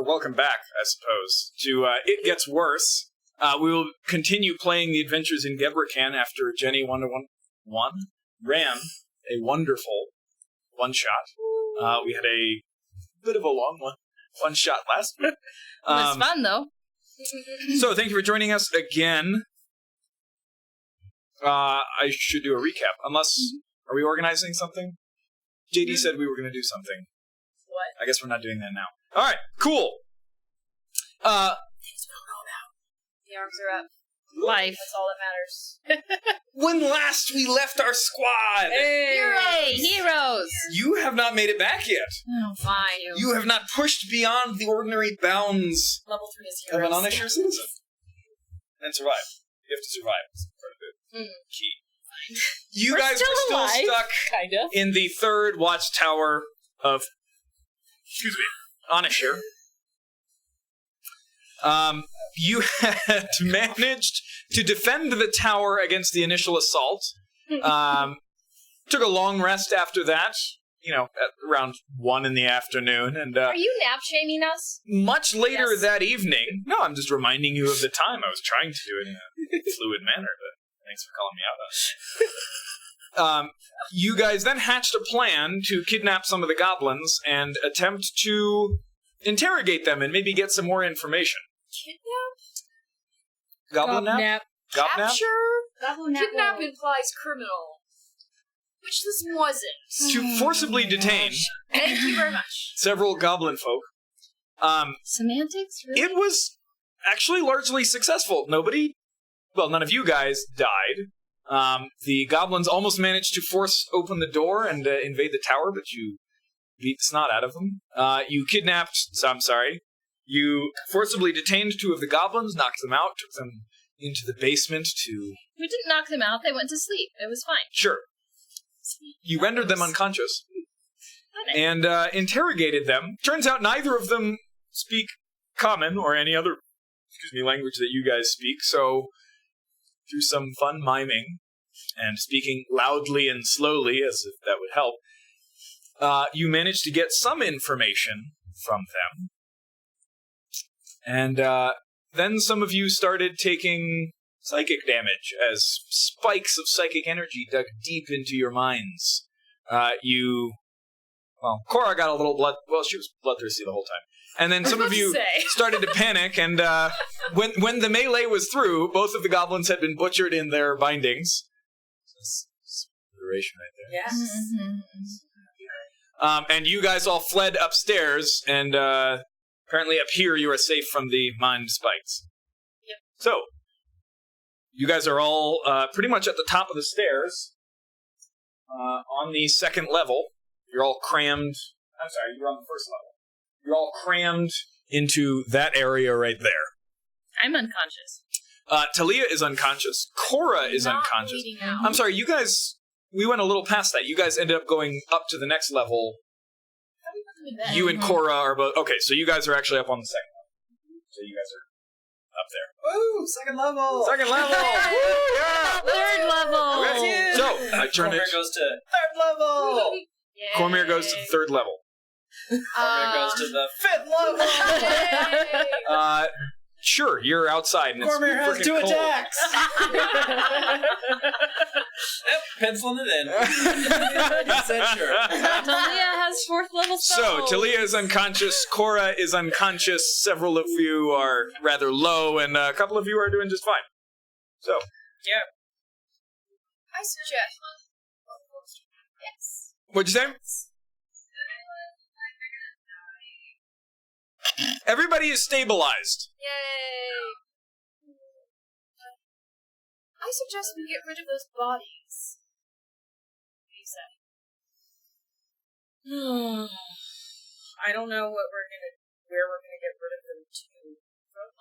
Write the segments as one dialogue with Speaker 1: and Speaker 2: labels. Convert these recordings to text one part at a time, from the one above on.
Speaker 1: or welcome back, I suppose, to It Gets Worse. We will continue playing the adventures in Gebrecan after Jenny ran a wonderful one-shot. We had a bit of a long one-shot last week.
Speaker 2: It was fun, though.
Speaker 1: So, thank you for joining us again. I should do a recap, unless... Are we organizing something? JD said we were going to do something.
Speaker 2: What?
Speaker 1: I guess we're not doing that now. All right, cool.
Speaker 2: Things we don't know about. The arms are up. Life. That's all that matters.
Speaker 1: When last we left our squad!
Speaker 2: Hey, heroes!
Speaker 1: You have not made it back yet.
Speaker 2: Oh, fine.
Speaker 1: You have not pushed beyond the ordinary bounds
Speaker 2: Level 3 is
Speaker 1: of
Speaker 2: heroes.
Speaker 1: an unissured citizen. And survive. You have to survive. That's part of it. Key. You guys are still
Speaker 2: alive,
Speaker 1: stuck
Speaker 2: kind of.
Speaker 1: in the third watchtower of... Excuse me. Onishir. You had managed to defend the tower against the initial assault. Took a long rest after that, at around 1 in the afternoon. And
Speaker 2: are you nap-shaming us?
Speaker 1: much later that evening... No, I'm just reminding you of the time. I was trying to do it in a fluid manner, but thanks for calling me out on it. You guys then hatched a plan to kidnap some of the goblins and attempt to interrogate them and maybe get some more information.
Speaker 2: Kidnap?
Speaker 1: Goblin nap? Goblin nap?
Speaker 2: Capture? Kidnap implies criminal. Which this wasn't.
Speaker 1: To forcibly detain
Speaker 2: Thank you very much.
Speaker 1: several goblin folk.
Speaker 2: Semantics? Really?
Speaker 1: It was actually largely successful. None of you guys died. The goblins almost managed to force open the door and invade the tower, but you beat the snot out of them. You forcibly detained 2 of the goblins, knocked them out, took them into the basement to...
Speaker 2: We didn't knock them out. They went to sleep. It was fine.
Speaker 1: Sure. You rendered them unconscious. And interrogated them. Turns out neither of them speak Common or any other language that you guys speak, so through some fun miming and speaking loudly and slowly, as if that would help, you managed to get some information from them. And then some of you started taking psychic damage as spikes of psychic energy dug deep into your minds. Cora got a little blood... Well, she was bloodthirsty the whole time. And then some of you started to panic, and when the melee was through, both of the goblins had been butchered in their bindings. Duration right there.
Speaker 2: Yes.
Speaker 1: And you guys all fled upstairs, and apparently up here you are safe from the mind spikes.
Speaker 2: Yep.
Speaker 1: So, you guys are all pretty much at the top of the stairs. On the second level, you're all crammed... I'm sorry, you're on the first level. You're all crammed into that area right there.
Speaker 2: I'm unconscious.
Speaker 1: Talia is unconscious. Cora is unconscious. I'm sorry, you guys... We went a little past that. You guys ended up going up to the next level. You and Cora are both... Okay, so you guys are actually up on the second level. So you guys are up there.
Speaker 3: Woo! Second level!
Speaker 1: Second level! Woo! Yeah!
Speaker 2: Third level!
Speaker 1: Okay. So, I turn it...
Speaker 3: Cormir goes to third level!
Speaker 2: Yay.
Speaker 1: Cormir goes to the third level.
Speaker 3: Cormir goes to the 5th level!
Speaker 1: Sure, you're outside and
Speaker 3: Cormir has
Speaker 1: it's
Speaker 3: 2
Speaker 1: cold.
Speaker 3: attacks! Yep, penciling it in. 100% sure.
Speaker 2: Talia has 4th level spells.
Speaker 1: So, Talia is unconscious, Cora is unconscious, several of you are rather low, and a couple of you are doing just fine. So.
Speaker 3: Yeah.
Speaker 2: I suggest. Yes.
Speaker 1: What'd you say? Everybody is stabilized.
Speaker 2: Yay! I suggest we get rid of those bodies. What do you say? I don't know where we're gonna get rid of them to. Throw them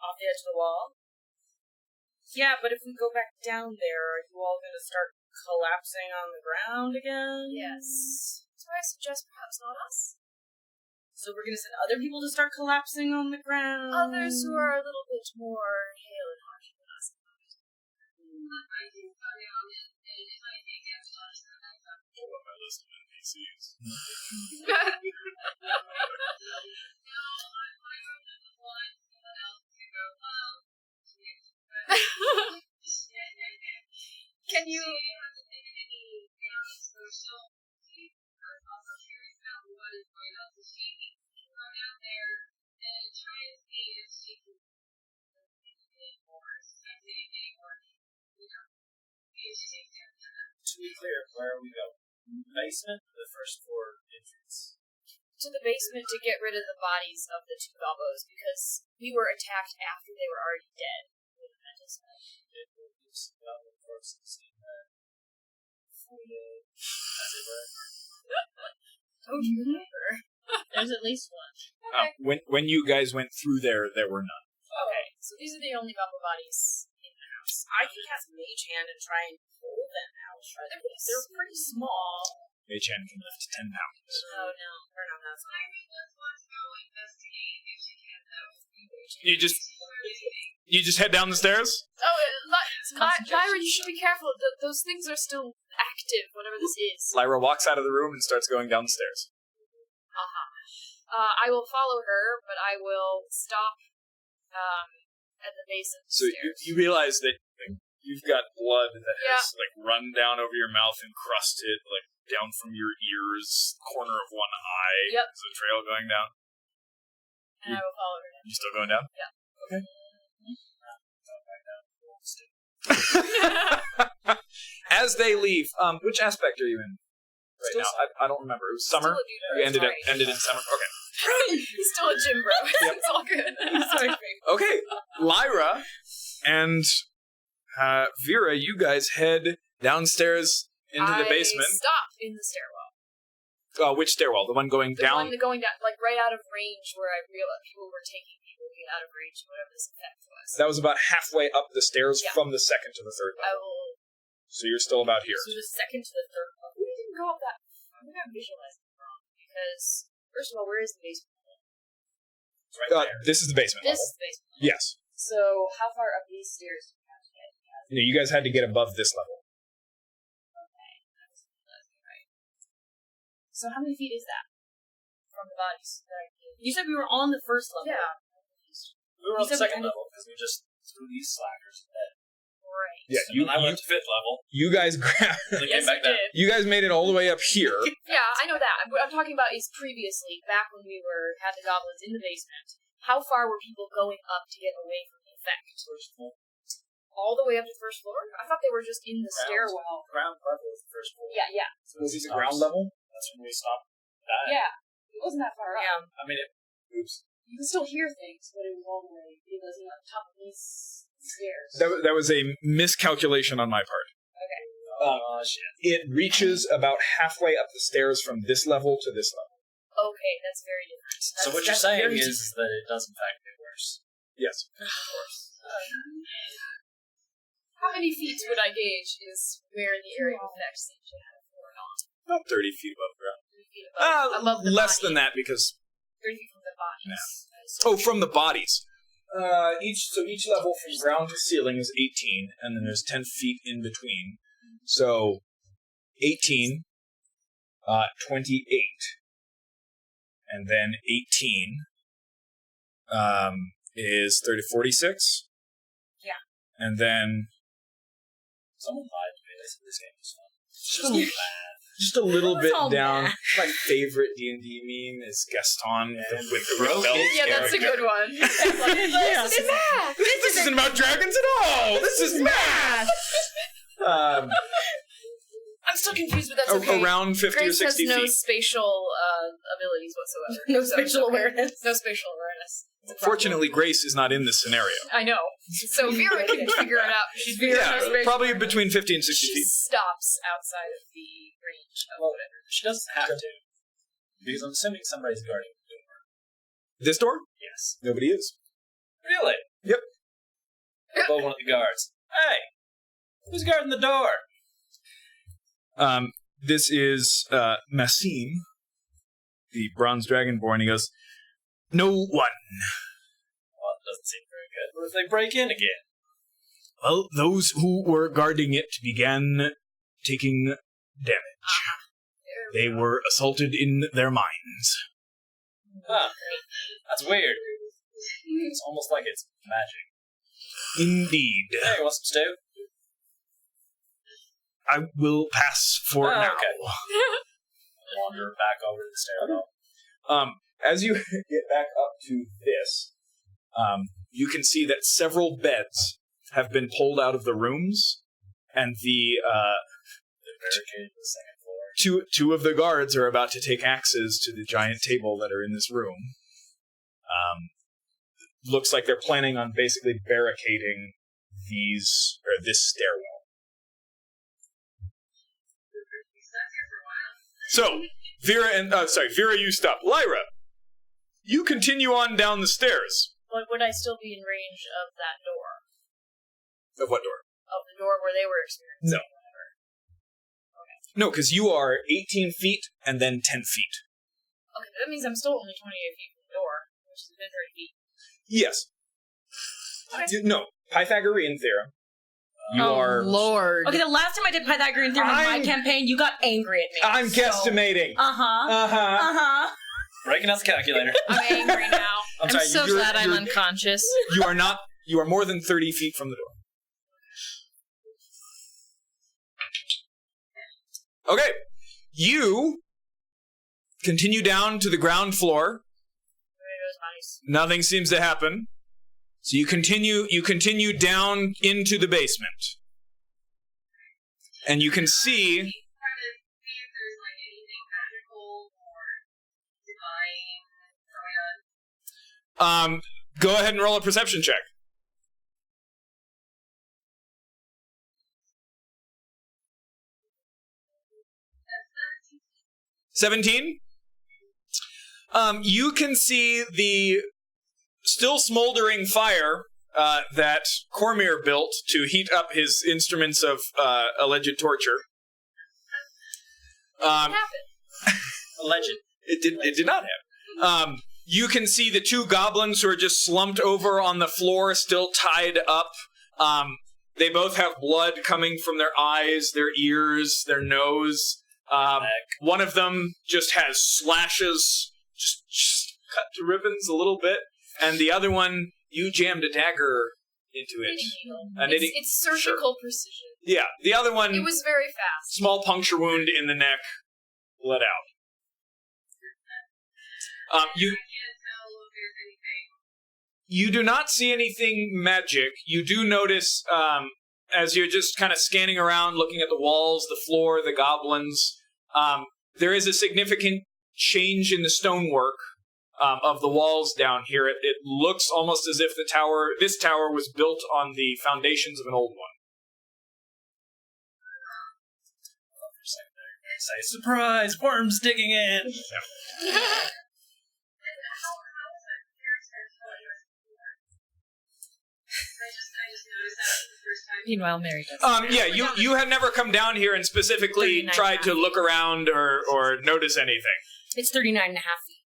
Speaker 2: off the edge of the wall. Yeah, but if we go back down there, are you all gonna start collapsing on the ground again? Yes. So I suggest perhaps not us. So we're going to send other people to start collapsing on the ground? Others who are a little bit more hale and harsh than us.
Speaker 1: Pull up my list of NPCs.
Speaker 2: you...
Speaker 3: To be clear, where are we going? Basement or the first floor entrance?
Speaker 2: To the basement to get rid of the bodies of the two gobos, because we were attacked after they were already dead. With a mental spell.
Speaker 3: It will be some goblin corpses in there. As it were.
Speaker 2: Don't you remember?
Speaker 4: There's at least one.
Speaker 2: Okay.
Speaker 1: When you guys went through there were none.
Speaker 2: Okay, so these are the only goblin bodies in the house. I can cast Mage Hand and try and pull them out. They're pretty small.
Speaker 1: Mage Hand can lift 10 pounds.
Speaker 2: Oh no, they're not that small.
Speaker 1: You just head down the stairs?
Speaker 2: Oh, Lyra, you should be careful. Those things are still active, whatever this is.
Speaker 1: Lyra walks out of the room and starts going down the stairs.
Speaker 2: I will follow her, but I will stop at the base of the
Speaker 1: So
Speaker 2: stairs.
Speaker 1: you realize that you've got blood that has run down over your mouth and crusted, down from your ears, corner of one eye.
Speaker 2: Yep.
Speaker 1: There's a trail going down.
Speaker 2: And I will follow her down.
Speaker 1: You still going down?
Speaker 2: Yeah.
Speaker 1: Okay. As they leave, which aspect are you in right
Speaker 2: Still
Speaker 1: now? I don't remember. It was summer?
Speaker 2: Still a dude,
Speaker 1: You ended
Speaker 2: sorry.
Speaker 1: in summer? Okay.
Speaker 2: He's still a gym bro.
Speaker 1: Yep.
Speaker 2: It's all good. I'm sorry.
Speaker 1: Okay. Lyra and Vera, you guys head downstairs into the basement.
Speaker 2: I stop in the stairwell.
Speaker 1: Which stairwell? The one going
Speaker 2: The
Speaker 1: down?
Speaker 2: one going down, right out of range where I realized people were taking people being out of range, whatever this effect was.
Speaker 1: That was about halfway up the stairs
Speaker 2: Yeah.
Speaker 1: from the second to the third
Speaker 2: I
Speaker 1: level.
Speaker 2: will...
Speaker 1: So you're still about here.
Speaker 2: So the second to the third level. We didn't go up that... I think I'm visualizing it wrong. Because, first of all, where is the basement level?
Speaker 3: It's right there.
Speaker 1: This is the basement
Speaker 2: This
Speaker 1: level.
Speaker 2: is the basement level.
Speaker 1: Yes.
Speaker 2: So, how far up these stairs do we have to get?
Speaker 1: You guys had to get above this level.
Speaker 2: Okay. That's right. So how many feet is that? From the bodies that I gave? You said we were on the first level. Yeah.
Speaker 3: We were on
Speaker 2: You
Speaker 3: the
Speaker 2: said
Speaker 3: second
Speaker 2: we-
Speaker 3: level because we just threw these slackers to bed.
Speaker 2: Right.
Speaker 1: Yeah,
Speaker 3: So when I went to fifth level,
Speaker 1: you guys grabbed.
Speaker 3: and then
Speaker 2: Yes,
Speaker 3: came back
Speaker 2: you
Speaker 3: down.
Speaker 2: did.
Speaker 1: You guys made it all the way up here.
Speaker 2: Yeah, I know that. I'm talking about is previously, back when we had the goblins in the basement, how far were people going up to get away from the effect?
Speaker 3: First floor.
Speaker 2: All the way up to the first floor? I thought they were just in the stairwell.
Speaker 3: Ground level is the first floor.
Speaker 2: Yeah, yeah.
Speaker 3: So
Speaker 1: Was it the ground level?
Speaker 3: That's when we stopped dying.
Speaker 2: Yeah. It wasn't that far up.
Speaker 4: Yeah.
Speaker 3: I mean, oops.
Speaker 2: You can still hear things, but it was all the way. It was on top of these stairs.
Speaker 1: That was a miscalculation on my part.
Speaker 2: Okay.
Speaker 3: Oh, shit.
Speaker 1: It reaches about halfway up the stairs from this level to this level.
Speaker 2: Okay, that's very different.
Speaker 3: So what you're
Speaker 2: That's
Speaker 3: saying
Speaker 2: very
Speaker 3: is that it does in fact get worse.
Speaker 1: Yes.
Speaker 3: Of course.
Speaker 2: How many feet would I gauge is where the area of effect seems to have or not?
Speaker 1: About 30 feet above ground.
Speaker 2: 3 feet above the
Speaker 1: Less
Speaker 2: body.
Speaker 1: than that because
Speaker 2: 3 feet from the bodies.
Speaker 1: Oh, from the bodies. Each level from ground to ceiling is 18, and then there's 10 feet in between. So 18, 28, and then 18 is 30, 46.
Speaker 2: Yeah.
Speaker 1: And then
Speaker 3: Someone lied to me. They said this game was fun. It's
Speaker 1: Just
Speaker 3: just
Speaker 1: a-
Speaker 3: bad.
Speaker 1: just a little
Speaker 2: It's
Speaker 1: bit
Speaker 2: all
Speaker 1: down.
Speaker 2: math.
Speaker 1: My favorite D&D meme is Gaston with the
Speaker 3: broke
Speaker 1: belt
Speaker 3: his
Speaker 2: Yeah, that's a
Speaker 1: character.
Speaker 2: good one. It's like,
Speaker 1: Yeah.
Speaker 2: this is math!
Speaker 1: This isn't about dragons at all. This is math.
Speaker 2: I'm still confused, but that's okay.
Speaker 1: Around 50 or
Speaker 2: Grace
Speaker 1: 60
Speaker 2: has no
Speaker 1: feet.
Speaker 2: spatial abilities whatsoever.
Speaker 4: No
Speaker 2: So
Speaker 4: spatial
Speaker 2: it's okay.
Speaker 4: awareness.
Speaker 2: No spatial awareness. It's a problem.
Speaker 1: Fortunately, Grace is not in this scenario.
Speaker 2: I know. So Vera can figure it out. She's Vera.
Speaker 1: Yeah, probably between 50 and 60
Speaker 2: She
Speaker 1: feet.
Speaker 2: stops outside of the range of whatever.
Speaker 3: She doesn't have to. Because I'm assuming somebody's guarding the door.
Speaker 1: This door?
Speaker 3: Yes.
Speaker 1: Nobody is.
Speaker 3: Really?
Speaker 1: Yep.
Speaker 3: Well, one of the guards. Hey! Who's guarding the door?
Speaker 1: This is Massim, the bronze dragonborn. He goes, "No one."
Speaker 3: Well, it doesn't seem very good. What if they break in again?
Speaker 1: Well, those who were guarding it began taking damage. They were assaulted in their minds.
Speaker 3: Huh. That's weird. It's almost like it's magic.
Speaker 1: Indeed.
Speaker 3: Hey, want some stew?
Speaker 1: I will pass for now.
Speaker 3: Okay. Wander back over to the stairwell.
Speaker 1: As you get back up to this, you can see that several beds have been pulled out of the rooms, and the
Speaker 3: barricade the second floor.
Speaker 1: two of the guards are about to take axes to the giant table that are in this room. Looks like they're planning on basically barricading this stairwell. So, Vera, you stop. Lyra, you continue on down the stairs.
Speaker 4: But would I still be in range of that door?
Speaker 1: Of what door?
Speaker 4: Of the door where they were experiencing
Speaker 1: No. No, because you are 18 feet and then 10 feet.
Speaker 4: Okay, that means I'm still only 28 feet from the door, which is within 30 feet.
Speaker 1: Yes.
Speaker 4: Okay.
Speaker 1: No, Pythagorean theorem. You are...
Speaker 2: Lord.
Speaker 4: Okay, the last time I did Pythagorean theorem in my campaign, you got angry at me.
Speaker 1: I'm guesstimating.
Speaker 3: Breaking out the calculator.
Speaker 4: I'm angry now.
Speaker 2: I'm
Speaker 1: sorry,
Speaker 2: so glad I'm unconscious.
Speaker 1: You are not... You are more than 30 feet from the door. Okay. You continue down to the ground floor.
Speaker 4: Nice.
Speaker 1: Nothing seems to happen. So you continue down into the basement. And you can see...
Speaker 5: Try to see if there's like anything magical or divine going on.
Speaker 1: Go ahead and roll a perception check.
Speaker 5: That's
Speaker 1: 17? You can see the still smoldering fire that Cormir built to heat up his instruments of alleged torture.
Speaker 4: What happened?
Speaker 3: Alleged.
Speaker 1: It did not happen. You can see the two goblins who are just slumped over on the floor, still tied up. They both have blood coming from their eyes, their ears, their nose. One of them just has slashes, just cut to ribbons a little bit, and the other one, you jammed a dagger into it.
Speaker 4: It's surgical precision.
Speaker 1: Yeah, the other one,
Speaker 4: It was very fast.
Speaker 1: small puncture wound in the neck, bled out. You
Speaker 5: I can't tell if there's anything.
Speaker 1: You do not see anything magic. You do notice, as you're just kind of scanning around, looking at the walls, the floor, the goblins, there is a significant change in the stonework of the walls down here. It looks almost as if this tower was built on the foundations of an old one.
Speaker 3: Say, surprise! Worms digging in!
Speaker 5: And how is that character telling us more? I just noticed that for the first time.
Speaker 4: Meanwhile, Mary does.
Speaker 1: Yeah, you have never come down here and specifically
Speaker 4: 39
Speaker 1: tried to
Speaker 4: feet.
Speaker 1: look around or notice anything.
Speaker 4: It's 39 and a half feet.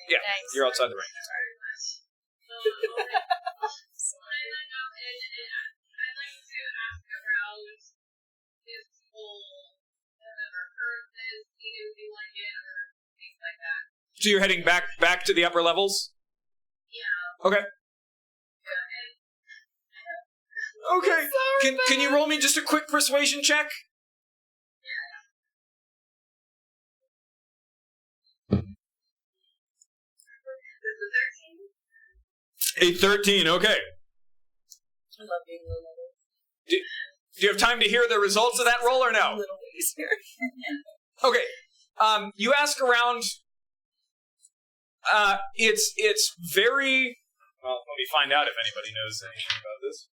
Speaker 1: Yeah,
Speaker 4: Thanks.
Speaker 1: you're outside the ring.
Speaker 5: Very much. So I know, and I'd like to ask around if people have ever heard this, seen anything like it, or things like that.
Speaker 1: So you're heading back to the upper levels?
Speaker 5: Yeah.
Speaker 1: Okay.
Speaker 5: And
Speaker 1: Okay. Can you roll me just a quick persuasion check?
Speaker 5: this is 13.
Speaker 1: A 13, okay.
Speaker 4: I love being low level.
Speaker 1: Do you have time to hear the results of that roll or no?
Speaker 4: Little easier.
Speaker 1: Okay. You ask around. It's very... Well, let me find out if anybody knows anything about this.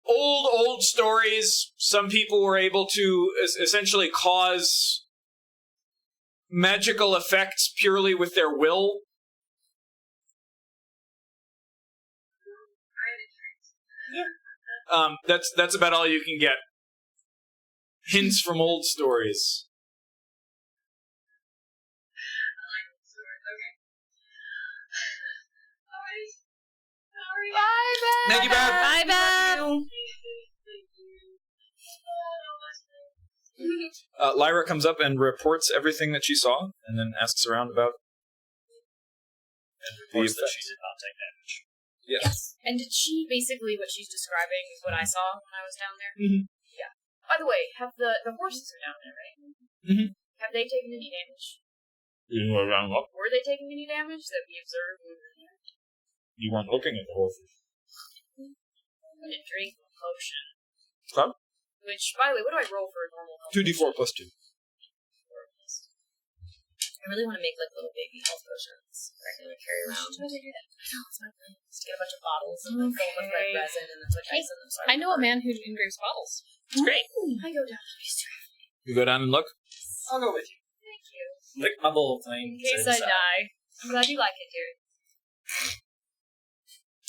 Speaker 1: Old stories. Some people were able to essentially cause magical effects purely with their will. That's about all you can get. Hints from old stories.
Speaker 5: Okay.
Speaker 1: Thank
Speaker 5: Alright. Sorry.
Speaker 1: you, Beth.
Speaker 4: Bye, Beth.
Speaker 1: Lyra comes up and reports everything that she saw, and then asks around about
Speaker 3: And reports that she did not take damage.
Speaker 1: Yes.
Speaker 4: And did she basically what she's describing is what I saw when I was down there?
Speaker 1: Mhm.
Speaker 4: Yeah. By the way, have the horses are down there, right?
Speaker 1: Mhm.
Speaker 4: Have they taken any damage?
Speaker 1: You were around up.
Speaker 4: Were they taking any damage that we observed when we were there?
Speaker 1: You weren't looking at the horses.
Speaker 4: I didn't drink a potion.
Speaker 1: Okay.
Speaker 4: Which, by the way, what do I roll for a normal health
Speaker 1: 2d4 plus 2.
Speaker 4: I really want to make like little baby health potions that I can like, carry around. How do I do that? No, it's my plan. Just get a bunch of bottles and like, fill them with red resin and then put ice in them. So
Speaker 2: I know a man who engraves bottles.
Speaker 4: It's great. I go down.
Speaker 1: You go down and look.
Speaker 3: I'll go with you.
Speaker 4: Thank you.
Speaker 3: Lick my bowl thing.
Speaker 4: In case I die. I'm glad you like it, dear.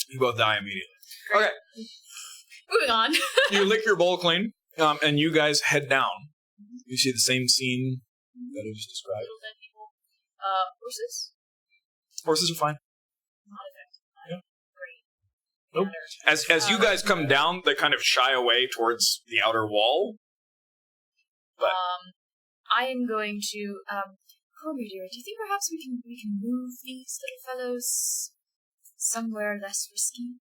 Speaker 1: You both die immediately. Okay.
Speaker 4: Moving on.
Speaker 1: You lick your bowl clean, and you guys head down. You see the same scene that I just described.
Speaker 4: Little dead people. Horses?
Speaker 1: Horses are fine.
Speaker 4: Not affected.
Speaker 1: Yeah.
Speaker 4: Great.
Speaker 1: Nope. As you guys come down, they kind of shy away towards the outer wall. But
Speaker 4: I am going to, Cormier dear, do you think perhaps we can move these little fellows somewhere less risky?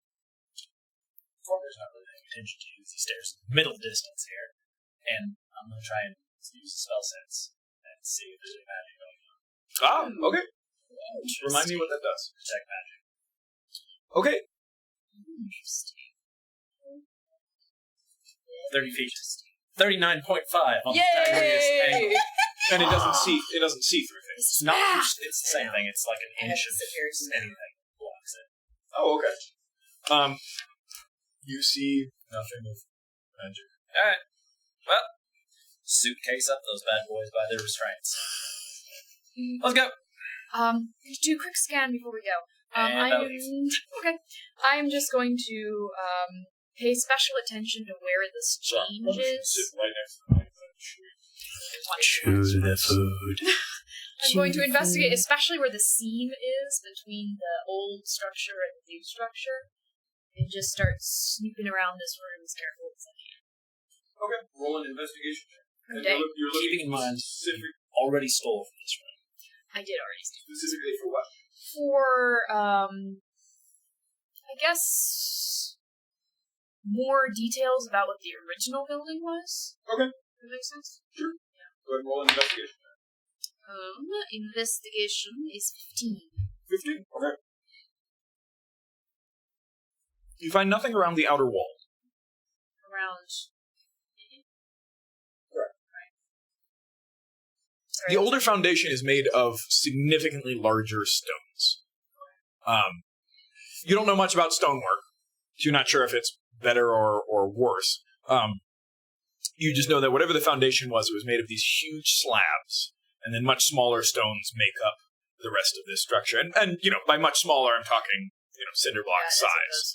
Speaker 3: Cormier's not really paying attention to you. He stares middle distance here. And I'm going to try and use spell sense and see if there's any magic going on.
Speaker 1: Ah, okay. Remind me what that does.
Speaker 3: Check magic.
Speaker 1: Okay.
Speaker 4: Interesting.
Speaker 3: 30 feet. 39.5 on the
Speaker 4: Yay!
Speaker 3: tiniest angle.
Speaker 1: And it doesn't see through things.
Speaker 3: It's not. It's the same thing. It's like an
Speaker 4: And
Speaker 3: inch
Speaker 4: it
Speaker 3: of
Speaker 4: disappears.
Speaker 3: anything blocks it.
Speaker 1: Oh, okay. You see nothing of magic.
Speaker 3: Alright. Well, suitcase up those bad boys by their restraints. Let's go.
Speaker 4: Do a quick scan before we go.
Speaker 3: And I'll leave.
Speaker 4: Okay. I'm just going to pay special attention to where this change is.
Speaker 1: Sit right next to the mic.
Speaker 3: Chew the food.
Speaker 4: I'm going to investigate, especially where the seam is between the old structure and the new structure, and just start snooping around this room as careful as I can.
Speaker 1: Okay. Roll an investigation check. And
Speaker 4: Okay.
Speaker 1: you're
Speaker 3: Keeping in mind, already stole from this room.
Speaker 4: I did already steal.
Speaker 1: Specifically for what?
Speaker 4: For, I guess, more details about what the original building was.
Speaker 1: Okay.
Speaker 4: That makes sense?
Speaker 1: Sure. Go ahead and roll an investigation.
Speaker 4: Investigation is 15.
Speaker 1: 15? Okay. You find nothing around the outer wall.
Speaker 4: Around.
Speaker 1: Correct.
Speaker 4: Right. Sorry,
Speaker 1: The older foundation is made of significantly larger stones. You don't know much about stonework, so you're not sure if it's better or worse. You just know that whatever the foundation was, it was made of these huge slabs, and then much smaller stones make up the rest of this structure. And by much smaller, I'm talking, cinder block size.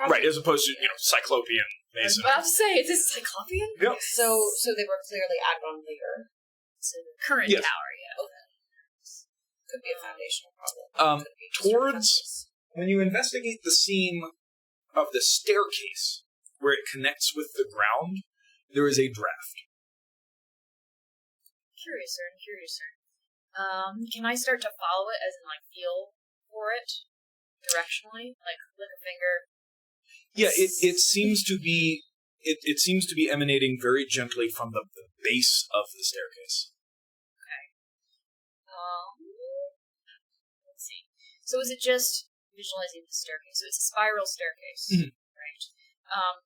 Speaker 1: Right, as opposed to, cyclopean
Speaker 4: I was
Speaker 1: masonry.
Speaker 4: about to say, is this Cyclopean?
Speaker 1: Yep.
Speaker 2: So they were clearly added on later.
Speaker 4: So the current
Speaker 1: Yes.
Speaker 4: tower, yeah. Okay.
Speaker 2: Could be a foundational problem. Could be just
Speaker 1: Towards,
Speaker 2: defenses.
Speaker 1: when you investigate the seam of the staircase, where it connects with the ground, there is a draft.
Speaker 4: Curiouser and curiouser. Can I start to follow it, as in, feel for it directionally? Lick a finger?
Speaker 1: Yeah, it seems to be it seems to be emanating very gently from the base of the staircase.
Speaker 4: Let's see. So is it just visualizing the staircase? So it's a spiral staircase,
Speaker 1: Mhm.
Speaker 4: right?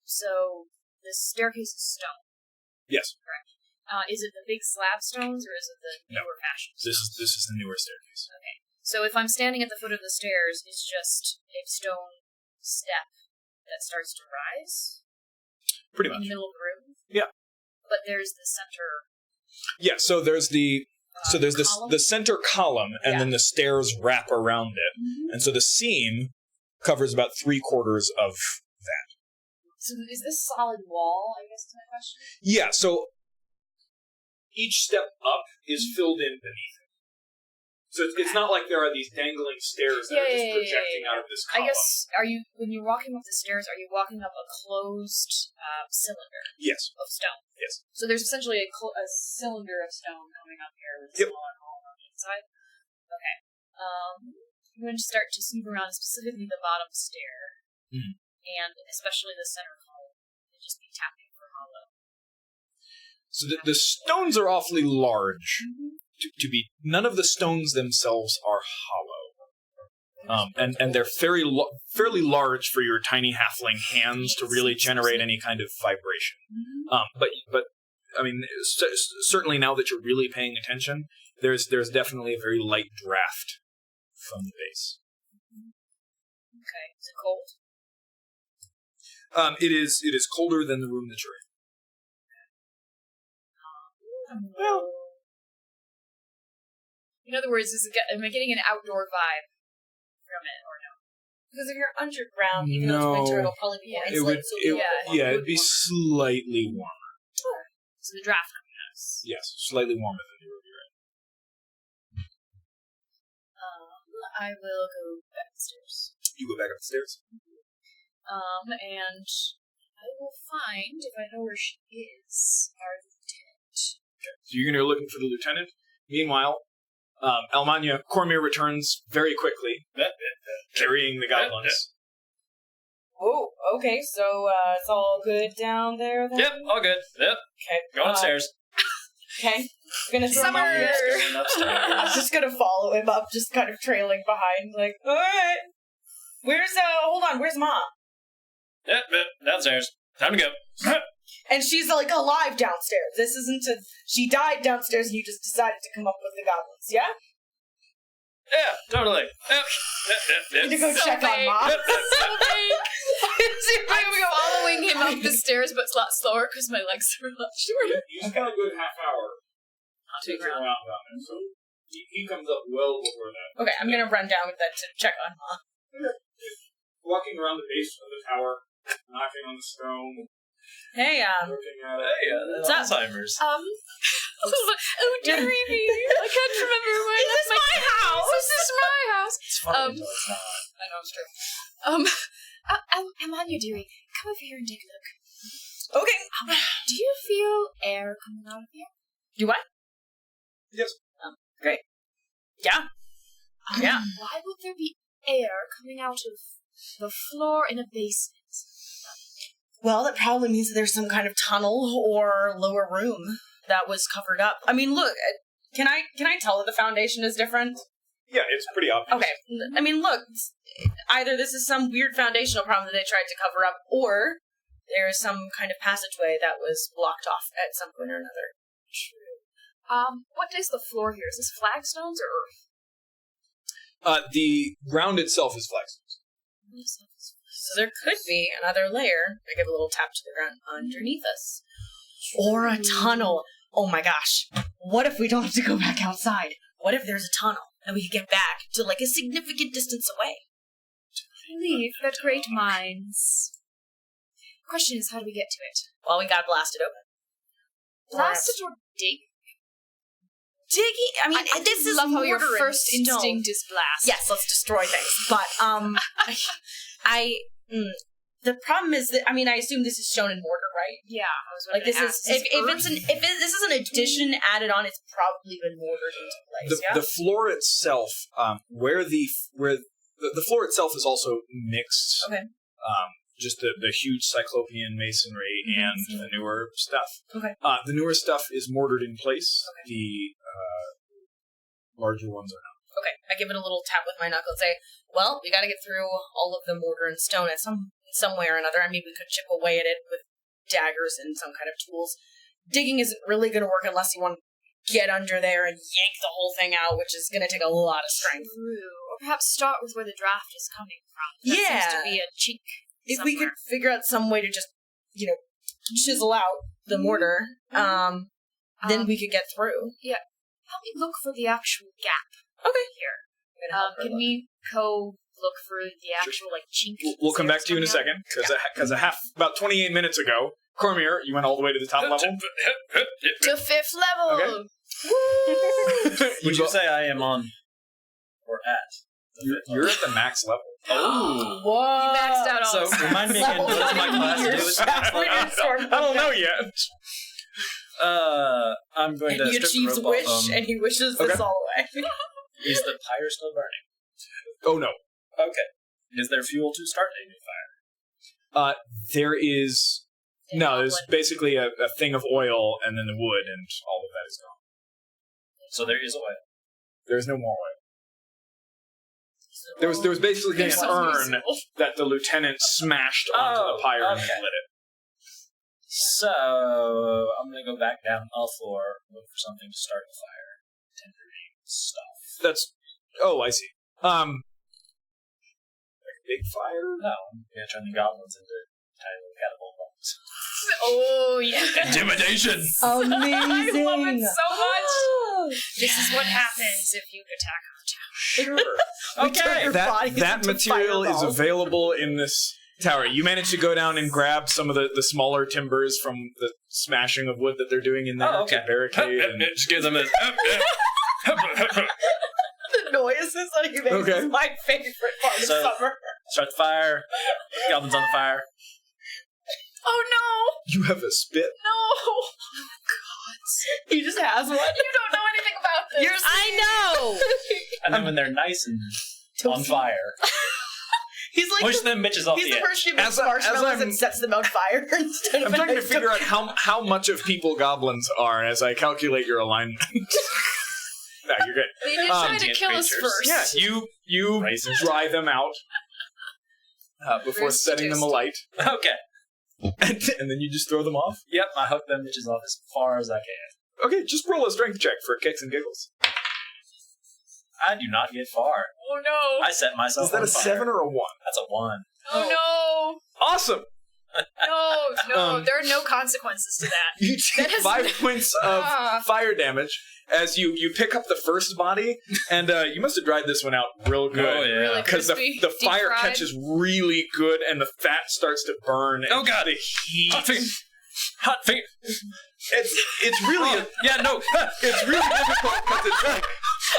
Speaker 4: So the staircase is stone,
Speaker 1: Yes,
Speaker 4: correct? Is it the big slab stones, or is it the
Speaker 1: No.
Speaker 4: newer fashion
Speaker 1: this
Speaker 4: stones?
Speaker 1: is the newer staircase.
Speaker 4: Okay. So if I'm standing at the foot of the stairs, it's just a stone step that starts to rise
Speaker 1: Pretty
Speaker 4: in
Speaker 1: much.
Speaker 4: the middle of the room.
Speaker 1: Yeah.
Speaker 4: But there's the center.
Speaker 1: Yeah, so there's there's
Speaker 4: column?
Speaker 1: the center column, and
Speaker 4: Yeah.
Speaker 1: then the stairs wrap around it, and so the seam covers about 3/4 of that.
Speaker 4: So is this solid wall, I guess is my question?
Speaker 1: Yeah, so each step up is filled in beneath it. So it's not like there are these dangling stairs that are just projecting out of this
Speaker 4: I
Speaker 1: column.
Speaker 4: guess, when you're walking up the stairs, are you walking up a closed cylinder
Speaker 1: Yes.
Speaker 4: of stone?
Speaker 1: Yes.
Speaker 4: So there's essentially a cylinder of stone coming up here with a
Speaker 1: Yep.
Speaker 4: smaller hole on the inside? Okay. I'm going to start to snoop around specifically the bottom stair, and especially the center column, and just be tapping for hollow.
Speaker 1: So the stones are awfully large. To be, none of the stones themselves are hollow, and they're fairly large for your tiny halfling hands to really generate any kind of vibration. But I mean, certainly now that you're really paying attention, there's definitely a very light draft from the base.
Speaker 4: Okay, is it cold?
Speaker 1: It is colder than the room that you're in. Well,
Speaker 4: in other words, am I getting an outdoor vibe from it, or no?
Speaker 2: Because if you're underground, even though it's winter, it'll probably be more insulated.
Speaker 1: It'd be slightly warmer.
Speaker 4: So the draft comes out.
Speaker 1: Yes, slightly warmer than the room you're in.
Speaker 4: I will go back upstairs.
Speaker 1: You go back upstairs?
Speaker 4: And I will find, if I know where she is, our lieutenant.
Speaker 1: Okay. So you're going to go looking for the lieutenant. Meanwhile, Almania, Cormier returns very quickly, carrying the goblins.
Speaker 2: Oh, okay, so it's all good down there then?
Speaker 3: Yep, all good. Yep.
Speaker 2: Okay.
Speaker 3: Going upstairs.
Speaker 2: Okay. I'm gonna throw him off
Speaker 3: Going upstairs.
Speaker 2: I'm just gonna follow him up, just kind of trailing behind, like, alright. Where's Mom?
Speaker 3: Yep, downstairs. Time to go.
Speaker 2: And she's like alive downstairs. This isn't she died downstairs and you just decided to come up with the goblins, yeah?
Speaker 3: Yeah, totally. Yep.
Speaker 2: Need to go check on Mom.
Speaker 4: I'm following him up the stairs, but it's a lot slower because my legs are a lot shorter.
Speaker 1: He's got a good half hour.
Speaker 4: Hunting
Speaker 1: around down there, so he comes up well before that.
Speaker 2: Okay, I'm gonna run down with that to check on Mom.
Speaker 1: Walking around the base of the tower, knocking on the stone,
Speaker 2: Hey,
Speaker 1: looking at it.
Speaker 3: That's Alzheimer's.
Speaker 4: Oh, dearie me. I can't remember where
Speaker 2: Is this my house?
Speaker 4: This is my house.
Speaker 3: It's fine. No, it's not.
Speaker 4: I know it's true. Amanya, dearie, come over here and take a look.
Speaker 2: Okay.
Speaker 4: Do you feel air coming out of here?
Speaker 2: Do what?
Speaker 1: Yes.
Speaker 2: Great. Yeah. Yeah.
Speaker 4: Why would there be air coming out of the floor in a basement?
Speaker 2: Well, that probably means that there's some kind of tunnel or lower room that was covered up. I mean, look, can I tell that the foundation is different?
Speaker 1: Yeah, it's pretty obvious.
Speaker 2: Okay. I mean, look, either this is some weird foundational problem that they tried to cover up, or there is some kind of passageway that was blocked off at some point or another.
Speaker 4: True. What is the floor here? Is this flagstones or earth?
Speaker 1: The ground itself is flagstones.
Speaker 2: So there could be another layer. I give a little tap to the ground underneath us. Or a tunnel. Oh my gosh. What if we don't have to go back outside? What if there's a tunnel and we can get back to like a significant distance away?
Speaker 4: Believe that great minds. Question is, how do we get to it?
Speaker 2: Well, we gotta blast it open.
Speaker 4: Blast it or dig?
Speaker 2: Digging. I mean, this is
Speaker 4: love how your
Speaker 2: mortar and
Speaker 4: first
Speaker 2: stone.
Speaker 4: instinct is blast.
Speaker 2: Yes, let's destroy things. But the problem is that I assume this is stone and mortar, right?
Speaker 4: Yeah, I was
Speaker 2: Like this
Speaker 4: gonna
Speaker 2: is
Speaker 4: ask,
Speaker 2: this is an addition added on, it's probably been mortared into place.
Speaker 1: The floor itself, where the floor itself is also mixed.
Speaker 2: Okay.
Speaker 1: Just the huge cyclopean masonry and the newer stuff.
Speaker 2: Okay.
Speaker 1: The newer stuff is mortared in place.
Speaker 2: Okay.
Speaker 1: The larger ones are not.
Speaker 2: Okay, I give it a little tap with my knuckle and say, well, we gotta get through all of the mortar and stone at some way or another. I mean, we could chip away at it with daggers and some kind of tools. Digging isn't really gonna work unless you want to get under there and yank the whole thing out, which is gonna take a lot of strength.
Speaker 4: True. Or perhaps start with where the draft is coming from. That
Speaker 2: Yeah.
Speaker 4: seems to be a chink
Speaker 2: If we could
Speaker 4: somewhere.
Speaker 2: figure out some way to just, chisel out the mortar, then we could get through.
Speaker 4: Help me look for the actual gap
Speaker 2: Okay.
Speaker 4: here. Can we look for the actual chink?
Speaker 1: We'll come back to you in a second, because about 28 minutes ago, Cormier, you went all the way to the top level.
Speaker 4: To 5th level.
Speaker 1: Okay.
Speaker 4: Woo!
Speaker 3: Would you say I am on or at?
Speaker 1: You're at the max level.
Speaker 3: Oh.
Speaker 2: Whoa.
Speaker 4: You maxed out all
Speaker 3: So
Speaker 4: the
Speaker 3: remind me again, what's my class do? Is
Speaker 1: I don't know yet.
Speaker 3: I'm going to
Speaker 2: He
Speaker 3: strip the
Speaker 2: achieves
Speaker 3: rope
Speaker 2: wish,
Speaker 3: off
Speaker 2: and he wishes this all away.
Speaker 3: Is the pyre still burning?
Speaker 1: Oh, no.
Speaker 3: Okay. Is there fuel to start a new fire?
Speaker 1: There is... No, there's basically a thing of oil and then the wood, and all of that is gone.
Speaker 3: So there is oil.
Speaker 1: There's no more oil. There was basically an urn that the lieutenant smashed onto the pyre and then lit it.
Speaker 3: So, I'm going to go back down all floor, look for something to start the fire. Timbering stuff.
Speaker 1: That's... Oh, I see. Like a big fire?
Speaker 3: No, I'm going to turn the goblins into tiny little catapult bombs.
Speaker 4: Oh, yeah.
Speaker 3: Intimidation!
Speaker 2: Amazing.
Speaker 4: I love it so much. This is what happens if you attack our town.
Speaker 1: Sure.
Speaker 3: Okay.
Speaker 1: That material is available in this tower. You managed to go down and grab some of the smaller timbers from the smashing of wood that they're doing in there to barricade. And...
Speaker 3: Just give them this.
Speaker 2: The noises that he makes is my favorite part of summer.
Speaker 3: Start the fire. Goblins on the fire.
Speaker 4: Oh, no.
Speaker 1: You have a spit?
Speaker 4: No. Oh, God.
Speaker 2: He just has one.
Speaker 4: You don't know anything about this.
Speaker 2: I know.
Speaker 3: And then when they're nice and on fire,
Speaker 2: He's like
Speaker 3: push them bitches off
Speaker 2: he's
Speaker 3: the
Speaker 2: the
Speaker 3: edge.
Speaker 2: person who makes
Speaker 1: As
Speaker 2: marshmallows
Speaker 1: I'm-
Speaker 2: and sets them on fire instead
Speaker 1: I'm
Speaker 2: of
Speaker 1: trying to figure out how much of people goblins are as I calculate your alignment. No, you're good.
Speaker 4: They did try to kill us first.
Speaker 1: Yeah, you
Speaker 3: Racist.
Speaker 1: dry them out before
Speaker 4: Very
Speaker 1: setting them
Speaker 4: sadistic.
Speaker 1: alight,
Speaker 3: Okay.
Speaker 1: and then you just throw them off.
Speaker 3: Yep, I hook them bitches off as far as I can.
Speaker 1: Okay, just roll a strength check for kicks and giggles.
Speaker 3: I do not get far.
Speaker 4: Oh, no.
Speaker 3: I set myself
Speaker 1: Is that
Speaker 3: on
Speaker 1: a
Speaker 3: fire.
Speaker 1: 7 or a 1?
Speaker 3: That's a 1.
Speaker 4: Oh, no.
Speaker 1: Awesome!
Speaker 4: No, there are no consequences to that.
Speaker 1: You take
Speaker 4: That is-
Speaker 1: 5 points of
Speaker 4: Ah.
Speaker 1: fire damage as you pick up the first body, and you must have dried this one out real good.
Speaker 3: Oh, yeah.
Speaker 4: Really
Speaker 1: Because the
Speaker 4: crispy,
Speaker 1: fire
Speaker 4: deep-fried.
Speaker 1: catches really good, and the fat starts to burn. And
Speaker 3: Oh, God.
Speaker 1: the heat!
Speaker 3: Hot feet. Hot feet.
Speaker 1: It's really
Speaker 3: Yeah, no.
Speaker 1: it's really difficult because it's like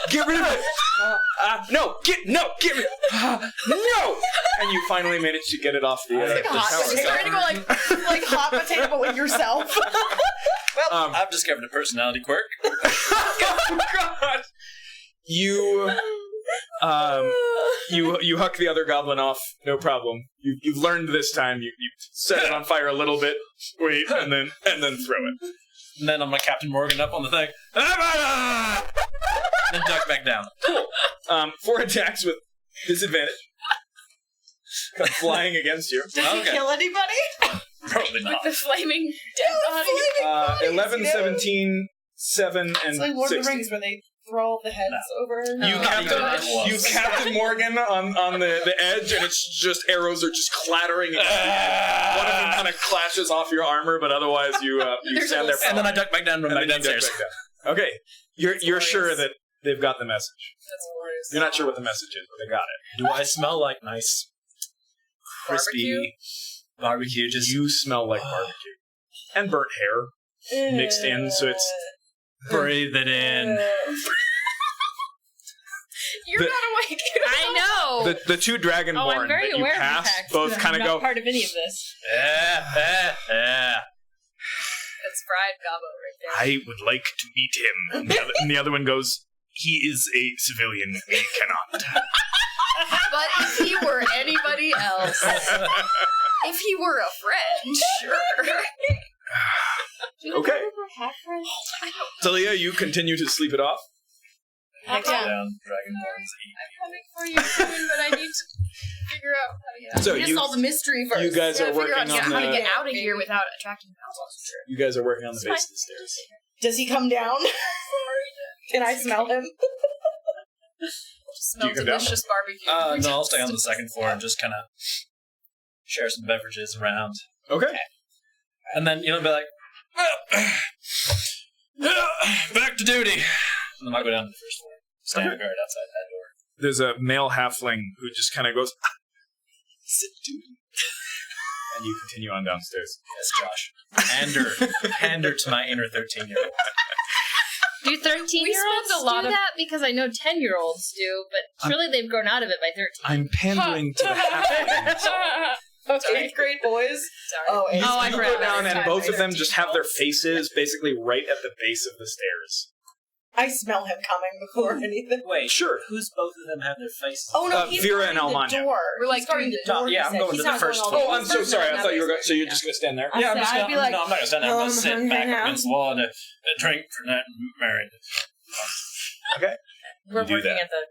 Speaker 1: get rid of it. No, get rid. No, and you finally manage to get it off the
Speaker 2: like a
Speaker 1: tower.
Speaker 2: hot potato.
Speaker 4: She's starting to go like,
Speaker 2: like hot potato but with yourself.
Speaker 3: I've discovered a personality quirk.
Speaker 1: Oh God! You huck the other goblin off, no problem. You've learned this time. You set it on fire a little bit, wait, and then throw it.
Speaker 3: And then I'm like Captain Morgan up on the thing. And then duck back down.
Speaker 1: 4 attacks with disadvantage. Come flying against you.
Speaker 2: Does he kill anybody?
Speaker 3: Probably
Speaker 4: with
Speaker 3: not.
Speaker 4: the flaming dead body.
Speaker 1: 11, 17, 7, and
Speaker 2: It's like Lord of the
Speaker 1: 16.
Speaker 2: Rings where they throw all the heads over.
Speaker 1: You
Speaker 3: Not even
Speaker 1: Captain,
Speaker 3: close.
Speaker 1: you Captain Morgan on the edge, and it's just arrows are just clattering against you. One of them kind of clashes off your armor, but otherwise you stand there.
Speaker 3: And then I duck back down, run
Speaker 1: and
Speaker 3: back
Speaker 1: then you duck
Speaker 3: downstairs.
Speaker 1: back down. Okay, you're
Speaker 2: glorious.
Speaker 1: sure that they've got the message.
Speaker 2: That's glorious.
Speaker 1: You're not sure what the message is, but they got it.
Speaker 3: Do I smell like nice, crispy barbecue? Just
Speaker 1: You smell like barbecue and burnt hair mixed in, so it's
Speaker 3: breathe it in.
Speaker 4: You're not awake.
Speaker 2: I know.
Speaker 1: the two dragonborn
Speaker 2: Oh, I'm very
Speaker 1: that you
Speaker 2: aware of the
Speaker 1: pass
Speaker 2: text,
Speaker 1: both
Speaker 2: but
Speaker 1: kind
Speaker 2: I'm
Speaker 1: of
Speaker 2: not
Speaker 1: go.
Speaker 2: part of any of this.
Speaker 4: That's fried gobbo right there.
Speaker 1: I would like to meet him. And the other one goes, he is a civilian. We cannot.
Speaker 4: But if he were anybody else, if he were a friend, sure.
Speaker 1: Okay. Talia, you continue to sleep it off.
Speaker 3: Next
Speaker 2: Yeah.
Speaker 3: down, Dragonborn's
Speaker 4: I'm coming for you soon, but I need to figure out how to get out.
Speaker 1: So
Speaker 2: We just
Speaker 1: you,
Speaker 2: solve the mystery first.
Speaker 1: you guys are
Speaker 4: Figure
Speaker 1: working
Speaker 4: out
Speaker 1: on
Speaker 4: how to
Speaker 1: the.
Speaker 4: get out of here without attracting owls.
Speaker 1: You guys are working on the base of the stairs.
Speaker 2: Does he come down? Can I smell him?
Speaker 4: Smell
Speaker 1: you come down?
Speaker 4: delicious barbecue.
Speaker 3: No, I'll stay on the second floor and just kind of share some beverages around.
Speaker 1: Okay.
Speaker 3: And then, be like, back to duty. And then I'll go down to the first floor. Stand
Speaker 1: Okay.
Speaker 3: guard outside that door.
Speaker 1: There's a male halfling who just kind of goes, sit duty. And you continue on downstairs.
Speaker 3: Yes, Josh. Pander to my inner 13-year-old.
Speaker 4: Do 13-year-olds
Speaker 2: spend a lot
Speaker 4: do
Speaker 2: of-
Speaker 4: that? Because I know 10-year-olds do, but surely they've grown out of it by 13.
Speaker 1: I'm pandering to the halflings.
Speaker 2: Okay, 8th grade boys.
Speaker 4: Sorry.
Speaker 2: Oh,
Speaker 1: You
Speaker 2: I
Speaker 1: go
Speaker 2: forgot.
Speaker 1: down and
Speaker 2: Time.
Speaker 1: both of them just have their faces basically right at the base of the stairs.
Speaker 2: I smell him coming before anything.
Speaker 3: Wait,
Speaker 1: Sure.
Speaker 3: who's both of them have their faces?
Speaker 2: Oh no, he's
Speaker 1: Vera and
Speaker 2: guarding the
Speaker 1: Almania.
Speaker 2: door.
Speaker 4: We're, like,
Speaker 2: He's guarding the
Speaker 4: doing
Speaker 2: door.
Speaker 3: the- Yeah,
Speaker 2: he
Speaker 3: I'm
Speaker 2: said.
Speaker 3: going
Speaker 2: He's
Speaker 3: to the
Speaker 2: not
Speaker 3: first
Speaker 2: going
Speaker 3: one.
Speaker 2: all
Speaker 1: Oh,
Speaker 2: the
Speaker 1: I'm
Speaker 2: way
Speaker 1: so
Speaker 2: first
Speaker 1: sorry. I
Speaker 2: one,
Speaker 1: thought you were
Speaker 2: that
Speaker 1: going. So you're just going to stand there?
Speaker 2: I
Speaker 3: Yeah, I'm
Speaker 2: said
Speaker 3: just
Speaker 2: I'd
Speaker 3: gonna.
Speaker 2: be like,
Speaker 3: no, I'm not gonna stand there. I'm gonna sit back
Speaker 2: hang out.
Speaker 3: against the wall and a drink for that married.
Speaker 2: We're
Speaker 1: do
Speaker 2: working
Speaker 1: that.
Speaker 2: at the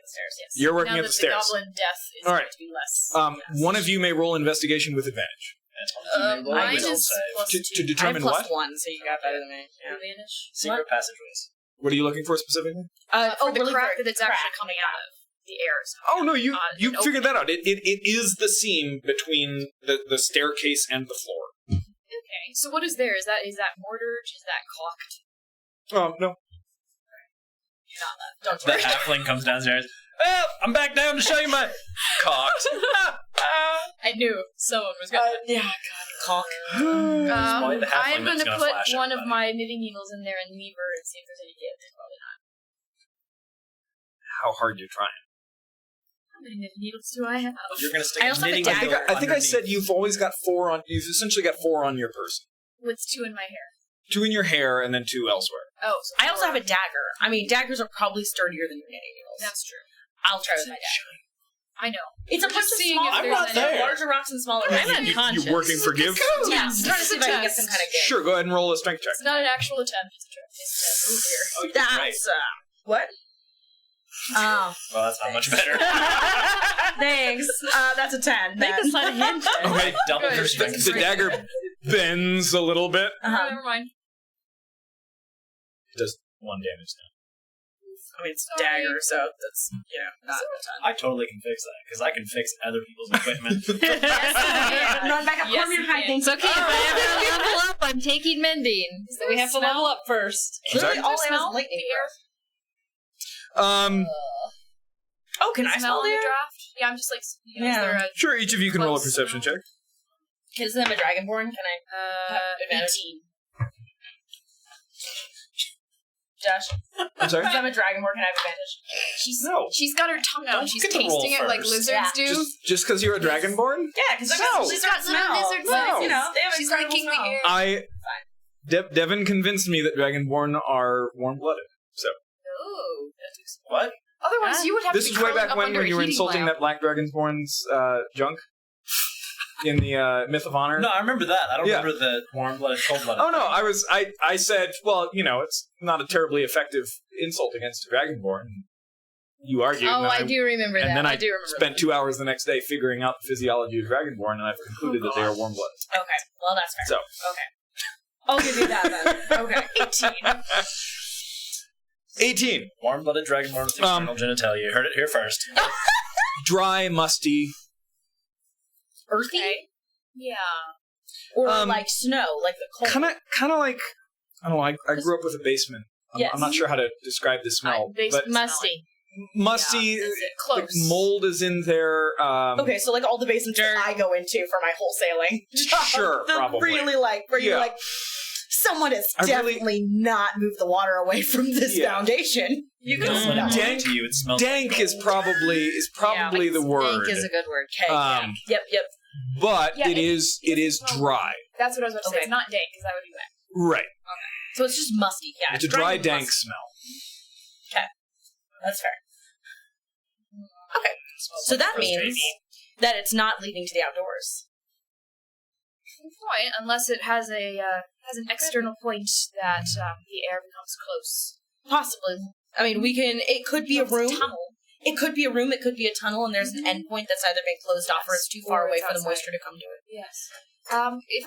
Speaker 2: stairs. Yes.
Speaker 1: You're working
Speaker 4: now
Speaker 1: at
Speaker 4: that
Speaker 1: the stairs.
Speaker 4: goblin death is
Speaker 1: All
Speaker 4: going
Speaker 1: right.
Speaker 4: to be less.
Speaker 1: One of you may roll investigation with advantage
Speaker 4: Mine
Speaker 3: Wisdom
Speaker 4: is
Speaker 3: save.
Speaker 4: plus
Speaker 1: to
Speaker 4: 2.
Speaker 2: I have
Speaker 1: determine
Speaker 2: +1,
Speaker 1: what.
Speaker 2: so you got better than me. Yeah.
Speaker 4: Advantage.
Speaker 3: Secret passageways.
Speaker 1: What are you looking for specifically?
Speaker 4: For the
Speaker 2: really
Speaker 4: crack
Speaker 2: for
Speaker 4: that it's
Speaker 2: crack.
Speaker 4: actually coming out of. The air is
Speaker 1: Oh no, you
Speaker 4: an
Speaker 1: figured that out. It is the seam between the staircase and the floor.
Speaker 4: Okay, so what is there? Is that mortared? Is that caulked?
Speaker 1: Oh no.
Speaker 4: You're not left. Don't
Speaker 3: The
Speaker 4: worry.
Speaker 3: halfling comes downstairs. Well, I'm back down to show you my cocked.
Speaker 4: I knew someone was going to...
Speaker 2: Yeah, God,
Speaker 3: Why the halfling
Speaker 4: I'm
Speaker 3: that's
Speaker 4: going to
Speaker 3: gonna
Speaker 4: put
Speaker 3: flash
Speaker 4: one of
Speaker 3: everybody?
Speaker 4: my knitting needles in there and leave her and see if there's any gift. Probably not.
Speaker 1: How hard you're trying.
Speaker 4: How many knitting needles do I have?
Speaker 3: You're gonna stick
Speaker 2: I
Speaker 3: a
Speaker 2: also have a
Speaker 3: knitting
Speaker 2: dagger.
Speaker 3: needle
Speaker 1: I think I said
Speaker 3: underneath.
Speaker 1: you've always got 4 on. You've essentially got 4 on your person.
Speaker 4: With 2 in my hair.
Speaker 1: 2 in your hair and then 2 elsewhere.
Speaker 4: Oh, so
Speaker 2: I also have a dagger. I mean, daggers are probably sturdier than your knitting needles.
Speaker 4: That's true.
Speaker 2: I'll try with my dagger.
Speaker 4: I know.
Speaker 2: It's a
Speaker 4: We're
Speaker 2: bunch
Speaker 4: just
Speaker 2: of
Speaker 4: seeing
Speaker 2: small
Speaker 4: if there's
Speaker 2: rocks,
Speaker 3: any-
Speaker 2: larger rocks and smaller rocks.
Speaker 4: I'm unconscious.
Speaker 1: You working for give?
Speaker 2: Yeah, I'm trying to see if I can get some kind of gift.
Speaker 1: Sure, go ahead and roll a strength check.
Speaker 4: It's not an actual attempt. It's a trick. It's oh dear.
Speaker 3: Oh, you're right.
Speaker 2: That's what? Oh,
Speaker 3: Well, that's not much better.
Speaker 2: thanks. That's a 10.
Speaker 4: Make
Speaker 2: then.
Speaker 4: us let hint.
Speaker 1: Okay,
Speaker 3: Double
Speaker 4: Good.
Speaker 3: your
Speaker 1: the,
Speaker 3: strength.
Speaker 1: the dagger bends a little bit.
Speaker 2: Uh-huh.
Speaker 4: Never mind.
Speaker 1: It does 1 damage now.
Speaker 2: I mean, it's a
Speaker 4: Sorry.
Speaker 2: dagger, so that's, not a ton.
Speaker 3: I totally can fix that because I can fix other people's equipment.
Speaker 2: Not back up.
Speaker 4: Yes,
Speaker 2: Cormier
Speaker 4: you
Speaker 2: kind of
Speaker 4: can.
Speaker 2: things.
Speaker 6: It's okay. If I ever level up, I'm taking mending. So we have to level up first.
Speaker 2: Literally, all
Speaker 4: Does
Speaker 2: I
Speaker 4: there
Speaker 2: have
Speaker 4: smell
Speaker 2: is lightning.
Speaker 4: the air?
Speaker 2: Oh, can I
Speaker 4: Smell
Speaker 2: smell
Speaker 4: in
Speaker 2: there?
Speaker 4: the draft? Yeah, I'm just like, is
Speaker 2: Yeah.
Speaker 4: there a
Speaker 1: Sure, each of you can roll a
Speaker 4: Close
Speaker 1: perception check.
Speaker 2: Because I'm a dragonborn, can I have advantage?
Speaker 4: 18?
Speaker 2: Josh,
Speaker 1: I'm sorry?
Speaker 2: because I'm a dragonborn, can I have advantage?
Speaker 4: She's got her tongue out and she's
Speaker 3: get to roll
Speaker 4: tasting it like
Speaker 3: first.
Speaker 4: lizards
Speaker 2: Yeah.
Speaker 4: do.
Speaker 1: Just because you're a dragonborn?
Speaker 2: Yeah, because
Speaker 1: No.
Speaker 2: she's got smell.
Speaker 4: lizard
Speaker 1: No.
Speaker 2: You know, they have
Speaker 4: She's
Speaker 2: incredible
Speaker 4: liking the
Speaker 2: smell.
Speaker 4: air.
Speaker 1: Devin convinced me that dragonborn are warm-blooded. So
Speaker 4: Oh.
Speaker 3: What?
Speaker 4: Otherwise, you would have
Speaker 1: this
Speaker 4: to
Speaker 1: is
Speaker 4: be
Speaker 1: way
Speaker 4: curling
Speaker 1: back
Speaker 4: up
Speaker 1: when
Speaker 4: under a
Speaker 1: you were
Speaker 4: heating
Speaker 1: insulting
Speaker 4: lamp.
Speaker 1: that black dragonborn's junk in the Myth of Honor.
Speaker 3: No, I remember that. I don't
Speaker 1: Yeah.
Speaker 3: remember the warm-blooded, cold-blooded.
Speaker 1: Oh no, I said, well, it's not a terribly effective insult against a dragonborn. You argued.
Speaker 6: Oh,
Speaker 1: and
Speaker 6: I do remember that.
Speaker 1: And then I
Speaker 6: do remember
Speaker 1: spent 2 hours the next day figuring out the physiology of dragonborn, and I've concluded that they are warm-blooded.
Speaker 2: Okay, well, that's fair.
Speaker 1: So,
Speaker 2: I'll give you that then. Okay, 18.
Speaker 1: 18.
Speaker 3: Warm-blooded dragonborn with external genitalia. You heard it here first.
Speaker 1: Dry, musty.
Speaker 2: Earthy?
Speaker 4: Okay. Yeah.
Speaker 2: Or
Speaker 1: Um,
Speaker 2: like snow, like the cold.
Speaker 1: Kind of like, I don't know, I grew up with a basement.
Speaker 2: Yes.
Speaker 1: I'm not sure how to describe the smell, but
Speaker 6: Musty.
Speaker 1: musty,
Speaker 4: Yeah. Is it close?
Speaker 1: like mold is in there.
Speaker 2: Okay, so like all the basements that I go into for my wholesaling.
Speaker 1: Sure,
Speaker 2: The
Speaker 1: probably.
Speaker 2: Really like, where you're
Speaker 1: Yeah.
Speaker 2: like, someone has
Speaker 1: I really-
Speaker 2: definitely not moved the water away from this
Speaker 1: Yeah.
Speaker 2: foundation. You can
Speaker 3: Mm.
Speaker 2: smell it.
Speaker 1: Dank-
Speaker 3: To you, it smells
Speaker 1: Dank
Speaker 3: like
Speaker 1: is probably the word.
Speaker 6: Dank is a good word.
Speaker 2: Okay,
Speaker 1: Um,
Speaker 2: Yep.
Speaker 1: but
Speaker 4: Yeah,
Speaker 1: it is dry.
Speaker 4: That's what I was about to say.
Speaker 2: Okay.
Speaker 4: It's not dank, because that would be wet.
Speaker 1: Right.
Speaker 2: So it's just musty. Yeah,
Speaker 1: It's a dry,
Speaker 2: and
Speaker 1: dank
Speaker 2: musty.
Speaker 1: smell.
Speaker 2: That's fair. Okay, so that means that it's not leading to the outdoors.
Speaker 4: Good point, unless it has an external point that the air becomes close.
Speaker 2: Possibly. I mean, it could be a
Speaker 4: It's a
Speaker 2: room.
Speaker 4: tunnel.
Speaker 2: It could be a room, it could be a tunnel, and there's an endpoint that's either been closed off or it's too far
Speaker 4: Or
Speaker 2: away
Speaker 4: it's
Speaker 2: for the
Speaker 4: outside.
Speaker 2: moisture to come to it.
Speaker 4: Yes. If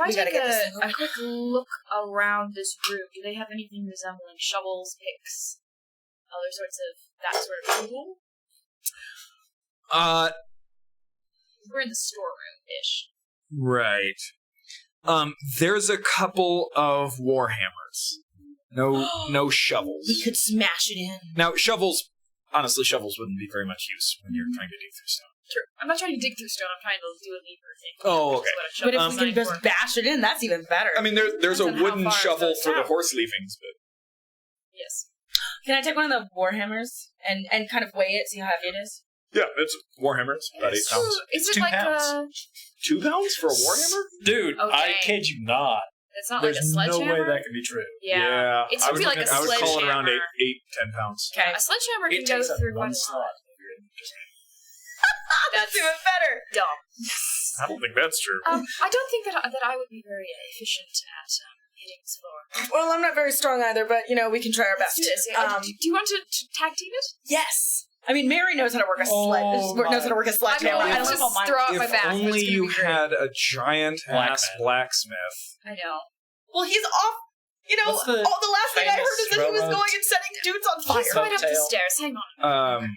Speaker 4: I
Speaker 2: We gotta
Speaker 4: take
Speaker 2: get this
Speaker 4: a quick look around this room, do they have anything resembling shovels, picks, other sorts of that sort of tool? We're in the storeroom-ish.
Speaker 1: Right. There's a couple of warhammers. No shovels.
Speaker 2: We could smash it in.
Speaker 1: Now, honestly, shovels wouldn't be very much use when you're trying to dig through stone.
Speaker 4: True. I'm not trying to dig through stone, I'm trying to do a lever thing.
Speaker 1: Oh, okay.
Speaker 4: That's
Speaker 2: But
Speaker 4: what a
Speaker 2: if
Speaker 4: shovel's
Speaker 2: we can
Speaker 4: designed
Speaker 2: just
Speaker 4: for.
Speaker 2: bash it in, that's even better.
Speaker 1: I mean, there's a
Speaker 4: Depends on how
Speaker 1: wooden
Speaker 4: far it
Speaker 1: shovel
Speaker 4: goes
Speaker 1: for the
Speaker 4: down.
Speaker 1: horse leavings, but
Speaker 4: Yes.
Speaker 2: Can I take one of the warhammers and kind of weigh it, see how heavy it is?
Speaker 1: yeah, it's warhammers. About 8 pounds.
Speaker 4: Is
Speaker 3: It's
Speaker 4: it
Speaker 3: 2
Speaker 4: like
Speaker 3: pounds.
Speaker 1: 2 pounds for a warhammer?
Speaker 3: Dude, I
Speaker 4: Okay.
Speaker 3: kid you not.
Speaker 4: It's not
Speaker 3: There's
Speaker 4: like a
Speaker 3: no
Speaker 4: sledgehammer.
Speaker 3: way that can be true.
Speaker 4: Yeah. It's
Speaker 1: I would,
Speaker 4: be like a
Speaker 1: I would call it around
Speaker 4: sledgehammer.
Speaker 1: 10 pounds.
Speaker 4: Okay. A sledgehammer can
Speaker 3: It
Speaker 4: go
Speaker 3: takes up
Speaker 4: through
Speaker 3: one
Speaker 4: quite a
Speaker 3: slot.
Speaker 4: lot.
Speaker 2: That's even better.
Speaker 4: Dumb.
Speaker 1: I don't think that's true.
Speaker 4: I don't think that I would be very efficient at hitting this floor.
Speaker 2: Well, I'm not very strong either, but, we can try our best.
Speaker 4: Do you want to tag team it?
Speaker 2: Yes. I mean, Mary knows how to work a sledgehammer.
Speaker 4: I
Speaker 2: I
Speaker 4: don't
Speaker 2: don't know
Speaker 4: just throw out my
Speaker 1: If
Speaker 4: back.
Speaker 1: only you had a giant-ass
Speaker 3: Blacksmith.
Speaker 1: blacksmith.
Speaker 4: I know.
Speaker 2: Well, he's off.
Speaker 3: What's the
Speaker 2: the last thing I heard is that he was
Speaker 3: famous
Speaker 2: going and setting dudes on fire.
Speaker 4: He's right up the
Speaker 3: Cocktail.
Speaker 4: stairs. Hang on.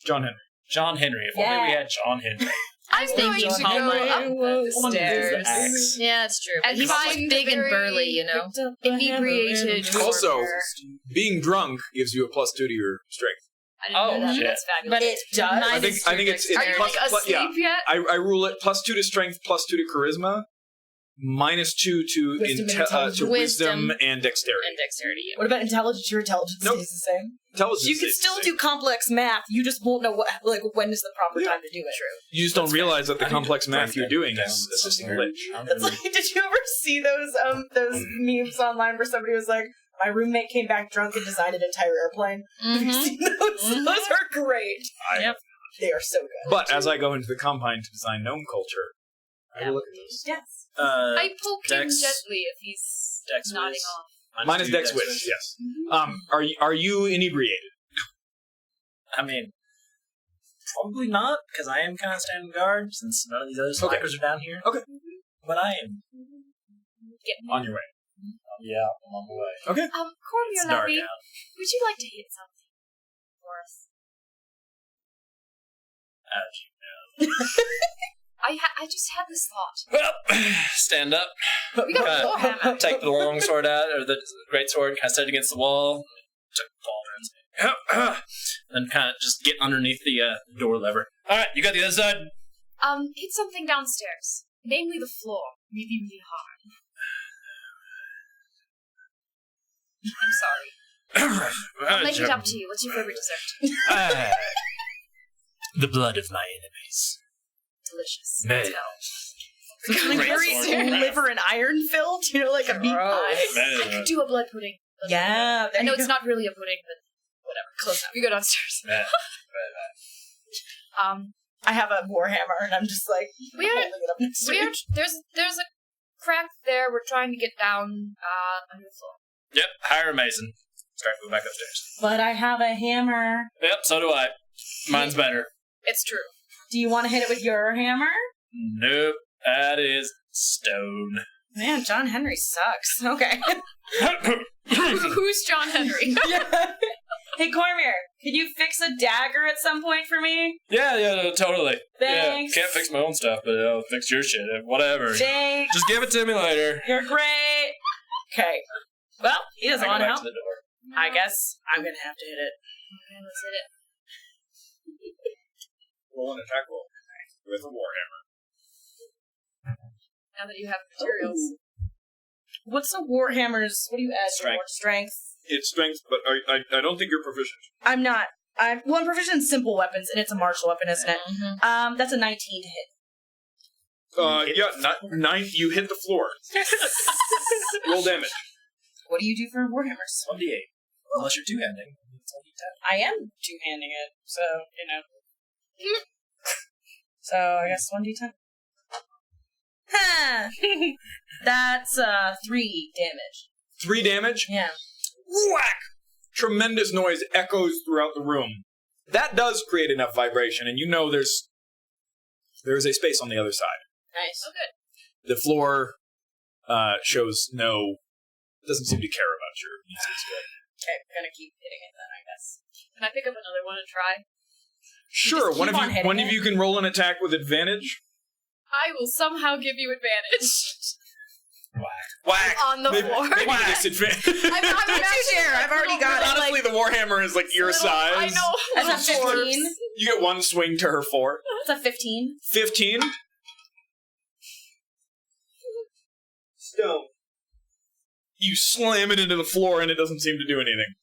Speaker 1: John Henry.
Speaker 3: John Henry. If only we had John Henry.
Speaker 4: I'm going to
Speaker 3: John
Speaker 4: go
Speaker 3: Henry.
Speaker 4: up the
Speaker 3: One with
Speaker 4: stairs.
Speaker 3: the axe.
Speaker 6: Yeah, it's true.
Speaker 4: And
Speaker 6: He's
Speaker 4: find
Speaker 6: big
Speaker 4: the
Speaker 6: and
Speaker 4: very
Speaker 6: burly, you know.
Speaker 4: Inebriated.
Speaker 1: Also,
Speaker 4: warrior.
Speaker 1: being drunk gives you a +2 to your strength.
Speaker 4: I didn't know that.
Speaker 3: shit.
Speaker 4: That's fabulous.
Speaker 2: But it does.
Speaker 1: I think it's
Speaker 4: Are you
Speaker 1: plus,
Speaker 4: like
Speaker 1: plus-
Speaker 4: asleep
Speaker 1: yeah.
Speaker 4: yet?
Speaker 1: I rule it +2 to strength, +2 to charisma, -2 to
Speaker 2: Wisdom and
Speaker 1: to
Speaker 2: intelligence.
Speaker 1: wisdom and dexterity.
Speaker 6: And dexterity.
Speaker 2: What about intelligence? Your intelligence
Speaker 1: Nope.
Speaker 2: stays the same.
Speaker 1: Intelligence
Speaker 2: You can
Speaker 1: is
Speaker 2: still
Speaker 1: the
Speaker 2: do
Speaker 1: same.
Speaker 2: complex math. You just won't know when is the proper time to do it. True.
Speaker 1: You just don't realize that the
Speaker 3: I need
Speaker 1: complex
Speaker 3: to
Speaker 1: math
Speaker 3: break
Speaker 1: you're
Speaker 3: that
Speaker 1: doing
Speaker 3: down
Speaker 1: is just a
Speaker 3: somewhere.
Speaker 1: glitch.
Speaker 2: It's like, did you ever see those memes online where somebody was like, "My roommate came back drunk and designed an entire airplane"? Have you seen those? Those are great.
Speaker 6: Yep.
Speaker 2: They are so good.
Speaker 1: But as I go into the Combine to design gnome culture, I will look at those.
Speaker 2: Yes.
Speaker 4: I poke him
Speaker 3: Dex-
Speaker 4: gently if he's
Speaker 3: Dex
Speaker 4: nodding
Speaker 3: whiz.
Speaker 4: off.
Speaker 1: Mine is
Speaker 3: -2
Speaker 1: Dex Wish, yes. Are you inebriated?
Speaker 3: I mean, probably not, because I am kind of standing guard, since none of these other slackers are down here.
Speaker 1: Okay.
Speaker 3: But I am.
Speaker 1: On your way.
Speaker 3: Yeah, I'm on the way.
Speaker 1: Okay.
Speaker 3: It's
Speaker 4: Cormio
Speaker 3: dark
Speaker 4: Navi,
Speaker 3: out.
Speaker 4: would you like to hit something for us? I just had this thought.
Speaker 3: Well, stand up.
Speaker 4: We got a warhammer.
Speaker 3: Take the long sword out, or the great sword, kind of set it against the wall. Took pauldrons. Then kind of just get underneath the door lever. Alright, you got the other side?
Speaker 4: Hit something downstairs. Namely the floor. Really, really hard. I'm sorry. I'll make it up to you. What's your favorite dessert?
Speaker 3: The blood of my enemies.
Speaker 4: Delicious.
Speaker 3: Man.
Speaker 4: Let's go.
Speaker 2: Like
Speaker 3: Great
Speaker 2: very
Speaker 3: sword.
Speaker 2: liver and iron filled, like a meat pie.
Speaker 4: I could do a blood pudding.
Speaker 2: Yeah,
Speaker 4: I know it's not really a pudding, but whatever. Close enough. We go downstairs.
Speaker 2: I have a warhammer, and I'm just like
Speaker 4: We are-
Speaker 2: holding it up next to me.
Speaker 4: There's a crack there. We're trying to get down under the floor.
Speaker 3: Yep, hire a mason. Start moving back upstairs.
Speaker 2: But I have a hammer.
Speaker 3: Yep, so do I. Mine's better.
Speaker 4: It's true.
Speaker 2: Do you want to hit it with your hammer?
Speaker 3: Nope, that is stone.
Speaker 2: Man, John Henry sucks. Okay.
Speaker 4: Who's John Henry?
Speaker 2: Hey, Cormier, can you fix a dagger at some point for me?
Speaker 3: Yeah, totally.
Speaker 2: Thanks.
Speaker 3: Yeah, can't fix my own stuff, but I'll fix your shit. Whatever.
Speaker 2: Thanks.
Speaker 3: Just give it to me later.
Speaker 2: You're great. Okay. Well, he doesn't
Speaker 3: I go
Speaker 2: want to
Speaker 3: back
Speaker 2: help.
Speaker 3: to the door.
Speaker 2: I guess I'm going to have to hit it.
Speaker 4: Okay, let's hit it.
Speaker 1: Roll an attack roll with a warhammer.
Speaker 4: Now that you have materials.
Speaker 2: Ooh. What's a warhammer's? What do you add?
Speaker 3: Strength.
Speaker 2: More strength.
Speaker 1: It's strength, but I don't think you're proficient.
Speaker 2: I'm not. I'm proficient in simple weapons, and it's a martial weapon, isn't it?
Speaker 6: Mm-hmm.
Speaker 2: That's a 19 to hit.
Speaker 1: Yeah, 9. You hit the floor. Roll damage.
Speaker 2: What do you do for warhammers?
Speaker 3: 1d8. Unless you're two-handing. It's 1d10.
Speaker 2: I am two-handing it, so, So, I guess 1d10. Huh. That's 3 damage.
Speaker 1: 3 damage.
Speaker 2: Yeah.
Speaker 1: Whack! Tremendous noise echoes throughout the room. That does create enough vibration, and there is a space on the other side.
Speaker 2: Nice.
Speaker 4: Oh, good.
Speaker 1: The floor shows doesn't seem to care about your music.
Speaker 2: Okay, I'm gonna keep hitting it then, I guess.
Speaker 4: Can I pick up another one and try?
Speaker 1: Sure,
Speaker 2: just
Speaker 1: one
Speaker 2: keep
Speaker 1: of
Speaker 2: on
Speaker 1: you
Speaker 2: hitting
Speaker 1: one of
Speaker 2: it.
Speaker 1: you can roll an attack with advantage.
Speaker 4: I will somehow give you advantage.
Speaker 1: Whack!
Speaker 4: On the floor.
Speaker 1: Maybe disadvantage.
Speaker 4: I'm
Speaker 2: share. I've already got it.
Speaker 1: Honestly, the warhammer is like your size.
Speaker 4: I know.
Speaker 2: That's a 15.
Speaker 1: You get 1 swing to her 4.
Speaker 2: That's a 15.
Speaker 1: 15. Stone. You slam it into the floor and it doesn't seem to do anything.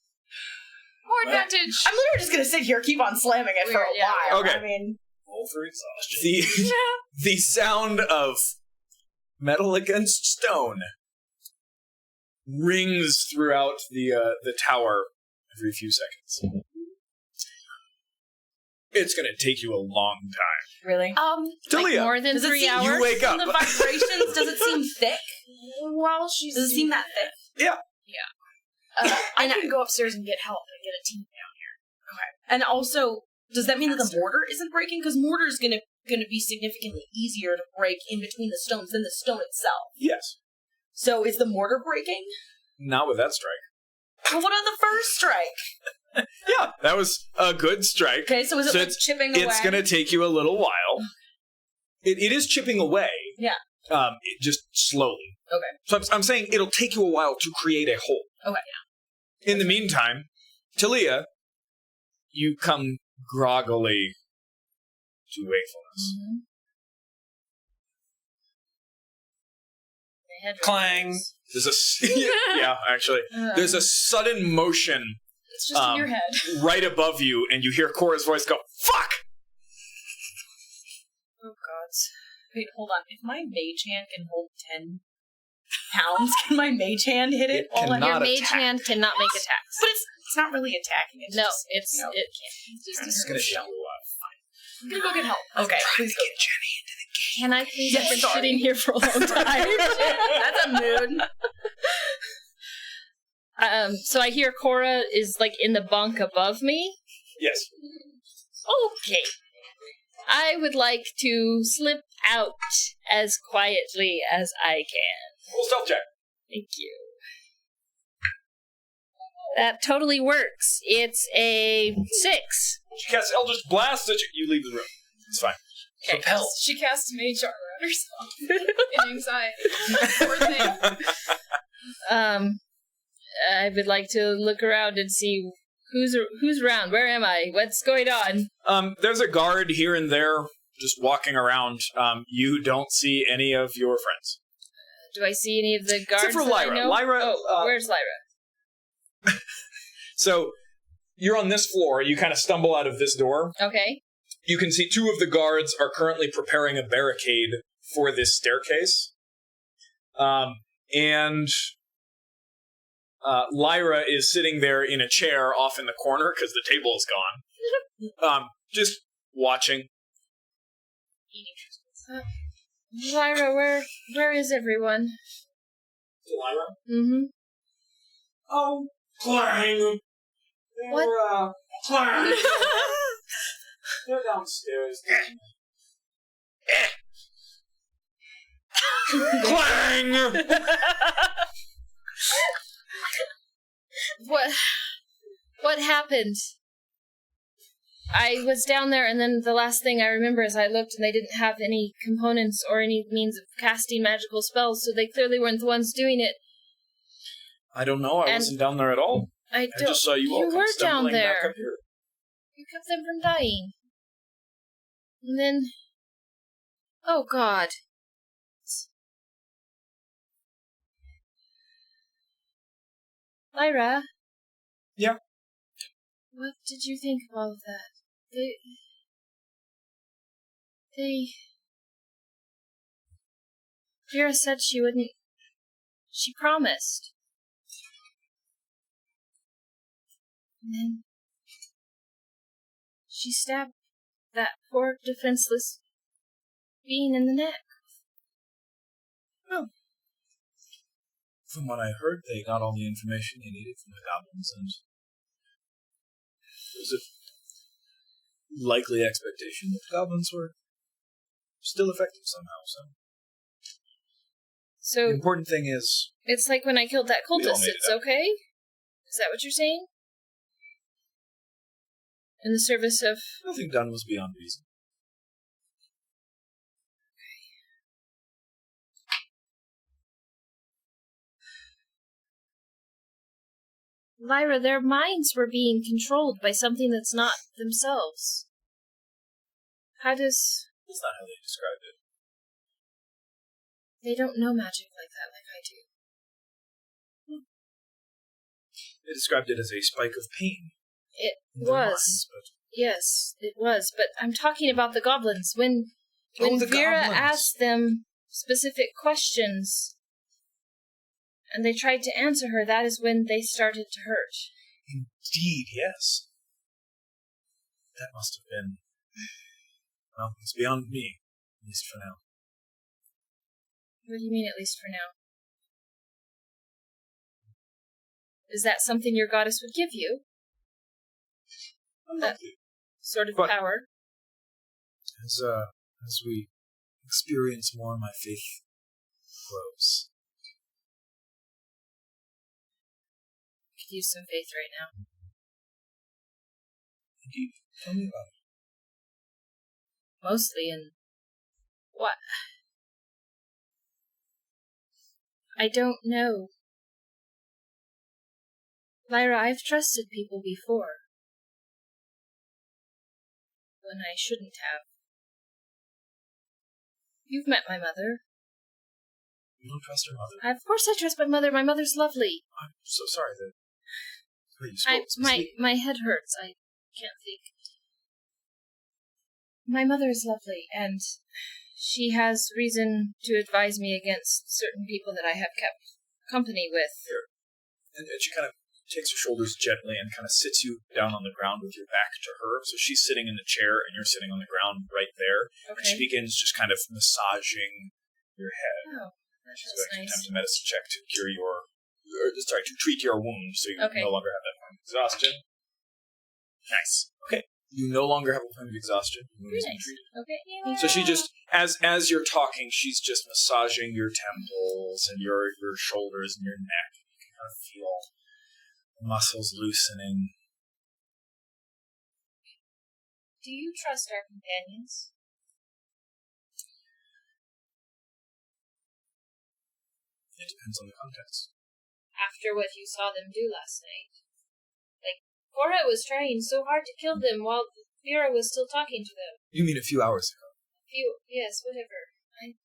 Speaker 4: More advantage.
Speaker 2: I'm literally just gonna sit here, keep on slamming it for a
Speaker 4: Yeah.
Speaker 2: while.
Speaker 1: Okay.
Speaker 2: I mean,
Speaker 3: Roll for exhaustion.
Speaker 1: The sound of metal against stone rings throughout the tower every few seconds. It's going to take you a long time.
Speaker 2: Really?
Speaker 1: Talia,
Speaker 4: more than
Speaker 2: Does it
Speaker 4: 3
Speaker 2: seem-
Speaker 4: hours.
Speaker 1: you wake up.
Speaker 2: The vibrations, does it seem thick?
Speaker 4: While she's
Speaker 2: Does it seem that thick?
Speaker 4: I can go upstairs and get help and get a team down here.
Speaker 2: Okay. And also, does that mean that the mortar isn't breaking? Because mortar is gonna be significantly easier to break in between the stones than the stone itself.
Speaker 1: Yes.
Speaker 2: So is the mortar breaking?
Speaker 1: Not with that strike.
Speaker 2: Well, what on the first strike?
Speaker 1: Yeah, that was a good strike.
Speaker 2: Okay, so is it like
Speaker 1: it's
Speaker 2: chipping away?
Speaker 1: It's going to take you a little while. It is chipping away.
Speaker 2: Yeah.
Speaker 1: Just slowly.
Speaker 2: Okay.
Speaker 1: So I'm saying it'll take you a while to create a hole.
Speaker 2: Okay.
Speaker 1: In the meantime, Talia, you come groggily to wakefulness.
Speaker 2: Mm-hmm.
Speaker 4: My head
Speaker 3: Clang.
Speaker 4: hurts.
Speaker 1: There's yeah, actually. There's a sudden motion
Speaker 4: It's just in your head.
Speaker 1: right above you, and you hear Cora's voice go, "Fuck!"
Speaker 2: Oh, God. Wait, hold on. If my mage hand can hold 10 pounds, can my mage hand hit it?
Speaker 1: It
Speaker 2: all at
Speaker 1: cannot
Speaker 4: Your
Speaker 2: once?
Speaker 4: mage
Speaker 1: attack.
Speaker 4: hand cannot make attacks.
Speaker 2: But it's not really attacking. It's
Speaker 4: No,
Speaker 2: just,
Speaker 4: it's
Speaker 2: you know,
Speaker 4: it can't.
Speaker 1: This is going to show you up.
Speaker 4: I'm gonna go get help.
Speaker 2: Okay, please go.
Speaker 4: Can I please?
Speaker 2: Yeah,
Speaker 4: I've been
Speaker 2: sorry.
Speaker 4: sitting here for a long time.
Speaker 2: That's a mood.
Speaker 4: So I hear Cora is like in the bunk above me.
Speaker 1: Yes.
Speaker 4: Okay. I would like to slip out as quietly as I can.
Speaker 1: Roll stealth check.
Speaker 4: Thank you. That totally works. It's a 6.
Speaker 1: She casts Eldritch Blast at you. You leave the room. It's fine.
Speaker 4: Okay.
Speaker 3: Propel.
Speaker 6: She casts mage armor on herself in anxiety. Poor thing.
Speaker 4: I would like to look around and see who's around. Where am I? What's going on?
Speaker 1: There's a guard here and there just walking around. You don't see any of your friends.
Speaker 4: Do I see any of the guards?
Speaker 1: Except for
Speaker 4: that I
Speaker 1: Lyra.
Speaker 4: know?
Speaker 1: Lyra,
Speaker 4: Oh, where's Lyra?
Speaker 1: So, you're on this floor. You kind of stumble out of this door.
Speaker 4: Okay.
Speaker 1: You can see 2 of the guards are currently preparing a barricade for this staircase. And Lyra is sitting there in a chair off in the corner because the table is gone. Just watching.
Speaker 4: Lyra, where is everyone?
Speaker 1: Lyra?
Speaker 4: Mm-hmm.
Speaker 1: Oh, clang!
Speaker 4: What?
Speaker 1: Clang! They're downstairs. Clang!
Speaker 4: What happened? I was down there, and then the last thing I remember is I looked, and they didn't have any components or any means of casting magical spells, so they clearly weren't the ones doing it.
Speaker 1: I don't know. I
Speaker 4: And-
Speaker 1: wasn't down there at all.
Speaker 4: I
Speaker 1: just saw you all come
Speaker 4: were down
Speaker 1: stumbling back
Speaker 4: there.
Speaker 1: up here.
Speaker 4: You kept them from dying. And then... Oh, God. Lyra?
Speaker 1: Yeah?
Speaker 4: What did you think of all of that? Vera said she wouldn't... She promised. And then... She stabbed that poor defenseless being in the neck.
Speaker 1: From what I heard, they got all the information they needed from the goblins, and there's a likely expectation that goblins were still effective somehow. So the
Speaker 4: So,
Speaker 1: important thing is,
Speaker 4: it's like when I killed that
Speaker 1: We all
Speaker 4: cultist,
Speaker 1: made it
Speaker 4: it's
Speaker 1: up.
Speaker 4: okay? Is that what you're saying? In the service of...
Speaker 1: nothing done was beyond reason.
Speaker 4: Lyra, their minds were being controlled by something that's not themselves. How does...
Speaker 1: That's not how they described it.
Speaker 4: They don't know magic like that, like I do.
Speaker 1: They described it as a spike of pain.
Speaker 4: It
Speaker 1: in their
Speaker 4: was.
Speaker 1: minds, but
Speaker 4: Yes, it was. But I'm talking about the goblins. When
Speaker 1: the
Speaker 4: Vera
Speaker 1: goblins.
Speaker 4: asked them specific questions, and they tried to answer her, that is when they started to hurt.
Speaker 1: Indeed, yes. That must have been... Well, it's beyond me, at least for now.
Speaker 4: What do you mean, at least for now? Is that something your goddess would give you? That sort of power?
Speaker 1: As we experience more, my faith grows.
Speaker 4: I could use some faith right now.
Speaker 1: Indeed. Tell me about it.
Speaker 4: Mostly in... what? I don't know. Lyra, I've trusted people before. When I shouldn't have. You've met my mother.
Speaker 1: You don't trust her mother?
Speaker 4: Of course I trust my mother. My mother's lovely.
Speaker 1: I'm so sorry that... Wait, you spoke
Speaker 4: my head hurts. I can't think. My mother is lovely, and she has reason to advise me against certain people that I have kept company with.
Speaker 1: Here. And she kind of takes her shoulders gently and kind of sits you down on the ground with your back to her. So she's sitting in the chair and you're sitting on the ground right there.
Speaker 4: Okay.
Speaker 1: And she begins just kind of massaging your head.
Speaker 4: Oh, that
Speaker 1: So
Speaker 4: feels
Speaker 1: actually
Speaker 4: nice.
Speaker 1: attempt a medicine check to cure to treat your wound so you
Speaker 4: Okay.
Speaker 1: no longer have that point of exhaustion. Nice. Okay. You no longer have a point of exhaustion. Your wound has been
Speaker 4: Nice.
Speaker 1: treated.
Speaker 4: Okay.
Speaker 1: So she just, as you're talking, she's just massaging your temples and your shoulders and your neck. You can kind of feel the muscles loosening.
Speaker 4: Do you trust our companions?
Speaker 1: It depends on the context.
Speaker 4: After what you saw them do last night? Like, Cora was trying so hard to kill them while Vera was still talking to them.
Speaker 1: You mean a few hours ago?
Speaker 4: Yes, whatever. I'm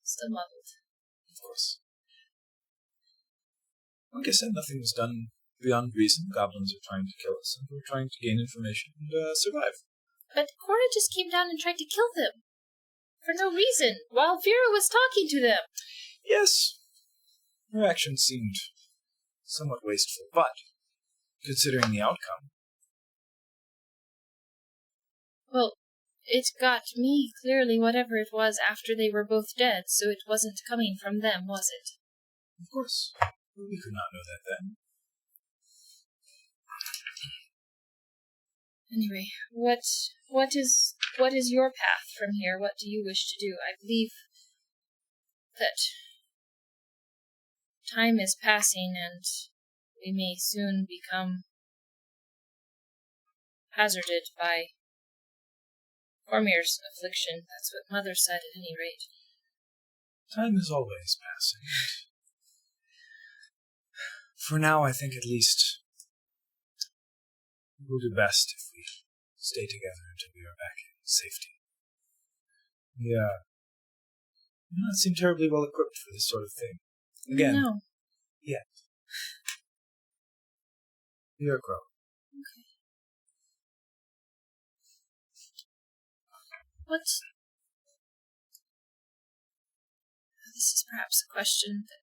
Speaker 4: still muddled.
Speaker 1: Of course. Like I said, nothing was done beyond reason. Goblins are trying to kill us, and we're trying to gain information and survive.
Speaker 4: But Cora just came down and tried to kill them. For no reason, while Vera was talking to them.
Speaker 1: Yes, her actions seemed somewhat wasteful, but considering the outcome...
Speaker 4: Well, it got me clearly whatever it was after they were both dead, so it wasn't coming from them, was it?
Speaker 1: Of course. We could not know that then.
Speaker 4: Anyway, what is your path from here? What do you wish to do? I believe that time is passing and we may soon become hazarded by Cormier's affliction. That's what Mother said at any rate.
Speaker 1: Time is always passing. For now, I think at least we'll do best if we stay together until we are back in safety. We do not seem terribly well equipped for this sort of thing. Again,
Speaker 4: No.
Speaker 1: yet. We are growing.
Speaker 4: Okay. What? This is perhaps a question that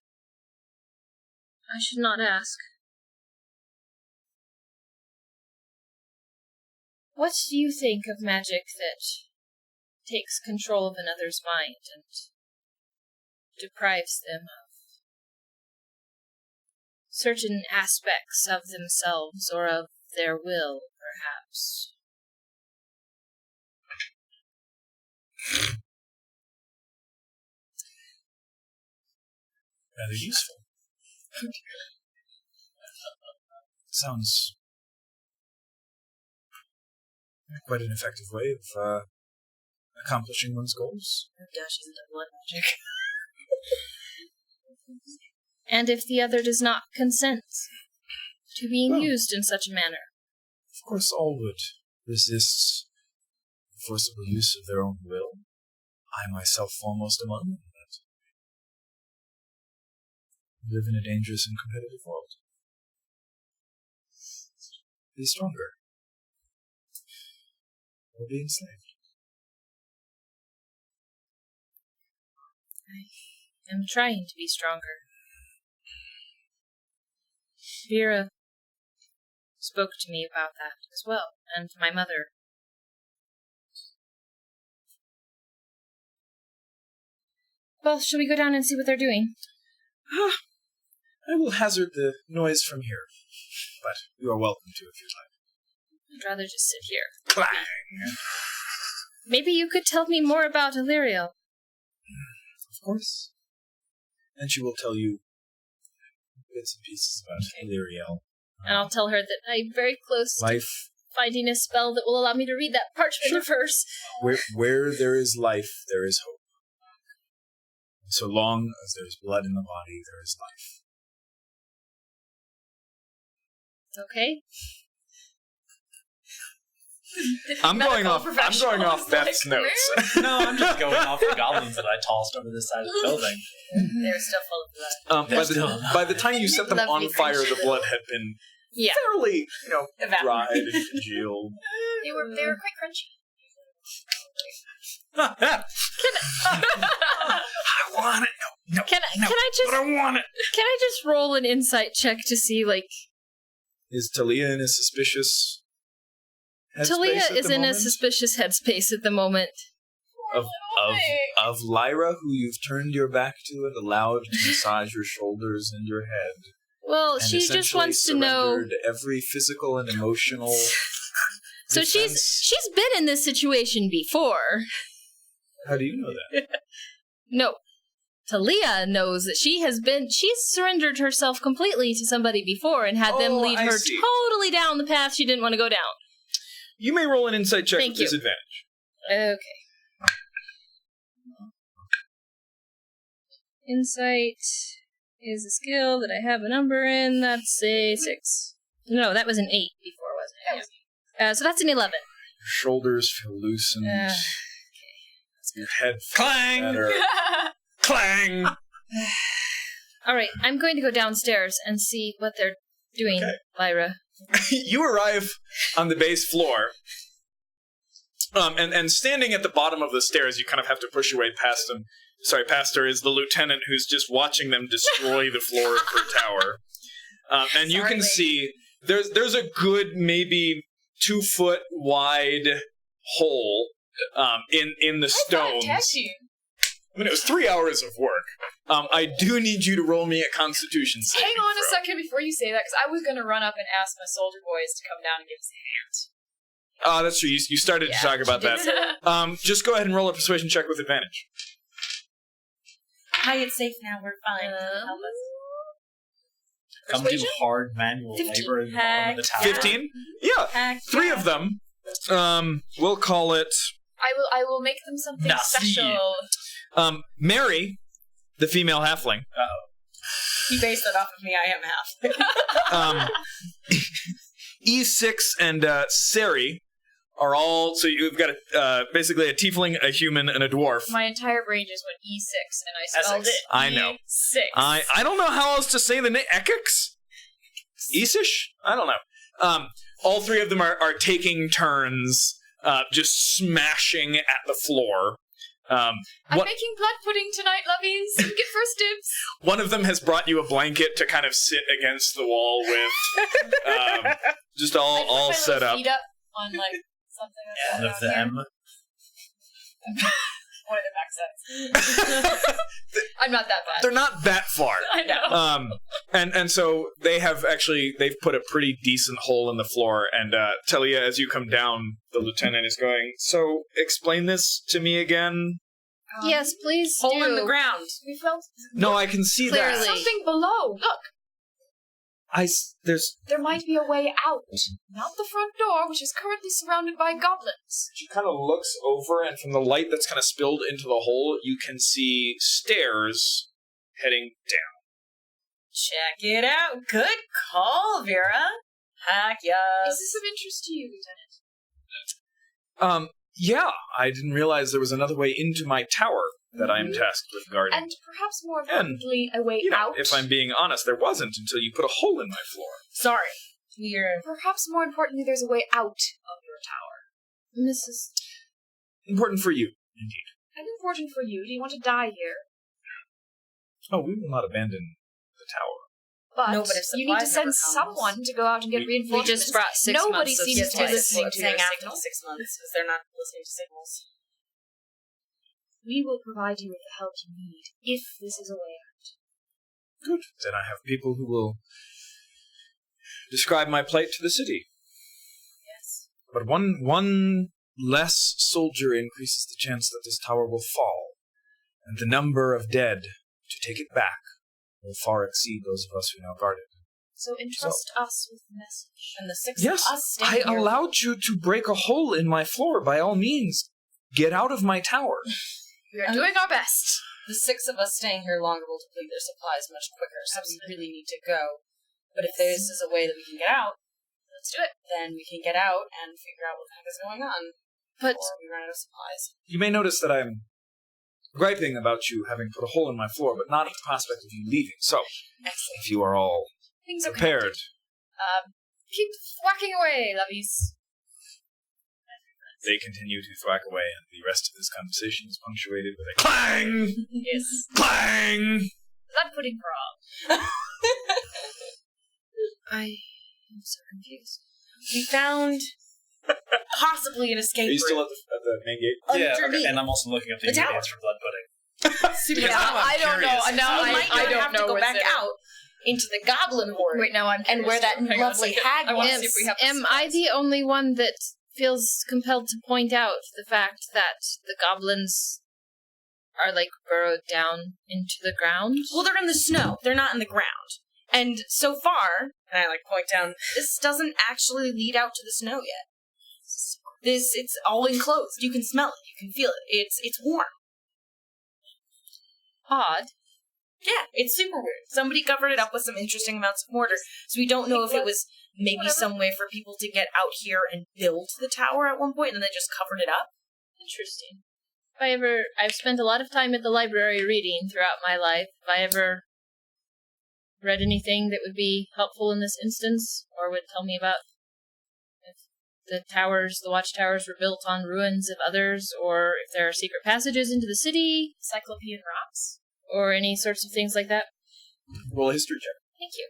Speaker 4: I should not ask. What do you think of magic that takes control of another's mind and deprives them of certain aspects of themselves or of their will, perhaps?
Speaker 1: Rather useful. Sounds like quite an effective way of accomplishing one's goals.
Speaker 2: Oh gosh, isn't it blood magic?
Speaker 4: And if the other does not consent to being
Speaker 1: Well,
Speaker 4: used in such a manner?
Speaker 1: Of course, all would resist the forcible use of their own will. I myself foremost among them, but we live in a dangerous and competitive world. Be stronger. Or be enslaved.
Speaker 4: I'm trying to be stronger. Vera spoke to me about that as well, and my mother. Well, shall we go down and see what they're doing?
Speaker 1: I will hazard the noise from here, but you are welcome to if you'd like.
Speaker 4: I'd rather just sit here.
Speaker 1: Clang!
Speaker 4: Maybe you could tell me more about Illyrio.
Speaker 1: Of course. And she will tell you bits and pieces about Illyrio.
Speaker 4: And I'll tell her that I'm very close to finding a spell that will allow me to read that parchment of hers.
Speaker 1: Where there is life, there is hope. And so long as there is blood in the body, there is life.
Speaker 4: Okay.
Speaker 1: I'm going off Beth's notes.
Speaker 3: No, I'm just going off the goblins that I tossed over this side of the building.
Speaker 2: They're still full of blood.
Speaker 1: By the time you set them on fire, the blood had been fairly, dried and congealed.
Speaker 4: They were quite crunchy.
Speaker 1: I want it. No.
Speaker 4: Can I
Speaker 1: want it.
Speaker 4: Can I just roll an insight check to see,
Speaker 1: Is Talia in a suspicious headspace
Speaker 4: Talia
Speaker 1: at
Speaker 4: is
Speaker 1: the
Speaker 4: in a
Speaker 1: moment?
Speaker 4: suspicious headspace at the moment.
Speaker 1: Of Lyra, who you've turned your back to and allowed to massage your shoulders and your head.
Speaker 4: Well,
Speaker 1: And
Speaker 4: she just wants to know.
Speaker 1: surrendered every physical and emotional.
Speaker 4: So
Speaker 1: defense.
Speaker 4: she's been in this situation before.
Speaker 1: How do you know that?
Speaker 4: No. Talia knows that she's surrendered herself completely to somebody before and had them lead
Speaker 1: I
Speaker 4: her
Speaker 1: see.
Speaker 4: totally down the path she didn't want to go down.
Speaker 1: You may roll an insight check
Speaker 4: Thank
Speaker 1: with
Speaker 4: you.
Speaker 1: disadvantage.
Speaker 4: Okay. Insight is a skill that I have a number in. That's a 6. No, that was an 8 before, wasn't it? So that's an 11.
Speaker 1: Your shoulders feel loosened. Your head feels
Speaker 3: Clang!
Speaker 1: better. Clang!
Speaker 4: All right, I'm going to go downstairs and see what they're doing, Lyra.
Speaker 1: You arrive on the base floor, and standing at the bottom of the stairs, you kind of have to push your way past them. Past her is the lieutenant who's just watching them destroy the floor of her tower. And you can see there's a good maybe 2 foot wide hole in the stones. I mean, it was 3 hours of work. I do need you to roll me a Constitution save.
Speaker 6: Hang on a second before you say that, because I was going to run up and ask my soldier boys to come down and give us a hand.
Speaker 1: That's true. You started to talk about that. Just go ahead and roll a persuasion check with advantage.
Speaker 2: Hi, it's safe now. We're fine. Help us.
Speaker 3: Come do hard manual labor in the bottom of the tower.
Speaker 1: 15? Yeah.
Speaker 2: Heck
Speaker 1: 3 of them. We'll call it
Speaker 6: I will make them something
Speaker 3: Nasi.
Speaker 6: special.
Speaker 1: Mary, the female halfling.
Speaker 2: You based that off of me. I am half.
Speaker 1: E6 and Sari are all... So you've got basically a tiefling, a human, and a dwarf.
Speaker 6: My entire brain just went E6, and I spelled
Speaker 3: Essex.
Speaker 6: it
Speaker 1: I know.
Speaker 6: E6.
Speaker 1: I don't know how else to say the name. Ekix? Esish? I don't know. All 3 of them are taking turns just smashing at the floor.
Speaker 6: I'm making blood pudding tonight, lovies. You get first dibs.
Speaker 1: One of them has brought you a blanket to kind of sit against the wall with. Just all set up.
Speaker 6: Feet up on something.
Speaker 3: One of them.
Speaker 6: One of the back sides. I'm not that bad.
Speaker 1: They're not that far.
Speaker 6: I know.
Speaker 1: And so they've put a pretty decent hole in the floor, and Talia, as you come down, the lieutenant is going, so explain this to me again.
Speaker 4: Yes, please
Speaker 2: Hole
Speaker 4: do.
Speaker 2: in the ground.
Speaker 6: We felt
Speaker 1: No, I can see
Speaker 4: Clearly.
Speaker 1: that.
Speaker 6: something below. Look, there might be a way out. Not the front door, which is currently surrounded by goblins.
Speaker 1: She kind of looks over, and from the light that's kind of spilled into the hole, you can see stairs heading down.
Speaker 2: Check it out. Good call, Vera. Heck yes.
Speaker 6: Is this of interest to you, Lieutenant?
Speaker 1: Yeah, I didn't realize there was another way into my tower that I am tasked with guarding.
Speaker 6: And perhaps more importantly, a way out.
Speaker 1: If I'm being honest, there wasn't until you put a hole in my floor.
Speaker 2: Sorry. We're...
Speaker 6: Perhaps more importantly, there's a way out of your tower.
Speaker 4: Mrs.
Speaker 1: Important for you, indeed.
Speaker 6: And important for you. Do you want to die here?
Speaker 1: Oh, we will not abandon the tower.
Speaker 6: But,
Speaker 2: No, but if
Speaker 6: you need to
Speaker 2: supplies never
Speaker 6: send
Speaker 2: comes-
Speaker 6: someone to go out and get
Speaker 1: We
Speaker 6: reinforcements.
Speaker 4: just brought 6
Speaker 6: Nobody
Speaker 4: months of
Speaker 6: seems to be
Speaker 4: supplies.
Speaker 6: listening to
Speaker 2: saying
Speaker 6: your
Speaker 2: after
Speaker 6: signal.
Speaker 2: 6 months because they're not listening to signals.
Speaker 6: We will provide you with the help you need, if this is a way out.
Speaker 1: Good. Then I have people who will describe my plight to the city.
Speaker 6: Yes.
Speaker 1: But one less soldier increases the chance that this tower will fall, and the number of dead to take it back will far exceed those of us who now guard it.
Speaker 6: So entrust us with the message.
Speaker 2: And the 6
Speaker 1: Yes,
Speaker 2: of us stay
Speaker 1: I
Speaker 2: here.
Speaker 1: allowed you to break a hole in my floor. By all means, get out of my tower.
Speaker 6: We are doing our best.
Speaker 2: The 6 of us staying here longer will deplete their supplies much quicker, so we really need to go. But if this is a way that we can get out,
Speaker 6: Let's do it.
Speaker 2: then we can get out and figure out what the heck is going on
Speaker 6: But
Speaker 2: before we run out of supplies.
Speaker 1: You may notice that I'm griping about you having put a hole in my floor, but not at the prospect of you leaving. So,
Speaker 2: Excellent.
Speaker 1: if you are all
Speaker 6: things are
Speaker 1: prepared,
Speaker 6: Keep whacking away, lovies.
Speaker 1: they continue to thwack away, and the rest of this conversation is punctuated with a clang!
Speaker 6: Yes.
Speaker 1: Clang!
Speaker 6: Blood pudding frog. I am so confused.
Speaker 2: We found possibly an escape
Speaker 1: Are you still
Speaker 2: route
Speaker 1: at the main gate?
Speaker 3: Yeah,
Speaker 2: underneath.
Speaker 3: and I'm also looking up the
Speaker 2: The tower.
Speaker 3: ingredients for blood pudding.
Speaker 2: Super
Speaker 3: Because now I'm
Speaker 6: I don't know.
Speaker 3: curious.
Speaker 6: No,
Speaker 2: we might
Speaker 6: I
Speaker 2: not
Speaker 6: don't
Speaker 2: have
Speaker 6: know
Speaker 2: to go
Speaker 6: what's
Speaker 2: back
Speaker 6: in it.
Speaker 2: out into the goblin horde.
Speaker 6: Wait, no, I'm
Speaker 2: and where that
Speaker 6: curious. Hang on a
Speaker 2: lovely
Speaker 6: second.
Speaker 2: hag
Speaker 6: I want to
Speaker 2: was.
Speaker 6: see if we have
Speaker 4: Am I the only one that feels compelled to point out the fact that the goblins are like burrowed down into the ground?
Speaker 2: Well, they're in the snow. They're not in the ground. And so far, and I point down, this doesn't actually lead out to the snow yet. It's all enclosed. You can smell it. You can feel it. It's warm.
Speaker 4: Odd.
Speaker 2: Yeah, it's super weird. Somebody covered it up with some interesting amounts of mortar, so we don't know if it was maybe some way for people to get out here and build the tower at one point, and then just covered it up.
Speaker 4: Interesting. I've spent a lot of time at the library reading throughout my life. Have I ever read anything that would be helpful in this instance, or would tell me about if the watchtowers were built on ruins of others, or if there are secret passages into the city,
Speaker 6: Cyclopean rocks.
Speaker 4: or any sorts of things like that?
Speaker 1: Roll a history check.
Speaker 4: Thank you.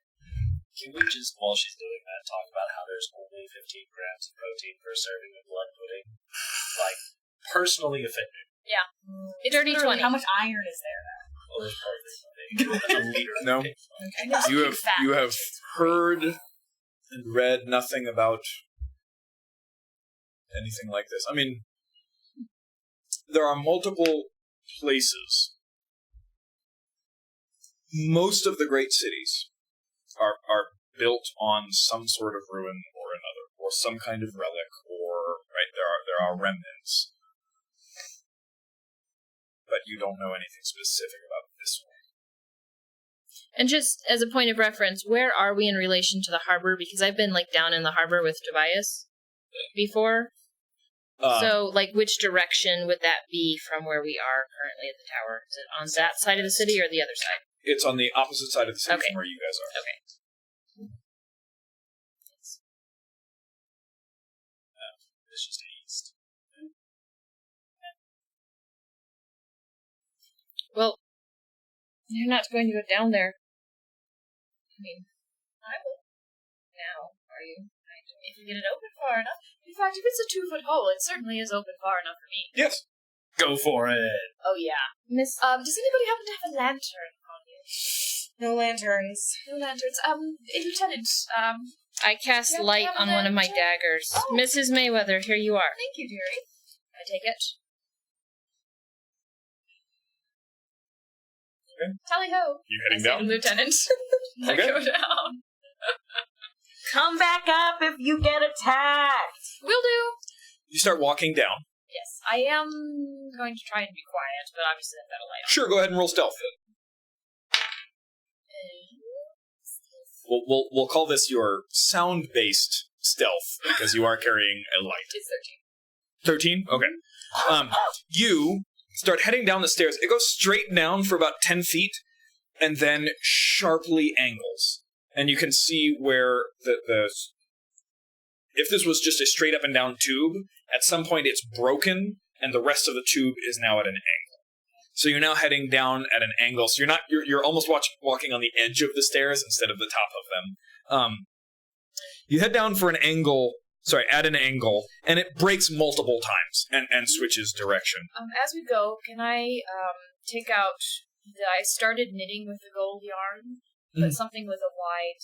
Speaker 3: Can we just, while she's doing that, talk about how there's only 15 grams of protein per serving of blood pudding? Like, personally offended.
Speaker 4: It's dirty 20.
Speaker 2: How much iron is there?
Speaker 3: Well, there's probably a liter of
Speaker 1: No.
Speaker 3: pig.
Speaker 1: You have heard and read nothing about anything like this. I mean, there are multiple places. Most of the great cities are built on some sort of ruin or another, or some kind of relic, or there are remnants. But you don't know anything specific about this one.
Speaker 4: And just as a point of reference, where are we in relation to the harbor? Because I've been down in the harbor with Tobias before. So which direction would that be from where we are currently at the tower? Is it on that side of the city or the other side?
Speaker 1: It's on the opposite side of the city
Speaker 4: Okay.
Speaker 1: from where you guys are.
Speaker 4: Okay.
Speaker 3: It's just east.
Speaker 4: Well, you're not going to go down there. I mean, I will. Now, are you? If you get it open far enough. In fact, if it's a 2-foot hole, it certainly is open far enough for me.
Speaker 1: Yes.
Speaker 3: Go for it!
Speaker 4: Oh yeah, Miss. Does anybody happen to have a lantern on you?
Speaker 2: No lanterns.
Speaker 4: No lanterns. Lieutenant. I cast
Speaker 6: You have to
Speaker 4: light
Speaker 6: have a
Speaker 4: on one of my
Speaker 6: lantern?
Speaker 4: daggers.
Speaker 6: Oh.
Speaker 4: Mrs. Mayweather, here you are.
Speaker 6: Thank you, dearie. I take it.
Speaker 1: Okay.
Speaker 6: Tally ho.
Speaker 1: You
Speaker 6: I
Speaker 1: heading
Speaker 6: say to
Speaker 1: down?
Speaker 6: Lieutenant. I
Speaker 1: Okay.
Speaker 6: go down.
Speaker 2: Come back up if you get attacked.
Speaker 6: Will do.
Speaker 1: You start walking down.
Speaker 6: Yes, I am going to try and be quiet, but obviously I've got a light on.
Speaker 1: Sure, go ahead and roll stealth. We'll call this your sound-based stealth because you are carrying a light.
Speaker 6: It's
Speaker 1: 13? Okay. You start heading down the stairs. It goes straight down for about 10 feet and then sharply angles. And you can see where the if this was just a straight up and down tube, at some point it's broken and the rest of the tube is now at an angle. So you're now heading down at an angle. So you're almost walking on the edge of the stairs instead of the top of them. You head down for an angle. Sorry, at an angle, and it breaks multiple times and switches direction.
Speaker 6: As we go, can I take out? I started knitting with the gold yarn, but something with a wide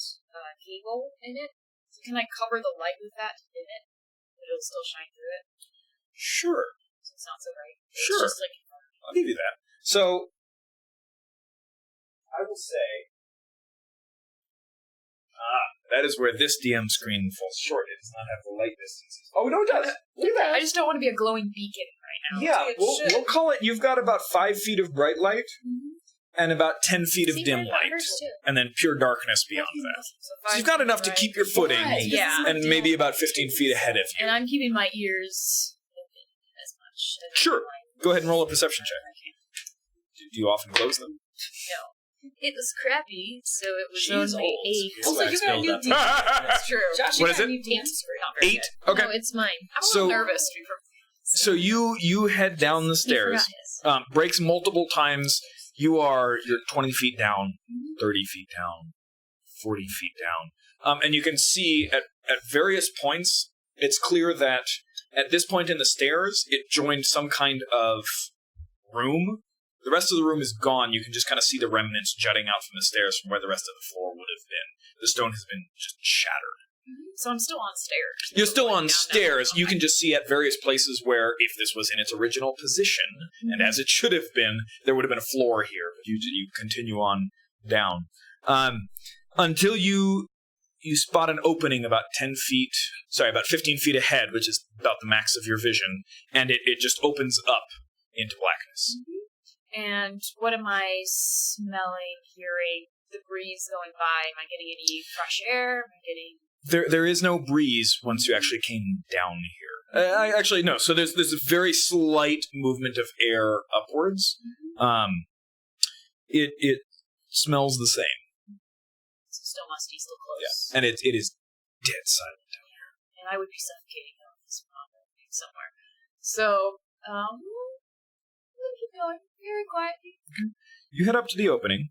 Speaker 6: cable in it. So can I cover the light with that to knit it, but it'll still shine through it?
Speaker 1: Sure.
Speaker 6: Doesn't sound so right.
Speaker 1: Sure.
Speaker 6: It's just like,
Speaker 1: I'll give you that. So, I will say, that is where this DM screen falls short. It does not have the light distances. Oh, no, it does. Look at that.
Speaker 6: I just don't want to be a glowing beacon right now.
Speaker 1: Yeah, we'll call it, you've got about 5 feet of bright light and about 10 feet of dim light. And then pure darkness beyond that. So you've got enough to keep your footing.
Speaker 6: Yeah.
Speaker 1: And maybe about 15 feet ahead of you.
Speaker 6: And I'm keeping my ears open as much. As
Speaker 1: Sure. Go ahead and roll a perception check. Do you often close them?
Speaker 6: No. It was crappy, so it was
Speaker 3: She's
Speaker 6: only
Speaker 3: old.
Speaker 6: 8.
Speaker 3: Also,
Speaker 6: you
Speaker 3: got a new
Speaker 6: That's true.
Speaker 2: Josh,
Speaker 1: What is it? 8? Okay.
Speaker 4: No, it's mine.
Speaker 6: I'm a
Speaker 1: So-
Speaker 6: little nervous.
Speaker 1: So you head down the stairs, breaks multiple times. You're 20 feet down, 30 feet down, 40 feet down. And you can see at various points, it's clear that at this point in the stairs, it joined some kind of room. The rest of the room is gone. You can just kind of see the remnants jutting out from the stairs from where the rest of the floor would have been. The stone has been just shattered.
Speaker 6: So I'm still on stairs.
Speaker 1: You're still on stairs. You can just see at various places where, if this was in its original position, and as it should have been, there would have been a floor here. But you continue on down. Until you spot an opening about 15 feet ahead, which is about the max of your vision, and it just opens up into blackness.
Speaker 6: And what am I smelling, hearing? The breeze going by? Am I getting any fresh air? Am I getting...
Speaker 1: There is no breeze once you actually came down here. Actually, no. So there's a very slight movement of air upwards. It smells the same.
Speaker 6: So still musty, still close.
Speaker 1: Yeah, and it is dead silent down here.
Speaker 6: And I would be suffocating on this mountain somewhere. So, we'll keep going very quietly.
Speaker 1: You head up to the opening,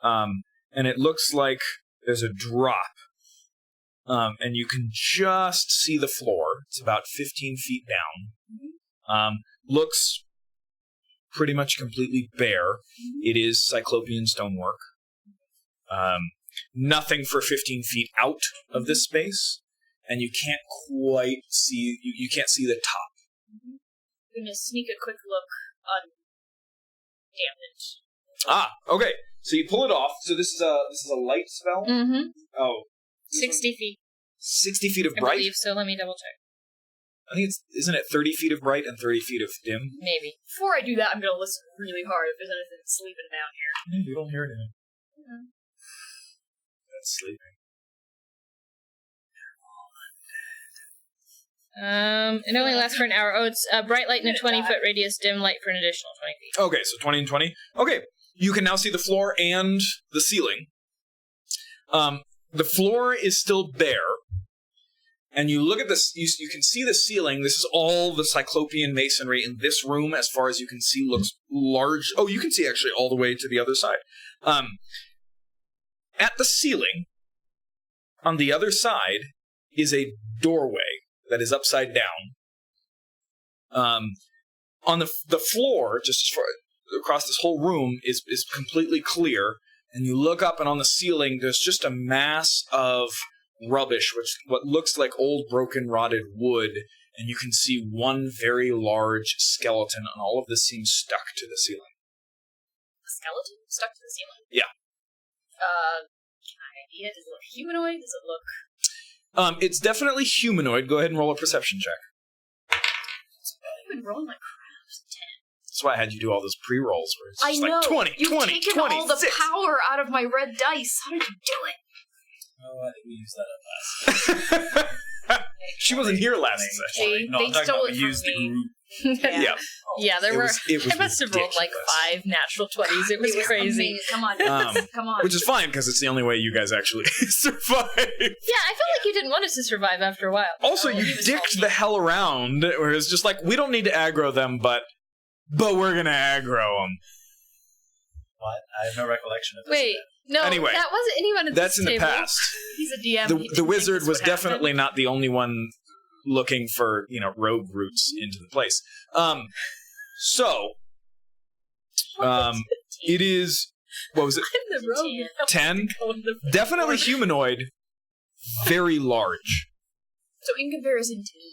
Speaker 1: and it looks like there's a drop. And you can just see the floor. It's about 15 feet down. Looks pretty much completely bare. It is Cyclopean stonework. Nothing for 15 feet out of this space, and you can't quite see. You can't see the top.
Speaker 6: I'm gonna sneak a quick look undampened.
Speaker 1: Okay. So you pull it off. So this is a light spell.
Speaker 4: Mm-hmm.
Speaker 1: Oh.
Speaker 4: 60 feet.
Speaker 1: 60 feet of
Speaker 4: I
Speaker 1: bright?
Speaker 4: believe so. Let me double check.
Speaker 1: I think isn't it 30 feet of bright and 30 feet of dim?
Speaker 4: Maybe.
Speaker 6: Before I do that, I'm gonna listen really hard if there's anything sleeping down here.
Speaker 1: You don't hear anything. That's sleeping.
Speaker 4: It only lasts for an hour. Oh, it's a bright light in a 20-foot radius, dim light for an additional 20 feet.
Speaker 1: Okay, so 20 and 20. Okay, you can now see the floor and the ceiling. The floor is still bare, and you look at this, you can see the ceiling. This is all the Cyclopean masonry in this room, as far as you can see, looks large. Oh, you can see actually all the way to the other side. At the ceiling, on the other side, is a doorway that is upside down. On the floor, just as far across this whole room, is completely clear. And you look up, and on the ceiling, there's just a mass of rubbish, what looks like old, broken, rotted wood. And you can see one very large skeleton, and all of this seems stuck to the ceiling.
Speaker 6: A skeleton stuck to the ceiling?
Speaker 1: Yeah.
Speaker 6: Can I idea? Does it look humanoid? Does it look...
Speaker 1: It's definitely humanoid. Go ahead and roll a perception check.
Speaker 6: I've been rolling like crap. 10.
Speaker 1: That's why I had you do all those pre-rolls where it's
Speaker 6: I
Speaker 1: just
Speaker 6: know.
Speaker 1: like 20,
Speaker 6: You've
Speaker 1: 20,
Speaker 6: taken
Speaker 1: 20,
Speaker 6: all the
Speaker 1: 6.
Speaker 6: power out of my red dice. How did you do it?
Speaker 3: Oh, I think we used that up last.
Speaker 1: She wasn't here last session.
Speaker 6: They stole it
Speaker 3: we
Speaker 6: from
Speaker 3: used
Speaker 6: me.
Speaker 3: the group.
Speaker 1: Yeah.
Speaker 4: Yeah, there
Speaker 1: It
Speaker 4: were.
Speaker 1: was
Speaker 4: I must have rolled like
Speaker 1: ridiculous.
Speaker 4: 5 natural 20s. It was crazy.
Speaker 6: Amazing. Come on. Come on.
Speaker 1: Which is fine, because it's the only way you guys actually survive.
Speaker 4: Yeah, I felt like you didn't want us to survive after a while.
Speaker 1: Also,
Speaker 6: Oh,
Speaker 1: you
Speaker 6: he was
Speaker 1: dicked
Speaker 6: salty.
Speaker 1: the hell around, where it's just like, we don't need to aggro them, but but we're gonna aggro him.
Speaker 3: What? I have no recollection of this.
Speaker 4: Wait, no,
Speaker 1: Anyway,
Speaker 4: that wasn't anyone at
Speaker 1: That's
Speaker 4: this
Speaker 1: in the
Speaker 4: table.
Speaker 1: past.
Speaker 4: He's a DM.
Speaker 1: The wizard was definitely not the only one looking for, rogue routes into the place. So, it is, what was it?
Speaker 4: I'm the rogue.
Speaker 1: 10? Definitely humanoid, very large.
Speaker 6: So in comparison to me,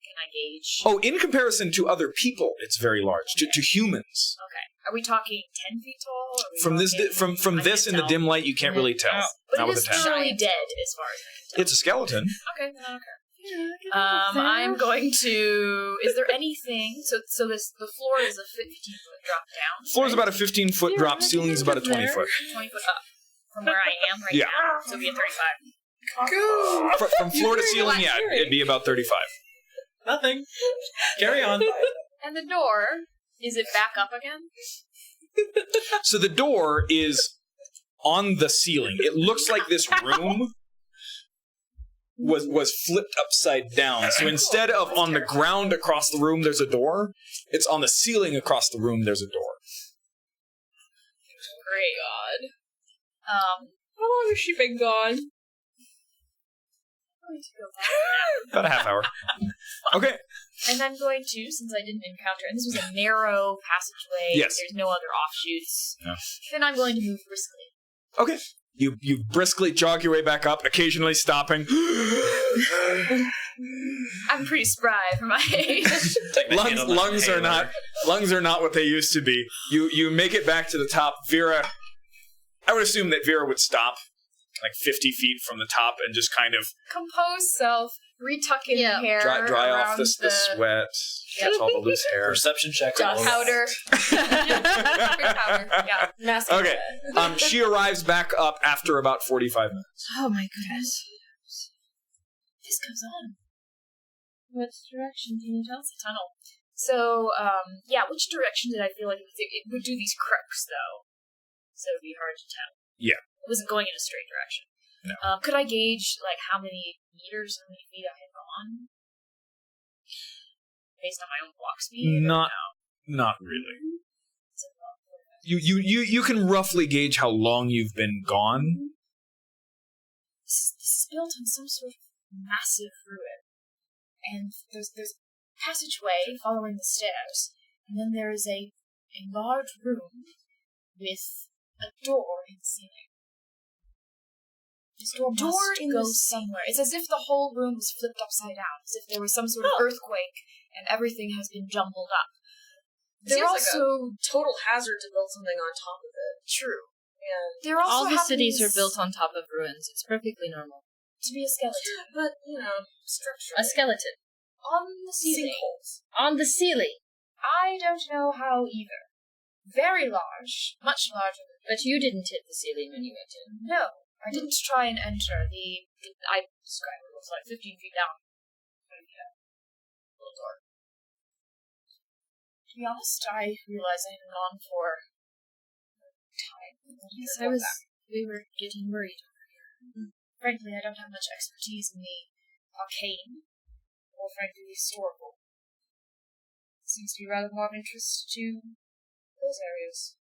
Speaker 6: can I gauge?
Speaker 1: Oh, in comparison to other people, it's very large. To humans.
Speaker 6: Okay. Are we talking 10 feet tall? Are we
Speaker 1: From this
Speaker 6: talking-
Speaker 1: from
Speaker 6: I
Speaker 1: this
Speaker 6: can't
Speaker 1: in the
Speaker 6: tell.
Speaker 1: dim light, you can't really tell.
Speaker 6: But
Speaker 1: Not
Speaker 6: it
Speaker 1: with
Speaker 6: is
Speaker 1: a 10.
Speaker 6: thoroughly dead as far as I can
Speaker 1: It's a skeleton.
Speaker 6: tell. Okay, then I don't care. I'm going to. Is there anything? So the floor is a 15-foot drop down.
Speaker 1: Floor's
Speaker 6: right?
Speaker 1: about a 15-foot drop. Ceiling's about a 20-foot.
Speaker 6: 20 foot up from where I am right
Speaker 1: Yeah.
Speaker 6: now. So it'd be a 35.
Speaker 1: From floor to ceiling, yeah, it'd be about 35.
Speaker 3: Nothing. Carry on.
Speaker 6: And the door, is it back up again?
Speaker 1: So the door is on the ceiling. It looks like this room was flipped upside down. So instead of on the ground across the room, there's a door. It's on the ceiling across the room, there's a door.
Speaker 6: Great.
Speaker 2: How long has she been gone?
Speaker 6: I'm going to go back.
Speaker 1: About a half hour. Okay.
Speaker 6: And I'm going to, since I didn't encounter, and this was a narrow passageway,
Speaker 1: Yes.
Speaker 6: there's no other offshoots,
Speaker 1: No.
Speaker 6: then I'm going to move briskly.
Speaker 1: Okay. You briskly jog your way back up, occasionally stopping.
Speaker 6: I'm pretty spry for my age.
Speaker 1: lungs are not what they used to be. You make it back to the top. Vera, I would assume that Vera would stop like 50 feet from the top and just kind of
Speaker 6: Compose self, retuck in
Speaker 4: Yeah.
Speaker 6: the hair,
Speaker 1: dry off
Speaker 6: around
Speaker 1: the sweat, catch all the loose hair.
Speaker 3: Perception check.
Speaker 6: dust powder. Powder. Yeah.
Speaker 2: Massive.
Speaker 1: Okay. She arrives back up after about 45 minutes.
Speaker 4: Oh my goodness.
Speaker 6: This goes on.
Speaker 4: What direction can you tell?
Speaker 6: It's a tunnel. So, which direction did I feel like it would do these crooks, though? So it'd be hard to tell.
Speaker 1: Yeah.
Speaker 6: It wasn't going in a straight direction.
Speaker 1: No.
Speaker 6: Could I gauge, how many meters, how many feet I had gone? Based on my own walk speed?
Speaker 1: Not really. You can roughly gauge how long you've been gone.
Speaker 6: This is built on some sort of massive ruin. And there's a passageway following the stairs, and then there is a large room with a door in the ceiling. This door must go somewhere. It's as if the whole room was flipped upside down, as if there was some sort of earthquake and everything has been jumbled up.
Speaker 2: There's
Speaker 6: They're
Speaker 2: also total hazard to build something on top of it.
Speaker 6: true.
Speaker 2: And
Speaker 6: There also
Speaker 4: All the cities
Speaker 6: happens
Speaker 4: are built on top of ruins. It's perfectly normal.
Speaker 6: to be a skeleton
Speaker 2: but structure.
Speaker 4: A skeleton.
Speaker 6: on the ceiling.
Speaker 2: Sinkholes.
Speaker 4: On the ceiling.
Speaker 6: I don't know how either. Very large, much larger than
Speaker 4: But you didn't hit the ceiling when you went in.
Speaker 6: No, I didn't try and enter. I describe it was like 15 feet down. Little door. To be honest, I realize I am on for time.
Speaker 4: Yes, we were getting worried over here.
Speaker 6: Frankly, I don't have much expertise in the arcane, or frankly the historical. It seems to be rather more of interest to those areas.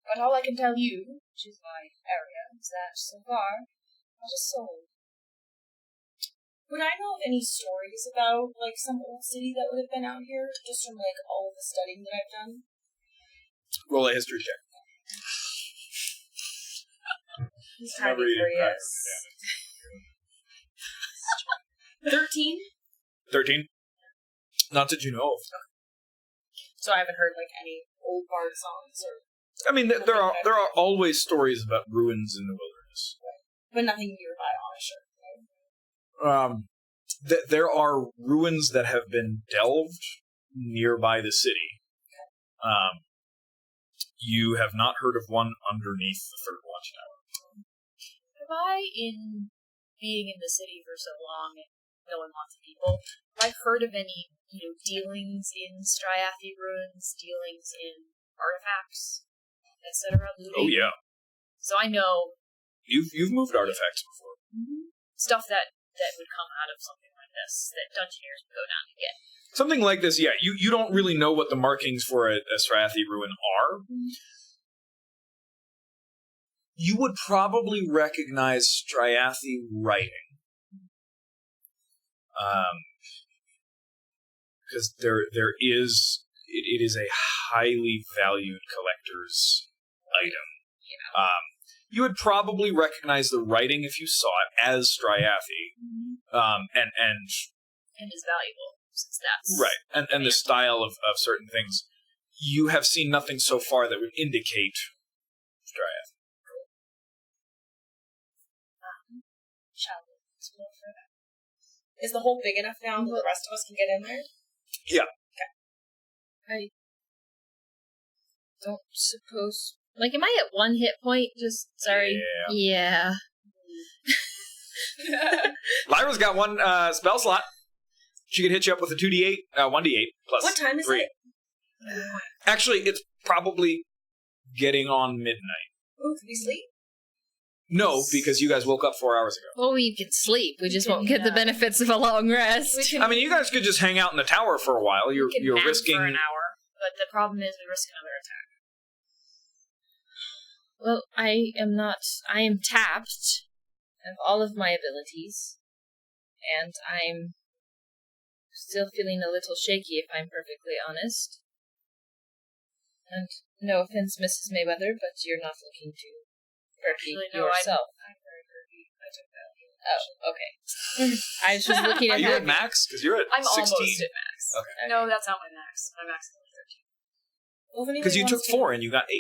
Speaker 6: But all I can tell you, which is my area, is that so far, not a soul.
Speaker 2: Would I know of any stories about some old city that would have been out here, just from all of the studying that I've done?
Speaker 1: Roll a history check.
Speaker 2: He's
Speaker 1: Never
Speaker 2: tiny
Speaker 1: eaten
Speaker 2: for yes. 13?
Speaker 1: 13? Not that you know of.
Speaker 2: So I haven't heard any old bard songs or
Speaker 1: I mean, there are always stories about ruins in the wilderness.
Speaker 2: but nothing nearby on a sure.
Speaker 1: There are ruins that have been delved nearby the city. You have not heard of one underneath the third watchtower.
Speaker 6: Have I, in being in the city for so long and knowing lots of people, have I heard of any, dealings in Stryathi ruins, dealings in artifacts, etc.?
Speaker 1: Oh yeah,
Speaker 6: So I know
Speaker 1: you've moved artifacts before.
Speaker 6: stuff that would come out of something like
Speaker 4: this that dungeoneers would go down to get.
Speaker 1: Something like this, yeah. You don't really know what the markings for a Strathi ruin are. You would probably recognize Striathi writing. Because it is a highly valued collector's item.
Speaker 4: Yeah.
Speaker 1: You would probably recognize the writing if you saw it as Striathi. And
Speaker 4: is valuable, since that's...
Speaker 1: right, and the style of certain things. You have seen nothing so far that would indicate Striathi.
Speaker 2: Shall we explore further? Is the hole big enough now that the rest of us can get in there?
Speaker 1: Yeah.
Speaker 4: I don't suppose... Like, am I at 1 hit point? Just, sorry. Yeah.
Speaker 1: Lyra's got 1 spell slot. She could hit you up with a 2d8, 1d8 plus
Speaker 2: What time is
Speaker 1: 3.
Speaker 2: it?
Speaker 1: Actually, it's probably getting on midnight.
Speaker 2: Ooh, can we sleep?
Speaker 1: No, because you guys woke up 4 hours ago.
Speaker 4: Well, we can sleep. We just won't get the benefits of a long rest.
Speaker 1: I mean, you guys could just hang out in the tower for a while. You're
Speaker 6: nap
Speaker 1: risking...
Speaker 6: for an hour, but the problem is we risk another attack.
Speaker 4: Well, I am tapped of all of my abilities, and I'm still feeling a little shaky, if I'm perfectly honest. And no offense, Mrs. Mayweather, but you're not looking too perky yourself.
Speaker 6: I'm very perky. I took that.
Speaker 4: Oh, okay. I was just looking at
Speaker 1: Are you
Speaker 4: that.
Speaker 1: at max? Because you're at
Speaker 6: I'm
Speaker 1: 16.
Speaker 6: almost at max.
Speaker 1: Okay.
Speaker 6: No, that's not my max. My max is only 13.
Speaker 1: Because you took 4 and you got 8.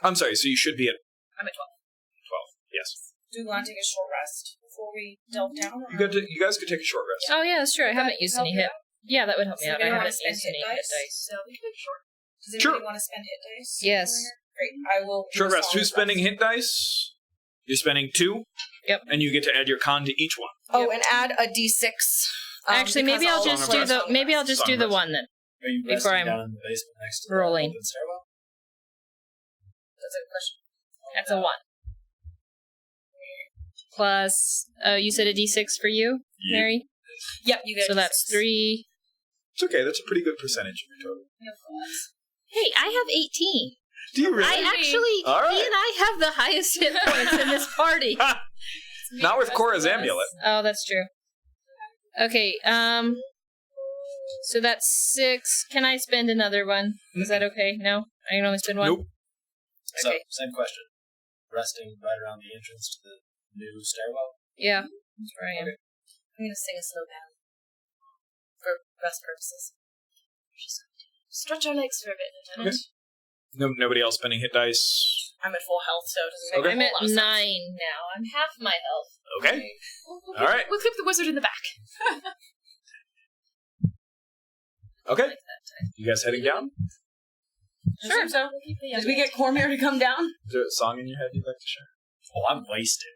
Speaker 1: I'm sorry, so you should be at
Speaker 6: I'm at 12.
Speaker 1: 12. Yes.
Speaker 2: Do we want to take a short rest before we delve down? Or?
Speaker 1: You guys could take a short rest.
Speaker 4: Oh, yeah, that's true. I haven't used any hit. Yeah, that would help me
Speaker 2: Does
Speaker 4: out. I
Speaker 2: anybody
Speaker 4: haven't
Speaker 2: wanna
Speaker 4: used
Speaker 2: spend
Speaker 4: any
Speaker 2: hit
Speaker 4: hit
Speaker 2: dice?
Speaker 4: dice.
Speaker 6: So we can make it short.
Speaker 2: Does anybody
Speaker 1: Sure.
Speaker 2: want to spend hit dice?
Speaker 4: Yes.
Speaker 2: Great. I will. do
Speaker 1: Short
Speaker 2: a
Speaker 1: rest.
Speaker 2: solid
Speaker 1: Who's spending hit dice? You're spending 2?
Speaker 4: Yep.
Speaker 1: And you get to add your con to each one.
Speaker 2: Oh, and add a d6.
Speaker 4: Actually, maybe I'll just do the
Speaker 1: Song
Speaker 4: one then.
Speaker 3: Are you
Speaker 4: Before
Speaker 3: resting
Speaker 4: I'm
Speaker 3: down in the basement next to
Speaker 4: rolling.
Speaker 3: the open stairwell?
Speaker 2: That's a good question.
Speaker 4: That's a 1. Plus, you said a d6 for you,
Speaker 1: Yeah.
Speaker 4: Mary?
Speaker 2: Yep, you get.
Speaker 4: So that's 3.
Speaker 1: It's okay. That's a pretty good percentage of your total.
Speaker 4: Hey, I have 18.
Speaker 1: Do you really?
Speaker 4: I actually,
Speaker 1: All right.
Speaker 4: he and I have the highest hit points in this party.
Speaker 1: Not with Cora's amulet.
Speaker 4: Oh, that's true. Okay, so that's 6. Can I spend another one? Is that okay? No? I can only spend 1?
Speaker 1: Nope.
Speaker 3: So,
Speaker 4: Okay.
Speaker 3: same question. Resting right around the entrance to the new stairwell?
Speaker 4: Yeah, that's where I am.
Speaker 3: Okay.
Speaker 2: I'm gonna sing a slow ballad for rest purposes.
Speaker 6: Stretch our legs for a bit, Lieutenant.
Speaker 1: Okay. Nobody else spending hit dice.
Speaker 2: I'm at full health, so it doesn't make
Speaker 1: Okay.
Speaker 4: I'm
Speaker 2: a
Speaker 4: at
Speaker 2: whole lot of
Speaker 4: 9
Speaker 2: sense.
Speaker 4: now. I'm half my health.
Speaker 1: Okay.
Speaker 6: We'll
Speaker 1: All right.
Speaker 6: We'll keep the wizard in the back.
Speaker 1: Okay. You guys heading down?
Speaker 2: Sure. So,
Speaker 6: We'll keep the
Speaker 2: did we get Cormier to come down?
Speaker 1: Is there a song in your head you'd like to share?
Speaker 3: Oh, I'm wasted.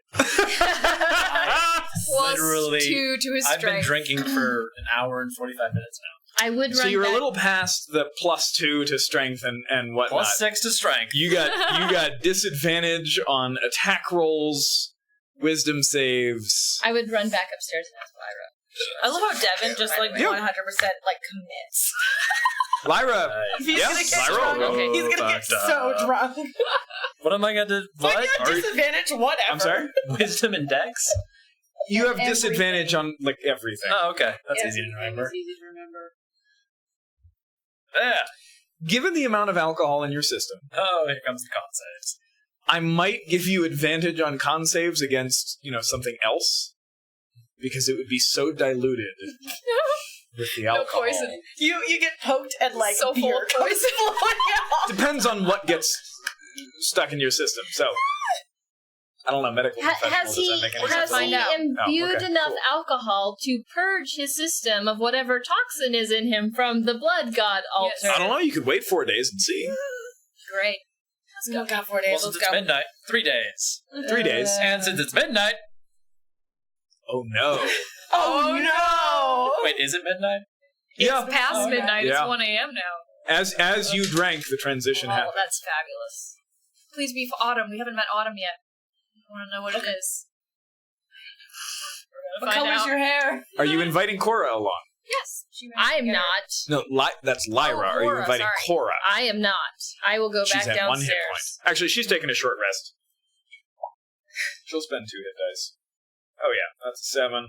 Speaker 3: Literally,
Speaker 6: 2 to his
Speaker 3: I've been
Speaker 6: strength.
Speaker 3: drinking for an hour and 45 minutes now.
Speaker 4: I would
Speaker 1: So
Speaker 4: run
Speaker 1: you're
Speaker 4: back.
Speaker 1: a little past the +2 to strength and whatnot.
Speaker 3: +6 to strength.
Speaker 1: You got disadvantage on attack rolls, wisdom saves.
Speaker 4: I would run back upstairs and ask Lyra.
Speaker 2: I love how Devin just like 100%
Speaker 1: Yeah.
Speaker 2: like commits.
Speaker 1: Lyra.
Speaker 2: He's
Speaker 1: Yeah,
Speaker 2: gonna get
Speaker 1: Lyra.
Speaker 2: drunk.
Speaker 4: Okay.
Speaker 2: He's gonna get so drunk.
Speaker 3: What am I going to...
Speaker 2: But
Speaker 3: What?
Speaker 2: yeah, disadvantage, whatever.
Speaker 1: I'm sorry?
Speaker 3: Wisdom and dex?
Speaker 1: You have
Speaker 2: Everything.
Speaker 1: disadvantage on like everything.
Speaker 3: Oh, okay. That's
Speaker 2: Yeah,
Speaker 3: easy to remember.
Speaker 2: It's easy to remember.
Speaker 3: Yeah.
Speaker 1: Given the amount of alcohol in your system,
Speaker 3: Oh, here comes the con saves.
Speaker 1: I might give you advantage on con saves against, something else. Because it would be so diluted with the
Speaker 6: No
Speaker 1: alcohol.
Speaker 6: poison.
Speaker 2: You get poked and like
Speaker 6: So full
Speaker 2: beer
Speaker 6: of poison.
Speaker 2: comes flowing out.
Speaker 1: Depends on what gets stuck in your system. So, I don't know, medical professional,
Speaker 4: Has
Speaker 1: does
Speaker 4: he,
Speaker 1: that make any
Speaker 4: has
Speaker 1: sense?
Speaker 4: he
Speaker 6: out.
Speaker 4: imbued
Speaker 1: Oh, okay,
Speaker 4: enough
Speaker 1: cool.
Speaker 4: alcohol to purge his system of whatever toxin is in him from the blood god altar?
Speaker 6: Yes.
Speaker 1: I don't know, you could wait 4 days and see.
Speaker 6: Great.
Speaker 2: Let's go. Got 4
Speaker 3: Well,
Speaker 2: days.
Speaker 3: since
Speaker 2: Let's
Speaker 3: it's
Speaker 2: go.
Speaker 3: midnight, 3 days.
Speaker 1: 3 days.
Speaker 3: And since it's midnight...
Speaker 1: Oh no.
Speaker 2: Oh no!
Speaker 3: Wait, is it midnight?
Speaker 1: Yeah.
Speaker 6: It's past
Speaker 3: Okay.
Speaker 6: midnight.
Speaker 1: Yeah.
Speaker 6: It's 1 a.m. now.
Speaker 1: As you drank, the transition
Speaker 6: Oh,
Speaker 1: happened.
Speaker 6: that's fabulous. Please be for autumn. We haven't met autumn yet. I want to know what it is.
Speaker 4: to
Speaker 2: What
Speaker 4: find
Speaker 2: color's
Speaker 4: out.
Speaker 2: your hair?
Speaker 1: Are you inviting Cora along?
Speaker 2: Yes.
Speaker 4: I am not.
Speaker 1: No, that's Lyra. Are you
Speaker 4: Cora,
Speaker 1: inviting
Speaker 4: sorry.
Speaker 1: Cora?
Speaker 4: I am not. I will go
Speaker 1: She's
Speaker 4: back
Speaker 1: at 1 hit point.
Speaker 4: downstairs.
Speaker 1: Actually, she's taking a short rest. She'll spend 2 hit dice. Oh yeah, that's a 7.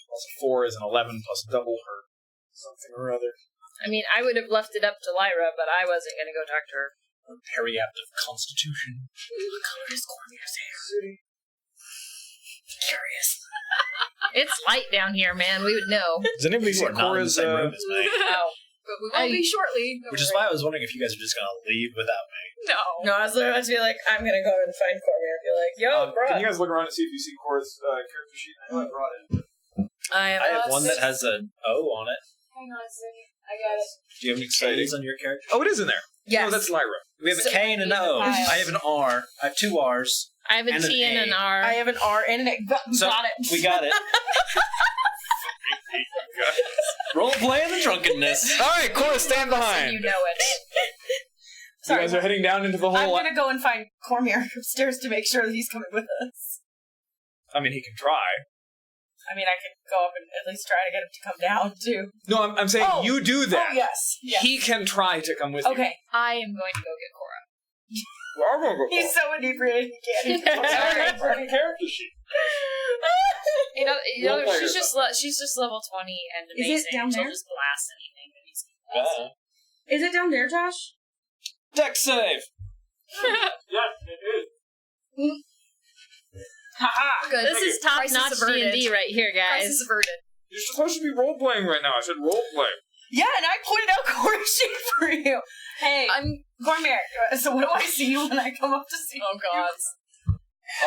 Speaker 1: Plus a 4 is an 11, plus double her something or other.
Speaker 4: I mean, I would have left it up to Lyra, but I wasn't going to go talk to her.
Speaker 3: Periaptive constitution.
Speaker 2: What color is Cormier's hair? Curious.
Speaker 4: It's light down here, man. We would know.
Speaker 1: Does anybody see
Speaker 3: You are not in the
Speaker 1: Cora's?
Speaker 3: same room as me.
Speaker 4: Oh.
Speaker 2: But we will be shortly.
Speaker 3: Which is why I was wondering if you guys are just going to leave without me.
Speaker 2: No.
Speaker 6: No, I was literally about to be like, I'm gonna go and find Cormier and be like, yo, bro.
Speaker 1: Can you guys look around and see if you see Cora's character sheet? I know I brought it.
Speaker 2: I
Speaker 3: I have one that has an O on it.
Speaker 6: Hang on a second. I got it.
Speaker 3: Do you have any K's on your character?
Speaker 1: Oh, it is in there.
Speaker 2: Yes.
Speaker 1: No, that's Lyra.
Speaker 3: We have a K and an O. I have an R. I have 2 R's.
Speaker 4: I have a
Speaker 3: And an
Speaker 4: T and
Speaker 3: A.
Speaker 4: an R.
Speaker 2: I have an R and an A.
Speaker 3: So,
Speaker 2: Got it.
Speaker 3: we got it. Role play in the drunkenness.
Speaker 1: All right, Cora, stand behind.
Speaker 2: You know it.
Speaker 1: You guys are heading down into the
Speaker 2: I'm
Speaker 1: hole.
Speaker 2: gonna go and find Cormier upstairs to make sure that he's coming with us.
Speaker 1: I mean, he can try.
Speaker 2: I mean, I could go up and at least try to get him to come down, too.
Speaker 1: No, I'm saying
Speaker 2: Oh.
Speaker 1: you do that.
Speaker 2: Oh, yes.
Speaker 1: He can try to come with you.
Speaker 2: Okay.
Speaker 6: I am going to go get Cora.
Speaker 1: Well, I'm gonna go.
Speaker 2: He's so inebriated he can't even
Speaker 1: Fucking character sheet.
Speaker 6: She's just level 20 and
Speaker 2: Is it
Speaker 6: amazing.
Speaker 2: down
Speaker 6: She'll
Speaker 2: there?
Speaker 6: just blast anything that he's
Speaker 2: Is it down there, Josh?
Speaker 3: Deck save.
Speaker 1: Yes, it is.
Speaker 2: Haha.
Speaker 6: good.
Speaker 4: This is top-notch
Speaker 6: Crisis averted.
Speaker 4: D&D right here, guys.
Speaker 6: Crisis averted.
Speaker 1: You're supposed to be role playing right now. I said role play.
Speaker 2: Yeah, and I pointed out Cormier's sheet for you. Hey,
Speaker 6: I'm.
Speaker 2: Cormier, so what do I see when I come up to see
Speaker 6: Oh God.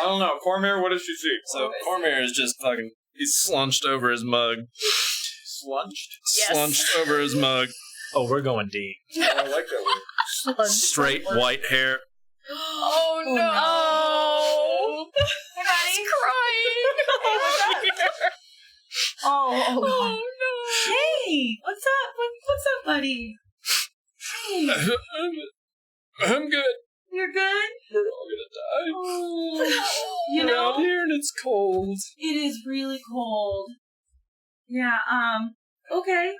Speaker 1: I don't know. Cormier, what does she see?
Speaker 3: So Cormier is just fucking. He's slunched over his mug.
Speaker 1: Slunched?
Speaker 4: Yes.
Speaker 3: Slunched over his mug. Oh, we're going deep.
Speaker 1: Oh, I like that word.
Speaker 3: Straight white hair.
Speaker 6: Oh no.
Speaker 2: Oh. Hey, buddy. Oh,
Speaker 6: Oh
Speaker 2: God.
Speaker 6: no.
Speaker 2: Hey, what's up? What's up, buddy? Hey,
Speaker 3: I'm good.
Speaker 2: you're good?
Speaker 3: We're all gonna die.
Speaker 2: Oh, you
Speaker 3: We're out
Speaker 2: know,
Speaker 3: here and it's cold.
Speaker 2: it is really cold. Yeah, okay,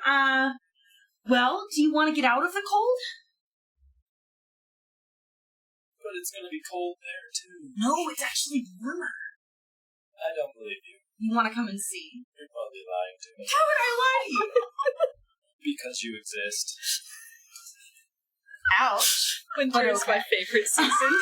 Speaker 2: well, do you want to get out of the cold?
Speaker 3: But it's gonna be cold there too.
Speaker 2: No, it's actually warmer.
Speaker 3: I don't believe you.
Speaker 2: You want to come and see?
Speaker 3: You're probably lying to me.
Speaker 2: How would I lie?
Speaker 3: Because you exist.
Speaker 2: Ouch.
Speaker 6: Winter is my favorite season.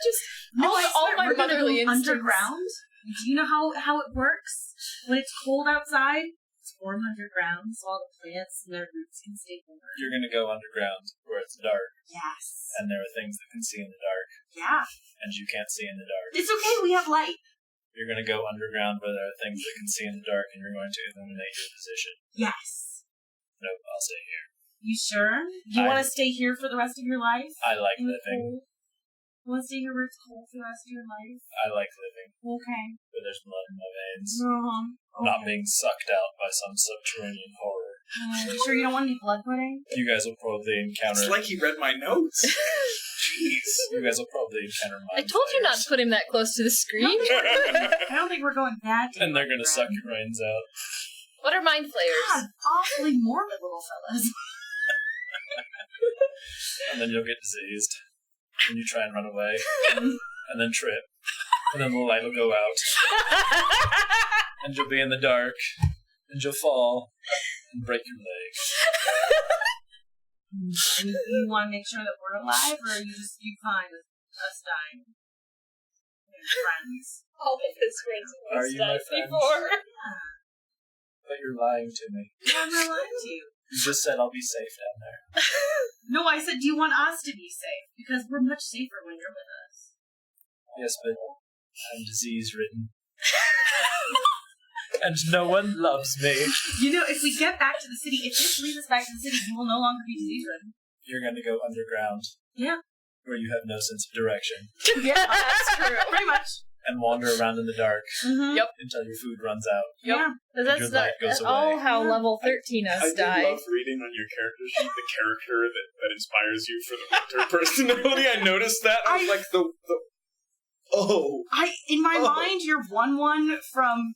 Speaker 6: Just
Speaker 2: No,
Speaker 6: all,
Speaker 2: I
Speaker 6: all
Speaker 2: swear,
Speaker 6: my
Speaker 2: we're gonna go
Speaker 6: motherly instincts.
Speaker 2: underground. Do you know how it works? When it's cold outside, it's warm underground, so all the plants and their roots can stay warm.
Speaker 3: You're gonna go underground where it's dark,
Speaker 2: Yes.
Speaker 3: and there are things that can see in the dark,
Speaker 2: Yeah.
Speaker 3: and you can't see in the dark.
Speaker 2: It's okay, we have light.
Speaker 3: You're gonna go underground where there are things that can see in the dark, and you're going to illuminate your position.
Speaker 2: Yes.
Speaker 3: Nope, I'll stay here.
Speaker 2: You sure? Do you want to stay here for the rest of your life?
Speaker 3: I like
Speaker 2: In the
Speaker 3: living.
Speaker 2: cold? You want to stay here where it's cold for the rest of your life?
Speaker 3: I like living,
Speaker 2: Okay.
Speaker 3: where there's blood in my veins.
Speaker 2: Uh-huh.
Speaker 3: Not being sucked out by some subterranean horror.
Speaker 2: You sure you don't want any blood pudding?
Speaker 3: You guys will probably encounter.
Speaker 1: It's like he read my notes. Jeez.
Speaker 3: You guys will probably encounter
Speaker 4: I told you not to put him that close to the screen.
Speaker 2: I don't think we're going that deep.
Speaker 3: And they're gonna suck
Speaker 2: underground.
Speaker 3: your brains out.
Speaker 4: What are mind flayers?
Speaker 2: God, awfully morbid little fellas.
Speaker 3: And then you'll get diseased. And you try and run away. And then trip. And then the light will go out. And you'll be in the dark. And you'll fall. And break your leg.
Speaker 2: And you want to make sure that we're alive, or you fine with us dying? We're friends.
Speaker 6: All of his friends
Speaker 3: Are you my friends?
Speaker 6: before.
Speaker 3: But you're lying to me.
Speaker 2: I'm not lying to you.
Speaker 3: You just said I'll be safe down there.
Speaker 2: No, I said, do you want us to be safe? Because we're much safer when you're with us.
Speaker 3: Yes, but I'm disease-ridden. And no one loves me.
Speaker 2: You know, if we get back to the city, if this leads us back to the city, you will no longer be disease-ridden.
Speaker 3: You're gonna go underground.
Speaker 2: Yeah.
Speaker 3: Where you have no sense of direction.
Speaker 2: Yeah, that's true. Pretty much.
Speaker 3: And wander around in the dark
Speaker 2: Mm-hmm.
Speaker 6: Yep.
Speaker 3: until your food runs out.
Speaker 2: Yeah.
Speaker 4: That's
Speaker 3: Your
Speaker 4: not
Speaker 3: light goes
Speaker 4: at all
Speaker 3: away.
Speaker 4: how
Speaker 2: Yeah.
Speaker 4: level 13 us
Speaker 1: I do
Speaker 4: died.
Speaker 1: love reading on your character sheet the character that inspires you for the winter personality. I noticed that. I was like, the Oh.
Speaker 7: In my mind, you're 1-1 from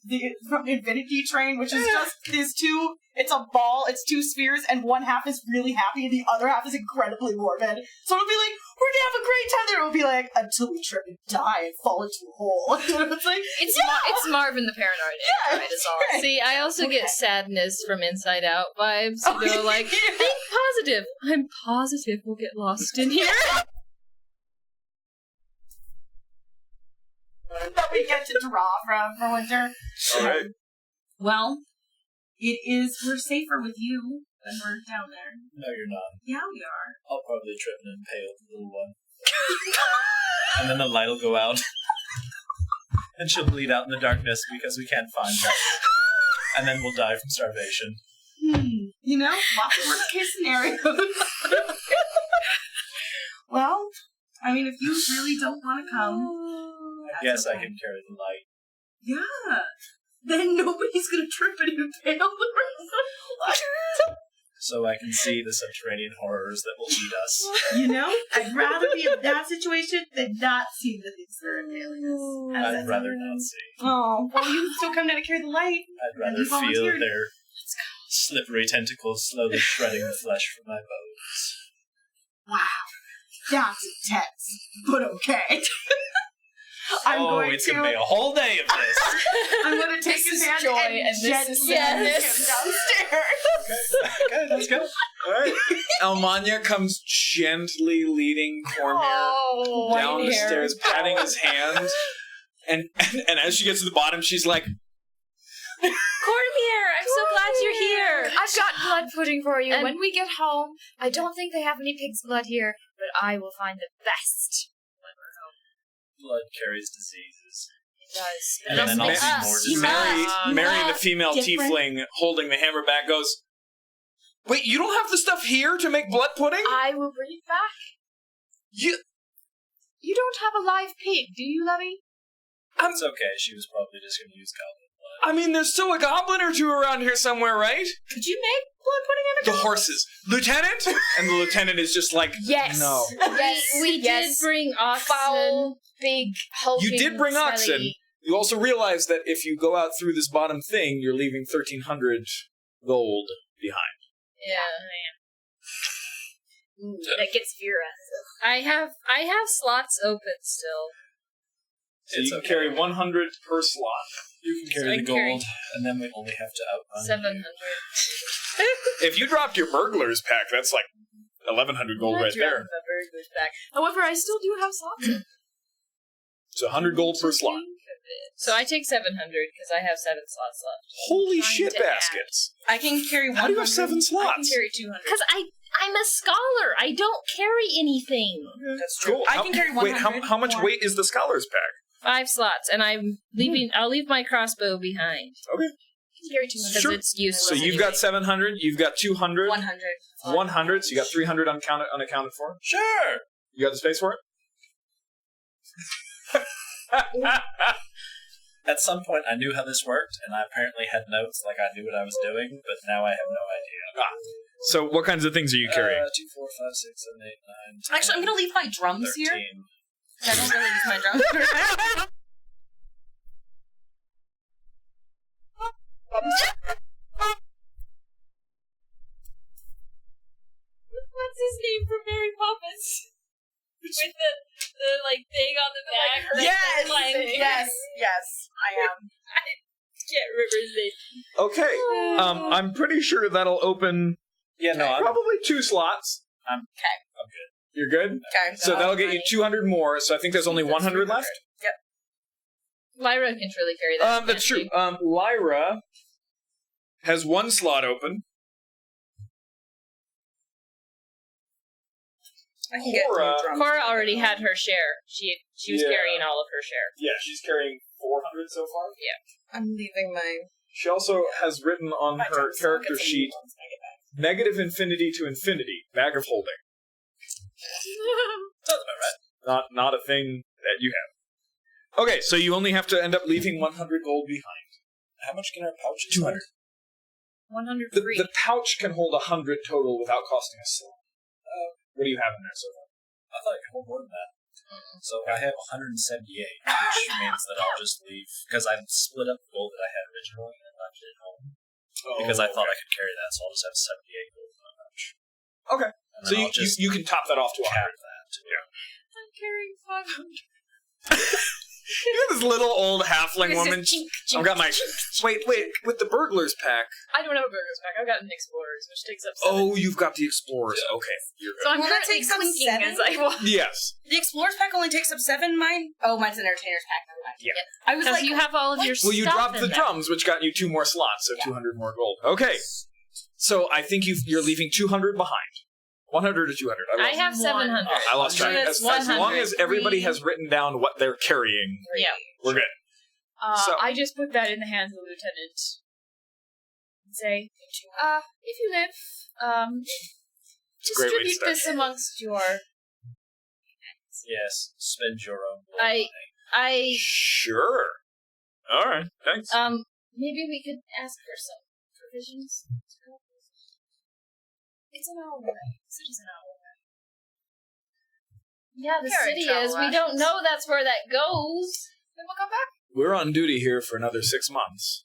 Speaker 7: Infinity Train, which is just these two. It's a ball. It's two spheres, and one half is really happy, and the other half is incredibly morbid. So it'll be like, we're gonna have a great time there. It'll be like, until we trip and die and fall into a hole. It's like
Speaker 6: It's Marvin the Paranoid.
Speaker 7: Yeah,
Speaker 6: Right, is all.
Speaker 7: right.
Speaker 4: See, I also get sadness from Inside Out vibes.
Speaker 7: Oh,
Speaker 4: They're like,
Speaker 7: yeah.
Speaker 4: think positive. I'm positive we'll get lost in here.
Speaker 7: that we get to draw from for winter.
Speaker 1: All right.
Speaker 7: Well, we're safer with you when we're down there.
Speaker 3: No, you're not.
Speaker 7: Yeah, we are.
Speaker 3: I'll probably trip and impale the little one. And then the light will go out. And she'll bleed out in the darkness because we can't find her. And then we'll die from starvation.
Speaker 7: You know, lots of worst case scenarios. Well, I mean, if you really don't want to come,
Speaker 3: Yes,
Speaker 7: okay.
Speaker 3: I can carry the light.
Speaker 7: Yeah. Then nobody's gonna trip and impale the rest of us.
Speaker 3: So I can see the subterranean horrors that will eat us.
Speaker 7: You know, I'd rather be in that situation than not see the things that are impaling us. How does
Speaker 3: I'd
Speaker 7: that
Speaker 3: rather
Speaker 7: sound?
Speaker 3: not see.
Speaker 7: Oh, well, you can still come down to carry the light.
Speaker 3: I'd rather
Speaker 7: you
Speaker 3: feel
Speaker 7: volunteered.
Speaker 3: their slippery tentacles slowly shredding the flesh from my bones.
Speaker 7: Wow, that's intense, but okay.
Speaker 3: It's gonna be a whole day of this.
Speaker 7: I'm going to take
Speaker 6: This
Speaker 7: his
Speaker 6: is
Speaker 7: hand
Speaker 6: joy,
Speaker 7: and
Speaker 6: and this
Speaker 7: gently
Speaker 6: is
Speaker 7: move him
Speaker 6: sadness.
Speaker 7: downstairs.
Speaker 3: Okay, let's go.
Speaker 1: All right. Almania comes gently leading Cormier down the stairs, patting his hand. And as she gets to the bottom, she's like,
Speaker 4: Cormier, I'm so glad you're here.
Speaker 6: I've got blood pudding for you.
Speaker 4: And-
Speaker 6: When we get home, I don't think they have any pig's blood here, but I will find the best when we're home.
Speaker 3: Blood carries diseases.
Speaker 6: It does.
Speaker 3: And then
Speaker 4: also
Speaker 3: also
Speaker 4: makes
Speaker 3: more
Speaker 4: us
Speaker 3: diseases.
Speaker 1: Mary, the female
Speaker 7: different.
Speaker 1: tiefling holding the hammer back, goes, wait, you don't have the stuff here to make blood pudding?
Speaker 6: I will bring it back.
Speaker 1: You,
Speaker 6: You don't have a live pig, do you, Lovey?
Speaker 3: It's okay, she was probably just gonna use goblin blood.
Speaker 1: I mean, there's still a goblin or two around here somewhere, right?
Speaker 7: Could you make blood pudding out of
Speaker 1: The
Speaker 7: goblin?
Speaker 1: horses. Lieutenant? And the lieutenant is just like,
Speaker 6: Yes.
Speaker 1: no.
Speaker 6: Yes.
Speaker 4: We
Speaker 6: yes.
Speaker 4: did bring oxen.
Speaker 6: Foul, big, hulking,
Speaker 1: You did bring oxen.
Speaker 6: smelly-
Speaker 1: You also realize that if you go out through this bottom thing, you're leaving 1,300 gold behind.
Speaker 4: Yeah.
Speaker 6: That gets Vera.
Speaker 4: I have slots open still.
Speaker 1: So you
Speaker 3: It's
Speaker 1: can
Speaker 3: okay.
Speaker 1: carry 100 per slot.
Speaker 3: You can
Speaker 4: So
Speaker 3: carry
Speaker 4: I
Speaker 3: the gold,
Speaker 4: carry-
Speaker 3: and then we only have to outrun
Speaker 4: 700.
Speaker 1: If you dropped your burglar's pack, that's like 1,100 gold right there.
Speaker 7: However, I still do have slots.
Speaker 1: So 100 gold per slot.
Speaker 4: So I take 700 because I have 7 slots left.
Speaker 1: Holy
Speaker 6: Trying
Speaker 1: shit
Speaker 6: to add.
Speaker 1: baskets.
Speaker 7: I can carry 100.
Speaker 1: How do you have 7
Speaker 6: I can
Speaker 1: slots?
Speaker 6: carry 200.
Speaker 4: Because I'm a scholar. I don't carry anything.
Speaker 7: That's true.
Speaker 1: Cool.
Speaker 7: I can carry 100.
Speaker 1: Wait, how much
Speaker 7: more.
Speaker 1: weight is the scholar's pack?
Speaker 4: 5 slots, and I'm leaving. I'll leave my crossbow behind
Speaker 1: Okay.
Speaker 6: I can carry 200.
Speaker 4: because
Speaker 1: Sure.
Speaker 4: it's useless.
Speaker 1: So you've got 700, you've got 200,
Speaker 6: 100.
Speaker 1: 100, so you got 300 unaccounted for.
Speaker 3: Sure!
Speaker 1: You got the space for it?
Speaker 3: At some point, I knew how this worked, and I apparently had notes like I knew what I was doing, but now I have no idea.
Speaker 1: So what kinds of things are you carrying?
Speaker 3: 2, 4, 5, 6, 7, 8, 9, 10,
Speaker 7: Actually, I'm going to leave my drums
Speaker 3: 13.
Speaker 7: here. I don't really use my drums.
Speaker 4: What's his name from Mary Poppins? With the like thing on the back.
Speaker 7: Yes,
Speaker 4: Like,
Speaker 7: yes, I am.
Speaker 4: Can't remember his name.
Speaker 1: Okay. I'm pretty sure that'll open
Speaker 3: Yeah, no, I'm
Speaker 1: probably 2 slots.
Speaker 3: I'm good.
Speaker 1: You're good?
Speaker 7: Okay.
Speaker 1: So that'll get you 200 more, so I think there's only 100 left?
Speaker 4: Lyra can really carry that.
Speaker 1: That's
Speaker 4: can't
Speaker 1: true.
Speaker 4: she?
Speaker 1: Lyra has 1 slot open.
Speaker 7: I can get
Speaker 1: Cora-
Speaker 7: new drums.
Speaker 4: Cora already had her share. She was
Speaker 1: Yeah.
Speaker 4: carrying all of her share.
Speaker 1: Yeah, she's carrying 400 so far.
Speaker 7: I'm leaving my
Speaker 1: She also has written on her
Speaker 7: drums. I'll
Speaker 1: character
Speaker 7: get some
Speaker 1: sheet,
Speaker 7: new ones when I get back.
Speaker 1: negative infinity to infinity, bag of holding.
Speaker 3: Sounds about right.
Speaker 1: Not a thing that you have. Okay, so you only have to end up leaving 100 gold behind.
Speaker 3: How much can our pouches
Speaker 1: 200.
Speaker 6: 100
Speaker 1: The,
Speaker 6: free.
Speaker 1: the pouch can hold 100 total without costing a slot. What do you have in there so far?
Speaker 3: I thought it could hold more than that. So I have 178, which means that I'll just leave, because I split up the gold that I had originally and left it at home. Because I thought I could carry that, so I'll just have 78 gold in my pouch.
Speaker 1: Okay.
Speaker 3: And
Speaker 1: So
Speaker 3: then I'll just
Speaker 1: you can top that off to 100.
Speaker 3: cap that.
Speaker 1: Yeah.
Speaker 6: I'm carrying 500.
Speaker 1: You got this little old halfling woman. I've got my... Wait. With the burglar's pack.
Speaker 6: I don't have a burger's pack. I've got an explorer's, which takes up 7.
Speaker 1: Oh, you've got the explorers. Okay. You're
Speaker 6: So
Speaker 1: good.
Speaker 6: I'm
Speaker 2: Well, that
Speaker 6: currently
Speaker 2: takes up
Speaker 6: clinking
Speaker 2: 7?
Speaker 6: as I walk.
Speaker 1: Yes.
Speaker 2: The explorer's pack only takes up 7. Mine's an entertainer's pack. Never mind.
Speaker 1: Yeah.
Speaker 2: I was
Speaker 4: Because
Speaker 2: like,
Speaker 4: you have all of your
Speaker 1: Well, you
Speaker 4: stuff
Speaker 1: dropped
Speaker 4: in
Speaker 1: the
Speaker 4: there.
Speaker 1: drums, which got you 2 more slots, so
Speaker 2: Yeah.
Speaker 1: 200 more gold. Okay. So I think you're leaving 200 behind. 100 or 200?
Speaker 4: I have 700.
Speaker 1: I lost track.
Speaker 4: That's
Speaker 1: As long
Speaker 4: 100.
Speaker 1: as everybody has written down what they're carrying,
Speaker 4: Yeah.
Speaker 1: we're good. So-
Speaker 6: I just put that in the hands of the lieutenant. And say, if you live,
Speaker 1: It's a great way to
Speaker 6: distribute
Speaker 1: start.
Speaker 6: this amongst your...
Speaker 3: Yes, spend your own gold
Speaker 4: I-
Speaker 3: money.
Speaker 1: Sure. All right. Thanks.
Speaker 6: Maybe we could ask for some provisions. It's an hour away. City's an hour away.
Speaker 4: Yeah, the
Speaker 6: Carry
Speaker 4: city
Speaker 6: travel
Speaker 4: is. We don't
Speaker 6: rations.
Speaker 4: know that's where that goes.
Speaker 6: Then we'll come back.
Speaker 1: We're on duty here for another 6 months.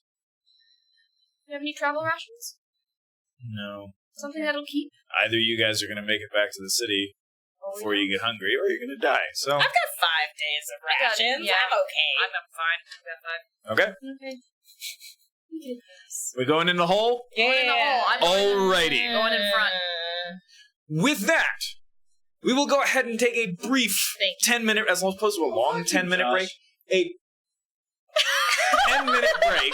Speaker 6: Do you have any travel rations?
Speaker 1: No.
Speaker 6: Something that'll keep?
Speaker 1: Either you guys are going to make it back to the city before you get hungry, or you're going to die. So,
Speaker 2: I've got 5 days of
Speaker 6: got-
Speaker 2: rations.
Speaker 6: yeah.
Speaker 2: I'm okay.
Speaker 6: I'm fine. I've got 5.
Speaker 1: okay.
Speaker 6: Okay. We did this.
Speaker 1: We going in the hole?
Speaker 6: Going in the hole. I'm
Speaker 1: Alrighty.
Speaker 6: going in front.
Speaker 1: With that, we will go ahead and take a brief
Speaker 4: Thank
Speaker 1: 10-minute, as opposed to a long 10-minute
Speaker 3: Josh.
Speaker 1: break. A 10-minute break.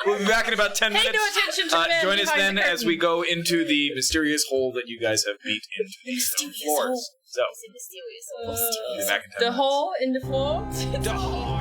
Speaker 1: We'll be back in about 10
Speaker 6: Pay
Speaker 1: minutes.
Speaker 6: no attention to men
Speaker 1: Join us
Speaker 6: behind
Speaker 1: then
Speaker 6: the
Speaker 1: as we go into the mysterious hole that you guys have beat into the stone floors. So, we'll be back in 10
Speaker 6: The
Speaker 1: minutes.
Speaker 6: hole in the floor.
Speaker 1: The hole.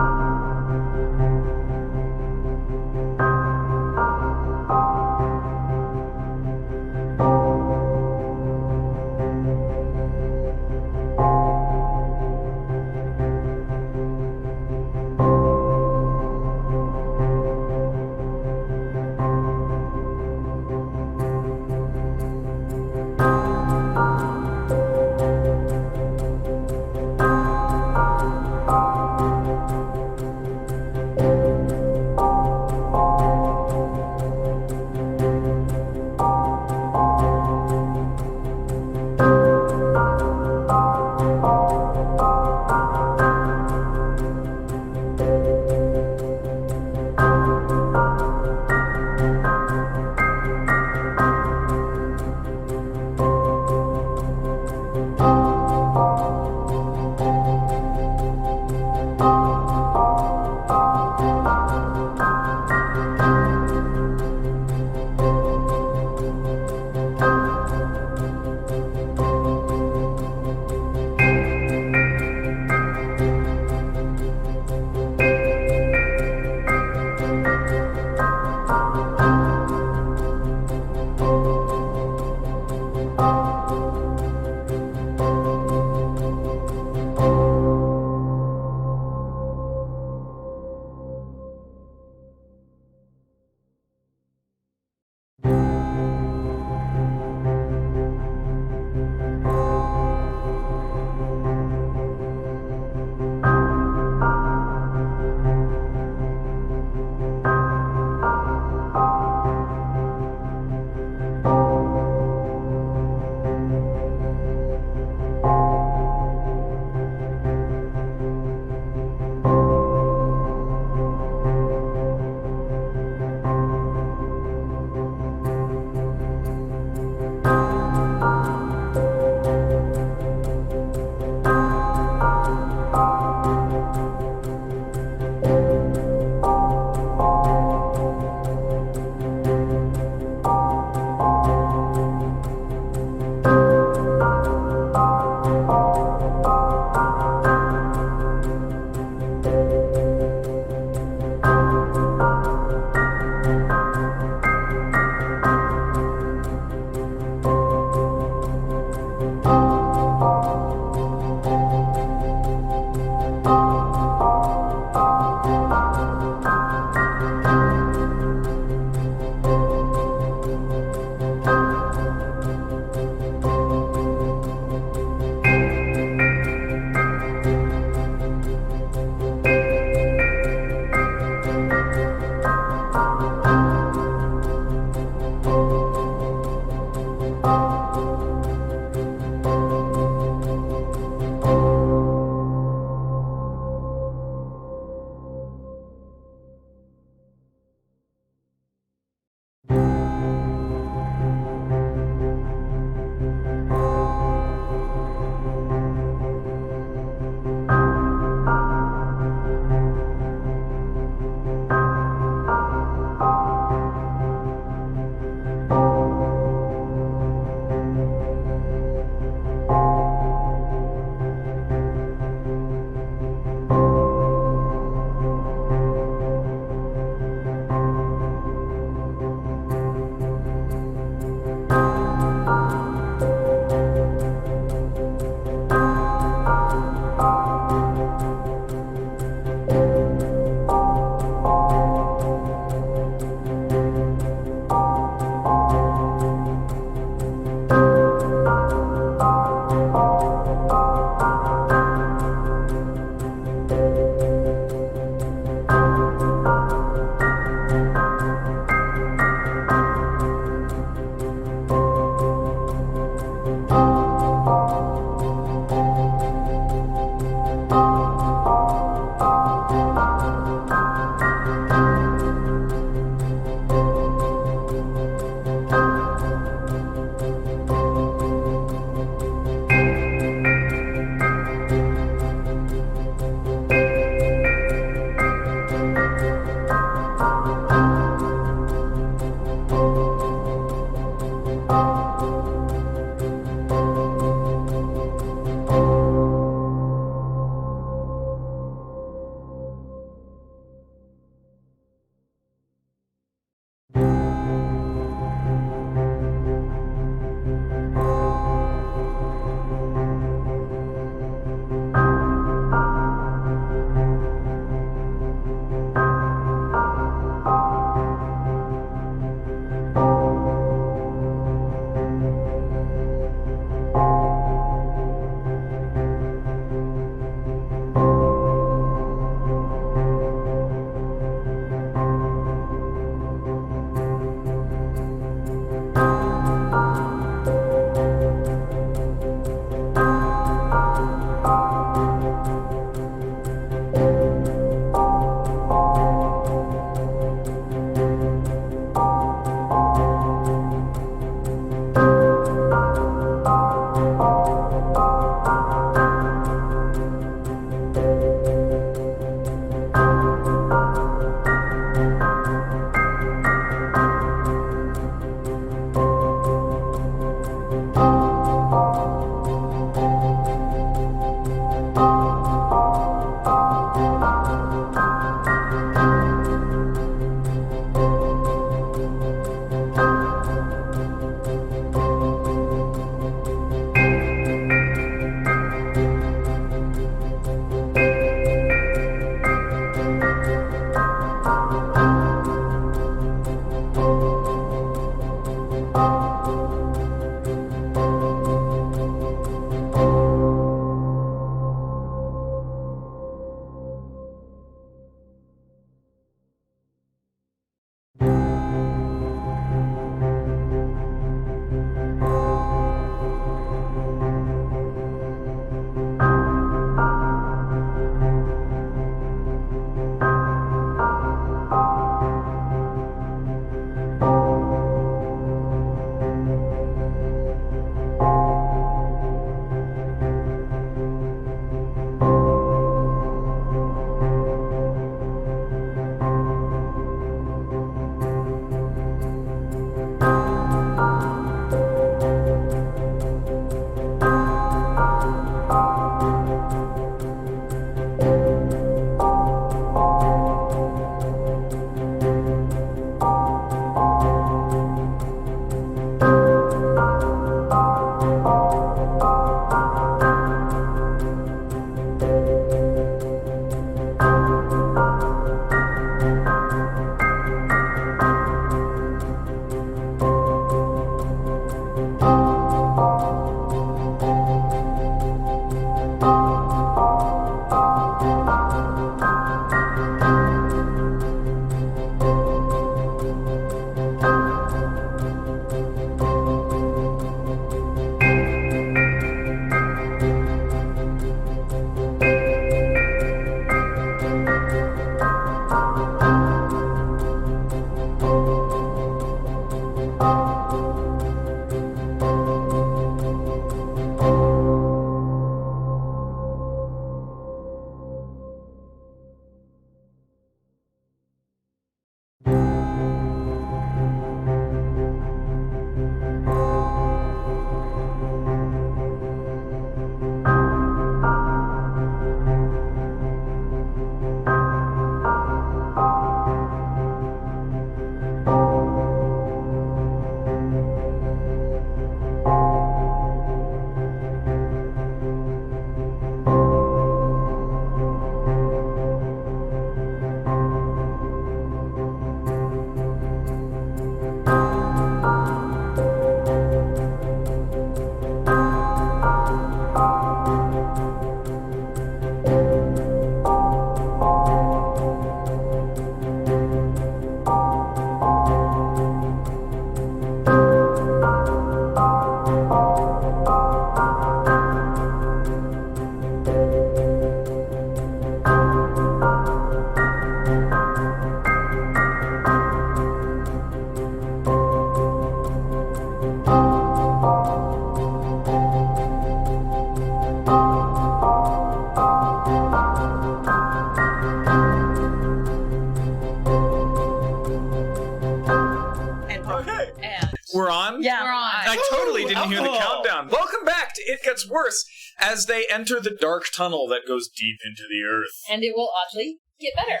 Speaker 1: didn't hear the countdown. Welcome back to It Gets Worse as they enter the dark tunnel that goes deep into the earth.
Speaker 4: And it will oddly get better.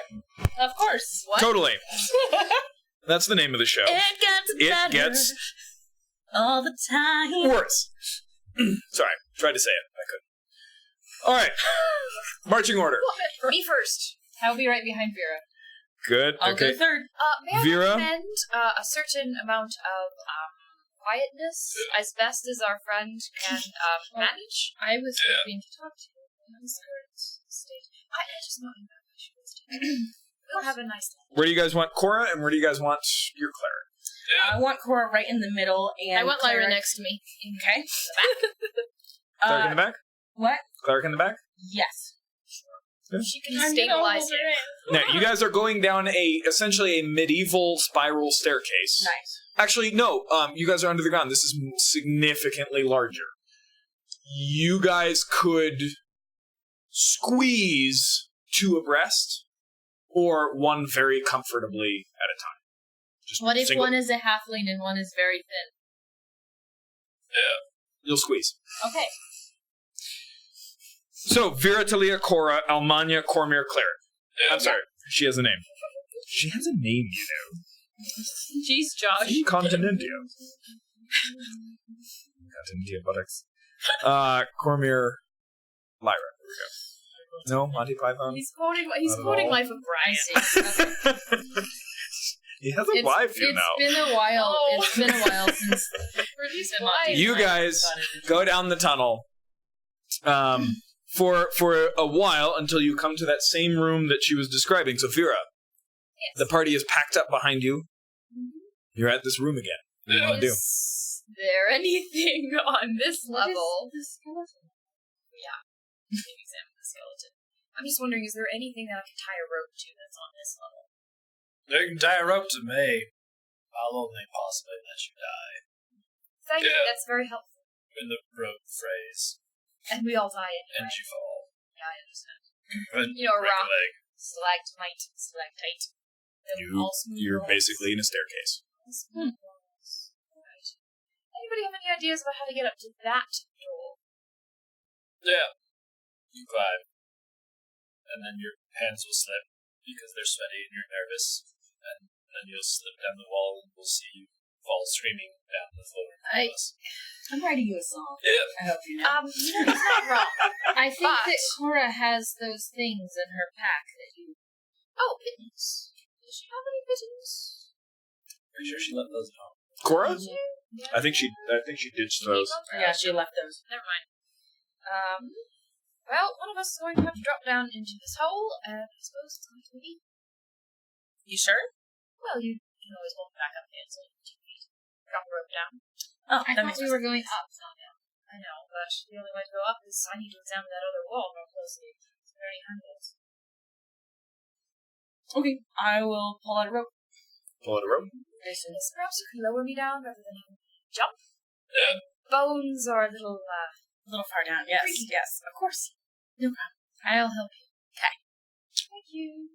Speaker 4: Of course. What?
Speaker 1: Totally. That's the name of the show.
Speaker 4: It gets all the time.
Speaker 1: Worse. Sorry, tried to say it. I couldn't. All right. Marching order.
Speaker 6: Me first.
Speaker 4: I'll be right behind Vera.
Speaker 1: Good.
Speaker 4: I'll
Speaker 1: Okay.
Speaker 4: go third.
Speaker 6: May I
Speaker 1: Vera?
Speaker 6: recommend a certain amount of quietness as best as our friend can manage?
Speaker 4: I was hoping to talk to you in this current state.
Speaker 6: I just not know if she was doing. We'll have a nice day.
Speaker 1: Where do you guys want Cora, and where do you guys want your cleric?
Speaker 7: I want Cora right in the middle, and
Speaker 4: I want Lyra
Speaker 7: Cleric-
Speaker 4: next to me.
Speaker 7: Okay.
Speaker 1: Cleric in the back?
Speaker 7: What?
Speaker 1: Cleric in the back?
Speaker 7: Yes.
Speaker 6: She can stabilize it.
Speaker 1: Now, you guys are going down essentially a medieval spiral staircase.
Speaker 7: Nice.
Speaker 1: Actually, no. You guys are under the ground. This is significantly larger. You guys could squeeze two abreast, or one very comfortably at a time. Just
Speaker 4: What if
Speaker 1: single-
Speaker 4: one is a halfling and one is very thin?
Speaker 1: You'll squeeze.
Speaker 4: Okay.
Speaker 1: So, Vera, Talia, Cora, Almania, Cormir, Cleric. I'm sorry. She has a name. She has a name, you know.
Speaker 4: Jeez, Josh.
Speaker 1: Continentia. Continentia buttocks. Cormir, Lyra. There we go. No, Monty Python.
Speaker 6: He's quoting. He's
Speaker 1: Not at
Speaker 6: quoting
Speaker 1: all.
Speaker 6: Life of Brian.
Speaker 1: He has a wife, you know.
Speaker 4: It's been a while.
Speaker 6: Oh.
Speaker 4: It's been a while since
Speaker 6: Release
Speaker 4: been Monty.
Speaker 1: You guys go down the tunnel for a while until you come to that same room that she was describing. So, Vera, the party is packed up behind you. You're at this room again. What do you want to do?
Speaker 6: Is there anything on this level?
Speaker 4: The skeleton.
Speaker 6: Maybe examine the skeleton. I'm just wondering, is there anything that I can tie a rope to that's on this level?
Speaker 3: You can tie a rope to me. I'll only possibly let you die.
Speaker 6: Thank you.
Speaker 3: Yeah.
Speaker 6: That's very helpful.
Speaker 3: In the rope phrase.
Speaker 6: And we all die anyway.
Speaker 3: And you fall.
Speaker 6: Yeah, I understand.
Speaker 3: But
Speaker 6: You know,
Speaker 3: break a
Speaker 6: rock.
Speaker 3: leg.
Speaker 6: Stalactite, stalactite.
Speaker 1: You're basically in a staircase.
Speaker 6: Right. Anybody have any ideas about how to get up to that door?
Speaker 3: Yeah. You climb. And then your hands will slip because they're sweaty and you're nervous. And then you'll slip down the wall and we'll see you fall screaming down the floor.
Speaker 7: I'm writing you a song.
Speaker 3: Yeah.
Speaker 7: I hope you know.
Speaker 6: He's not wrong.
Speaker 4: I think
Speaker 6: But-
Speaker 4: that Cora has those things in her pack that you.
Speaker 6: Oh, kittens. Does she have any kittens?
Speaker 3: Pretty sure she left those at home.
Speaker 1: Cora?
Speaker 6: Yeah.
Speaker 1: I think she ditched those.
Speaker 7: Yeah, she left those.
Speaker 6: Never mind. Well, one of us is going to have to drop down into this hole, and I suppose it's going to be.
Speaker 7: You sure?
Speaker 6: Well, you can always hold back up against it. 2 feet. Drop the rope down.
Speaker 7: Oh,
Speaker 4: I
Speaker 7: that
Speaker 4: thought
Speaker 7: makes
Speaker 4: we
Speaker 7: sense.
Speaker 4: were going up.
Speaker 6: Not down. I know, but the only way to go up is I need to examine that other wall more closely. It's very handled.
Speaker 7: Okay, I will pull out a rope.
Speaker 1: Pull out a rope.
Speaker 6: Yes, perhaps you can lower me down rather than have me jump.
Speaker 3: Yeah.
Speaker 6: Bones are a little,
Speaker 7: A little far down. Yes,
Speaker 6: Freaky.
Speaker 7: yes, of course. No problem.
Speaker 4: I'll help you.
Speaker 6: thank you.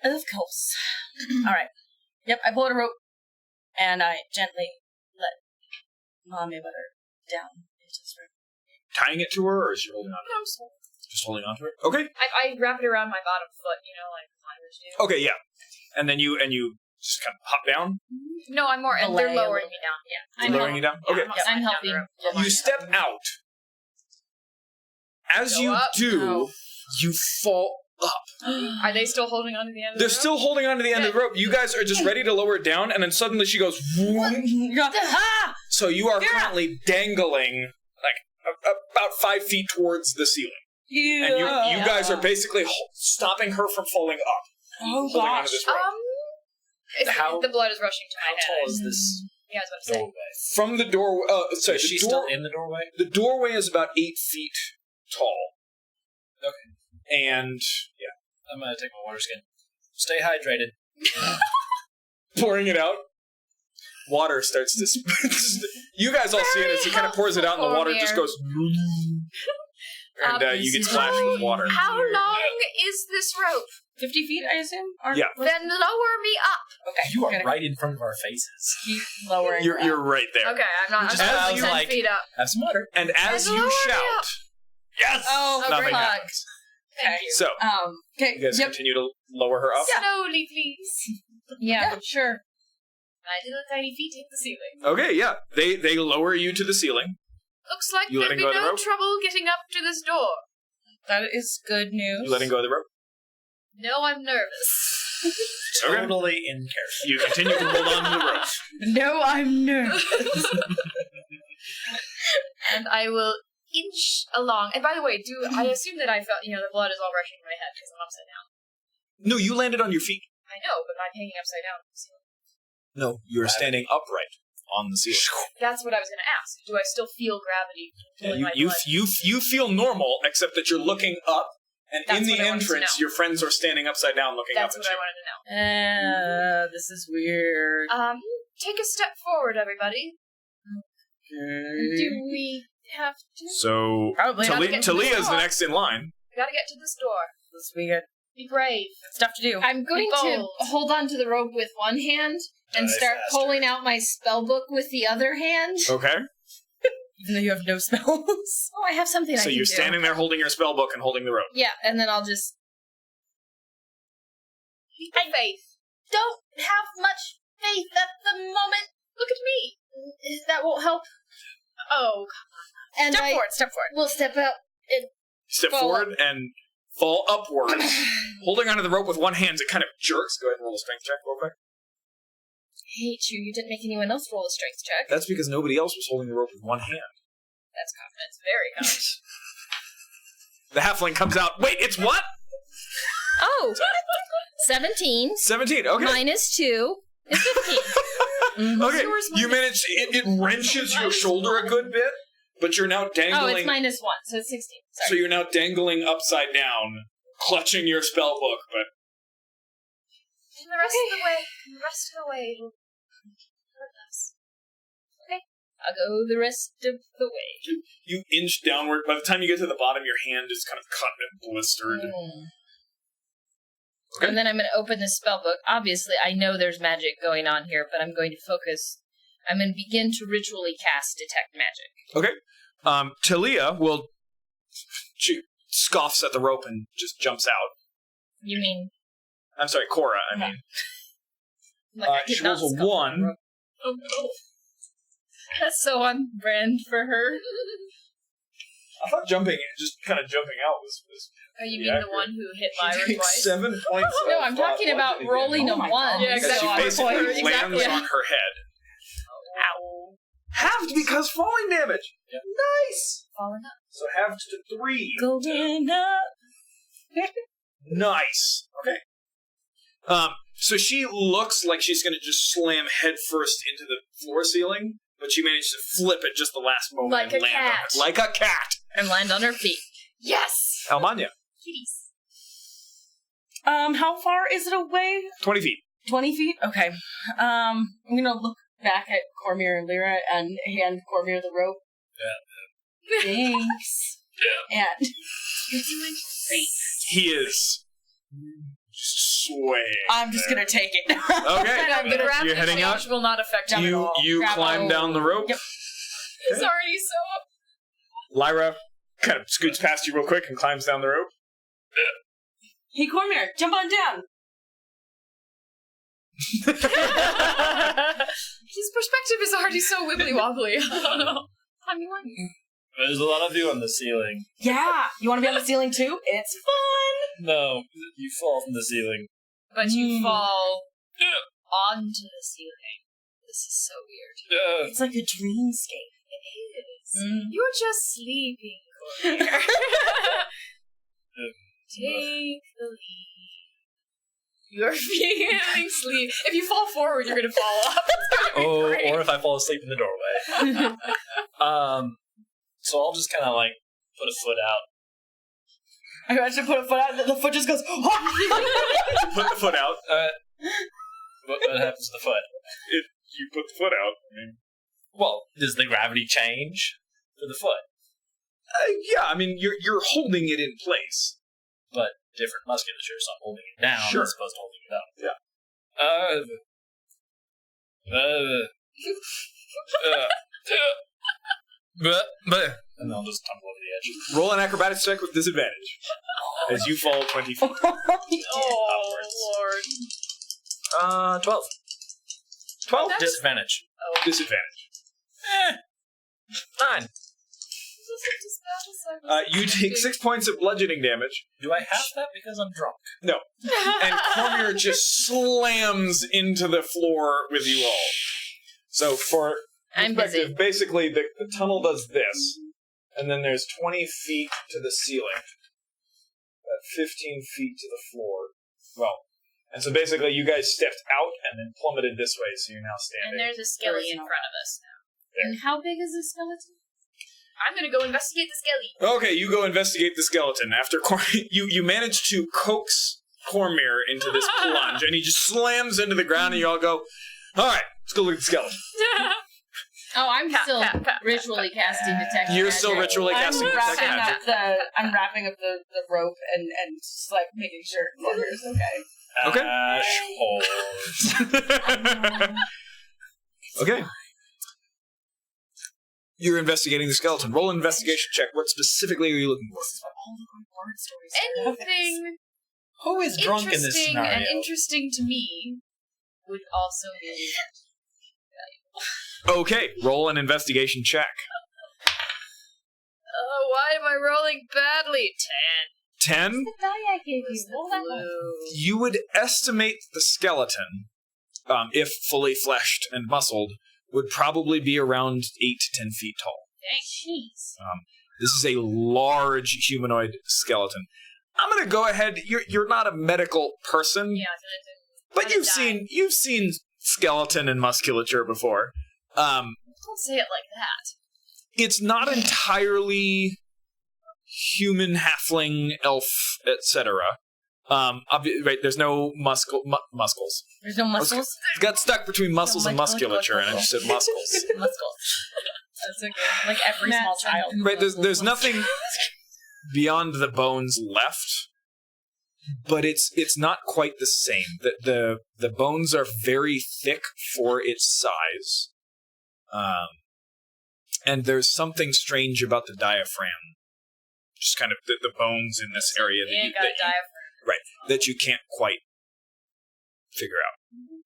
Speaker 7: Of course. All right. Yep, I pull out a rope, and I gently let Mommy Butter down into this room.
Speaker 1: Tying it to her, or is she holding on to
Speaker 6: No,
Speaker 1: it?
Speaker 6: I'm sorry.
Speaker 1: Just holding on to it? Okay.
Speaker 6: I wrap it around my bottom foot, you know, like climbers do.
Speaker 1: Okay, yeah. And then you just kind of hop down?
Speaker 6: No, I'm more, and
Speaker 7: Belay
Speaker 6: they're
Speaker 7: a
Speaker 6: lowering
Speaker 7: little
Speaker 6: me down. Yeah.
Speaker 4: I'm
Speaker 1: lowering you down? Okay.
Speaker 6: I'm, not
Speaker 4: I'm
Speaker 6: sliding down
Speaker 4: helping.
Speaker 6: the rope.
Speaker 1: You step out. As
Speaker 6: Go
Speaker 1: you
Speaker 6: up.
Speaker 1: do,
Speaker 7: Oh.
Speaker 1: you fall up.
Speaker 6: Are they still holding on to the end of
Speaker 1: They're
Speaker 6: the rope?
Speaker 1: still holding on to the end of the rope. You guys are just ready to lower it down, and then suddenly she goes, "Vroom."
Speaker 7: Ah!
Speaker 1: So you are
Speaker 7: Vera!
Speaker 1: currently dangling like about 5 feet towards the ceiling.
Speaker 7: Yeah.
Speaker 1: And you guys are basically stopping her from falling up.
Speaker 7: Oh,
Speaker 1: holding onto
Speaker 7: gosh.
Speaker 1: this rope.
Speaker 6: The blood is rushing to my
Speaker 3: How
Speaker 6: head.
Speaker 3: tall is this
Speaker 6: Yeah, I was about to say.
Speaker 3: doorway?
Speaker 1: From the door, sorry,
Speaker 3: Is
Speaker 1: the
Speaker 3: she
Speaker 1: door-
Speaker 3: still in the doorway?
Speaker 1: The doorway is about 8 feet tall.
Speaker 3: Okay.
Speaker 1: And, yeah,
Speaker 3: I'm gonna take my water skin. Stay hydrated.
Speaker 1: pouring it out. Water starts to... you guys all see it as he kind of pours it out, and the water just goes... And you get splashed with water.
Speaker 6: How long is this rope?
Speaker 7: 50 feet, I assume? Or
Speaker 1: Yeah.
Speaker 6: Then lower me up.
Speaker 7: Okay.
Speaker 3: You are
Speaker 7: gonna
Speaker 3: right in front of our faces.
Speaker 7: keep lowering.
Speaker 1: You're right there.
Speaker 6: Okay, I'm not.
Speaker 3: Just
Speaker 6: I'm not
Speaker 1: as
Speaker 6: 10
Speaker 3: like-
Speaker 6: feet up.
Speaker 3: Have some water.
Speaker 1: And as
Speaker 6: And
Speaker 1: you
Speaker 6: lower me
Speaker 1: shout,
Speaker 6: up.
Speaker 1: yes,
Speaker 7: Oh,
Speaker 1: nothing
Speaker 6: fuck.
Speaker 1: happens.
Speaker 6: Thank you.
Speaker 1: So
Speaker 7: Okay.
Speaker 1: you guys
Speaker 7: Yep.
Speaker 1: continue to lower her up.
Speaker 6: Slowly, please.
Speaker 4: Yeah, sure.
Speaker 6: My little tiny feet hit the ceiling.
Speaker 1: Okay, yeah. They lower you to the ceiling.
Speaker 6: Looks like
Speaker 1: You
Speaker 6: there'll
Speaker 1: letting
Speaker 6: be
Speaker 1: go of the
Speaker 6: no
Speaker 1: rope?
Speaker 6: trouble getting up to this door.
Speaker 7: That is good news.
Speaker 1: You letting go of the rope.
Speaker 6: No, I'm nervous.
Speaker 1: Okay.
Speaker 3: Totally in character.
Speaker 1: You continue to hold on to the rope.
Speaker 7: No, I'm nervous.
Speaker 6: And I will inch along. And by the way, I assume that I felt, the blood is all rushing to my head because I'm upside down.
Speaker 1: No, you landed on your feet.
Speaker 6: I know, but I'm hanging upside down. So
Speaker 1: No, you are standing upright on the ceiling.
Speaker 6: that's what I was going to ask. Do I still feel gravity pulling my
Speaker 1: You
Speaker 6: blood?
Speaker 1: you feel normal, except that you're looking up, and
Speaker 6: That's
Speaker 1: in the
Speaker 6: what I wanted to
Speaker 1: entrance,
Speaker 6: know.
Speaker 1: your friends are standing upside down looking
Speaker 6: That's
Speaker 1: up
Speaker 6: what
Speaker 1: at
Speaker 6: I
Speaker 1: you.
Speaker 6: wanted to know.
Speaker 7: This is weird.
Speaker 6: Take a step forward, everybody.
Speaker 4: Do we have to?
Speaker 1: So
Speaker 7: Probably not.
Speaker 6: get to
Speaker 1: Talia
Speaker 6: the
Speaker 1: is the
Speaker 6: door.
Speaker 1: next in line.
Speaker 6: We gotta get to this door.
Speaker 7: This weird
Speaker 6: Be brave.
Speaker 7: stuff to do.
Speaker 4: I'm going
Speaker 6: Be
Speaker 4: to
Speaker 6: bold.
Speaker 4: hold on to the rope with one hand and
Speaker 3: Die
Speaker 4: start
Speaker 3: faster.
Speaker 4: pulling out my spell book with the other hand.
Speaker 1: Okay.
Speaker 7: Even though you have no spells.
Speaker 4: Oh, I have something I
Speaker 1: So
Speaker 4: can
Speaker 1: you're
Speaker 4: do.
Speaker 1: standing there holding your spell book and holding the rope.
Speaker 4: Yeah, and then I'll just
Speaker 6: Have faith.
Speaker 4: don't have much faith at the moment.
Speaker 6: Look at me.
Speaker 4: That won't help.
Speaker 6: Oh,
Speaker 4: And
Speaker 6: step
Speaker 4: I
Speaker 6: forward. Step forward.
Speaker 4: will step out.
Speaker 1: Step
Speaker 4: Fall
Speaker 1: forward and fall upwards. Holding onto the rope with one hand, it kind of jerks. Go ahead and roll a strength check real quick.
Speaker 4: I hate you. You didn't make anyone else roll a strength check.
Speaker 1: That's because nobody else was holding the rope with one hand.
Speaker 6: That's confidence. Very confident.
Speaker 1: The halfling comes out. Wait, it's what?
Speaker 4: Oh, 17
Speaker 1: 17. Okay.
Speaker 4: minus 2 is 15.
Speaker 1: Okay. You manage. It wrenches your shoulder a good bit, but you're now
Speaker 4: Oh,
Speaker 1: dangling.
Speaker 4: it's minus 1, so it's 16. Sorry.
Speaker 1: So you're now dangling upside down, clutching your spell book, but
Speaker 6: And the rest of the way. The rest of the way will hurt us.
Speaker 4: I'll go the rest of the way.
Speaker 1: you inch downward. By the time you get to the bottom, your hand is kind of cut and blistered. Okay.
Speaker 4: And then I'm going to open the spell book. Obviously, I know there's magic going on here, but I'm going to focus. I'm going to begin to ritually cast Detect Magic.
Speaker 1: Okay. Talia will. She scoffs at the rope and just jumps out.
Speaker 4: You mean
Speaker 1: I'm sorry, Cora, I mean.
Speaker 4: like I did
Speaker 1: She
Speaker 4: not
Speaker 1: rolls a
Speaker 4: scuff the
Speaker 1: 1.
Speaker 4: rope. Oh no. That's so on brand for her.
Speaker 1: I thought just kind of jumping out was
Speaker 6: Oh, you
Speaker 1: Yeah,
Speaker 6: mean the
Speaker 1: accurate.
Speaker 6: one who hit
Speaker 1: She
Speaker 6: Lyra
Speaker 1: takes
Speaker 6: twice?
Speaker 1: 7 points.
Speaker 4: No,
Speaker 1: of,
Speaker 4: I'm talking about
Speaker 1: bludgeoning
Speaker 4: rolling
Speaker 1: damage.
Speaker 4: a 1.
Speaker 6: Yeah,
Speaker 1: And she
Speaker 6: exactly.
Speaker 1: basically lands
Speaker 4: Exactly.
Speaker 1: on her head.
Speaker 6: Ow.
Speaker 1: Halved because falling damage.
Speaker 3: Yep.
Speaker 1: Nice.
Speaker 6: Falling up.
Speaker 1: So halved to 3.
Speaker 7: Going up.
Speaker 1: Nice. Okay. So she looks like she's going to just slam headfirst into the floor ceiling, but she managed to flip at just the last moment
Speaker 6: Like
Speaker 1: and
Speaker 6: a
Speaker 1: land on
Speaker 6: cat.
Speaker 1: it. Like a cat.
Speaker 4: And land on her feet.
Speaker 6: Yes!
Speaker 1: Almania,
Speaker 6: Kitties.
Speaker 7: How far is it away?
Speaker 1: 20 feet.
Speaker 7: 20 feet? Okay. I'm gonna look back at Cormier and Lyra and hand Cormier the rope.
Speaker 3: Yeah.
Speaker 7: Thanks. And
Speaker 6: You're doing great.
Speaker 1: He is swaying.
Speaker 7: I'm just gonna take it.
Speaker 1: Okay.
Speaker 6: The gravity
Speaker 1: You're heading
Speaker 6: change
Speaker 1: out?
Speaker 6: will not affect him at
Speaker 1: You
Speaker 6: all.
Speaker 1: climb
Speaker 7: Bravo.
Speaker 1: down the rope.
Speaker 7: Yep.
Speaker 6: It's already so up.
Speaker 1: Lyra kind of scoots past you real quick and climbs down the rope.
Speaker 7: Hey, Cormier, jump on down.
Speaker 6: His perspective is already so wibbly wobbly. I don't know.
Speaker 3: There's a lot of you on the ceiling.
Speaker 7: Yeah. You want to be on the ceiling too? It's fun.
Speaker 3: No, you fall from the ceiling.
Speaker 6: But you fall onto the ceiling. This is so weird.
Speaker 7: It's like a dreamscape.
Speaker 6: It is. You're just sleeping, Cormier. Take the lead. You're feeling sleep. If you fall forward, you're gonna fall off. It's gonna be great.
Speaker 3: Or if I fall asleep in the doorway. So I'll just kind of like put a foot out.
Speaker 7: I actually put a foot out, and the foot just goes.
Speaker 1: You put the foot out.
Speaker 3: What happens to the foot?
Speaker 1: You put the foot out. I mean,
Speaker 3: Well, does the gravity change for the foot?
Speaker 1: yeah, I mean, you're holding it in place.
Speaker 3: But different musculature, so I'm holding it down
Speaker 1: Sure.
Speaker 3: as opposed to holding it up.
Speaker 1: Yeah.
Speaker 3: And they'll just tumble over the edge.
Speaker 1: Roll an acrobatics check with disadvantage as you fall 20 feet.
Speaker 2: Oh, Lord.
Speaker 3: 12.
Speaker 1: 12?
Speaker 3: Disadvantage.
Speaker 1: Disadvantage.
Speaker 3: 9.
Speaker 1: You take 6 points of bludgeoning damage.
Speaker 3: Do I have that because I'm drunk?
Speaker 1: No. And Cormier just slams into the floor with you all. So for
Speaker 4: I'm
Speaker 1: perspective, basically the tunnel does this, and then there's 20 feet to the ceiling, 15 feet to the floor. Well, and so basically you guys stepped out and then plummeted this way, so you're now standing.
Speaker 4: And there's a skelly in front of us now.
Speaker 1: There.
Speaker 4: And how big is this skeleton?
Speaker 2: I'm gonna go investigate the skelly.
Speaker 1: Okay, you go investigate the skeleton. After you manage to coax Cormier into this plunge, and he just slams into the ground, and you all go, all right, let's go look at the skeleton.
Speaker 4: Oh, I'm still ritually casting detect.
Speaker 1: You're still ritually casting detect magic.
Speaker 7: I'm wrapping up the rope and just like making sure Cormier's okay.
Speaker 1: Okay. Okay. You're investigating the skeleton. Roll an investigation check. What specifically are you looking for?
Speaker 7: All the good horror stories.
Speaker 2: Anything
Speaker 3: Who is drunk in this
Speaker 2: interesting
Speaker 3: scenario?
Speaker 2: and interesting to me would also be
Speaker 1: Okay, roll an investigation check.
Speaker 2: why am I rolling badly? 10.
Speaker 1: 10?
Speaker 4: The die I gave you.
Speaker 2: Roll that one.
Speaker 1: You would estimate the skeleton, if fully fleshed and muscled, would probably be around 8 to 10 feet tall.
Speaker 4: Jeez.
Speaker 1: This is a large humanoid skeleton. I'm gonna go ahead. You're not a medical person,
Speaker 2: Yeah,
Speaker 1: but you've seen skeleton and musculature before.
Speaker 2: don't say it like that.
Speaker 1: It's not entirely human, halfling, elf, etc. Right? There's no muscles.
Speaker 4: There's no muscles?
Speaker 1: It got stuck between muscles and musculature, and I just said muscles.
Speaker 2: Muscles. That's okay. Like every small child.
Speaker 1: Right? There's nothing beyond the bones left, but it's not quite the same. The bones are very thick for its size, and there's something strange about the diaphragm. Just kind of the bones in this area that you can't quite figure out.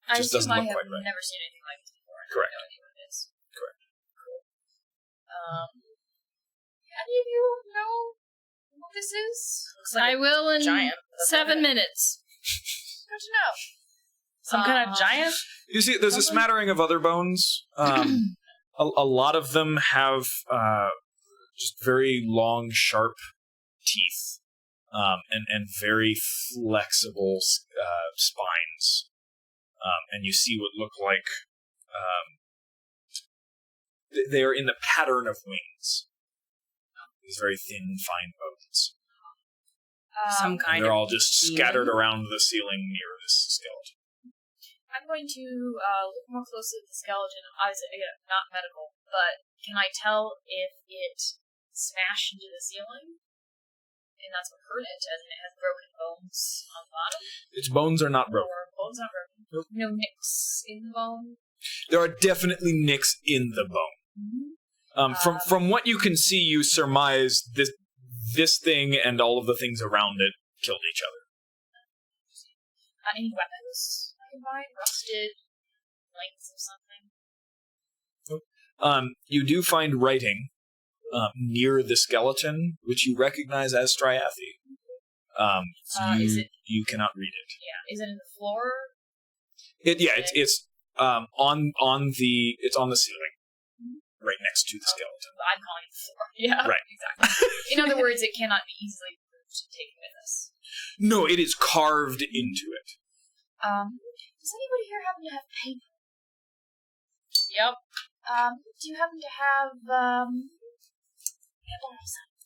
Speaker 2: I
Speaker 1: Just doesn't
Speaker 2: assume
Speaker 1: look
Speaker 2: I have
Speaker 1: quite right.
Speaker 2: never seen anything like this before.
Speaker 1: Correct.
Speaker 2: No idea what it is.
Speaker 1: Correct.
Speaker 2: Cool. Any of you know what this is? Looks like
Speaker 4: I will in
Speaker 2: giant.
Speaker 4: 7 minutes.
Speaker 2: Good to know. Some kind of giant?
Speaker 1: You see, there's a smattering of other bones. A lot of them have just very long, sharp teeth, and very flexible spines. And you see what look like they are in the pattern of wings. These very thin, fine bones.
Speaker 2: Some
Speaker 1: And
Speaker 2: kind
Speaker 1: they're
Speaker 2: of
Speaker 1: all just scattered around the ceiling near this skeleton.
Speaker 2: I'm going to look more closely at the skeleton. Again, not medical, but can I tell if it smashed into the ceiling? And that's what hurt it, as in it has broken bones on the bottom?
Speaker 1: Its bones are not broken.
Speaker 2: Or bones not broken?
Speaker 1: Nope.
Speaker 2: No nicks in the bone?
Speaker 1: There are definitely nicks in the bone. From what you can see, you surmise this thing and all of the things around it killed each other.
Speaker 2: Any weapons I can find? Rusted lengths of something?
Speaker 1: You do find writing near the skeleton, which you recognize as Striathy. You cannot read it.
Speaker 2: Yeah. Is it in the floor?
Speaker 1: It's on the ceiling, right next to the skeleton.
Speaker 2: I'm calling it the floor. Yeah.
Speaker 1: Right.
Speaker 2: Exactly. In other words, it cannot be easily moved to take with us.
Speaker 1: No, it is carved into it.
Speaker 2: Does anybody here happen to have paper?
Speaker 4: Yep.
Speaker 2: Do you happen to have,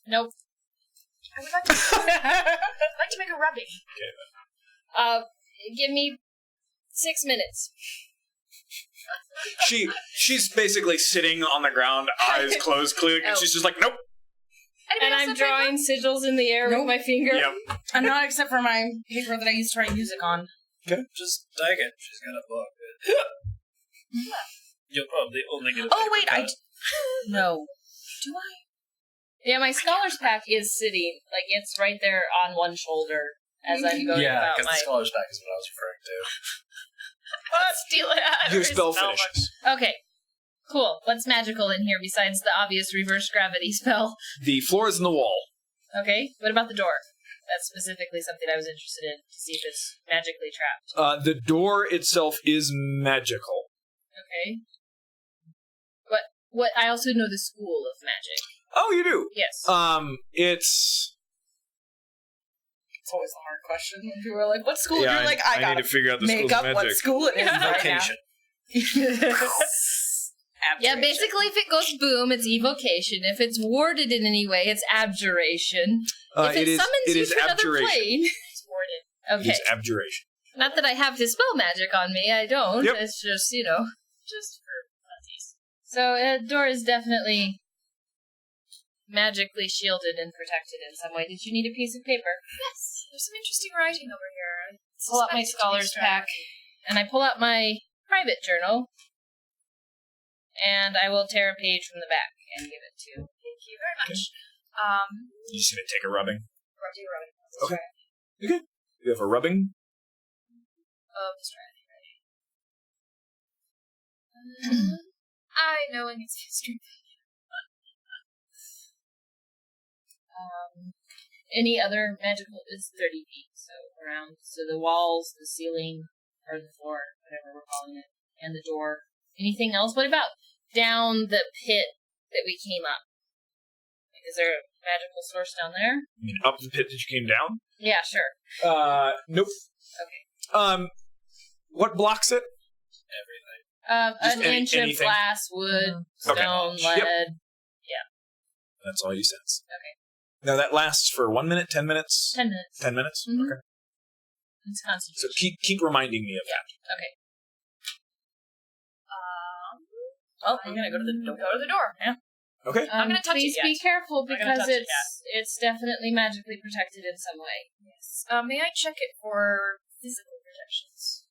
Speaker 4: Nope.
Speaker 2: I would like to, I'd like to make a rubbing.
Speaker 1: Okay, then.
Speaker 4: Give me 6 minutes.
Speaker 1: She's basically sitting on the ground, eyes closed, clearly, and she's just like, nope.
Speaker 4: And I'm drawing sigils in the air with my finger.
Speaker 1: Yep.
Speaker 2: I'm not, except for my paper that I used to write music on.
Speaker 3: Just take it. She's got a book. You'll probably only get a
Speaker 2: Oh,
Speaker 3: paper
Speaker 2: wait,
Speaker 3: cut.
Speaker 2: No. Do I?
Speaker 4: Yeah, my scholar's pack is sitting, like, it's right there on one shoulder as I'm going
Speaker 3: Yeah,
Speaker 4: about
Speaker 3: because
Speaker 4: my...
Speaker 3: the scholar's pack is what I was referring to.
Speaker 4: Steal it out of
Speaker 1: Your
Speaker 4: his
Speaker 1: spell finishes.
Speaker 4: Okay. Cool. What's magical in here besides the obvious reverse gravity spell?
Speaker 1: The floor is in the wall.
Speaker 4: Okay. What about the door? That's specifically something I was interested in to see if it's magically trapped.
Speaker 1: The door itself is magical.
Speaker 4: Okay. What? I also know the school of magic.
Speaker 1: Oh, you do?
Speaker 4: Yes.
Speaker 1: It's
Speaker 2: always a hard question when people are like, what school?
Speaker 1: Yeah,
Speaker 2: You're like, I
Speaker 1: need
Speaker 2: gotta
Speaker 1: to figure out the
Speaker 2: make
Speaker 1: schools
Speaker 2: up
Speaker 1: of
Speaker 2: what
Speaker 1: magic.
Speaker 2: school it is right now.
Speaker 3: Vocation.
Speaker 4: Yeah, basically, if it goes boom, it's evocation. If it's warded in any way, it's abjuration. If it summons you to another plane, it's warded. Okay.
Speaker 1: It is abjuration.
Speaker 4: Not that I have to spell magic on me, I don't.
Speaker 1: Yep.
Speaker 4: It's just, just for funsies. So, the door is definitely magically shielded and protected in some way. Did you need a piece of paper?
Speaker 6: Yes, there's some interesting writing over here.
Speaker 4: Pull out my scholar's pack, and I pull out my private journal, and I will tear a page from the back and give it to.
Speaker 6: Thank you very much.
Speaker 1: You just gonna take a rubbing?
Speaker 6: Okay.
Speaker 1: Okay. You have a rubbing?
Speaker 6: I know in its history.
Speaker 4: Any other magical is 30 feet, so around. So the walls, the ceiling, or the floor, whatever we're calling it, and the door. Anything else? What about down the pit that we came up? Is there a magical source down there?
Speaker 1: You mean up the pit that you came down?
Speaker 4: Yeah, sure.
Speaker 1: Nope.
Speaker 4: Okay.
Speaker 1: What blocks it?
Speaker 3: Everything.
Speaker 1: Just
Speaker 4: An inch of
Speaker 1: anything?
Speaker 4: glass, wood,
Speaker 1: Okay.
Speaker 4: stone,
Speaker 1: Yep.
Speaker 4: lead.
Speaker 1: That's all you sense.
Speaker 4: Okay.
Speaker 1: Now that lasts for 1 minute, 10 minutes?
Speaker 4: 10 minutes.
Speaker 1: 10 minutes?
Speaker 4: Mhm.
Speaker 1: Okay.
Speaker 4: It's
Speaker 1: So
Speaker 4: concentration.
Speaker 1: keep reminding me of that.
Speaker 4: Okay.
Speaker 2: Well, I'm gonna go to the door.
Speaker 6: Go to the door.
Speaker 2: Yeah.
Speaker 1: Okay.
Speaker 6: I'm gonna touch
Speaker 4: please
Speaker 6: it
Speaker 4: be
Speaker 6: yet.
Speaker 4: careful
Speaker 2: I'm gonna
Speaker 4: because
Speaker 2: touch it
Speaker 4: it's definitely magically protected in some way.
Speaker 6: Yes. May I check it for physical protections?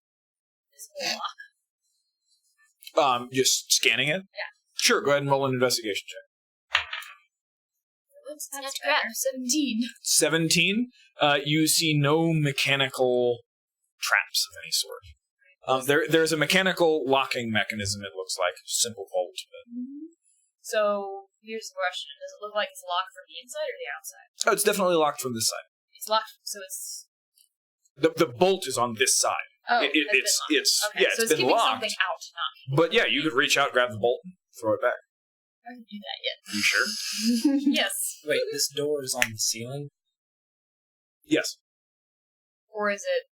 Speaker 6: Physical lock.
Speaker 1: Just scanning it?
Speaker 6: Yeah.
Speaker 1: Sure, go ahead and roll an investigation check.
Speaker 6: That's crap. 17.
Speaker 1: 17. You see no mechanical traps of any sort. There's a mechanical locking mechanism, it looks like. Simple bolt.
Speaker 6: So, here's the question. Does it look like it's locked from the inside or the outside?
Speaker 1: Oh, it's definitely locked from this side.
Speaker 6: It's locked, so it's...
Speaker 1: The bolt is on this side.
Speaker 4: Oh,
Speaker 6: has been locked.
Speaker 1: It's
Speaker 6: Okay, so
Speaker 1: it's been
Speaker 6: keeping
Speaker 1: locked.
Speaker 6: something out, not...
Speaker 1: But yeah, you could reach out, grab the bolt, and throw it back.
Speaker 6: I haven't do that yet.
Speaker 1: You sure?
Speaker 6: Yes.
Speaker 3: Wait, this door is on the ceiling?
Speaker 1: Yes.
Speaker 6: Or is it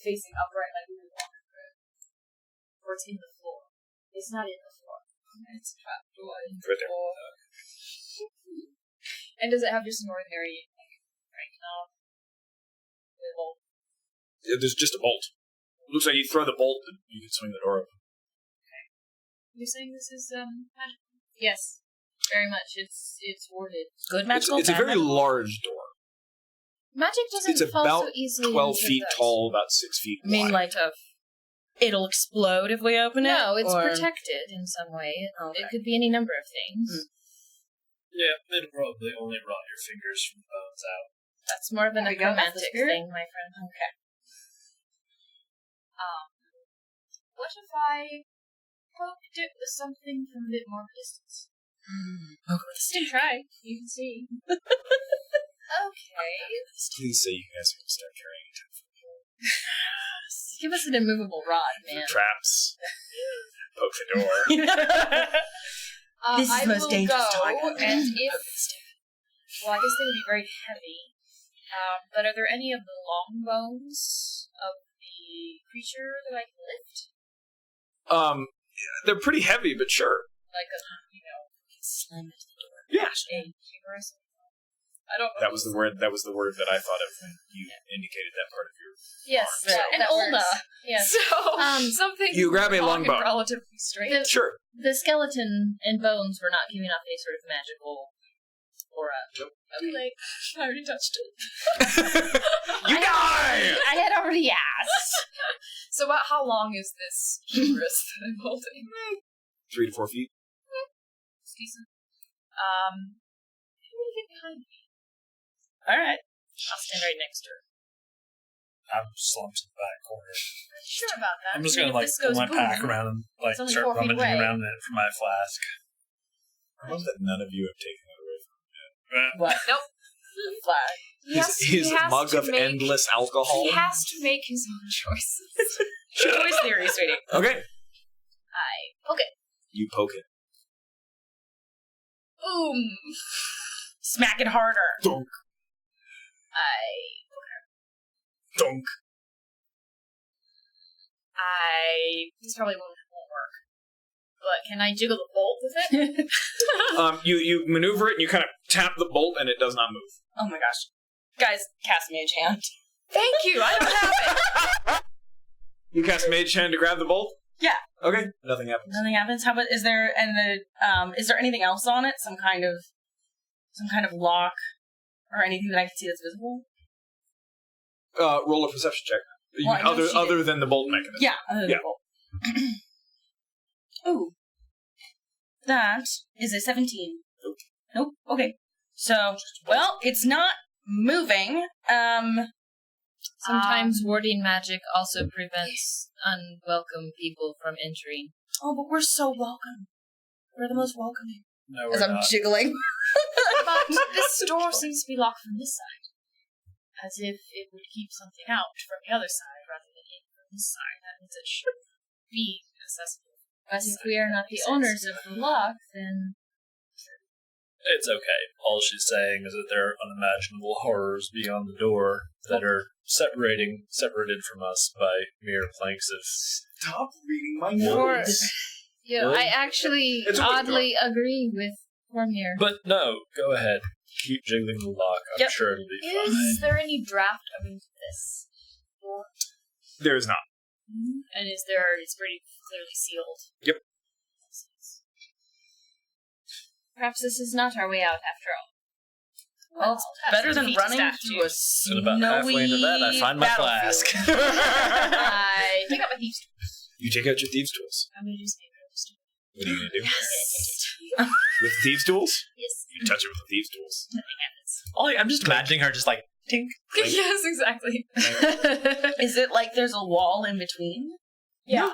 Speaker 6: facing upright like we would walk through it? Or it's in the floor? It's not in the floor. It's a trap door in the
Speaker 1: Right there.
Speaker 6: floor. And does it have just an ordinary, crank knob? With a bolt?
Speaker 1: There's just a bolt. Looks like you throw the bolt and you can swing the door open.
Speaker 6: You're saying this is magical?
Speaker 4: Yes, very much. It's warded.
Speaker 2: Good magical.
Speaker 1: It's a
Speaker 2: bad
Speaker 1: very
Speaker 2: magical?
Speaker 1: large door.
Speaker 4: Magic doesn't
Speaker 1: It's
Speaker 4: fall
Speaker 1: about
Speaker 4: so easily
Speaker 1: 12
Speaker 4: into
Speaker 1: feet
Speaker 4: those.
Speaker 1: tall, about 6 feet
Speaker 2: I mean,
Speaker 1: wide.
Speaker 2: like, it'll explode if we open it?
Speaker 4: No, it's
Speaker 2: or...
Speaker 4: protected in some way.
Speaker 2: Okay.
Speaker 4: It could be any number of things.
Speaker 3: Yeah, it'll probably only rot your fingers from the bones out.
Speaker 4: That's more of a
Speaker 6: There we go, that's the
Speaker 4: necromantic
Speaker 6: spirit.
Speaker 4: thing, my friend.
Speaker 2: Okay.
Speaker 6: What if I poked it with something from a bit more distance?
Speaker 2: Okay.
Speaker 4: You can try. You can see.
Speaker 6: Okay.
Speaker 1: Please say you guys are going to start carrying a 10-foot pole.
Speaker 4: Give us an immovable rod, man.
Speaker 1: Traps. Poke the door.
Speaker 2: This is the most dangerous time.
Speaker 6: And if... Well, I guess they would be very heavy. But are there any of the long bones of the creature that I can lift?
Speaker 1: They're pretty heavy, but sure.
Speaker 6: Like a,
Speaker 2: Slam into the door.
Speaker 1: Yeah.
Speaker 6: a humorous... I don't know.
Speaker 1: That was the word that I thought of when you indicated that part of your...
Speaker 4: Yes,
Speaker 6: An
Speaker 4: that
Speaker 6: ulna.
Speaker 4: works. Yes.
Speaker 6: So, something
Speaker 1: You grab a long
Speaker 6: and
Speaker 1: bone.
Speaker 6: relatively straight.
Speaker 1: Sure.
Speaker 4: The skeleton and bones were not giving off any sort of magical
Speaker 6: Aura.
Speaker 1: Nope.
Speaker 6: I'm like, I already touched it.
Speaker 1: You die!
Speaker 6: I had already asked. So about how long is this hubris that I'm holding?
Speaker 1: 3 to 4 feet.
Speaker 6: It's decent. I'm gonna get behind me.
Speaker 7: Alright.
Speaker 4: I'll stand right next to her.
Speaker 3: I'm slumped in the back corner.
Speaker 6: Sure about that.
Speaker 3: I'm just
Speaker 6: I mean,
Speaker 3: gonna
Speaker 6: if this
Speaker 3: pull
Speaker 6: goes
Speaker 3: my
Speaker 6: boom,
Speaker 3: pack around and
Speaker 6: it's only
Speaker 3: start
Speaker 6: 4 feet
Speaker 3: rummaging
Speaker 6: away.
Speaker 3: around in it for my flask.
Speaker 1: I love that none of you have taken it away from
Speaker 7: What?
Speaker 6: Nope.
Speaker 7: Flag.
Speaker 1: his mug of endless alcohol.
Speaker 6: He has to make his own choices. Choice theory, sweetie.
Speaker 1: Okay.
Speaker 6: Okay.
Speaker 1: You poke it.
Speaker 6: Boom.
Speaker 7: Smack it harder.
Speaker 1: Dunk. Dunk.
Speaker 6: This probably won't work. But can I jiggle the bolt with it?
Speaker 1: You maneuver it and you kind of tap the bolt and it does not move.
Speaker 7: Oh my gosh. Guys, cast Mage Hand.
Speaker 6: Thank you. I don't have it.
Speaker 1: You cast Mage Hand to grab the bolt?
Speaker 7: Yeah.
Speaker 1: Okay. Nothing happens.
Speaker 7: Nothing happens. How about is there anything else on it? Some kind of lock or anything that I can see that's visible?
Speaker 1: Roll a perception check.
Speaker 7: Well, I know she
Speaker 1: Other than the bolt mechanism.
Speaker 7: Yeah, other than
Speaker 1: Yeah.
Speaker 7: the bolt. Ooh. That is a 17. Nope. Okay. So, well, it's not moving.
Speaker 4: Sometimes warding magic also prevents unwelcome people from entering.
Speaker 7: Oh, but we're so welcome. We're the most welcoming.
Speaker 3: No,
Speaker 7: As
Speaker 3: we're
Speaker 7: I'm
Speaker 3: not.
Speaker 7: jiggling.
Speaker 6: But this door seems to be locked from this side. As if it would keep something out from the other side rather than in from this side. That means it should be accessible.
Speaker 4: But if we are not the owners of the lock, then
Speaker 3: It's okay. All she's saying is that there are unimaginable horrors beyond the door that are separated from us by mere planks of...
Speaker 1: Stop reading my
Speaker 4: Or-
Speaker 1: notes.
Speaker 4: I actually
Speaker 1: It's a good
Speaker 4: oddly agree with Cormier.
Speaker 3: But no, go ahead. Keep jiggling the lock. I'm
Speaker 7: Yep.
Speaker 3: sure it'll be fine.
Speaker 6: Is there any draft of this door?
Speaker 1: There is not.
Speaker 6: And it's pretty clearly sealed.
Speaker 1: Yep.
Speaker 4: Perhaps this is not our way out after all.
Speaker 7: Well, it's better than running through a
Speaker 3: And about halfway into that, I find my
Speaker 7: battlefield.
Speaker 3: flask.
Speaker 6: I take out my thieves' tools.
Speaker 1: You take out your thieves' tools.
Speaker 6: I'm going to do something interesting.
Speaker 1: What are you going to do?
Speaker 6: Yes.
Speaker 1: With thieves' tools?
Speaker 6: Yes.
Speaker 1: You touch it with the thieves' tools.
Speaker 3: I'm just imagining her just like, tink.
Speaker 6: Yes, exactly.
Speaker 7: Is it like there's a wall in between?
Speaker 6: Yeah.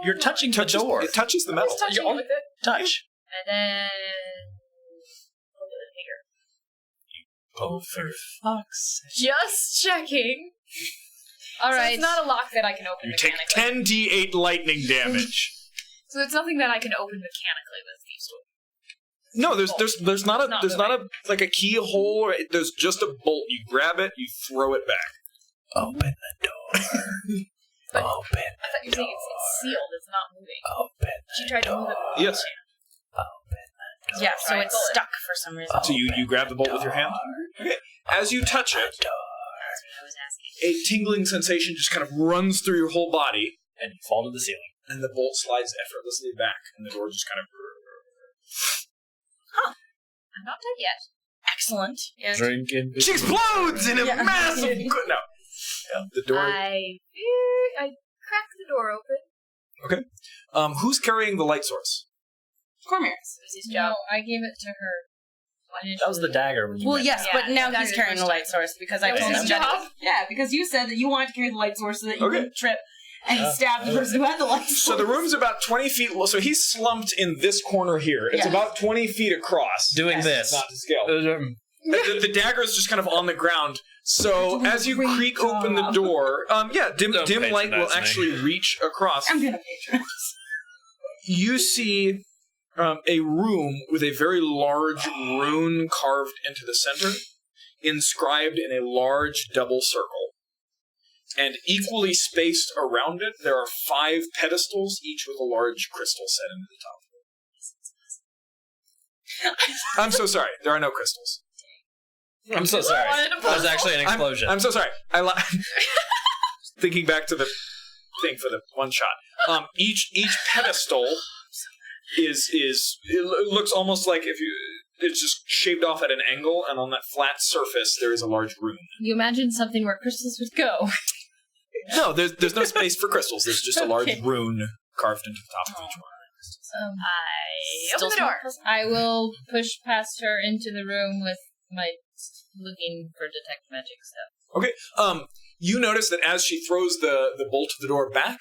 Speaker 3: You're touching the door.
Speaker 1: It touches the
Speaker 6: I
Speaker 1: metal.
Speaker 6: was touching it with it.
Speaker 3: Touch.
Speaker 6: And then... hold it here.
Speaker 3: Oh, for fuck's sake.
Speaker 6: Just checking.
Speaker 4: All
Speaker 6: So
Speaker 4: right.
Speaker 6: it's not a lock that I can open
Speaker 1: You take
Speaker 6: mechanically.
Speaker 1: 10d8 lightning damage.
Speaker 6: So it's nothing that I can open mechanically with thieves' tools.
Speaker 1: No, there's not a like a keyhole. Or there's just a bolt. You grab it, you throw it back.
Speaker 3: Open the door.
Speaker 6: But
Speaker 3: Open
Speaker 6: I thought you were saying it's sealed. It's not moving.
Speaker 3: Open
Speaker 6: She tried to move it with
Speaker 1: Yes.
Speaker 7: Yeah, so
Speaker 6: Right.
Speaker 7: it's stuck for some reason.
Speaker 1: So you grab the bolt with your hand. Okay. As you touch it,
Speaker 6: That's what I was asking.
Speaker 1: a tingling sensation just kind of runs through your whole body,
Speaker 3: And you fall to the ceiling.
Speaker 1: and the bolt slides effortlessly back, and the door just kind of.
Speaker 6: I'm not dead yet.
Speaker 7: Excellent.
Speaker 6: Yeah.
Speaker 3: Drinking.
Speaker 1: She explodes in a
Speaker 7: Yeah.
Speaker 1: massive. No. Yeah, the door.
Speaker 6: I cracked the door open.
Speaker 1: Who's carrying the light source?
Speaker 7: Cormier.
Speaker 6: It was his job.
Speaker 4: No, I gave it to her.
Speaker 3: That was the dagger when you
Speaker 7: Well,
Speaker 3: met.
Speaker 7: yes,
Speaker 6: Yeah,
Speaker 7: but now
Speaker 6: that
Speaker 7: he's
Speaker 6: is
Speaker 7: carrying
Speaker 6: first
Speaker 7: the light
Speaker 6: time.
Speaker 7: source because I
Speaker 6: That was
Speaker 7: told
Speaker 1: his
Speaker 7: him
Speaker 6: job?
Speaker 7: Yeah, because you said that you wanted to carry the light source so that you
Speaker 1: Okay.
Speaker 7: wouldn't trip, and he
Speaker 3: Yeah.
Speaker 7: stabbed the person who had the light source.
Speaker 1: So the room's about 20 feet low. So he's slumped in this corner here. It's
Speaker 7: Yeah.
Speaker 1: about 20 feet across.
Speaker 3: Doing
Speaker 7: Yes.
Speaker 3: this.
Speaker 1: Not to scale.
Speaker 3: Um,
Speaker 1: The dagger is just kind of on the ground. So as you
Speaker 7: Great
Speaker 1: creak open the
Speaker 7: job.
Speaker 1: door, dim
Speaker 3: Don't
Speaker 1: light will
Speaker 3: patronize me.
Speaker 1: actually reach across.
Speaker 7: I'm gonna patronize.
Speaker 1: You see a room with a very large rune carved into the center, inscribed in a large double circle. And equally spaced around it, there are 5 pedestals, each with a large crystal set into the top. I'm so sorry. There are no crystals.
Speaker 3: I'm so sorry. That was actually an explosion.
Speaker 1: I'm so sorry. Thinking back to the thing for the one shot. Each pedestal is it looks almost like if you it's just shaved off at an angle, and on that flat surface there is a large rune.
Speaker 4: You imagine something where crystals would go.
Speaker 1: No, there's no space for crystals. There's just a large
Speaker 4: Okay.
Speaker 1: rune carved into the top of each one.
Speaker 6: I
Speaker 2: Still
Speaker 6: open the door.
Speaker 4: I will push past her into the room with my looking for detect magic stuff.
Speaker 1: Okay. You notice that as she throws the bolt of the door back,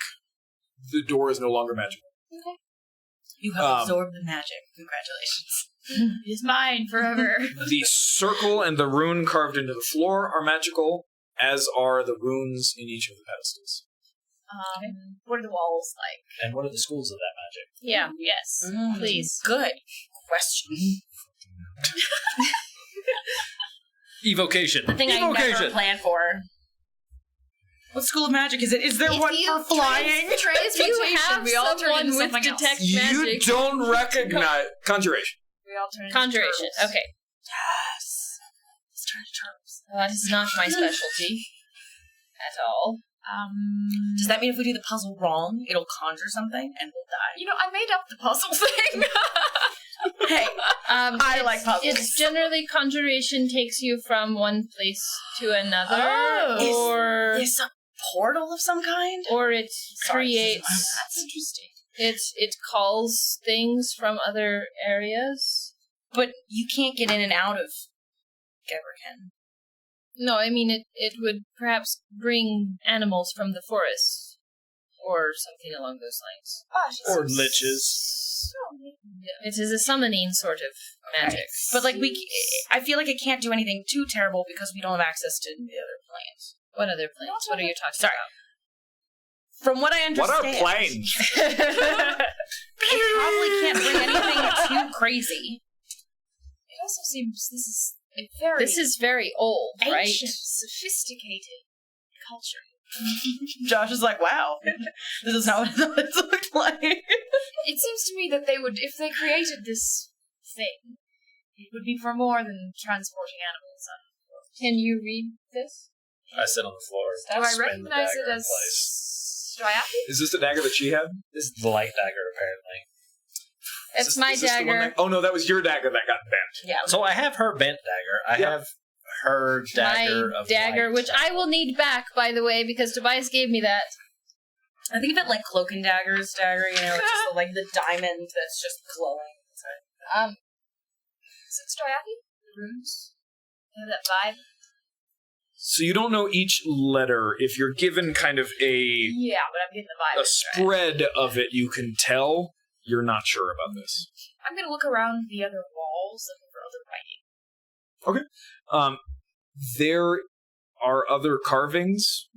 Speaker 1: the door is no longer magical.
Speaker 2: You have absorbed the magic. Congratulations. It is mine forever.
Speaker 1: The circle and the rune carved into the floor are magical, as are the runes in each of the pedestals.
Speaker 6: What are the walls like?
Speaker 3: And what are the schools of that magic?
Speaker 4: Yeah, yes. Please.
Speaker 2: Good question.
Speaker 3: Evocation.
Speaker 2: The thing I never planned for.
Speaker 7: What school of magic is it? Is there one for flying?
Speaker 4: If you have
Speaker 6: we all turn
Speaker 4: someone
Speaker 6: into
Speaker 4: with
Speaker 6: something else.
Speaker 4: detect
Speaker 1: You
Speaker 4: magic...
Speaker 1: don't recognize conjuration.
Speaker 6: We all turn into
Speaker 4: Conjuration,
Speaker 6: turtles.
Speaker 4: okay.
Speaker 2: Yes. Let's turn to turtles.
Speaker 4: Well, that is not my specialty. At all.
Speaker 2: Does that mean if we do the puzzle wrong, it'll conjure something and we'll die?
Speaker 6: You know, I made up the puzzle thing.
Speaker 2: Hey, I like puzzles.
Speaker 4: It's generally conjuration takes you from one place to another,
Speaker 2: Oh.
Speaker 4: or
Speaker 2: Is some portal of some kind?
Speaker 4: or it
Speaker 2: Sorry,
Speaker 4: creates.
Speaker 2: That's interesting.
Speaker 4: It calls things from other areas.
Speaker 2: But you can't get in and out of Gebrecan.
Speaker 4: No, I mean it would perhaps bring animals from the forest, or something along those lines.
Speaker 3: Or liches.
Speaker 4: It is a summoning sort of magic.
Speaker 2: But like I feel like it can't do anything too terrible because we don't have access to the other planes.
Speaker 4: What other plants? What are you talking
Speaker 2: Sorry. From what I
Speaker 1: What
Speaker 2: understand,
Speaker 1: are planes?
Speaker 2: it probably can't bring anything too crazy.
Speaker 6: It also seems this
Speaker 4: This is very old, right?
Speaker 6: ancient, sophisticated culture.
Speaker 2: Josh is like, wow, this is not what it looked like.
Speaker 6: It seems to me that they would, if they created this thing, it would be for more than transporting animals.
Speaker 4: Can you read this?
Speaker 3: I sit on the floor.
Speaker 6: Do I
Speaker 3: spin the
Speaker 6: recognize it
Speaker 3: dagger in
Speaker 6: as?
Speaker 3: place.
Speaker 6: Do I have to?
Speaker 1: Is this the dagger that she had?
Speaker 3: This is the light dagger, apparently.
Speaker 1: Is
Speaker 4: It's
Speaker 1: this-
Speaker 4: my
Speaker 1: is this the one
Speaker 4: dagger.
Speaker 1: that- oh no, that was your dagger that got bent.
Speaker 2: Yeah.
Speaker 3: So I have her bent dagger. I
Speaker 1: Yeah.
Speaker 3: have her dagger
Speaker 4: My
Speaker 3: of
Speaker 4: dagger,
Speaker 3: light.
Speaker 4: which I will need back, by the way, because Tobias gave me that.
Speaker 2: I think of it like Cloak and Dagger's dagger, you know, it's just like the diamond that's just glowing.
Speaker 6: Is it Stoyapi? The runes? They have that vibe?
Speaker 1: So you don't know each letter. If you're given kind of a
Speaker 6: Yeah, but I'm getting the vibe.
Speaker 1: a spread of it, you can tell. You're not sure about this.
Speaker 6: I'm gonna look around the other walls and for other writing.
Speaker 1: There are other carvings.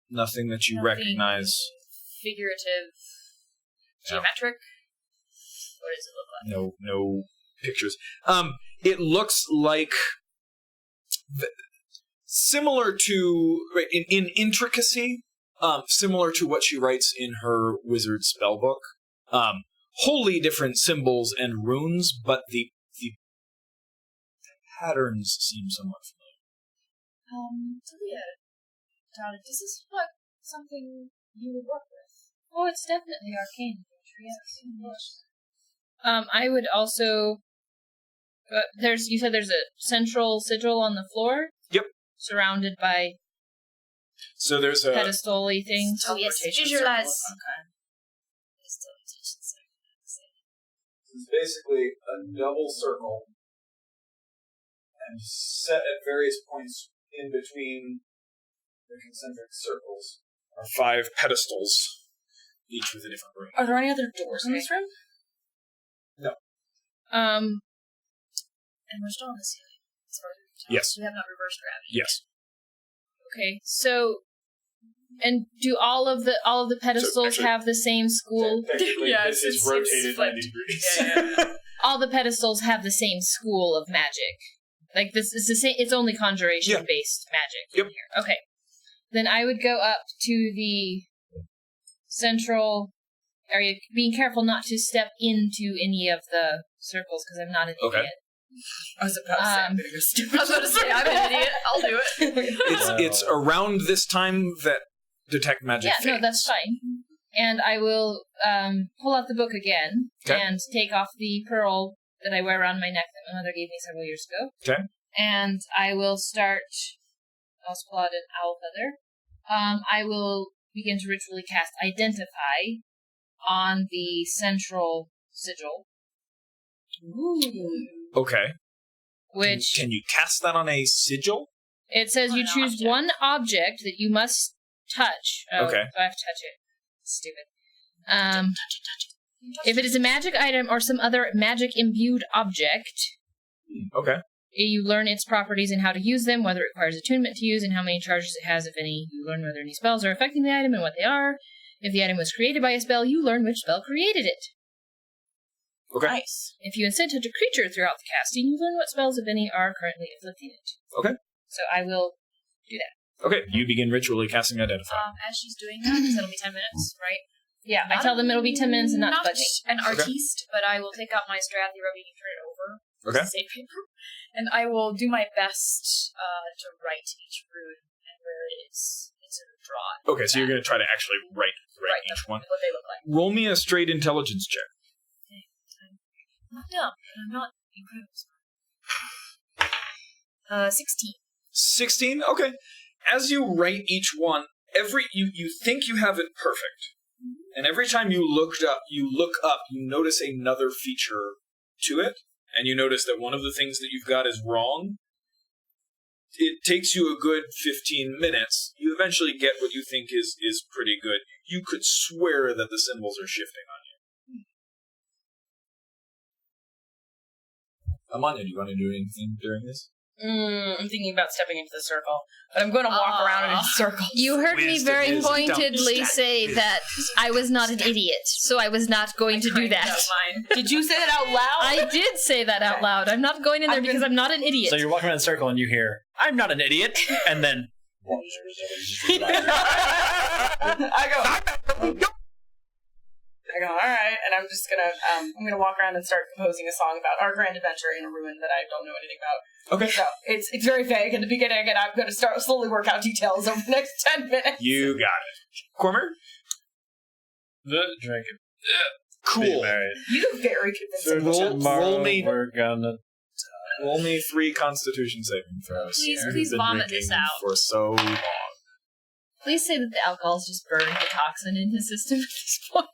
Speaker 1: Nothing that you
Speaker 6: Nothing
Speaker 1: recognize.
Speaker 6: Figurative.
Speaker 1: No.
Speaker 6: Geometric. What does it look like?
Speaker 1: No pictures. It looks like similar to in intricacy, similar to what she writes in her wizard spellbook. Wholly different symbols and runes, but the patterns seem somewhat familiar.
Speaker 6: Talia, darling, does this look like something you would work with?
Speaker 4: Oh, it's definitely arcane. Yes. I would also. You said there's a central sigil on the floor.
Speaker 1: Yep.
Speaker 4: Surrounded by
Speaker 1: So there's a
Speaker 4: pedestal-y things.
Speaker 6: Oh, yes,
Speaker 2: Teleportation
Speaker 6: visualize.
Speaker 2: circle of some kind.
Speaker 1: It's basically a double circle, and set at various points in between the concentric circles are 5 pedestals, each with a different room.
Speaker 2: Are there any other doors in this room?
Speaker 6: And we're still on the ceiling. As far as we can tell.
Speaker 1: Yes.
Speaker 6: We have not reversed gravity.
Speaker 1: Yes.
Speaker 4: Okay, so, and do all of the pedestals
Speaker 1: actually-
Speaker 4: have the same school?
Speaker 1: Technically,
Speaker 6: Yeah,
Speaker 1: this
Speaker 6: it's
Speaker 1: is rotated 90
Speaker 6: flipped.
Speaker 1: degrees.
Speaker 4: All the pedestals have the same school of magic. Like this is the same. It's only conjuration based magic.
Speaker 1: Yep.
Speaker 4: In here. Okay. Then I would go up to the central area, being careful not to step into any of the circles because I'm not an
Speaker 1: Okay.
Speaker 4: idiot.
Speaker 2: I was about to say, I'm gonna go stupid.
Speaker 6: I was about to say, I'm an idiot. I'll do it.
Speaker 1: It's around this time that detect magic
Speaker 4: Yeah, no,
Speaker 1: fades.
Speaker 4: that's fine. And I will pull out the book again
Speaker 1: Okay.
Speaker 4: and take off the pearl that I wear around my neck that my mother gave me several years ago.
Speaker 1: Okay.
Speaker 4: And I will start. I'll also pull out an owl feather. I will begin to ritually cast Identify on the central sigil.
Speaker 7: Ooh.
Speaker 1: Okay.
Speaker 4: Which
Speaker 1: Can you cast that on a sigil?
Speaker 4: it says you choose one object that you must touch. Oh,
Speaker 1: Okay.
Speaker 4: do I have to touch it? Stupid. If it is a magic item or some other magic-imbued object,
Speaker 1: Okay.
Speaker 4: you learn its properties and how to use them, whether it requires attunement to use, and how many charges it has, if any. You learn whether any spells are affecting the item and what they are. If the item was created by a spell, you learn which spell created it.
Speaker 1: Okay.
Speaker 7: Nice.
Speaker 4: If you instead touch a creature throughout the casting, you learn what spells, if any, are currently afflicting it.
Speaker 1: Okay.
Speaker 4: So I will do that.
Speaker 1: Okay. You begin ritually casting Identify.
Speaker 6: As she's doing that, because it'll be 10 minutes, right?
Speaker 4: Yeah, I tell them it'll be 10 minutes and not budge me.
Speaker 6: an artiste, but I will take out my Strathy rubbing and turn it over.
Speaker 1: Okay.
Speaker 6: Save paper. And I will do my best to write each rune and where it is and sort of draw it.
Speaker 1: Okay, so you're going to try to actually write each one.
Speaker 6: What they look like.
Speaker 1: Roll me a straight intelligence check.
Speaker 6: Okay. I'm not dumb, and I'm not incredibly smart. 16.
Speaker 1: 16? Okay. As you write each one, you think you have it perfect. And every time you look up, you notice another feature to it, and you notice that one of the things that you've got is wrong. It takes you a good 15 minutes. You eventually get what you think is pretty good. You could swear that the symbols are shifting on you. Amanya, do you want to do anything during this?
Speaker 7: I'm thinking about stepping into the circle, but I'm going to walk around in a circle.
Speaker 4: You heard me
Speaker 1: Wisdom
Speaker 4: very
Speaker 1: is dumb.
Speaker 4: pointedly say that I was not an idiot, so I was not going to do that.
Speaker 7: Did you say that out loud?
Speaker 4: I did say that out loud. I'm not going in there because I'm not an idiot.
Speaker 3: So you're walking around in a circle and you hear, "I'm not an idiot," and then
Speaker 7: I go, all right, and I'm just gonna, I'm gonna walk around and start composing a song about our grand adventure in a ruin that I don't know anything about.
Speaker 1: Okay.
Speaker 7: So it's very vague in the beginning, and I'm gonna start slowly work out details over the next 10 minutes.
Speaker 1: You got it. Cormer?
Speaker 3: the drink it.
Speaker 1: Cool.
Speaker 7: You very convincing.
Speaker 1: Roll me-
Speaker 3: We're gonna.
Speaker 1: Roll me 3 Constitution saving throws.
Speaker 6: Please
Speaker 1: You've been
Speaker 6: vomit
Speaker 1: drinking
Speaker 6: this out.
Speaker 1: for so long.
Speaker 4: Please say that the alcohol's just burned the toxin in his system at this point.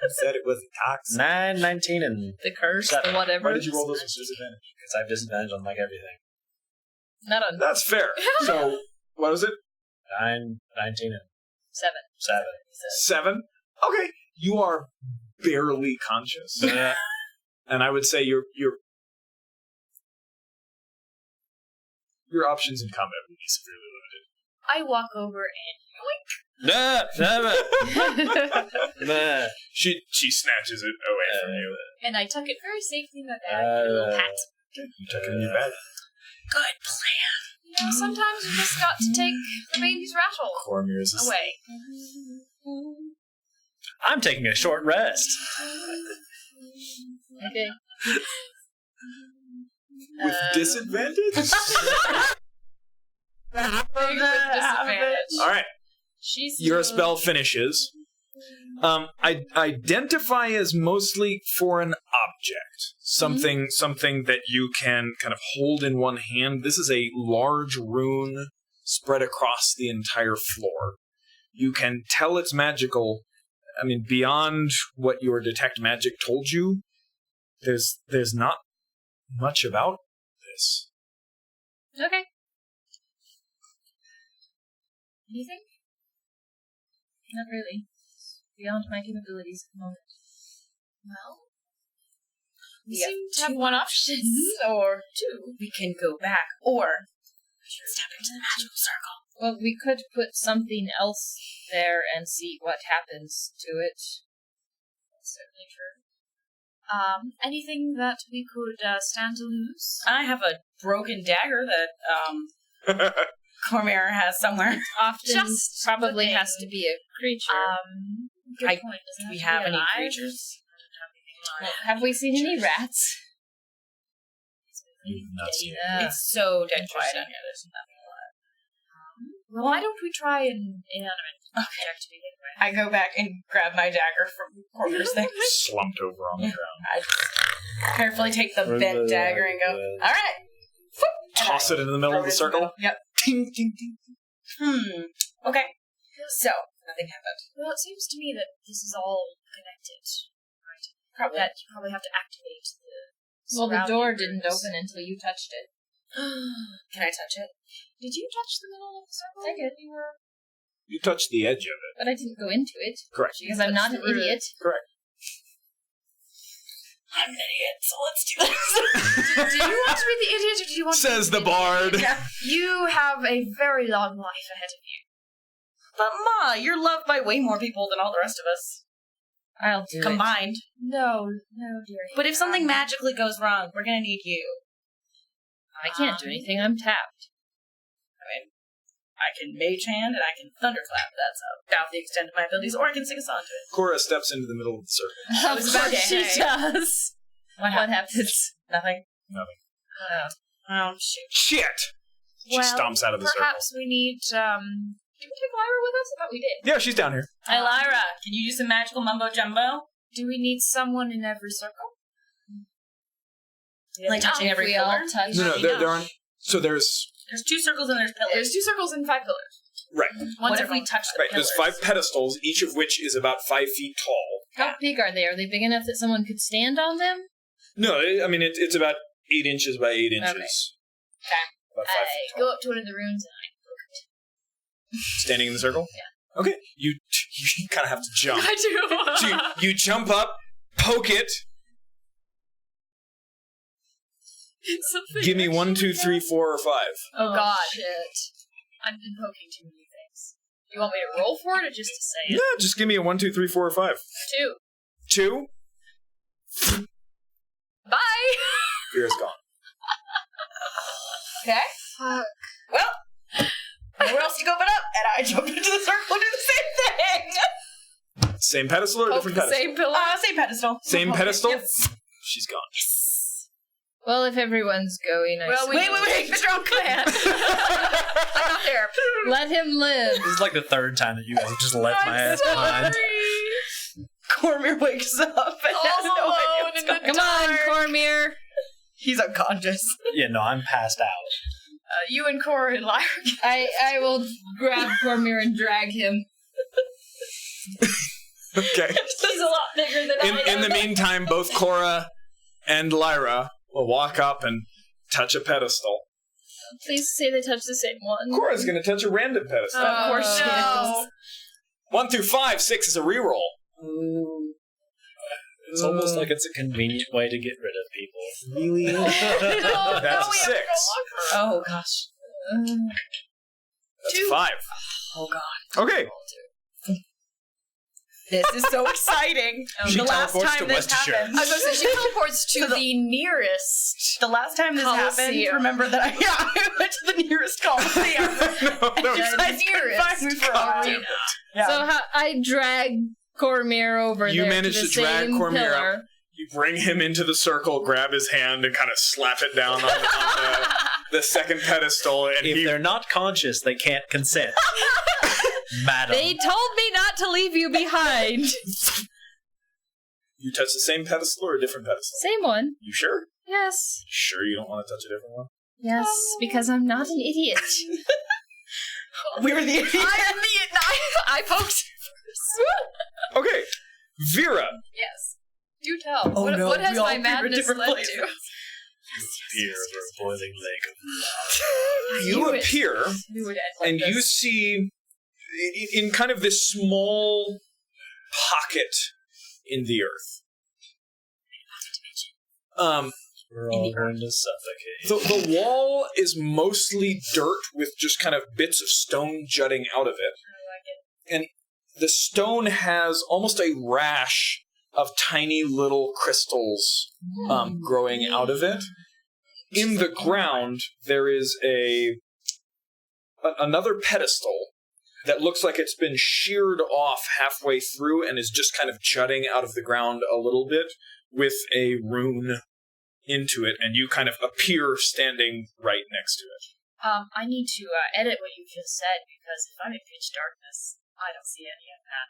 Speaker 1: I said it was a toxin.
Speaker 3: 9, 19, and
Speaker 4: The curse,
Speaker 3: 7.
Speaker 4: the whatever.
Speaker 1: Why did you roll those with disadvantage?
Speaker 3: because I have disadvantage on like everything.
Speaker 4: Not on
Speaker 1: That's fair. So, what was it?
Speaker 3: 9, 19, and
Speaker 4: 7.
Speaker 3: 7.
Speaker 1: 7? Okay. You are barely conscious. And I would say your options in combat would be severely limited.
Speaker 6: I walk over and
Speaker 1: She snatches it away from you.
Speaker 6: and I tuck it very safely in my bag. A little hat.
Speaker 1: You tuck it in your bag.
Speaker 6: Good plan. You know, sometimes you just got to take the baby's rattle
Speaker 1: Cormier is asleep.
Speaker 6: away.
Speaker 3: I'm taking a short rest.
Speaker 4: Okay.
Speaker 1: With disadvantage?
Speaker 6: Big with disadvantage.
Speaker 1: All right.
Speaker 6: She's
Speaker 1: Your spell finishes. Identify as mostly for an object. Something that you can kind of hold in one hand. This is a large rune spread across the entire floor. You can tell it's magical. I mean, beyond what your detect magic told you, there's not much about this.
Speaker 6: Okay. Anything?
Speaker 4: Not really. Beyond my capabilities at the moment.
Speaker 6: Well,
Speaker 7: We
Speaker 6: seem
Speaker 7: have
Speaker 6: to have
Speaker 7: 2
Speaker 6: one
Speaker 7: options,
Speaker 6: option.
Speaker 7: or 2. We can go back, or step into the magical circle.
Speaker 4: Well, we could put something else there and see what happens to it.
Speaker 6: That's certainly true. Anything that we could stand to lose?
Speaker 7: I have a broken dagger that Cormier has somewhere.
Speaker 4: Often
Speaker 6: Just
Speaker 4: probably
Speaker 6: the
Speaker 4: has
Speaker 6: thing.
Speaker 4: to be a creature.
Speaker 6: Good
Speaker 7: I-
Speaker 6: point. Doesn't
Speaker 7: Do we
Speaker 6: to
Speaker 7: have
Speaker 6: be
Speaker 7: any
Speaker 6: alive.
Speaker 7: creatures?
Speaker 4: Have we seen any rats?
Speaker 1: You've not seen it.
Speaker 7: It's so dead quiet
Speaker 6: Interesting.
Speaker 7: on here. There's nothing alive.
Speaker 6: Well, why don't we try an inanimate object to begin with?
Speaker 7: I go back and grab my dagger from Cormier's thing.
Speaker 1: Slumped over on the ground.
Speaker 7: I just Carefully take the bent dagger and go, alright.
Speaker 1: Toss it into the middle of the circle.
Speaker 7: Yep. Ting, ting, ting. Okay. So, nothing happened.
Speaker 6: Well, it seems to me that this is all connected, right?
Speaker 7: Probably.
Speaker 6: That you probably have to activate the.
Speaker 4: Well, the door
Speaker 6: surrounding
Speaker 4: didn't
Speaker 6: rooms.
Speaker 4: open until you touched it.
Speaker 7: Can I touch it?
Speaker 6: Did you touch the middle of the circle?
Speaker 4: I did.
Speaker 6: You were.
Speaker 1: You touch the edge of it.
Speaker 4: But I didn't go into it.
Speaker 1: Correct.
Speaker 4: Because I'm not an idiot.
Speaker 1: Correct.
Speaker 7: I'm an idiot, so let's do this.
Speaker 6: Do you want to be the idiot, or do you want to
Speaker 1: Says
Speaker 6: be
Speaker 1: the bard.
Speaker 6: You have a very long life ahead of you.
Speaker 7: But Ma, you're loved by way more people than all the rest of us.
Speaker 4: I'll do it.
Speaker 7: Combined.
Speaker 6: No, dear.
Speaker 7: But if something magically goes wrong, we're gonna need you.
Speaker 4: I can't do anything. I'm tapped.
Speaker 7: I can mage hand and I can thunderclap. That's about the extent of my abilities, or I can sing a song to it.
Speaker 1: Cora steps into the middle of the circle.
Speaker 7: I was about to
Speaker 4: she
Speaker 7: say.
Speaker 4: does. What happens?
Speaker 7: Nothing.
Speaker 1: Nothing.
Speaker 7: Oh, shoot.
Speaker 1: Shit! She stomps out of the circle.
Speaker 6: Perhaps we need. Did we take Lyra with us? I thought we did.
Speaker 1: Yeah, she's down here.
Speaker 7: Hey, Lyra, can you do some magical mumbo jumbo?
Speaker 6: Do we need someone in every circle?
Speaker 7: Like touching
Speaker 4: If
Speaker 7: every
Speaker 4: we all
Speaker 7: pillar?
Speaker 4: touch.
Speaker 1: No, there aren't. So there's.
Speaker 7: There's 2 circles and there's pillars.
Speaker 6: There's 2 circles and 5 pillars.
Speaker 1: Right.
Speaker 7: What if we touch the
Speaker 1: Right.
Speaker 7: pillars?
Speaker 1: There's 5 pedestals, each of which is about 5 feet tall.
Speaker 4: How big are they? Are they big enough that someone could stand on them?
Speaker 1: No, I mean, it's about 8 inches by 8 inches.
Speaker 7: Okay.
Speaker 1: About 5
Speaker 6: I
Speaker 1: feet tall.
Speaker 6: go up to one of the rooms and
Speaker 1: Standing in the circle?
Speaker 6: Yeah.
Speaker 1: Okay. You kind of have to jump.
Speaker 6: I do.
Speaker 1: So you jump up, poke it.
Speaker 6: It's something.
Speaker 1: Give me 1, 2, 3, 4, or 5.
Speaker 6: Oh God!
Speaker 4: Shit.
Speaker 6: I've been poking too many things. You want me to roll for it, or just to say
Speaker 1: Yeah,
Speaker 6: it?
Speaker 1: just give me a 1, 2, 3, 4, or 5.
Speaker 6: 2.
Speaker 1: 2.
Speaker 6: Bye.
Speaker 1: Fear's gone.
Speaker 7: Okay.
Speaker 6: Fuck.
Speaker 7: Well, nowhere else to go but up, and I jump into the circle and do the same thing.
Speaker 1: Same pedestal or
Speaker 6: Poke
Speaker 1: different
Speaker 6: the
Speaker 1: pedestal?
Speaker 6: same pillar.
Speaker 7: Same pedestal.
Speaker 1: Same
Speaker 7: Okay,
Speaker 1: pedestal?
Speaker 7: yep.
Speaker 1: She's gone.
Speaker 4: Well, if everyone's going, I
Speaker 6: Well, we
Speaker 7: Wait,
Speaker 6: the drunk man. I'm not there.
Speaker 4: let him live.
Speaker 3: This is like the 3rd time that you guys have just left my ass behind.
Speaker 7: Cormier wakes up and has no idea what's going
Speaker 4: Come on, Cormier.
Speaker 7: He's unconscious.
Speaker 3: Yeah, no, I'm passed out.
Speaker 6: You and Cora and Lyra.
Speaker 4: I will grab Cormier and drag him.
Speaker 1: Okay.
Speaker 6: He's a lot bigger than I am.
Speaker 1: In the meantime, both Cora and Lyra will walk up and touch a pedestal.
Speaker 4: Please say they touch the same one.
Speaker 1: Cora's going to touch a random pedestal.
Speaker 7: Of course she
Speaker 6: no.
Speaker 7: is.
Speaker 1: 1 through 5, 6 is a reroll.
Speaker 3: It's almost like it's a convenient way to get rid of people.
Speaker 1: Really?
Speaker 6: No,
Speaker 1: That's a
Speaker 6: we
Speaker 1: 6.
Speaker 6: have to go longer.
Speaker 7: Oh, gosh.
Speaker 1: That's
Speaker 6: 2.
Speaker 1: 5.
Speaker 7: Oh, God.
Speaker 1: Okay.
Speaker 7: This is so exciting.
Speaker 1: She
Speaker 7: The last
Speaker 1: teleports to
Speaker 7: time this
Speaker 1: Westshire.
Speaker 7: happened.
Speaker 6: I was going to say, she teleports to the nearest.
Speaker 7: The last time this happened,
Speaker 6: Coliseum.
Speaker 7: remember that I went to the nearest Coliseum.
Speaker 1: No, that was-
Speaker 7: You guys couldn't find me for a while.
Speaker 6: arena.
Speaker 7: Yeah.
Speaker 4: So I drag Cormier over
Speaker 1: You
Speaker 4: there
Speaker 1: manage
Speaker 4: to the
Speaker 1: to drag
Speaker 4: same
Speaker 1: Cormier
Speaker 4: pillar.
Speaker 1: up. You bring him into the circle, grab his hand, and kind of slap it down on the second pedestal. And
Speaker 3: If
Speaker 1: he
Speaker 3: they're not conscious, they can't consent. Madam.
Speaker 4: They told me not to leave you behind.
Speaker 1: You touch the same pedestal or a different pedestal?
Speaker 4: Same one.
Speaker 1: You sure?
Speaker 4: Yes.
Speaker 1: Sure you don't want to touch a different one?
Speaker 4: Yes, because I'm not an idiot.
Speaker 7: We were the idiots.
Speaker 6: I poked first.
Speaker 1: Okay. Vera.
Speaker 6: Yes. Do tell.
Speaker 7: Oh,
Speaker 6: what,
Speaker 7: no,
Speaker 6: what has
Speaker 7: we all
Speaker 6: my
Speaker 7: appear in
Speaker 6: madness
Speaker 7: different
Speaker 6: led
Speaker 7: places.
Speaker 6: to?
Speaker 3: Fear of a boiling lake of love.
Speaker 1: You
Speaker 6: knew it.
Speaker 1: appear,
Speaker 6: We would end like
Speaker 1: and you
Speaker 6: this.
Speaker 1: see in kind of this small pocket in the earth.
Speaker 3: We're all going to suffocate.
Speaker 1: The wall is mostly dirt with just kind of bits of stone jutting out of it. And the stone has almost a rash of tiny little crystals growing out of it. In the ground, there is another pedestal that looks like it's been sheared off halfway through and is just kind of jutting out of the ground a little bit with a rune into it, and you kind of appear standing right next to it.
Speaker 6: I need to edit what you just said, because if I'm in pitch darkness, I don't see any of that.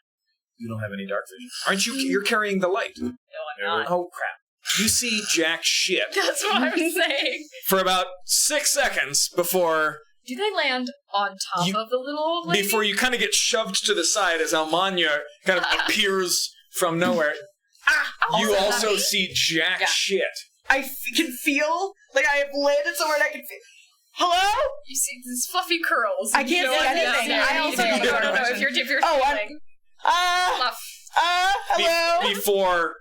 Speaker 1: You don't have any dark vision. Aren't you? You're carrying the light.
Speaker 6: No, I'm not.
Speaker 1: Oh, crap. you see jack shit
Speaker 6: That's what I'm saying.
Speaker 1: for about 6 seconds before
Speaker 6: Do they land on top
Speaker 1: You-
Speaker 6: of the little old lady?
Speaker 1: before you kind of get shoved to the side as Almanya kind of appears from nowhere. You also see jack shit.
Speaker 7: I can feel like I have landed somewhere and I can feel. Hello?
Speaker 6: You see these fluffy curls.
Speaker 7: I can't see anything. I also don't know.
Speaker 6: No. If you're
Speaker 7: Oh, I'm-
Speaker 6: feeling
Speaker 7: Uh,
Speaker 6: fluff.
Speaker 7: hello?
Speaker 1: Before.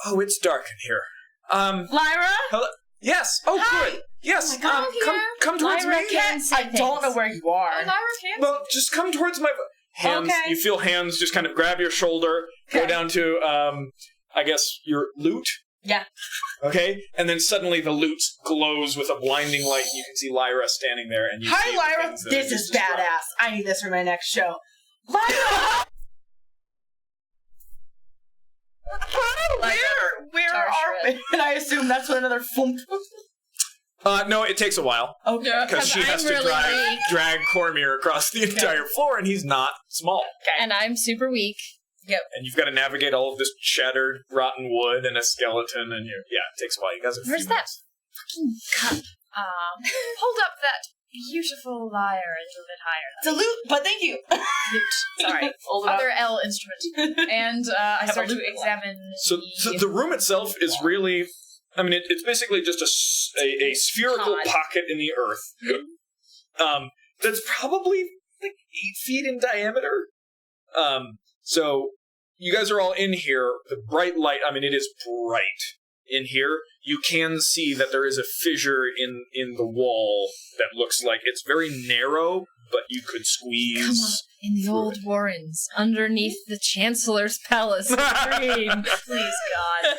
Speaker 1: Oh, it's dark in here.
Speaker 7: Lyra?
Speaker 1: Hello. Yes. Oh,
Speaker 7: Hi.
Speaker 1: good. Yes.
Speaker 4: Come here.
Speaker 1: Come towards
Speaker 4: Lyra
Speaker 1: me.
Speaker 4: can say
Speaker 7: I don't know
Speaker 4: things.
Speaker 7: where you are.
Speaker 6: Oh, Lyra can.
Speaker 1: Well, just come towards my hands.
Speaker 7: Okay.
Speaker 1: You feel hands just kind of grab your shoulder, go
Speaker 7: Okay.
Speaker 1: down to, I guess, your loot.
Speaker 7: Yeah.
Speaker 1: Okay? And then suddenly the loot glows with a blinding light. You can see Lyra standing there. And you see
Speaker 7: Hi,
Speaker 1: the
Speaker 7: Lyra.
Speaker 1: things that
Speaker 7: This
Speaker 1: I
Speaker 7: is
Speaker 1: just described.
Speaker 7: badass. I need this for my next show. Lyra! Where
Speaker 6: Tar
Speaker 7: are we? And I assume that's what another flump.
Speaker 1: No, it takes a while.
Speaker 7: Okay.
Speaker 1: Because she
Speaker 4: I'm
Speaker 1: has to
Speaker 4: really weak.
Speaker 1: drag Cormier across the entire floor, and he's not small.
Speaker 4: And I'm super weak.
Speaker 1: And you've got to navigate all of this shattered, rotten wood and a skeleton, and it takes a while. You guys have a
Speaker 4: Where's
Speaker 1: few
Speaker 4: that
Speaker 1: minutes.
Speaker 4: fucking cup?
Speaker 6: Hold up that beautiful lyre a little bit higher.
Speaker 7: It's a loot, but thank you.
Speaker 6: Sorry.
Speaker 7: Hold it up.
Speaker 6: Other L instrument. And I start to examine
Speaker 1: So the room itself is really, I mean, it's basically just a spherical
Speaker 6: Pod.
Speaker 1: pocket in the earth. That's probably like 8 feet in diameter. So you guys are all in here. The bright light, I mean, it is bright in here. You can see that there is a fissure in the wall that looks like it's very narrow, but you could squeeze.
Speaker 4: Come on. In the old warrens, underneath the Chancellor's palace of green.
Speaker 6: Please, God.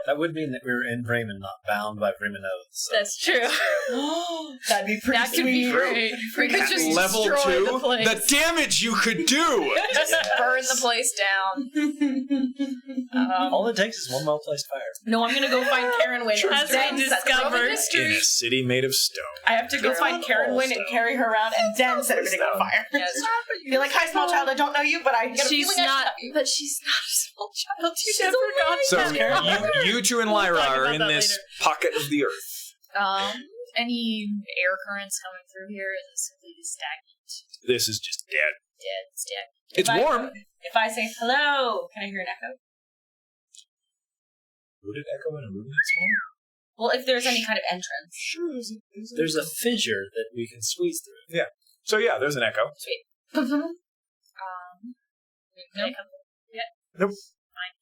Speaker 3: That would mean that we were in Bremen, not bound by Bremen oaths. So.
Speaker 4: That's true.
Speaker 7: That'd be pretty
Speaker 4: That could
Speaker 7: sweet.
Speaker 4: be great.
Speaker 6: We could
Speaker 1: At
Speaker 6: just
Speaker 1: level
Speaker 6: destroy
Speaker 1: 2,
Speaker 6: the place.
Speaker 1: the damage you could do.
Speaker 6: Just burn the place down.
Speaker 3: All it takes is one well-placed fire.
Speaker 7: No, I'm gonna go find Karen Wynn.
Speaker 4: As I discovered.
Speaker 1: In a city made of stone.
Speaker 7: I have to go find Karen Wynn and carry her around and then set everything on fire.
Speaker 6: Yes.
Speaker 7: Be like, hi, small child, I don't know you, but I get a
Speaker 4: She's
Speaker 7: feeling I
Speaker 4: not,
Speaker 7: should know you.
Speaker 4: but she's not a small child. You
Speaker 7: She's
Speaker 4: never got
Speaker 1: So
Speaker 4: that.
Speaker 1: you two and Lyra
Speaker 4: talk
Speaker 1: are
Speaker 4: about
Speaker 1: in
Speaker 4: that
Speaker 1: this
Speaker 4: later.
Speaker 1: pocket of the earth.
Speaker 6: Any air currents coming through here? Is it simply stagnant?
Speaker 1: This is just dead.
Speaker 6: Dead, stagnant.
Speaker 1: It's warm.
Speaker 7: If I say hello, can I hear an echo?
Speaker 1: Would it echo in a room that's small?
Speaker 7: Well, if there's any kind of entrance.
Speaker 1: Sure,
Speaker 3: There's a fissure that we can squeeze through.
Speaker 1: So yeah, there's an echo.
Speaker 6: Can I come yet?
Speaker 1: Nope.
Speaker 6: Fine.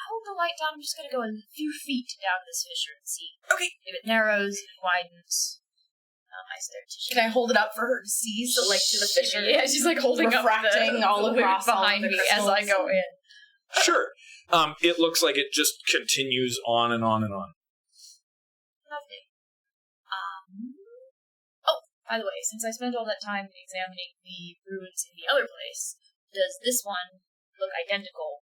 Speaker 6: Hold the light down. I'm just gonna go a few feet down this fissure and see.
Speaker 7: Okay.
Speaker 6: If it narrows, if it widens. I start to.
Speaker 7: Can I hold it up for her to see? So, like, to the fissure?
Speaker 6: Yeah, she's like holding
Speaker 7: refracting
Speaker 6: up
Speaker 7: all
Speaker 6: the
Speaker 7: across all
Speaker 6: behind
Speaker 7: the
Speaker 6: me as I
Speaker 7: crystals.
Speaker 6: go in.
Speaker 1: Sure. It looks like it just continues on and on and on.
Speaker 6: Lovely. Oh, by the way, since I spent all that time examining the ruins in the other place, does this one look identical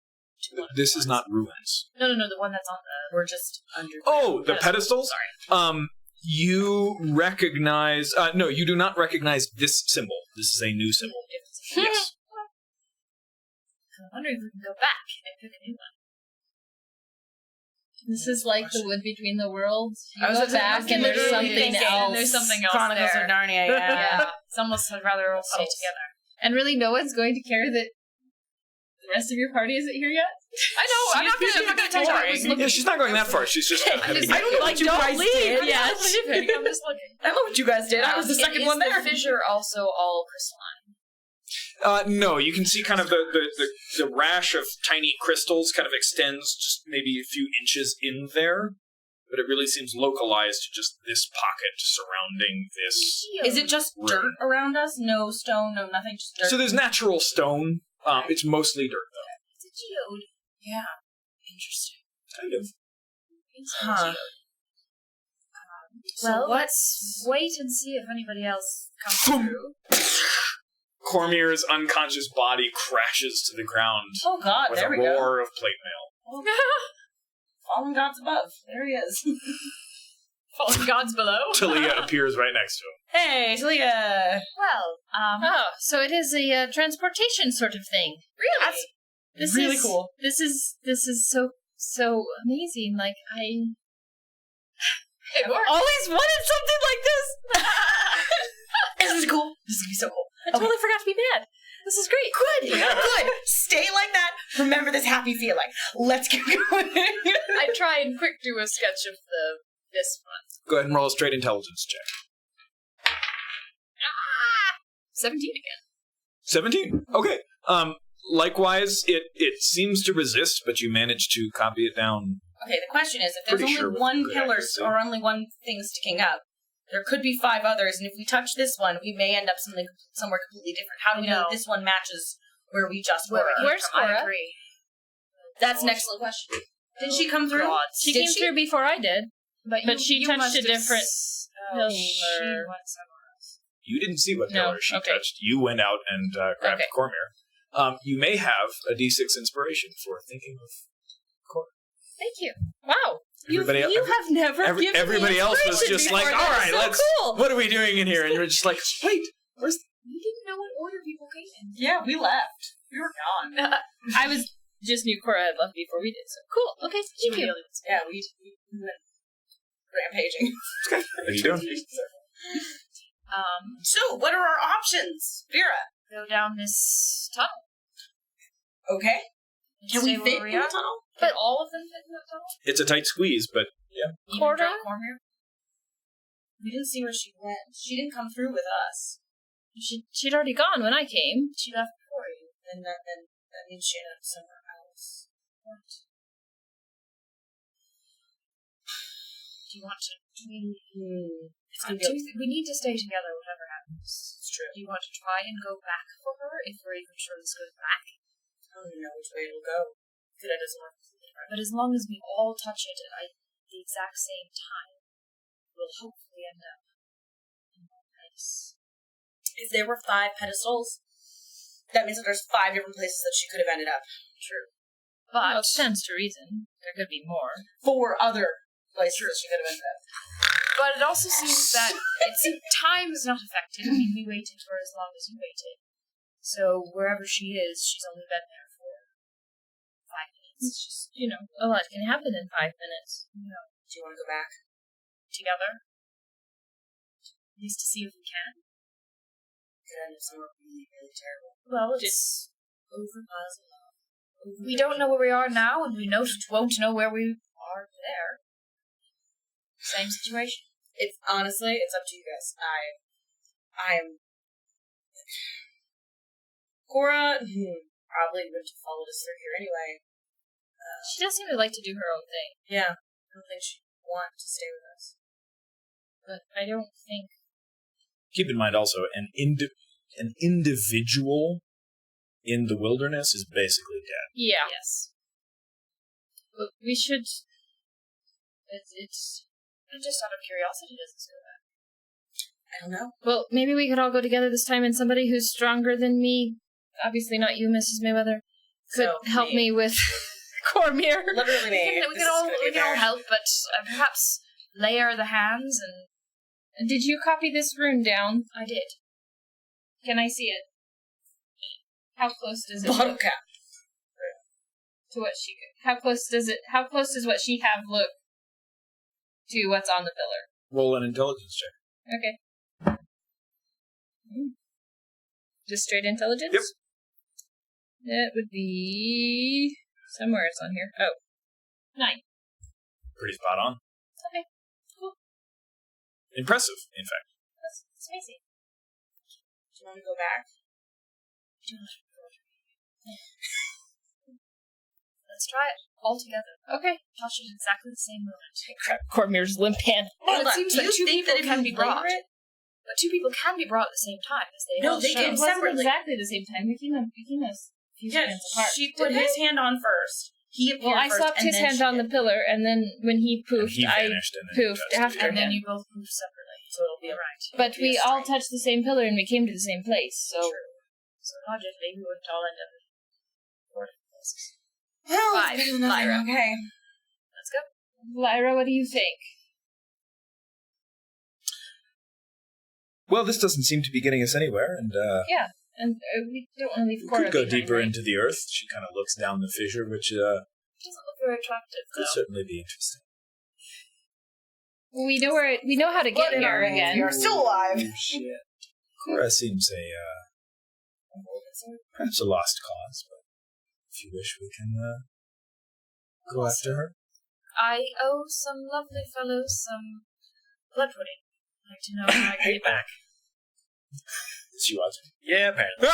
Speaker 6: to one of
Speaker 1: This
Speaker 6: the
Speaker 1: is
Speaker 6: ones?
Speaker 1: not ruins.
Speaker 6: No, the one that's on the.
Speaker 7: We're just under.
Speaker 1: Oh, the pedestals?
Speaker 6: Sorry.
Speaker 1: You recognize... no, you do not recognize this symbol. This is a new symbol. Yes.
Speaker 6: I'm wondering if we can go back and pick a new one.
Speaker 4: This is like the wood between the worlds. You
Speaker 7: I was
Speaker 4: go
Speaker 7: literally
Speaker 4: back and there's
Speaker 7: literally
Speaker 4: something
Speaker 7: thinking
Speaker 4: else.
Speaker 6: There's something else
Speaker 7: Chronicles
Speaker 6: there.
Speaker 7: of Narnia,
Speaker 6: Yeah. It's almost I'd rather all stay together.
Speaker 4: And really, no one's going to care that the rest of your party isn't here yet?
Speaker 6: I know. I'm not gonna touch it. I was looking.
Speaker 1: Yeah, she's not going that far. She's just...
Speaker 7: I don't know what you guys did.
Speaker 4: yet.
Speaker 6: I'm just looking.
Speaker 7: I don't know what you guys did. I was the second one there.
Speaker 6: Is the fissure also all crystalline?
Speaker 1: No, you can see kind of the rash of tiny crystals kind of extends just maybe a few inches in there, but it really seems localized to just this pocket surrounding this.
Speaker 7: Is it just dirt around us? No stone, no nothing, just dirt.
Speaker 1: So there's natural stone. It's mostly dirt, though.
Speaker 6: It's a geode.
Speaker 7: Yeah.
Speaker 6: Interesting.
Speaker 1: Kind of.
Speaker 6: It's
Speaker 7: Huh.
Speaker 6: a geode.
Speaker 7: So
Speaker 6: Well,
Speaker 7: what's-
Speaker 6: let's wait and see if anybody else comes
Speaker 1: Boom.
Speaker 6: through.
Speaker 1: Cormier's unconscious body crashes to the ground
Speaker 7: Oh God,
Speaker 1: with
Speaker 7: there
Speaker 1: a
Speaker 7: we go.
Speaker 1: roar of plate mail.
Speaker 7: Fallen gods above. There he is.
Speaker 6: Fallen gods below.
Speaker 1: Talia appears right next to him.
Speaker 7: Hey, Talia.
Speaker 6: Well,
Speaker 4: Oh, so it is a transportation sort of thing.
Speaker 6: really?
Speaker 7: That's
Speaker 4: This
Speaker 7: really
Speaker 4: is
Speaker 7: cool.
Speaker 4: This is so amazing. Like I've always wanted something like this.
Speaker 7: This is cool. This is gonna be so cool.
Speaker 4: I totally forgot to be mad. This is great.
Speaker 7: Good. Good. Stay like that. Remember this happy feeling. Let's keep going.
Speaker 6: I try and quick do a sketch of this one.
Speaker 1: Go ahead and roll a straight intelligence check.
Speaker 6: 17 again.
Speaker 1: 17. Okay. Likewise, it seems to resist, but you manage to copy it down.
Speaker 7: Okay, the question is, if there's
Speaker 1: Pretty sure
Speaker 7: only
Speaker 1: with
Speaker 7: one
Speaker 1: good
Speaker 7: pillar
Speaker 1: accuracy.
Speaker 7: or only one thing sticking up, there could be 5 others, and if we touch this one, we may end up somewhere completely different. How do we know that this one matches where we just were?
Speaker 4: Where's
Speaker 6: I
Speaker 4: Cora?
Speaker 6: agree.
Speaker 7: That's an excellent question. Did she come through?
Speaker 4: She
Speaker 7: Did
Speaker 4: came through before I did. But she
Speaker 6: you
Speaker 4: touched
Speaker 6: must
Speaker 4: a
Speaker 6: have
Speaker 4: different pillar.
Speaker 6: She went somewhere else.
Speaker 1: You didn't see what
Speaker 4: No,
Speaker 1: pillar she
Speaker 4: okay.
Speaker 1: touched. You went out and grabbed
Speaker 4: Okay.
Speaker 1: Cormir. You may have a D6 inspiration for thinking of Cormir.
Speaker 4: Thank you. Wow.
Speaker 1: Everybody,
Speaker 4: you have never given
Speaker 1: everybody
Speaker 4: me
Speaker 1: else was
Speaker 4: inspiration
Speaker 1: just
Speaker 4: before.
Speaker 1: like, all
Speaker 4: That
Speaker 1: right,
Speaker 4: is so
Speaker 1: let's.
Speaker 4: cool.
Speaker 1: What are we doing in here? And you're just like, wait, where's?
Speaker 6: We didn't know what order people came in.
Speaker 7: Yeah, we left. We were gone.
Speaker 4: I was just knew Cora had left before we did. So cool. Okay. Thank you.
Speaker 7: Yeah, we went rampaging.
Speaker 1: What are you doing?
Speaker 7: So, what are our options, Vera?
Speaker 6: Go down this tunnel.
Speaker 7: Okay. Can we
Speaker 6: Stay
Speaker 7: fit
Speaker 6: where
Speaker 7: in
Speaker 6: we
Speaker 7: the
Speaker 6: are?
Speaker 7: tunnel?
Speaker 6: Can all of them fit in that tunnel?
Speaker 1: It's a tight squeeze, but yeah.
Speaker 6: Even
Speaker 4: Cora?
Speaker 6: Drake Cormier?
Speaker 7: We didn't see where she went. She didn't come through with us.
Speaker 4: She'd already gone when I came.
Speaker 7: She left before you. And that means she ended up somewhere else. What?
Speaker 6: Do you want to...
Speaker 7: It's gonna be
Speaker 6: we need to stay together whatever happens.
Speaker 7: It's true.
Speaker 6: Do you want to try and go back for her if we're even sure this goes back?
Speaker 7: I don't even know which way it'll go. Because that doesn't work completely different.
Speaker 6: But as long as we all touch it at the exact same time, we'll hopefully end up in one place.
Speaker 7: If there were 5 pedestals, that means that there's 5 different places that she could have ended up.
Speaker 6: True.
Speaker 4: Well,
Speaker 6: But
Speaker 4: it stands to reason. There could be more.
Speaker 7: 4 other places that she could have ended up.
Speaker 6: But it also seems that time is not affected. I mean, we waited for as long as you waited. So wherever she is, she's only been there for 5 minutes.
Speaker 4: It's just, a lot can happen in 5 minutes.
Speaker 7: Do you want to go back?
Speaker 6: Together. At least to see if we can.
Speaker 7: Could end up somewhere really, really terrible.
Speaker 6: Well,
Speaker 4: Just
Speaker 7: Over miles of love.
Speaker 6: we don't know where we are now, and we won't know where we are there. Same situation.
Speaker 7: It's honestly, it's up to you guys. I am. Cora probably would have followed us through here anyway.
Speaker 4: she does seem to like to do her own thing,
Speaker 7: Yeah, I don't think she'd want to stay with us.
Speaker 4: but I don't think.
Speaker 1: Keep in mind also, an individual in the wilderness is basically dead.
Speaker 4: Yeah,
Speaker 6: Yes.
Speaker 4: but we should. It's
Speaker 6: And just out of curiosity, does this go back?
Speaker 7: I don't know.
Speaker 4: well, maybe we could all go together this time, and somebody who's stronger than me, obviously not you, Mrs. Mayweather, could
Speaker 7: So,
Speaker 4: help me with Cormir.
Speaker 7: Literally me.
Speaker 6: We can all help, but perhaps layer the hands and...
Speaker 4: Did you copy this rune down?
Speaker 6: I did.
Speaker 4: Can I see it? How close does it
Speaker 7: Bottle
Speaker 4: look
Speaker 7: cap.
Speaker 4: to what she? How close does it? How close does what she have look to what's on the pillar?
Speaker 1: Roll an intelligence check.
Speaker 4: Okay. Just straight intelligence?
Speaker 1: Yep.
Speaker 4: That would be somewhere it's on here. Oh. 9.
Speaker 1: Pretty spot on.
Speaker 4: Okay. Cool.
Speaker 1: Impressive, in fact.
Speaker 4: That's amazing.
Speaker 7: Do you want to go back?
Speaker 6: Let's try it all together.
Speaker 4: Okay.
Speaker 6: Touch it at exactly the same moment.
Speaker 4: Grab Cormier's limp hand.
Speaker 6: Well,
Speaker 7: Hold
Speaker 6: it
Speaker 7: on.
Speaker 6: seems
Speaker 7: Do
Speaker 6: that
Speaker 7: you
Speaker 6: two
Speaker 7: think
Speaker 6: people
Speaker 7: that if
Speaker 6: can
Speaker 7: you
Speaker 6: be brought.
Speaker 7: layer it-
Speaker 6: But 2 people can be brought at the same time, as they
Speaker 7: No,
Speaker 6: all
Speaker 7: they
Speaker 6: show.
Speaker 7: did.
Speaker 4: It wasn't
Speaker 7: Separately.
Speaker 4: exactly the same time. We came a few
Speaker 7: Yeah,
Speaker 4: seconds apart.
Speaker 7: she put his hand on first. He appeared
Speaker 4: Well, I
Speaker 7: first,
Speaker 4: slapped
Speaker 7: and
Speaker 4: his
Speaker 7: then
Speaker 4: hand
Speaker 7: she
Speaker 4: on the
Speaker 7: did.
Speaker 4: pillar, and then when he
Speaker 1: And
Speaker 4: poofed,
Speaker 1: he
Speaker 4: I
Speaker 1: vanished and then
Speaker 4: poofed
Speaker 1: adjusted
Speaker 4: after
Speaker 1: again.
Speaker 6: And then
Speaker 4: him.
Speaker 6: you both move separately.
Speaker 7: So it'll be a
Speaker 6: Right.
Speaker 4: But we all touched the same pillar, and we came to the same place. So
Speaker 6: So logically, we wouldn't all end up in 4 different places.
Speaker 7: Well,
Speaker 6: Five.
Speaker 7: it's better than nothing.
Speaker 6: Lyra.
Speaker 7: Okay.
Speaker 6: Let's go.
Speaker 4: Lyra, what do you think?
Speaker 1: Well, this doesn't seem to be getting us anywhere, and
Speaker 4: Yeah. And we don't want to leave
Speaker 1: We
Speaker 4: Cora
Speaker 1: could go
Speaker 4: behind,
Speaker 1: deeper
Speaker 4: right?
Speaker 1: into the earth. She kind of looks down the fissure, which
Speaker 4: It doesn't look very attractive,
Speaker 1: could
Speaker 4: though.
Speaker 1: certainly be interesting.
Speaker 4: We know how to get
Speaker 7: Blood in our
Speaker 4: here
Speaker 7: veins.
Speaker 4: again.
Speaker 7: We are still alive.
Speaker 3: Oh, shit.
Speaker 1: Cora seems perhaps a lost cause, but if you wish, we can go after her.
Speaker 4: I owe some lovely fellows some blood pudding. I'd like to know how I can get back.
Speaker 1: She wants me.
Speaker 3: Yeah, apparently.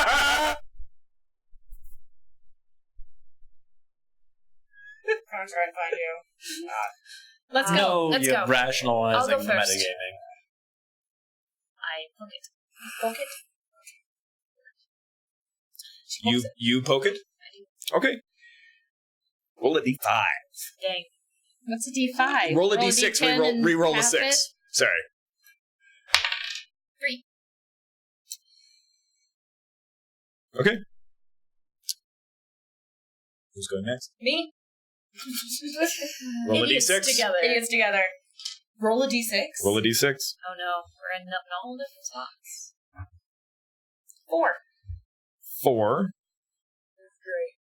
Speaker 2: I'm trying to find you.
Speaker 4: Let's go.
Speaker 3: No,
Speaker 4: Let's
Speaker 3: you're
Speaker 4: go.
Speaker 3: rationalizing
Speaker 4: I'll go
Speaker 3: the
Speaker 4: first.
Speaker 3: metagaming.
Speaker 4: I poke it. Poke it? She pokes it.
Speaker 1: You poke it? Okay. Roll a d5.
Speaker 4: Dang. What's a D5?
Speaker 1: Roll a d6.
Speaker 4: D10 and
Speaker 1: Re-roll a
Speaker 4: half
Speaker 1: 6.
Speaker 4: it?
Speaker 1: Sorry.
Speaker 4: 3.
Speaker 1: Okay. Who's going next?
Speaker 2: Me?
Speaker 1: Roll a
Speaker 4: Idiots
Speaker 1: d6.
Speaker 4: together.
Speaker 2: Idiots together. Roll a d6.
Speaker 1: Roll a d6.
Speaker 4: Oh no, we're in all different spots.
Speaker 2: 4.
Speaker 1: 4.
Speaker 6: Great.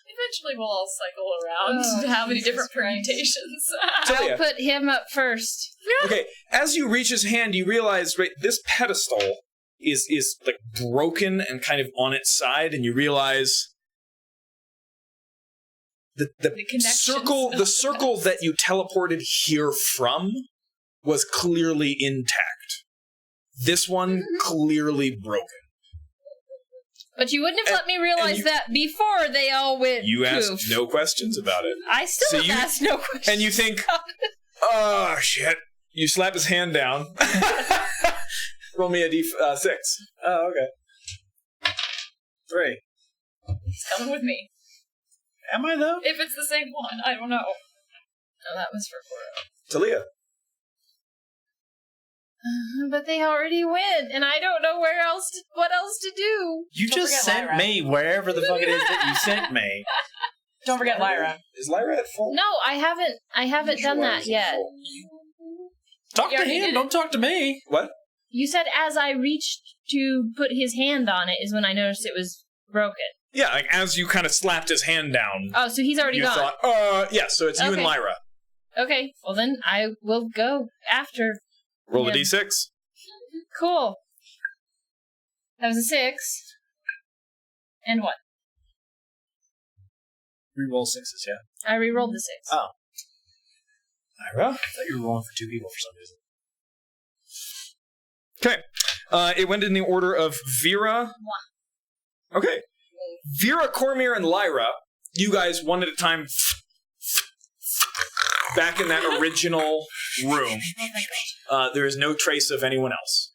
Speaker 6: Eventually we'll all cycle around
Speaker 4: Oh,
Speaker 6: to how many
Speaker 4: Jesus
Speaker 6: different
Speaker 4: Christ.
Speaker 6: permutations.
Speaker 1: Talia.
Speaker 4: I'll put him up first.
Speaker 1: Okay, as you reach his hand, you realize, right, this pedestal is like broken and kind of on its side, and you realize the
Speaker 6: connections.
Speaker 1: circle that you teleported here from was clearly intact. This one clearly broken.
Speaker 4: But you wouldn't have let me realize
Speaker 1: you-
Speaker 4: that before they all went
Speaker 1: You
Speaker 4: poof.
Speaker 1: asked no questions about it.
Speaker 4: I still
Speaker 1: So
Speaker 4: have
Speaker 1: you-
Speaker 4: asked no questions.
Speaker 1: And you think, oh, shit. You slap his hand down. Roll me a d6.
Speaker 3: Oh, okay. 3.
Speaker 6: He's coming with me.
Speaker 3: Am I, though?
Speaker 6: If it's the same one, I don't know.
Speaker 4: No, that was for Cora.
Speaker 1: Talia.
Speaker 4: But they already went, and I don't know what else to do.
Speaker 3: You
Speaker 2: Don't
Speaker 3: just
Speaker 2: forget
Speaker 3: sent
Speaker 2: Lyra.
Speaker 3: me wherever the fuck it is that you sent me.
Speaker 2: Don't forget Lyra.
Speaker 1: Is Lyra at full?
Speaker 4: No, I haven't done that yet.
Speaker 3: Talk
Speaker 6: You
Speaker 3: to
Speaker 6: already
Speaker 3: him,
Speaker 6: did
Speaker 3: don't talk to me.
Speaker 1: What?
Speaker 4: You said as I reached to put his hand on it is when I noticed it was broken.
Speaker 1: Yeah, like as you kind of slapped his hand down,
Speaker 4: Oh, so he's already
Speaker 1: you
Speaker 4: gone.
Speaker 1: thought, yeah, so it's you and
Speaker 4: Okay.
Speaker 1: Lyra.
Speaker 4: Okay, well then I will go after.
Speaker 1: Roll a
Speaker 4: him.
Speaker 1: d6.
Speaker 4: Cool. That was a 6. And what?
Speaker 3: Reroll 6s, yeah.
Speaker 4: I re-rolled the 6.
Speaker 3: Oh.
Speaker 1: Lyra.
Speaker 3: I thought you were rolling for 2 people for some reason.
Speaker 1: Okay. It went in the order of Vera. Okay. Vera, Cormier, and Lyra, you guys one at a time back in that original room. There is no trace of anyone else.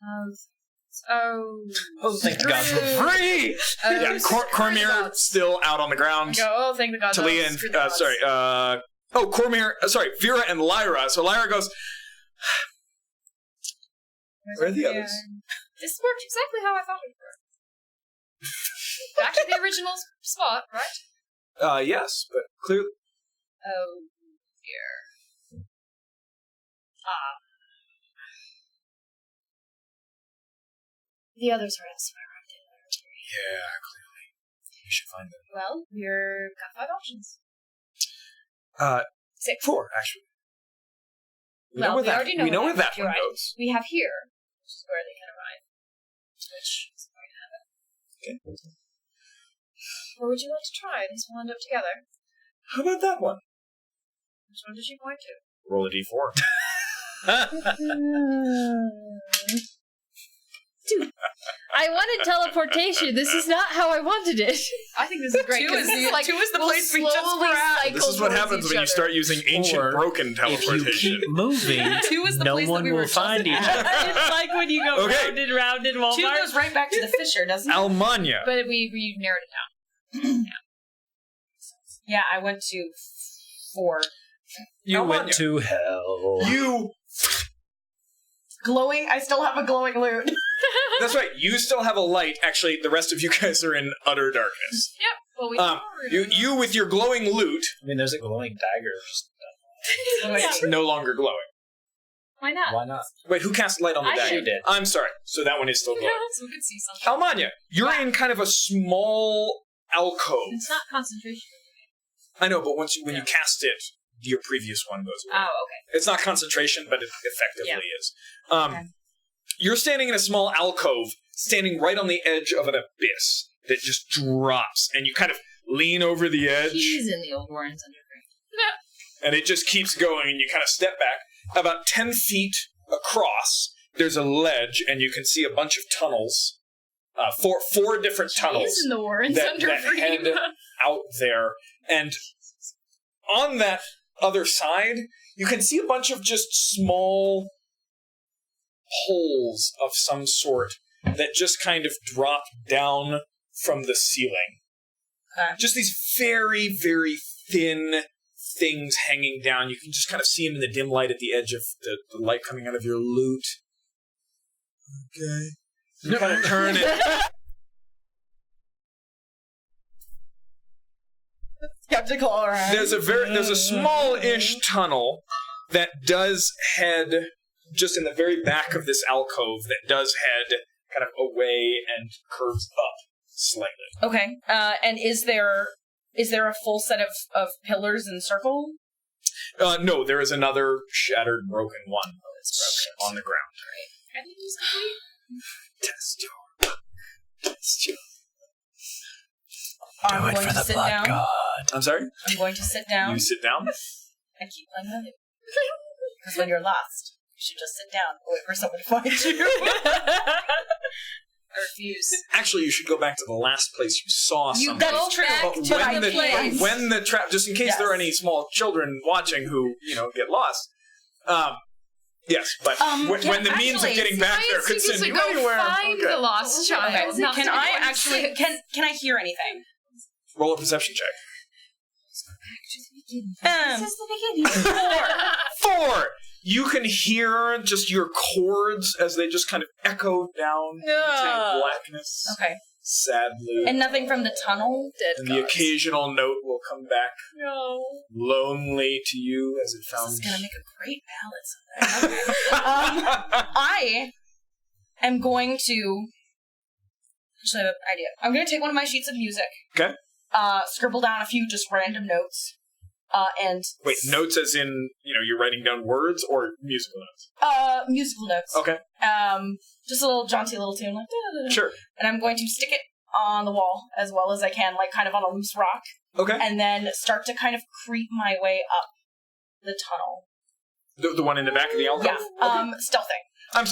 Speaker 6: Oh.
Speaker 3: Oh, thank God for free!
Speaker 1: Yeah, Cormier still out on the ground.
Speaker 6: Go, oh, thank the gods.
Speaker 1: Talia and Cormier. Vera and Lyra. So Lyra goes. Where are the others?
Speaker 6: This worked exactly how I thought it would work. Back to the original spot, right?
Speaker 1: Yes, but clearly.
Speaker 6: Oh, dear.
Speaker 4: The others are elsewhere.
Speaker 1: Yeah, clearly. We should find them.
Speaker 6: Well, we've got 5 options.
Speaker 1: 4, actually. We
Speaker 6: Well,
Speaker 1: know where
Speaker 6: we already know
Speaker 1: we know where
Speaker 6: that,
Speaker 1: that
Speaker 6: you're
Speaker 1: one
Speaker 6: right.
Speaker 1: goes.
Speaker 6: We have here, which is where they can arrive. Which is going to happen.
Speaker 1: Okay.
Speaker 6: Where would you like to try? These will end up together.
Speaker 1: How about that one?
Speaker 6: Which one did you point to?
Speaker 1: Roll a d4.
Speaker 4: Dude, I wanted teleportation. This is not how I wanted it.
Speaker 6: I think this is great.
Speaker 2: 2 is
Speaker 6: 'cause
Speaker 2: the,
Speaker 6: like,
Speaker 2: 2 is the
Speaker 6: we'll
Speaker 2: place we just
Speaker 6: slowly
Speaker 2: were at.
Speaker 6: cycle
Speaker 1: This is what
Speaker 6: towards
Speaker 1: happens
Speaker 6: each
Speaker 1: when you
Speaker 6: other.
Speaker 1: start using ancient
Speaker 3: Or
Speaker 1: broken
Speaker 3: If you
Speaker 1: teleportation.
Speaker 3: keep moving,
Speaker 2: 2 is the
Speaker 3: no
Speaker 2: place
Speaker 3: one
Speaker 2: that we were
Speaker 3: will find each other.
Speaker 4: It's like when you go
Speaker 1: Okay.
Speaker 4: round and round in
Speaker 2: 2
Speaker 4: Walmart.
Speaker 2: goes right back to the fissure, doesn't it?
Speaker 1: Almania.
Speaker 6: But we narrowed it down.
Speaker 2: Yeah, I went to 4.
Speaker 3: You
Speaker 1: Almania.
Speaker 3: went to hell.
Speaker 1: You.
Speaker 7: Glowing. I still have a glowing loot.
Speaker 1: That's right. You still have a light. Actually, the rest of you guys are in utter darkness.
Speaker 6: Yep. Well, we
Speaker 1: You with your glowing loot,
Speaker 3: I mean, there's a glowing dagger.
Speaker 1: it's no longer glowing.
Speaker 6: Why not?
Speaker 3: Why not?
Speaker 1: Wait, who cast light on the
Speaker 6: I
Speaker 1: dagger?
Speaker 3: She did.
Speaker 1: I'm sorry. So that one is still glowing.
Speaker 6: So we could see something.
Speaker 1: Almanya, you're in kind of a small alcove.
Speaker 4: It's not concentration.
Speaker 1: I know, but when you cast it, your previous one goes away.
Speaker 6: Oh, okay.
Speaker 1: It's not concentration, but it effectively is.
Speaker 6: Okay.
Speaker 1: You're standing in a small alcove, standing right on the edge of an abyss that just drops, and you kind of lean over the edge,
Speaker 4: He's in the old Warren's underground.
Speaker 1: and it just keeps going, and you kind of step back. About 10 feet across, there's a ledge, and you can see a bunch of tunnels, four different tunnels
Speaker 6: He's in the Warren's
Speaker 1: that head out there. And on that other side, you can see a bunch of just small holes of some sort that just kind of drop down from the ceiling.
Speaker 2: Okay.
Speaker 1: Just these very, very thin things hanging down. You can just kind of see them in the dim light at the edge of the light coming out of your loot. Okay. You kind of turn it.
Speaker 7: Skeptical, alright.
Speaker 1: There's a small-ish tunnel that does head just in the very back of this alcove that does head kind of away and curves up slightly.
Speaker 2: Okay. And is there a full set of pillars in circle?
Speaker 1: No, there is another shattered, broken one on the ground.
Speaker 6: I think he's complete.
Speaker 1: Test your.
Speaker 2: I'm going to sit down.
Speaker 3: God.
Speaker 1: I'm sorry?
Speaker 2: I'm going to sit down
Speaker 1: You sit down?
Speaker 2: and keep playing with it. Because when you're lost, you should just sit down and wait for someone to find you.
Speaker 6: I refuse.
Speaker 1: Actually, you should go back to the last place you saw something.
Speaker 2: That's true.
Speaker 1: But when the trap, just in case
Speaker 2: Yes.
Speaker 1: there are any small children watching who, get lost. Yes, but when the means of getting back there could send you
Speaker 6: go
Speaker 1: anywhere.
Speaker 6: find the lost child.
Speaker 2: Okay.
Speaker 6: not
Speaker 2: Can
Speaker 6: to
Speaker 2: I
Speaker 6: go and
Speaker 2: actually
Speaker 6: sit.
Speaker 2: can I hear anything?
Speaker 1: Roll a perception check.
Speaker 2: This is the beginning.
Speaker 1: 4! You can hear just your chords as they just kind of echo down into blackness.
Speaker 2: Okay.
Speaker 1: Sadly.
Speaker 2: And nothing from the tunnel?
Speaker 1: And the occasional note will come back lonely to you as it
Speaker 2: This
Speaker 1: found.
Speaker 2: is gonna make a great ballad someday. I am going to actually I have an idea. I'm gonna take one of my sheets of music.
Speaker 1: Okay.
Speaker 2: Scribble down a few just random notes. And
Speaker 1: Wait, notes as in, you're writing down words or musical notes?
Speaker 2: musical notes.
Speaker 1: Okay.
Speaker 2: Just a little jaunty little tune like da-da-da-da.
Speaker 1: Sure.
Speaker 2: And I'm going to stick it on the wall as well as I can, like kind of on a loose rock,
Speaker 1: Okay.
Speaker 2: and then start to kind of creep my way up the tunnel.
Speaker 1: The one in the back of the alcove?
Speaker 2: Yeah. Stealthing.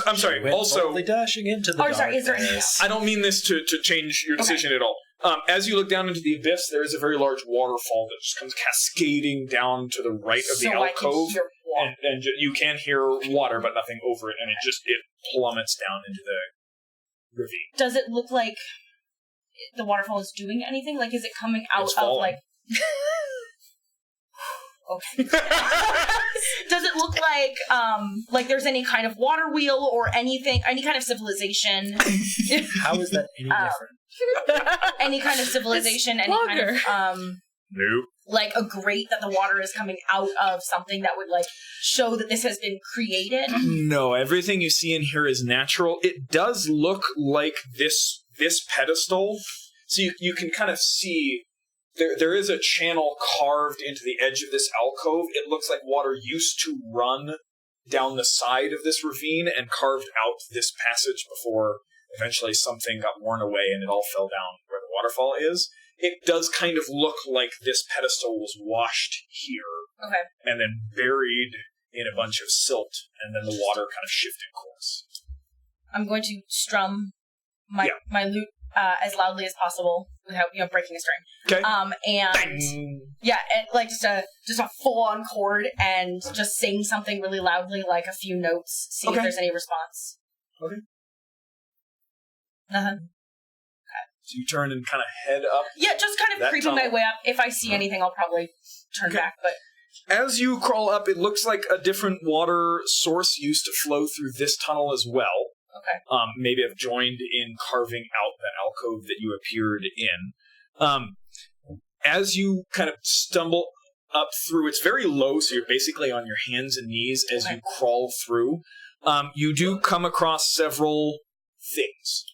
Speaker 1: I'm sorry.
Speaker 3: Went
Speaker 1: Also,
Speaker 3: boldly dashing into the
Speaker 2: sorry, is there anything
Speaker 3: darkness.
Speaker 2: else?
Speaker 1: I don't mean this to change your decision at all. As you look down into the abyss, there is a very large waterfall that just comes cascading down to the right of the
Speaker 2: So I can
Speaker 1: alcove.
Speaker 2: hear water.
Speaker 1: And you can hear water, but nothing over it, and it plummets down into the ravine.
Speaker 2: Does it look like the waterfall is doing anything? Like, is it coming out
Speaker 1: It's
Speaker 2: of
Speaker 1: falling.
Speaker 2: like? Okay. Does it look like there's any kind of water wheel or anything, any kind of civilization?
Speaker 3: How is that any different?
Speaker 2: Any kind of civilization, any kind of
Speaker 1: Nope.
Speaker 2: like a grate that the water is coming out of, something that would like show that this has been created?
Speaker 1: No, everything you see in here is natural. It does look like this pedestal. So you can kind of see there is a channel carved into the edge of this alcove. It looks like water used to run down the side of this ravine and carved out this passage before eventually something got worn away and it all fell down where the waterfall is. It does kind of look like this pedestal was washed here.
Speaker 2: Okay.
Speaker 1: And then buried in a bunch of silt, and then the water kind of shifted course.
Speaker 2: I'm going to strum my lute as loudly as possible without breaking a string.
Speaker 1: Okay.
Speaker 2: And
Speaker 1: Dang.
Speaker 2: yeah, like just a full on chord, and just sing something really loudly, like a few notes. See if there's any response.
Speaker 1: Okay.
Speaker 2: Nothing.
Speaker 1: So you turn and kind of head up.
Speaker 2: Yeah, just kind of
Speaker 1: That
Speaker 2: creeping my
Speaker 1: tunnel.
Speaker 2: way up. If I see anything, I'll probably turn back. But
Speaker 1: As you crawl up, it looks like a different water source used to flow through this tunnel as well.
Speaker 2: okay.
Speaker 1: Maybe have joined in carving out the alcove that you appeared in. As you kind of stumble up through. It's very low, so you're basically on your hands and knees as you crawl through. You do come across several things.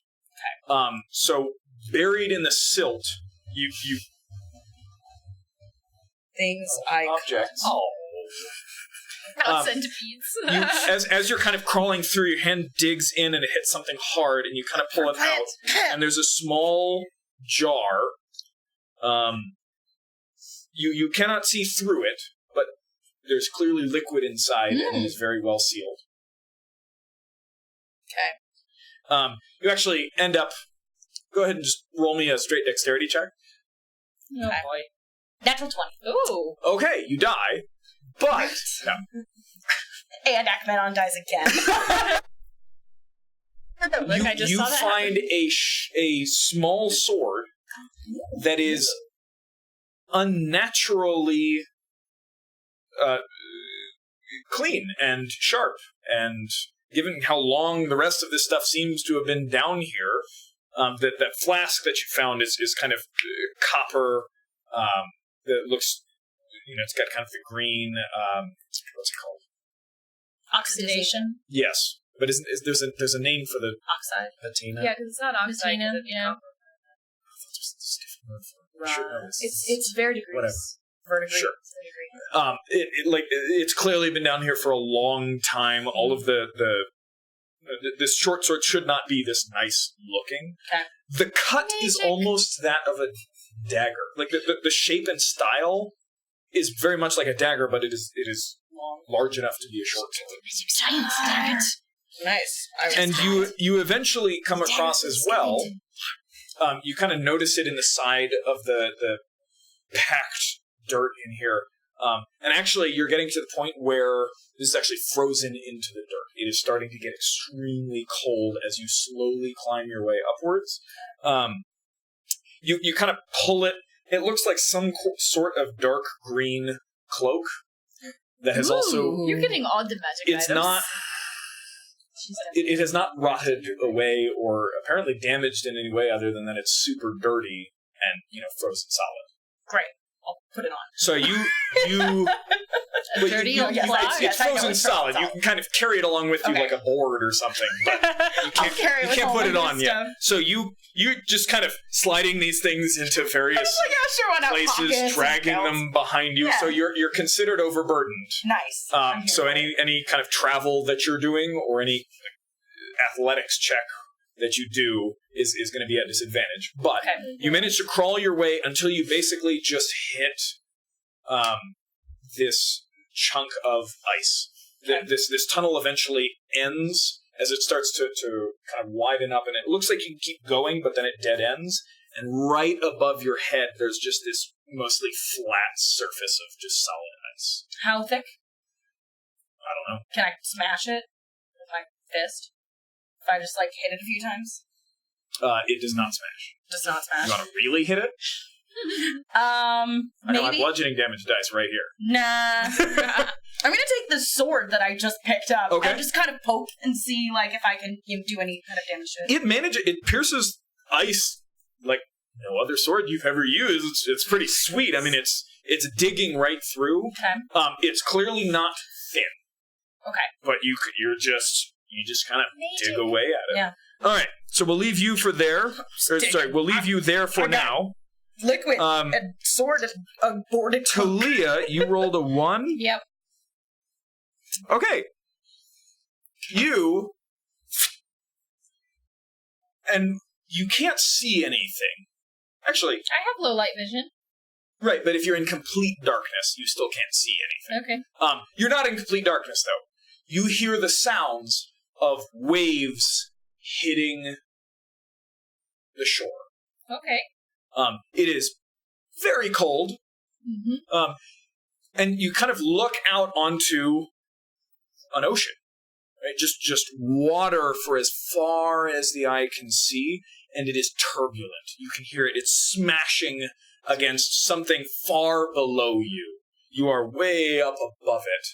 Speaker 1: So buried in the silt, you
Speaker 7: Things I
Speaker 1: objects.
Speaker 6: Not centipedes.
Speaker 1: As you're kind of crawling through, your hand digs in and it hits something hard, and you kind of pull it out. And there's a small jar. You cannot see through it, but there's clearly liquid inside, and it is very well sealed.
Speaker 7: Okay.
Speaker 1: You actually end up. Go ahead and just roll me a straight dexterity check.
Speaker 4: Oh boy.
Speaker 7: Natural 20.
Speaker 4: Ooh.
Speaker 1: Okay, you die, but no.
Speaker 7: And Akmenon dies again.
Speaker 4: Look, I just
Speaker 1: you
Speaker 4: saw that
Speaker 1: find a small sword that is unnaturally clean and sharp, and given how long the rest of this stuff seems to have been down here, that flask that you found is kind of copper. That looks, it's got kind of the green. What's it called?
Speaker 6: Oxidation.
Speaker 1: Yes, but there's a name for the
Speaker 6: Oxide.
Speaker 1: patina.
Speaker 6: Yeah, because it's not oxide.
Speaker 4: Patina,
Speaker 6: 'cause it's
Speaker 4: yeah.
Speaker 6: copper.
Speaker 1: There's a different word for it. I should know this.
Speaker 6: It's verdigris.
Speaker 1: Whatever.
Speaker 7: Verdigris.
Speaker 1: Sure.
Speaker 6: Verdigris.
Speaker 1: It's clearly been down here for a long time. All of this short sword should not be this nice looking.
Speaker 7: Okay.
Speaker 1: The cut is almost that of a dagger. Like the shape and style is very much like a dagger, but it is large enough to be a short sword.
Speaker 7: Nice.
Speaker 1: And you eventually come across as well. You kind of notice it in the side of the packed dirt in here. And actually, you're getting to the point where this is actually frozen into the dirt. It is starting to get extremely cold as you slowly climb your way upwards. You kind of pull it. It looks like some sort of dark green cloak that has also...
Speaker 6: You're getting all the magic
Speaker 1: It's
Speaker 6: items.
Speaker 1: not... It has not rotted away or apparently damaged in any way other than that it's super dirty and, frozen solid.
Speaker 7: Great. I'll put it on.
Speaker 1: So you
Speaker 4: A dirty old block.
Speaker 1: it's frozen solid. You can kind of carry it along with you like a board or something, but you can't put it on yet. So you're just kind of sliding these things into various places, dragging them behind you.
Speaker 7: Yeah.
Speaker 1: So you're considered overburdened.
Speaker 7: Nice.
Speaker 1: So any kind of travel that you're doing or any athletics check that you do is going to be at disadvantage. But you manage to crawl your way until you basically just hit this chunk of ice. This tunnel eventually ends as it starts to kind of widen up, and it looks like you can keep going, but then it dead ends. And right above your head, there's just this mostly flat surface of just solid ice.
Speaker 7: How thick?
Speaker 1: I don't know.
Speaker 7: Can I smash it with my fist? If I just hit it a few times?
Speaker 1: It does not smash.
Speaker 7: Does not smash.
Speaker 1: You want to really hit it? I got my
Speaker 7: Maybe.
Speaker 1: bludgeoning damage dice right here.
Speaker 7: Nah. I'm gonna take the sword that I just picked up and just kind of poke and see if I can do any kind of damage to it.
Speaker 1: It pierces ice like no other sword you've ever used. It's pretty sweet. I mean, it's digging right through.
Speaker 7: Okay.
Speaker 1: It's clearly not thin.
Speaker 7: Okay.
Speaker 1: But you just kind of dig away at it.
Speaker 7: Yeah.
Speaker 1: All right. So we'll leave you for there. We'll leave you there for now.
Speaker 7: Liquid and sword is aborted.
Speaker 1: Talia, you rolled a 1.
Speaker 4: Yep.
Speaker 1: Okay. And you can't see anything. Actually,
Speaker 4: I have low light vision.
Speaker 1: right, but if you're in complete darkness, you still can't see anything.
Speaker 4: Okay.
Speaker 1: You're not in complete darkness, though. You hear the sounds of waves hitting the shore.
Speaker 4: Okay.
Speaker 1: It is very cold.
Speaker 4: Mm-hmm.
Speaker 1: And you kind of look out onto an ocean. Right? Just water for as far as the eye can see, and it is turbulent. You can hear it. It's smashing against something far below you. You are way up above it.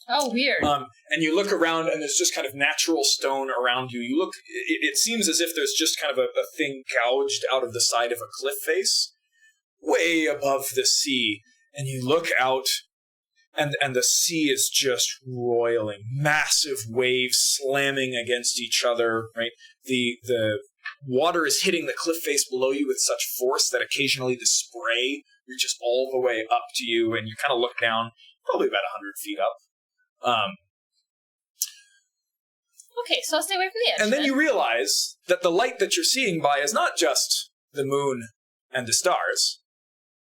Speaker 4: Oh, weird.
Speaker 1: And you look around, and there's just kind of natural stone around you. You look, it seems as if there's just kind of a thing gouged out of the side of a cliff face, way above the sea. and you look out, and the sea is just roiling, massive waves slamming against each other, right? The water is hitting the cliff face below you with such force that occasionally the spray reaches all the way up to you, and you kind of look down, probably about 100 feet up.
Speaker 4: Okay, so I'll stay away from the edge.
Speaker 1: And then you realize that the light that you're seeing by is not just the moon and the stars.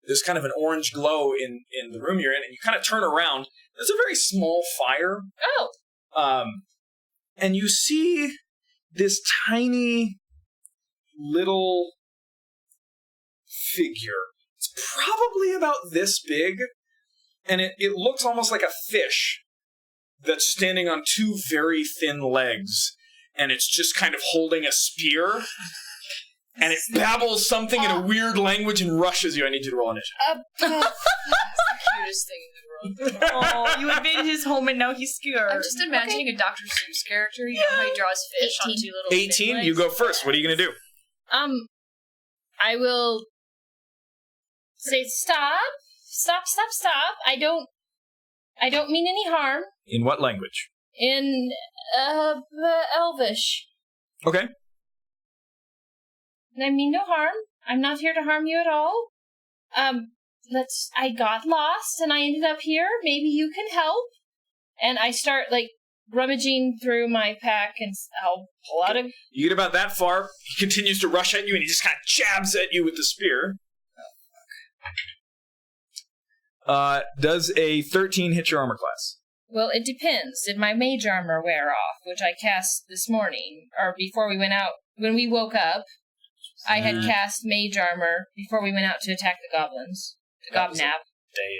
Speaker 1: There's kind of an orange glow in the room you're in, and you kind of turn around. There's a very small fire.
Speaker 4: Oh.
Speaker 1: And you see this tiny little figure. It's probably about this big, and it looks almost like a fish that's standing on two very thin legs, and it's just kind of holding a spear, and it babbles something in a weird language and rushes you. I need you to roll initiative.
Speaker 6: That's the cutest thing in the world.
Speaker 7: Oh, you invaded his home and now he's scared.
Speaker 6: I'm just imagining a Dr. Seuss character. You know how he draws fish on
Speaker 4: 18.
Speaker 6: two little thin
Speaker 1: 18,
Speaker 6: legs?
Speaker 1: you go first. What are you going to do?
Speaker 4: I will say stop. I don't mean any harm.
Speaker 1: In what language?
Speaker 4: In Elvish.
Speaker 1: Okay.
Speaker 4: I mean no harm. I'm not here to harm you at all. I got lost and I ended up here. Maybe you can help. And I start rummaging through my pack, and I'll pull out a...
Speaker 1: You get about that far, he continues to rush at you, and he just kind of jabs at you with the spear. Does a 13 hit your armor class?
Speaker 4: Well, it depends. Did my mage armor wear off, which I cast this morning, or before we went out? When we woke up, I had cast mage armor before we went out to attack the goblins. The
Speaker 3: That was
Speaker 4: gobnap.
Speaker 3: Day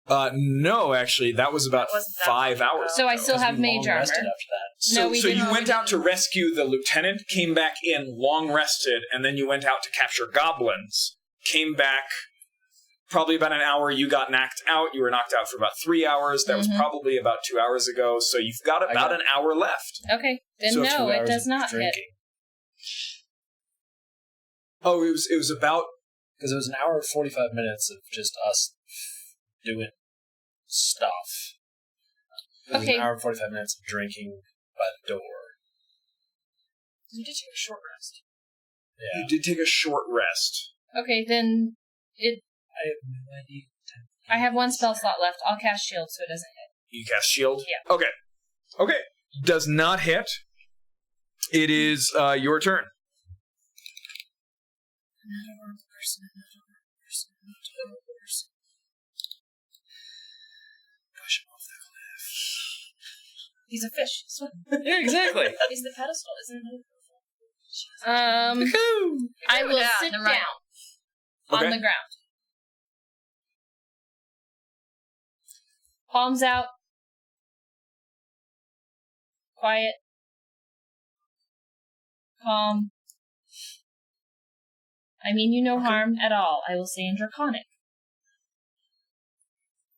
Speaker 3: ago.
Speaker 1: No, actually, that was about
Speaker 2: That wasn't that
Speaker 1: 5
Speaker 2: long
Speaker 1: hours.
Speaker 2: ago.
Speaker 4: So I still have
Speaker 3: We
Speaker 4: mage
Speaker 3: long
Speaker 4: armor.
Speaker 3: rested after that.
Speaker 1: So,
Speaker 4: No, we
Speaker 1: so
Speaker 4: didn't.
Speaker 1: you went out to rescue the lieutenant, came back in long rested, and then you went out to capture goblins. Came back probably about an hour. You got knocked out. You were knocked out for about 3 hours. That was probably about 2 hours ago. So you've got about an hour left.
Speaker 4: Okay, then
Speaker 1: So
Speaker 4: no,
Speaker 3: 2
Speaker 4: it
Speaker 3: hours
Speaker 4: does
Speaker 3: of
Speaker 4: not hit.
Speaker 3: drinking.
Speaker 1: Oh, it was about...
Speaker 3: Because it was an hour and 45 minutes of just us doing stuff. It was
Speaker 4: Okay.
Speaker 3: an hour and 45 minutes of drinking by the door.
Speaker 6: You did take a short rest.
Speaker 3: Yeah.
Speaker 1: You did take a short rest.
Speaker 4: Okay, then
Speaker 3: I have no idea.
Speaker 4: I have one spell slot left. I'll cast shield so it doesn't hit.
Speaker 1: You cast shield?
Speaker 4: Yeah.
Speaker 1: Okay. Does not hit. It is your turn.
Speaker 6: Another person.
Speaker 3: Push him off the cliff.
Speaker 6: He's a fish. Swim.
Speaker 3: Yeah, exactly.
Speaker 6: He's the pedestal, isn't it?
Speaker 4: I will
Speaker 6: Yeah,
Speaker 4: sit
Speaker 6: never mind.
Speaker 4: down on
Speaker 1: Okay.
Speaker 4: the ground. Palms out. Quiet. Calm. I mean you no harm at all. I will say in Draconic.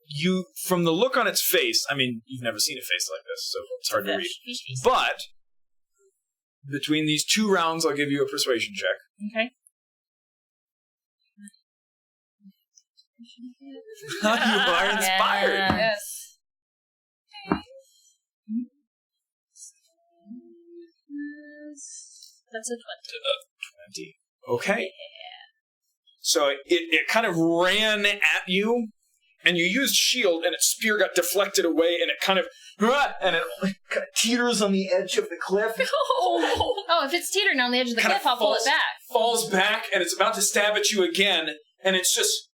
Speaker 1: You, from the look on its face, I mean, you've never seen a face like this, so it's hard to read.
Speaker 6: Fish.
Speaker 1: But, between these 2 rounds, I'll give you a persuasion check.
Speaker 4: Okay?
Speaker 1: You are inspired.
Speaker 4: Yeah.
Speaker 6: Yes.
Speaker 4: That's a
Speaker 1: 20. Okay. So it kind of ran at you, and you used shield, and its spear got deflected away, and it kind of teeters on the edge of the cliff,
Speaker 4: Oh, if it's teetering on the edge of the
Speaker 1: Kind of
Speaker 4: cliff, I'll pull it
Speaker 1: falls-
Speaker 4: back.
Speaker 1: falls back, and it's about to stab at you again, and it's just,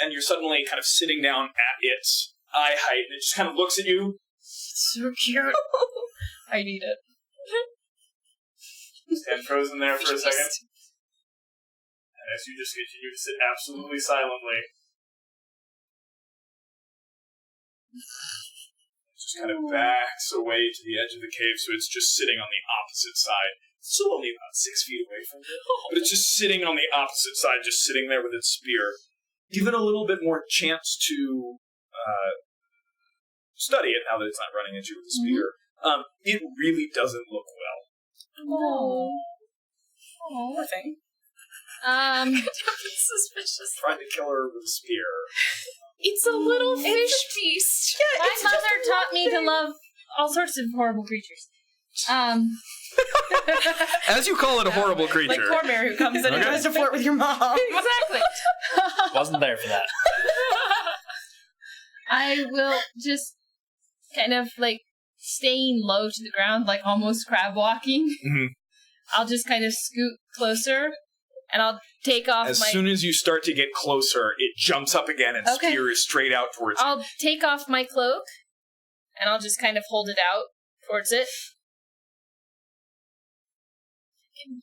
Speaker 1: and you're suddenly kind of sitting down at its eye height, and it just kind of looks at you.
Speaker 6: So cute. I need it.
Speaker 1: Stand frozen there for a second. And as you just continue to sit absolutely silently, it just kind of backs away to the edge of the cave, so it's just sitting on the opposite side. It's still only about 6 feet away from you, but it's just sitting on the opposite side, just sitting there with its spear. Given a little bit more chance to study it now that it's not running at you with a spear, it really doesn't look well.
Speaker 4: Oh.
Speaker 6: Poor thing. Suspicious.
Speaker 1: Trying to kill her with a spear.
Speaker 6: It's a little fish beast. Yeah,
Speaker 4: My mother taught me to love all sorts of horrible creatures.
Speaker 1: As you call it, a horrible creature.
Speaker 7: Like Cormier, who comes in and tries to flirt with your mom.
Speaker 6: Exactly.
Speaker 3: Wasn't there for that.
Speaker 4: I will just kind of like staying low to the ground, like almost crab walking.
Speaker 1: Mhm.
Speaker 4: I'll just kind of scoot closer, and I'll take off
Speaker 1: As
Speaker 4: my.
Speaker 1: soon as you start to get closer, it jumps up again and
Speaker 4: Okay.
Speaker 1: spears straight out towards you.
Speaker 4: I'll take off my cloak, and I'll just kind of hold it out towards it.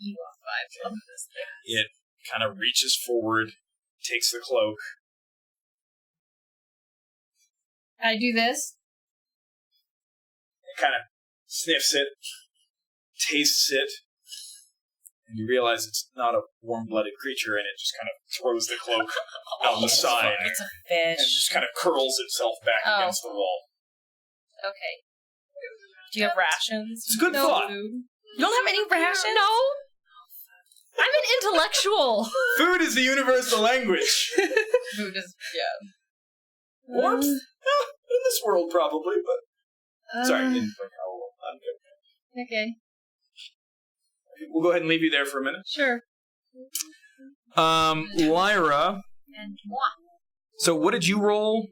Speaker 6: You off vibes from this thing.
Speaker 1: It kind of reaches forward, takes the cloak.
Speaker 4: I do this.
Speaker 1: It kind of sniffs it, tastes it, and you realize it's not a warm-blooded creature, and it just kind of throws the cloak out the side
Speaker 6: It's a
Speaker 1: and
Speaker 6: fish.
Speaker 1: just kind of curls itself back
Speaker 4: Oh.
Speaker 1: against the wall.
Speaker 4: Okay.
Speaker 6: Do you have rations?
Speaker 1: It's a good
Speaker 4: No.
Speaker 1: thought.
Speaker 6: You don't have any rations?
Speaker 4: No. I'm an intellectual.
Speaker 1: Food is the universal language.
Speaker 6: Food is, yeah.
Speaker 1: Warmth? In this world, probably, but... Sorry, in how I'm good.
Speaker 4: Okay.
Speaker 1: We'll go ahead and leave you there for a minute.
Speaker 4: Sure.
Speaker 1: Lyra,
Speaker 6: And what?
Speaker 1: so what did you roll?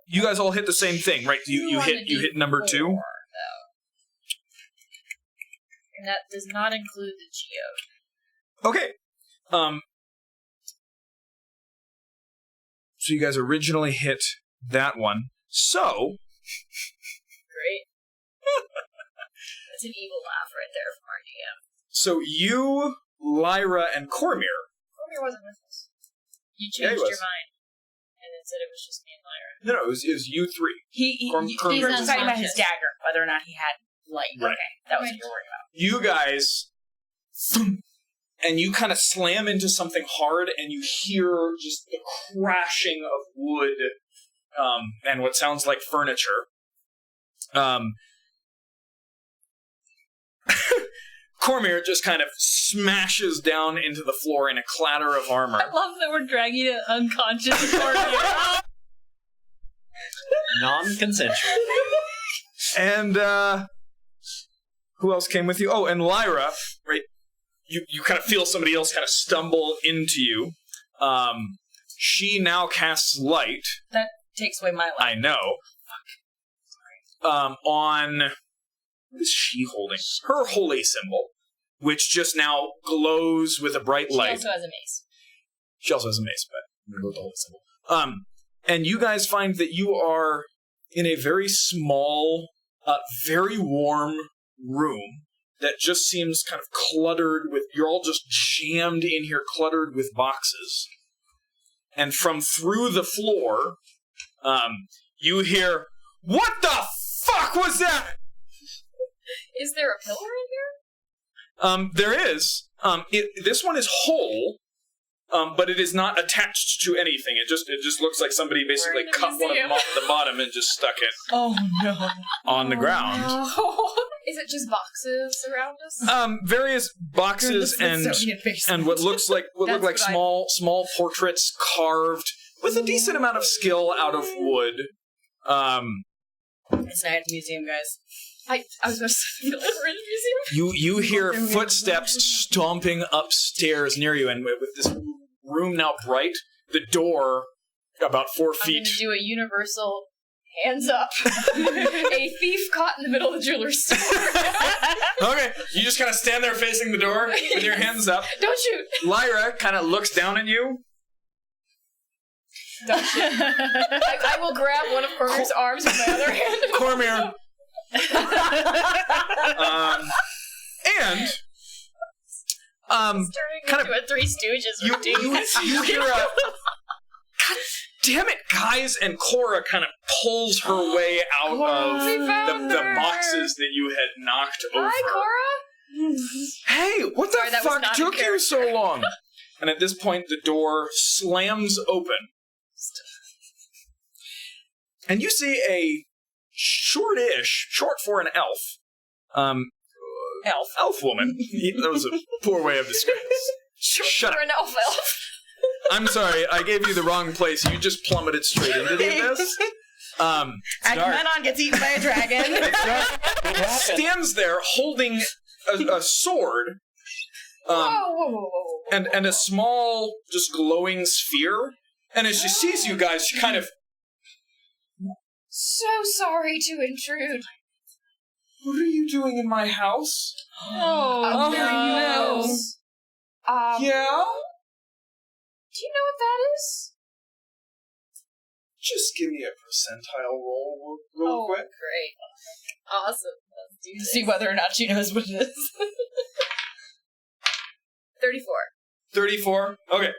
Speaker 1: You guys all hit the same thing, right? You hit number 2?
Speaker 6: Though. And that does not include the geode.
Speaker 1: Okay. So you guys originally hit that one. So,
Speaker 6: Great. That's an evil laugh right there from our DM.
Speaker 1: so you, Lyra, and Cormier.
Speaker 6: Cormier wasn't with us. You
Speaker 1: Yeah, he
Speaker 6: changed
Speaker 1: was.
Speaker 6: your mind. And then said it was just me and Lyra.
Speaker 1: No, it was you three.
Speaker 7: He
Speaker 1: Cormier
Speaker 7: was
Speaker 1: was
Speaker 7: talking about his
Speaker 4: unconscious.
Speaker 7: dagger, whether or not he had light.
Speaker 1: Right.
Speaker 7: Okay, that was what you were worried about.
Speaker 1: You guys, and you kind of slam into something hard, and you hear just the crashing of wood and what sounds like furniture. Cormier just kind of smashes down into the floor in a clatter of armor.
Speaker 4: I love that we're dragging an unconscious Cormier.
Speaker 3: Non-consensual.
Speaker 1: And who else came with you? Oh, and Lyra, right? You kind of feel somebody else kind of stumble into you. She now casts light.
Speaker 7: That takes away my life.
Speaker 1: I know. On what is she holding? Her holy symbol, which just now glows with a bright
Speaker 4: She
Speaker 1: light.
Speaker 4: also has a mace.
Speaker 1: She also has a mace, but I'm gonna go with the holy symbol. And you guys find that you are in a very small, very warm room that just seems kind of cluttered with. You're all just jammed in here, cluttered with boxes. And from through the floor, you hear, "What the fuck was that?"
Speaker 6: Is there a pillar in here?
Speaker 1: There is. This one is whole, but it is not attached to anything. It just looks like somebody basically
Speaker 6: We're in a
Speaker 1: cut one of them
Speaker 6: museum.
Speaker 1: off the bottom and just stuck it
Speaker 7: Oh no.
Speaker 1: on the ground.
Speaker 6: Is it just boxes around us?
Speaker 1: Various boxes and what looks like
Speaker 7: That's what I-
Speaker 1: small portraits carved with a decent amount of skill out of wood.
Speaker 7: It's night at the museum, guys.
Speaker 6: I was going to feel like we're in a museum.
Speaker 1: You hear footsteps stomping upstairs near you, and with this room now bright, the door about 4
Speaker 6: I'm
Speaker 1: feet.
Speaker 6: going to do a universal hands up. A thief caught in the middle of the jeweler's store.
Speaker 1: Okay, you just kind of stand there facing the door with your hands up.
Speaker 6: Don't shoot.
Speaker 1: Lyra kind of looks down at you.
Speaker 6: Don't shoot. I will grab one of Cormier's arms with my other hand.
Speaker 1: Cormier.
Speaker 6: Turning
Speaker 1: kind
Speaker 6: into a Three Stooges
Speaker 1: you
Speaker 6: routine.
Speaker 1: you hear a God damn it, guys, and Cora kind of pulls her way out
Speaker 6: We
Speaker 1: of
Speaker 6: found
Speaker 1: the
Speaker 6: her.
Speaker 1: boxes that you had knocked over.
Speaker 6: Hi, Cora.
Speaker 1: Hey, what
Speaker 6: Sorry,
Speaker 1: the
Speaker 6: that was
Speaker 1: fuck
Speaker 6: not in
Speaker 1: took you
Speaker 6: character.
Speaker 1: so long? And at this point, the door slams open. And you see a short for an elf. Elf woman. That was a poor way of describing it. Shut up.
Speaker 6: You're an elf.
Speaker 1: I'm sorry, I gave you the wrong place. You just plummeted straight into the abyss.
Speaker 7: Agamemnon gets eaten by a dragon.
Speaker 1: Stands there holding a sword.
Speaker 6: Whoa.
Speaker 1: And a small, just glowing sphere. And as she sees you guys, she kind of...
Speaker 6: So sorry to intrude.
Speaker 1: What are you doing in my house?
Speaker 6: Oh,
Speaker 1: very
Speaker 6: no.
Speaker 1: Yeah?
Speaker 6: Do you know what that is?
Speaker 1: Just give me a percentile roll real quick.
Speaker 6: Great. Awesome. Let's do this.
Speaker 7: See whether or not she knows what it is.
Speaker 6: 34.
Speaker 1: 34? Okay.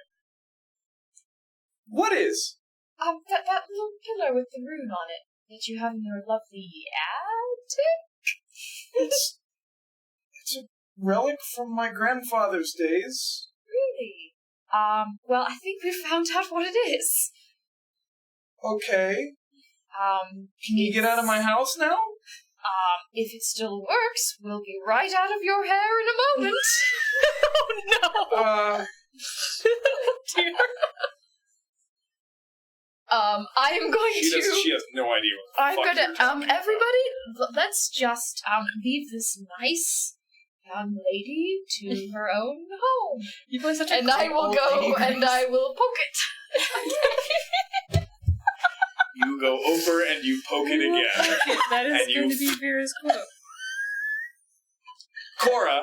Speaker 1: What is?
Speaker 6: That little pillar with the rune on it that you have in your lovely attic?
Speaker 1: It's a relic from my grandfather's days.
Speaker 6: Really? Well, I think we found out what it is.
Speaker 1: Okay. Can you get out of my house now?
Speaker 6: If it still works, we'll be right out of your hair in a moment. Oh, no. Dear. I am going
Speaker 1: She has no idea what
Speaker 6: I'm
Speaker 1: the fuck
Speaker 6: gonna,
Speaker 1: you're talking about.
Speaker 6: everybody, let's just, leave this nice young lady to her own home.
Speaker 7: You play such a
Speaker 6: And I
Speaker 7: great
Speaker 6: will
Speaker 7: old
Speaker 6: go
Speaker 7: lady,
Speaker 6: and
Speaker 7: Grace.
Speaker 6: I will poke it.
Speaker 1: You go over and you poke it again.
Speaker 2: That is
Speaker 1: And
Speaker 2: going
Speaker 1: you-
Speaker 2: to be Vera's quote.
Speaker 1: Cora,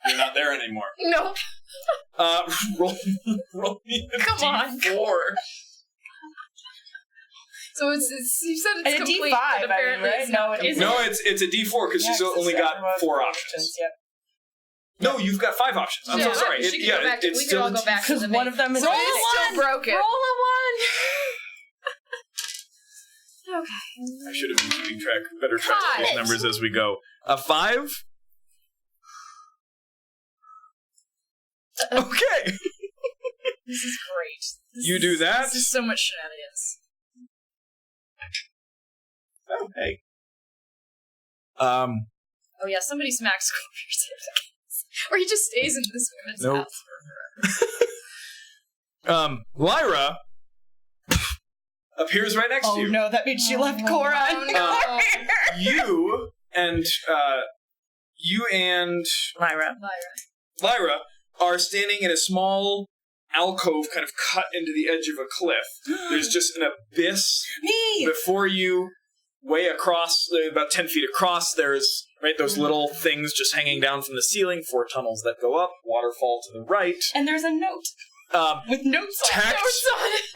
Speaker 1: you're not there anymore.
Speaker 6: Nope.
Speaker 1: Roll me a
Speaker 6: Come on.
Speaker 1: D4.
Speaker 6: So it's you said it's
Speaker 7: And a
Speaker 6: complete,
Speaker 7: D5,
Speaker 6: but apparently
Speaker 7: I mean,
Speaker 6: it's
Speaker 7: right?
Speaker 6: not
Speaker 7: No, it
Speaker 6: complete.
Speaker 7: isn't.
Speaker 1: No, it's a D4 because she's only got 4 options.
Speaker 7: Yep.
Speaker 1: No, you've got 5 options. I'm
Speaker 6: Yeah,
Speaker 1: so sorry.
Speaker 6: we should go back to-
Speaker 1: It's
Speaker 6: we could
Speaker 1: still
Speaker 6: all
Speaker 1: a
Speaker 6: go back to
Speaker 7: Because
Speaker 6: the
Speaker 7: one
Speaker 6: main-
Speaker 7: of them is
Speaker 6: So
Speaker 7: a
Speaker 6: it's still broken.
Speaker 7: Roll a
Speaker 1: I should have been keeping better track of these
Speaker 6: 5.
Speaker 1: numbers as we go. A 5? Okay.
Speaker 6: This is great.
Speaker 1: You do that?
Speaker 6: This is so much shenanigans.
Speaker 1: Oh, hey.
Speaker 6: Oh yeah, somebody smacks Scorpion's or he just stays in this woman's
Speaker 1: Nope.
Speaker 6: house.
Speaker 1: Lyra appears right next to
Speaker 7: Oh
Speaker 1: you.
Speaker 7: no, that means she left Cora.
Speaker 6: no.
Speaker 1: You and
Speaker 7: Lyra.
Speaker 1: Lyra are standing in a small alcove kind of cut into the edge of a cliff. There's just an abyss
Speaker 7: Me!
Speaker 1: before you, way across, about 10 feet across. There's those little things just hanging down from the ceiling, 4 tunnels that go up, waterfall to the right.
Speaker 7: And there's a note with notes on it.
Speaker 1: Tacked,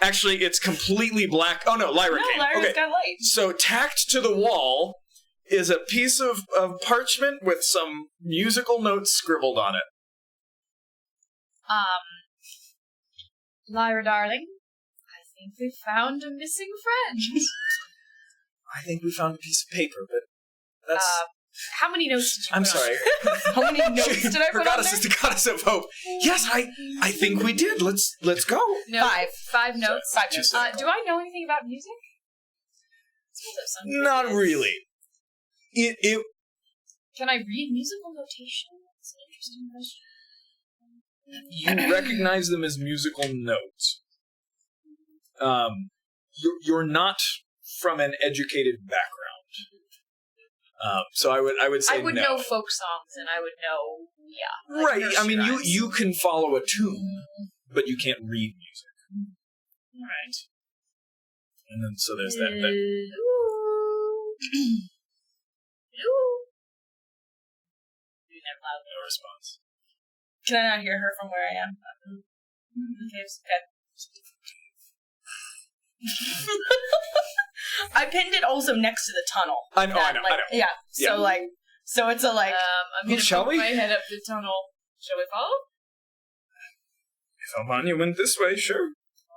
Speaker 1: actually, it's completely black. Oh no, Lyra
Speaker 7: No,
Speaker 1: came.
Speaker 7: Lyra's
Speaker 1: Okay.
Speaker 7: got light.
Speaker 1: So tacked to the wall is a piece of parchment with some musical notes scribbled on it.
Speaker 6: Lyra, darling, I think we found a missing friend.
Speaker 1: I think we found a piece of paper, but that's...
Speaker 6: How many notes did you
Speaker 1: I'm
Speaker 6: put on
Speaker 1: sorry.
Speaker 7: How many notes did I
Speaker 1: Her
Speaker 7: put on
Speaker 1: goddess
Speaker 7: there?
Speaker 1: is the goddess of hope. Yes, I think we did. Let's go.
Speaker 6: No,
Speaker 7: 5.
Speaker 6: 5 notes.
Speaker 7: 5
Speaker 1: She
Speaker 7: notes.
Speaker 1: said
Speaker 6: Do I know anything about music?
Speaker 1: Not really. It
Speaker 6: Can I read musical notation? That's an interesting question.
Speaker 1: you recognize them as musical notes. You're not from an educated background, so I would say
Speaker 6: I would
Speaker 1: no.
Speaker 6: know folk songs, and I would know, yeah. like
Speaker 1: Right. I mean,
Speaker 6: nursery rhymes.
Speaker 1: you can follow a tune, but you can't read music.
Speaker 6: Right.
Speaker 1: And then so there's that. No response.
Speaker 7: Can I not hear her from where I am? Okay. I pinned it also next to the tunnel.
Speaker 1: I know.
Speaker 7: Yeah. So
Speaker 1: Yeah.
Speaker 7: So it's a like.
Speaker 6: I'm gonna
Speaker 1: Shall
Speaker 6: poke
Speaker 1: we?
Speaker 6: my head up the tunnel. Shall we follow?
Speaker 1: If Almania went this way, sure.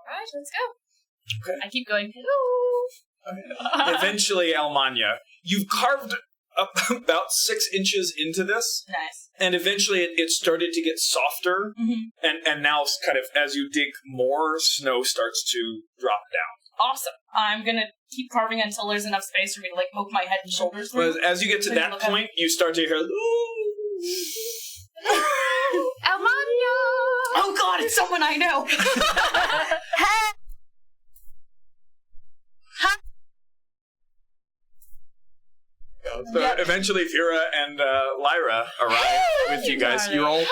Speaker 6: Alright, let's go.
Speaker 1: Okay.
Speaker 6: I keep going, hello.
Speaker 1: Eventually, Almania, you've carved up about 6 inches into this,
Speaker 7: Nice.
Speaker 1: and eventually it started to get softer, and now kind of as you dig more, snow starts to drop down.
Speaker 7: Awesome. I'm gonna keep carving until there's enough space for me to like poke my head and shoulders through.
Speaker 1: But as you get to
Speaker 7: So you
Speaker 1: that
Speaker 7: look up.
Speaker 1: point, you start to hear,
Speaker 6: Almania!
Speaker 7: Oh god, it's someone I know!
Speaker 1: So eventually, Vera and Lyra arrive with you guys. You're all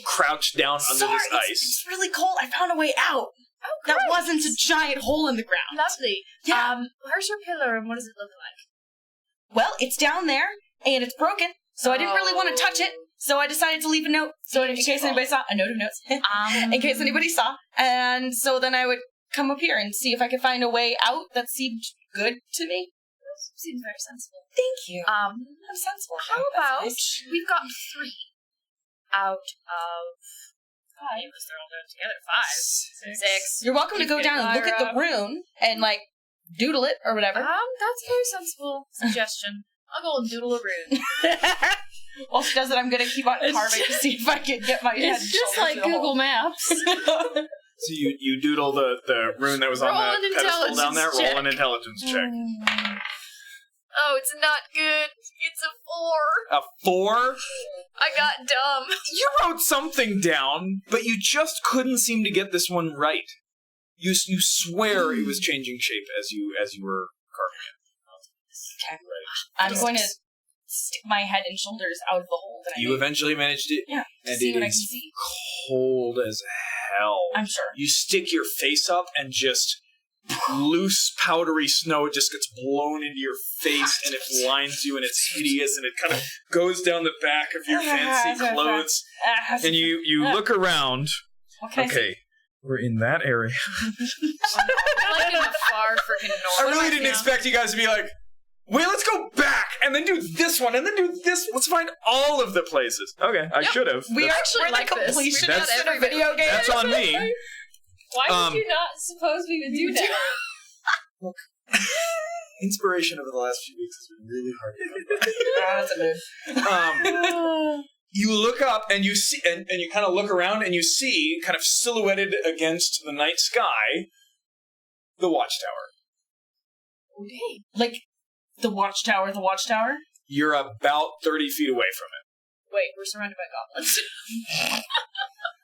Speaker 1: crouched down under this ice.
Speaker 7: It's really cold. I found a way out.
Speaker 6: Oh,
Speaker 7: That
Speaker 6: great.
Speaker 7: wasn't a giant hole in the ground.
Speaker 6: Lovely.
Speaker 7: Yeah.
Speaker 6: Where's your pillar and what does it look like?
Speaker 7: Well, it's down there, and it's broken, so I didn't really want to touch it, so I decided to leave a note, so in case anybody saw, a note of notes, in case anybody saw, and so then I would come up here and see if I could find a way out that seemed good to me.
Speaker 6: Seems very sensible.
Speaker 7: Thank you.
Speaker 6: I'm
Speaker 7: sensible.
Speaker 6: How
Speaker 7: That's
Speaker 6: about
Speaker 7: nice.
Speaker 6: we've got 3 out of 5. They're all going together. 5. 6.
Speaker 7: You're welcome to go down and look at the rune and, like, doodle it or whatever.
Speaker 6: That's a very sensible suggestion. I'll go and doodle a rune.
Speaker 7: While she does it, I'm gonna keep on carving to see if I can get my head.
Speaker 4: It's just like Google Maps.
Speaker 1: So you doodle the rune that was on
Speaker 4: Roll an
Speaker 1: the pedestal down there.
Speaker 4: intelligence
Speaker 1: Roll an intelligence check.
Speaker 6: Oh, it's not good. It's a 4.
Speaker 1: A 4?
Speaker 6: I got dumb.
Speaker 1: You wrote something down, but you just couldn't seem to get this one right. You swear it was changing shape as you were carving it.
Speaker 7: Okay. I'm going to stick my head and shoulders out of the hole that I
Speaker 1: You
Speaker 7: made.
Speaker 1: eventually managed it,
Speaker 7: Yeah,
Speaker 1: and
Speaker 7: see
Speaker 1: it
Speaker 7: what I can
Speaker 1: is
Speaker 7: see.
Speaker 1: cold as hell.
Speaker 7: I'm sure.
Speaker 1: You stick your face up, and just loose, powdery snow just gets blown into your face, and it blinds you, and it's hideous, and it kind of goes down the back of your fancy clothes. And you look around. Okay, we're in that area.
Speaker 6: Like in the far freaking north.
Speaker 1: I really didn't expect you guys to be like, wait, let's go back, and then do this one, and then do this. Let's find all of the places. Okay, I should have.
Speaker 7: We
Speaker 1: That's-
Speaker 7: actually
Speaker 6: like
Speaker 7: the
Speaker 6: this.
Speaker 7: completionists
Speaker 1: That's-
Speaker 7: in a video game.
Speaker 1: That's on me.
Speaker 4: Why would you not suppose we would do that?
Speaker 1: Inspiration over the last few weeks has been really hard to come by. You look up and you see, and you kind of look around and you see, kind of silhouetted against the night sky, the watchtower.
Speaker 7: Okay. Like, the watchtower.
Speaker 1: You're about 30 feet away from it.
Speaker 6: Wait, we're surrounded by goblins.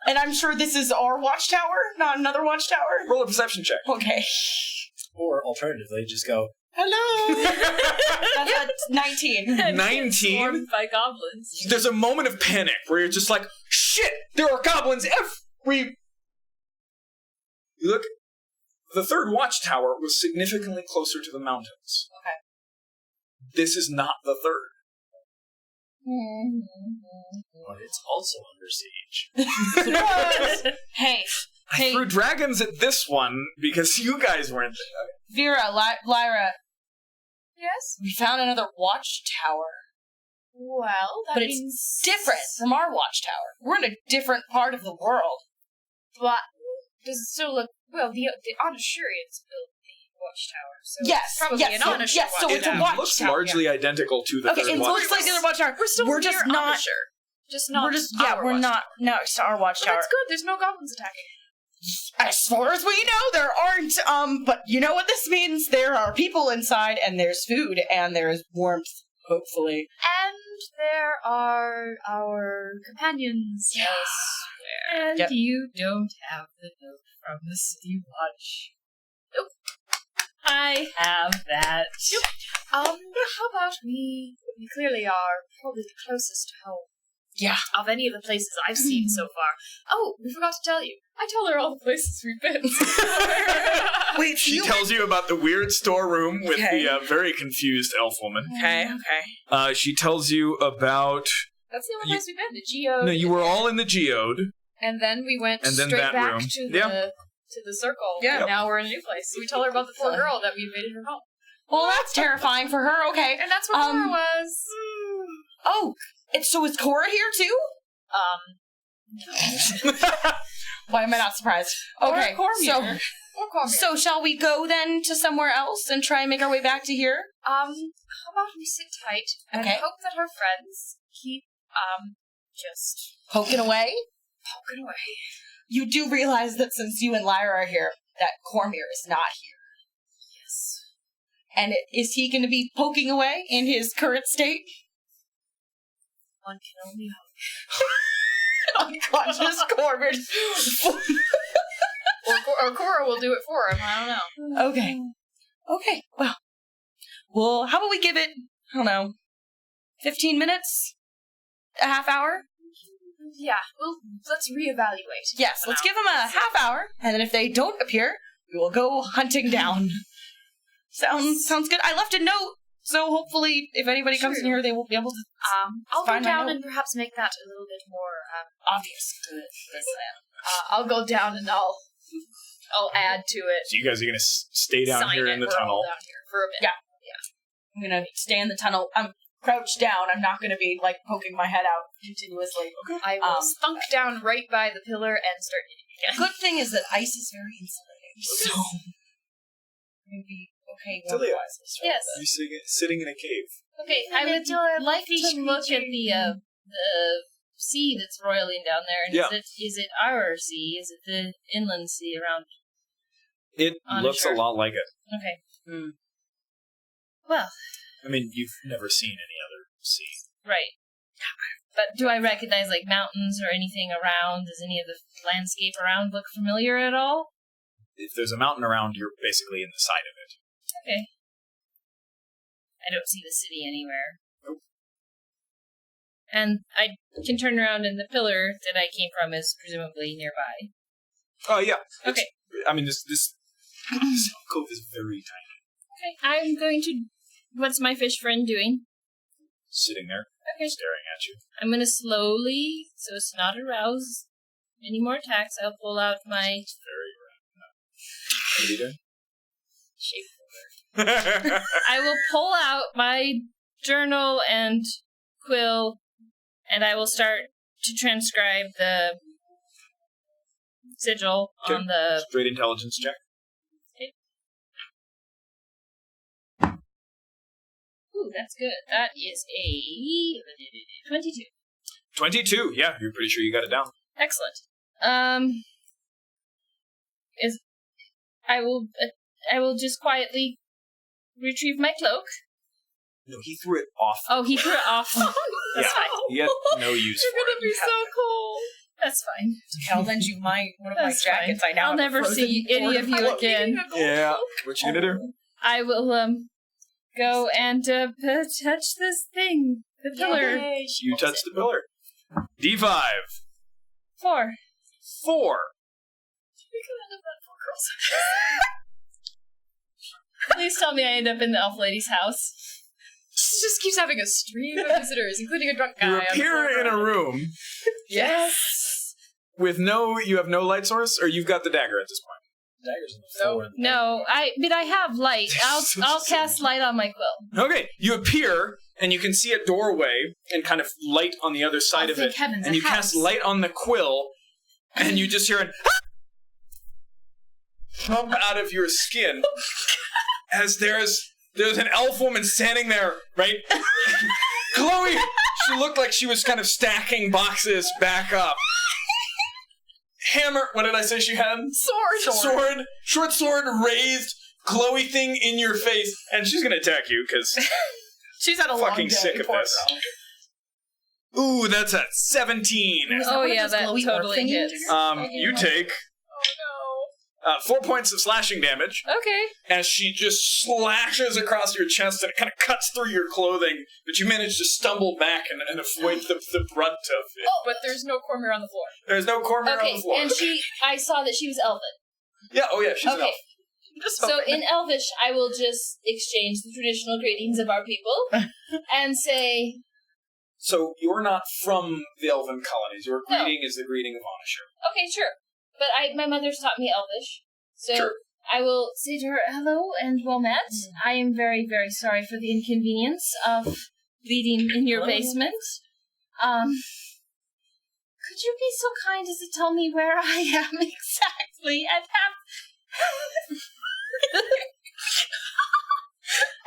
Speaker 7: And I'm sure this is our watchtower, not another watchtower.
Speaker 1: Roll a perception check.
Speaker 7: Okay.
Speaker 3: Or alternatively, just go,
Speaker 7: Hello. That's a 19.
Speaker 1: 19?
Speaker 4: Swarmed by goblins.
Speaker 1: There's a moment of panic where you're just like, shit, there are goblins every... You look, the third watchtower was significantly closer to the mountains.
Speaker 7: Okay.
Speaker 1: This is not the third.
Speaker 3: but it's also under siege.
Speaker 7: Hey,
Speaker 1: I threw dragons at this one because you guys weren't there.
Speaker 7: Vera, Lyra,
Speaker 6: Yes?
Speaker 7: we found another watchtower.
Speaker 6: Well, that
Speaker 7: But
Speaker 6: means...
Speaker 7: it's different from our watchtower. We're in a different part of the world.
Speaker 6: But does it still look... Well, the Onashurians built the watchtower, so
Speaker 7: Yes,
Speaker 6: it's probably
Speaker 7: yes,
Speaker 6: an Onashur
Speaker 7: yes, so it's a
Speaker 6: watchtower.
Speaker 1: It looks
Speaker 7: watchtower,
Speaker 1: largely identical to the
Speaker 7: Okay,
Speaker 1: third
Speaker 7: it
Speaker 1: watchtower.
Speaker 7: looks like the other watchtower.
Speaker 6: We're still
Speaker 7: We're
Speaker 6: near
Speaker 7: just not.
Speaker 6: Onashur. Just not
Speaker 7: We're just
Speaker 6: our
Speaker 7: we're not.
Speaker 6: watchtower.
Speaker 7: No, it's our
Speaker 6: Well,
Speaker 7: watchtower.
Speaker 6: that's good. There's no goblins attacking.
Speaker 7: As far as we know, there aren't. But you know what this means? There are people inside, and there's food, and there's warmth. Hopefully.
Speaker 6: And there are our companions elsewhere.
Speaker 4: And
Speaker 7: Yep.
Speaker 4: you don't have the note from the city watch.
Speaker 6: Nope.
Speaker 4: I have that.
Speaker 6: How about we clearly are probably the closest to home.
Speaker 7: Yeah.
Speaker 6: Of any of the places I've seen so far. Oh, we forgot to tell you.
Speaker 4: I tell her all the places we've been.
Speaker 7: Wait,
Speaker 1: She tells you about the weird storeroom with the very confused elf woman.
Speaker 7: Okay.
Speaker 1: She tells you about...
Speaker 6: That's the only place we've been, the Geode.
Speaker 1: No, you were all in the Geode.
Speaker 6: And then we went
Speaker 1: And then
Speaker 6: straight
Speaker 1: that
Speaker 6: back
Speaker 1: room.
Speaker 6: to
Speaker 1: Yeah.
Speaker 6: the circle.
Speaker 7: Yeah.
Speaker 6: And now we're in a new place. So we tell her about the poor girl that we invaded her home.
Speaker 7: Well, that's terrifying for her. Okay.
Speaker 6: And that's what Laura was.
Speaker 7: Oh, so is Cora here too? Why am I not surprised? Okay. So shall we go then to somewhere else and try and make our way back to here?
Speaker 6: How about we sit tight and
Speaker 7: Okay.
Speaker 6: hope that our friends keep, just
Speaker 7: Poking away?
Speaker 6: poking away.
Speaker 7: You do realize that since you and Lyra are here, that Cormier is not here.
Speaker 6: Yes.
Speaker 7: And is he going to be poking away in his current state?
Speaker 6: One can only hope.
Speaker 7: unconscious Corbin.
Speaker 6: Or Cora will do it for him. I don't know.
Speaker 7: Okay. Well, how about we give it, I don't know, 15 minutes? A half hour?
Speaker 6: Yeah, well, let's reevaluate.
Speaker 7: Yes, let's give them a half hour, and then if they don't appear, we will go hunting down. Sounds good. I left a note, so hopefully if anybody comes in here, they will be able to
Speaker 6: I'll go
Speaker 7: find my
Speaker 6: down
Speaker 7: note.
Speaker 6: and perhaps make that a little bit more
Speaker 7: Obvious.
Speaker 6: I'll go down and I'll add to it.
Speaker 1: So you guys are going to stay down
Speaker 6: Sign
Speaker 1: here
Speaker 6: it.
Speaker 1: in the
Speaker 6: We're all
Speaker 1: tunnel.
Speaker 6: down here for a bit.
Speaker 7: Yeah. I'm gonna stay in the tunnel. I'm crouched down. I'm not gonna be, like, poking my head out continuously.
Speaker 6: I will thunk down right by the pillar and start eating again.
Speaker 7: Good thing is that ice is very insulating, so I'm gonna be okay
Speaker 1: Talia.
Speaker 7: weather-wise.
Speaker 4: Yes.
Speaker 1: You're sitting in a cave.
Speaker 4: Okay, I would like to look at the sea that's roiling down there. And
Speaker 1: Yeah.
Speaker 4: is it our sea? Is it the inland sea around?
Speaker 1: It
Speaker 4: On a
Speaker 1: looks a
Speaker 4: shore.
Speaker 1: lot like it.
Speaker 4: Okay. Well,
Speaker 1: I mean, you've never seen any other sea.
Speaker 4: right. But do I recognize, like, mountains or anything around? Does any of the landscape around look familiar at all?
Speaker 1: If there's a mountain around, you're basically in the side of it.
Speaker 4: Okay. I don't see the city anywhere.
Speaker 1: Nope.
Speaker 4: And I can turn around, and the pillar that I came from is presumably nearby.
Speaker 1: Oh, yeah.
Speaker 4: Okay.
Speaker 1: I mean, this cove is very tiny.
Speaker 4: Okay, I'm going to... What's my fish friend doing?
Speaker 1: Sitting there,
Speaker 4: Okay.
Speaker 1: staring at you.
Speaker 4: I'm going to slowly, so as to not arouse any more attacks, I'll pull out my
Speaker 1: Very What are you doing?
Speaker 4: shape folder. I will pull out my journal and quill, and I will start to transcribe the sigil on the...
Speaker 1: Straight intelligence check.
Speaker 4: Ooh, that's good. That is a 22.
Speaker 1: 22, yeah, you're pretty sure you got it down.
Speaker 4: Excellent. I will just quietly retrieve my cloak.
Speaker 1: No, he threw it off.
Speaker 4: Oh, he threw it off. That's
Speaker 1: Yeah.
Speaker 4: fine.
Speaker 1: He had no use for it.
Speaker 4: be so cool. That's fine.
Speaker 7: I'll lend you one of
Speaker 4: That's
Speaker 7: my jackets.
Speaker 4: fine.
Speaker 7: I now
Speaker 4: I'll
Speaker 7: have a
Speaker 4: never
Speaker 7: frozen
Speaker 4: see any of you
Speaker 7: cloak.
Speaker 4: again.
Speaker 1: Yeah. What you gonna do?
Speaker 4: I will go and touch this thing, the pillar.
Speaker 1: You touch the pillar. D5.
Speaker 4: 4.
Speaker 1: 4.
Speaker 4: Please tell me I end up in the elf lady's house.
Speaker 6: She just keeps having a stream of visitors, including a drunk guy.
Speaker 1: You
Speaker 6: on the
Speaker 1: appear
Speaker 6: floor.
Speaker 1: in a room
Speaker 6: Yes.
Speaker 1: with you have no light source, or you've got the dagger at this point.
Speaker 3: Daggers on the floor.
Speaker 4: No, but I have light. I'll cast light on my quill.
Speaker 1: Okay, you appear, and you can see a doorway and kind of light on the other side of it.
Speaker 6: Heavens,
Speaker 1: And you cast light on the quill, and you just hear an pump out of your skin as there's an elf woman standing there, right? Chloe, she looked like she was kind of stacking boxes back up. Hammer, what did I say she had? Sword. Short sword raised, glowy thing in your face, and she's gonna attack you, because
Speaker 7: She's had a long
Speaker 1: fucking
Speaker 7: day,
Speaker 1: sick of
Speaker 7: poor
Speaker 1: this.
Speaker 7: girl.
Speaker 1: Ooh, that's a 17.
Speaker 4: Oh yeah,
Speaker 7: those
Speaker 4: that
Speaker 7: glowy
Speaker 4: totally
Speaker 7: orb thingies?
Speaker 4: hits.
Speaker 1: You take 4 points of slashing damage
Speaker 4: Okay.
Speaker 1: as she just slashes across your chest, and it kind of cuts through your clothing, but you manage to stumble back and avoid the brunt of it.
Speaker 6: But there's no Cormier on the floor.
Speaker 1: There's no corner on
Speaker 4: Okay,
Speaker 1: the floor.
Speaker 4: and I saw that she was elven.
Speaker 1: Yeah, oh yeah, she's an
Speaker 4: Okay.
Speaker 1: elf.
Speaker 4: So in Elvish, I will just exchange the traditional greetings of our people and say,
Speaker 1: So you're not from the elven colonies. Your
Speaker 4: No.
Speaker 1: greeting is the greeting of Onishur.
Speaker 4: okay, sure. But my mother's taught me Elvish. So
Speaker 1: Sure.
Speaker 4: I will say to her, hello and well met. I am very, very sorry for the inconvenience of bleeding in your basement. Could you be so kind as to tell me where I am exactly and have...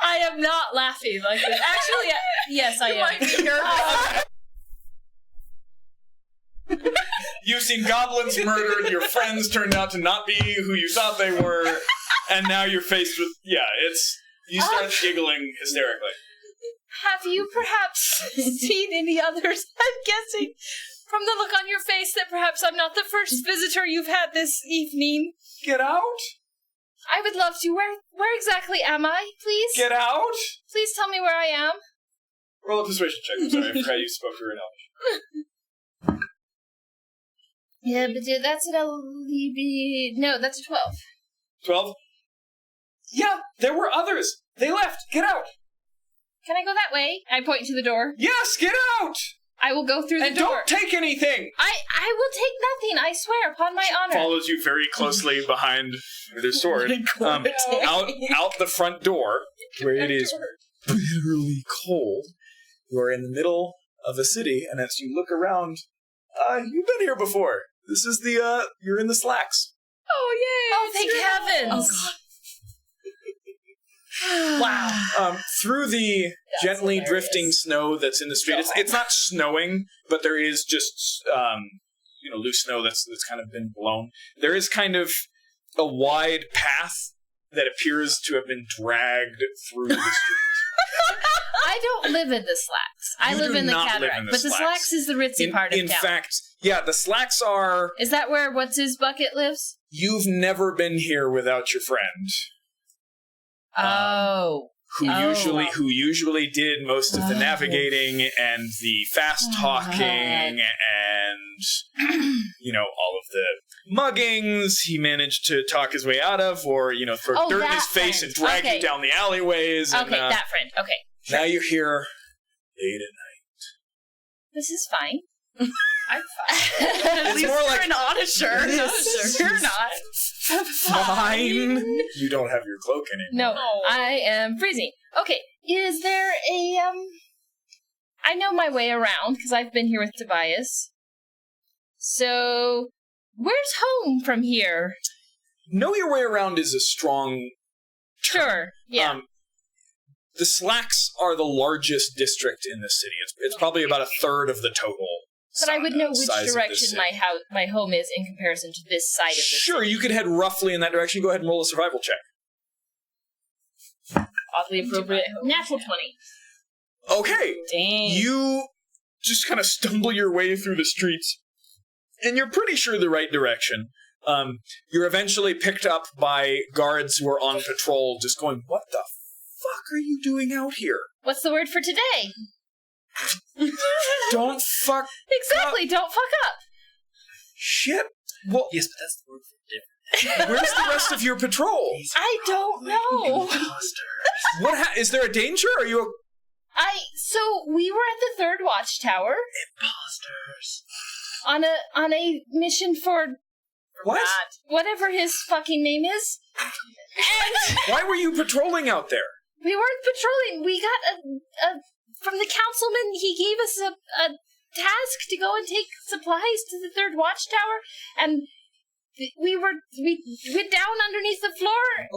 Speaker 4: I am not laughing like this. Actually, yes, I am.
Speaker 1: You've seen goblins murdered, your friends turned out to not be who you thought they were, and now you're faced with, you start giggling hysterically.
Speaker 4: Have you perhaps seen any others? I'm guessing from the look on your face that perhaps I'm not the first visitor you've had this evening.
Speaker 1: Get out!
Speaker 4: I would love to. Where exactly am I, please?
Speaker 1: Get out!
Speaker 4: Please tell me where I am.
Speaker 1: Roll a persuasion check. I'm sorry, I forgot you spoke to her in Elvish.
Speaker 4: Yeah, but that's no, that's a 12.
Speaker 1: 12? Yeah, there were others. They left. Get out.
Speaker 4: Can I go that way? I point to the door.
Speaker 1: Yes, get out.
Speaker 4: I will go through the
Speaker 1: and
Speaker 4: door.
Speaker 1: Don't take anything.
Speaker 4: I will take nothing. I swear upon my honor.
Speaker 1: Follows you very closely behind with his sword. Out the front door, where it is bitterly cold. You are in the middle of a city, and as you look around, you've been here before. This is you're in the slacks.
Speaker 4: Oh, yay! Oh, thank heavens!
Speaker 7: Oh, God.
Speaker 4: Wow.
Speaker 1: Through the gently drifting snow that's in the street, it's not snowing, but there is just loose snow that's kind of been blown. There is kind of a wide path that appears to have been dragged through the street.
Speaker 4: I don't live in the slacks. I live in the cataract, but the slacks is the ritzy part of town. In fact,
Speaker 1: yeah, the slacks are...
Speaker 4: Is that where What's His Bucket lives?
Speaker 1: You've never been here without your friend. Who usually did most of the navigating and the fast talking and all of the muggings he managed to talk his way out of, or throw dirt in his face and drag you down the alleyways.
Speaker 4: Okay, that friend. Okay.
Speaker 1: Now you're here late at night.
Speaker 4: This is fine.
Speaker 7: I'm fine. At least
Speaker 1: more
Speaker 7: you're
Speaker 1: like
Speaker 7: an onager. You're not.
Speaker 1: Fine. You don't have your cloak anymore.
Speaker 4: No, I am freezing. Okay, is there a, I know my way around, because I've been here with Tobias. So, where's home from here?
Speaker 1: Know your way around is a strong term.
Speaker 4: Sure, yeah.
Speaker 1: The Slacks are the largest district in the city. It's probably about a third of the total.
Speaker 4: But I would know which direction my home is in comparison to this side of the city.
Speaker 1: Sure, you could head roughly in that direction. Go ahead and roll a survival check.
Speaker 4: Oddly appropriate. Natural 20.
Speaker 1: Okay.
Speaker 4: Dang.
Speaker 1: You just kind of stumble your way through the streets, and you're pretty sure the right direction. You're eventually picked up by guards who are on patrol, just going, "What the fuck are you doing out here?"
Speaker 4: What's the word for today?
Speaker 1: Don't fuck
Speaker 4: Exactly,
Speaker 1: up.
Speaker 4: Don't fuck up.
Speaker 1: Shit. Well,
Speaker 3: yes, but that's the word for different.
Speaker 1: Where's the rest of your patrol?
Speaker 4: I don't know.
Speaker 1: What? Is there a danger? Are you?
Speaker 4: So we were at the third watchtower.
Speaker 3: Imposters.
Speaker 4: On a mission for
Speaker 1: what?
Speaker 4: Whatever his fucking name is. And
Speaker 1: why were you patrolling out there?
Speaker 4: We weren't patrolling. We got a from the councilman. He gave us a task to go and take supplies to the third watchtower, and we went down underneath the floor.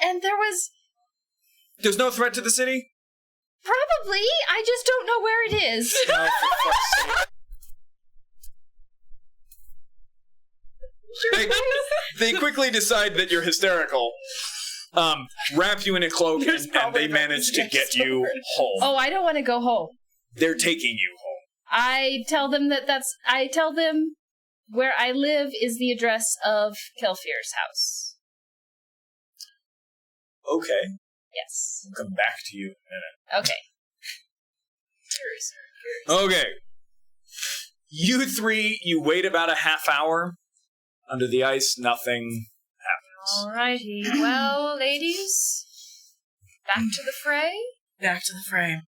Speaker 4: And
Speaker 1: there's no threat to the city?
Speaker 4: Probably. I just don't know where it is.
Speaker 1: Oh, for fuck's sake. They quickly decide that you're hysterical, wrap you in a cloak, and they manage to get you home.
Speaker 4: Oh, I don't want to go home.
Speaker 1: They're taking you home.
Speaker 4: I tell them I tell them where I live is the address of Kelfir's house.
Speaker 1: Okay.
Speaker 4: Yes.
Speaker 1: I'll come back to you in a minute.
Speaker 4: Okay.
Speaker 1: Okay. You three, you wait about a half hour under the ice. Nothing happens.
Speaker 6: Alrighty. Well, ladies, back to the fray.
Speaker 7: Back to the fray.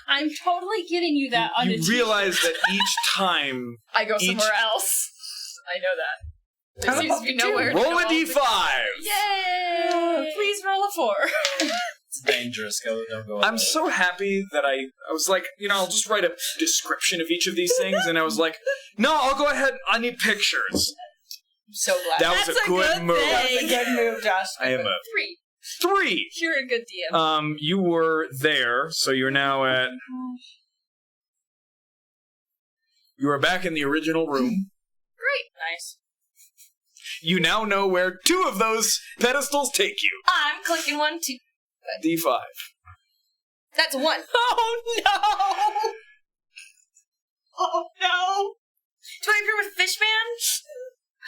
Speaker 6: I'm totally getting you that on a
Speaker 1: You realize that each time
Speaker 6: I go somewhere else. I know that. There seems to be nowhere.
Speaker 1: Roll a d5.
Speaker 6: Yay! Please roll a 4.
Speaker 3: It's dangerous. Don't go.
Speaker 1: I'm so happy that I was like, I'll just write a description of each of these things, and I was like, no, I'll go ahead. I need pictures.
Speaker 6: I'm so glad.
Speaker 1: That was a good move.
Speaker 7: That's a good move, Josh.
Speaker 1: I am a 3.
Speaker 6: You're a good DM.
Speaker 1: You were there, so you're now at. You are back in the original room.
Speaker 6: Great. Nice.
Speaker 1: You now know where 2 of those pedestals take you.
Speaker 6: I'm clicking 1, 2.
Speaker 1: D5.
Speaker 2: That's 1.
Speaker 7: Oh no! Oh no!
Speaker 2: Do I appear with Fishman?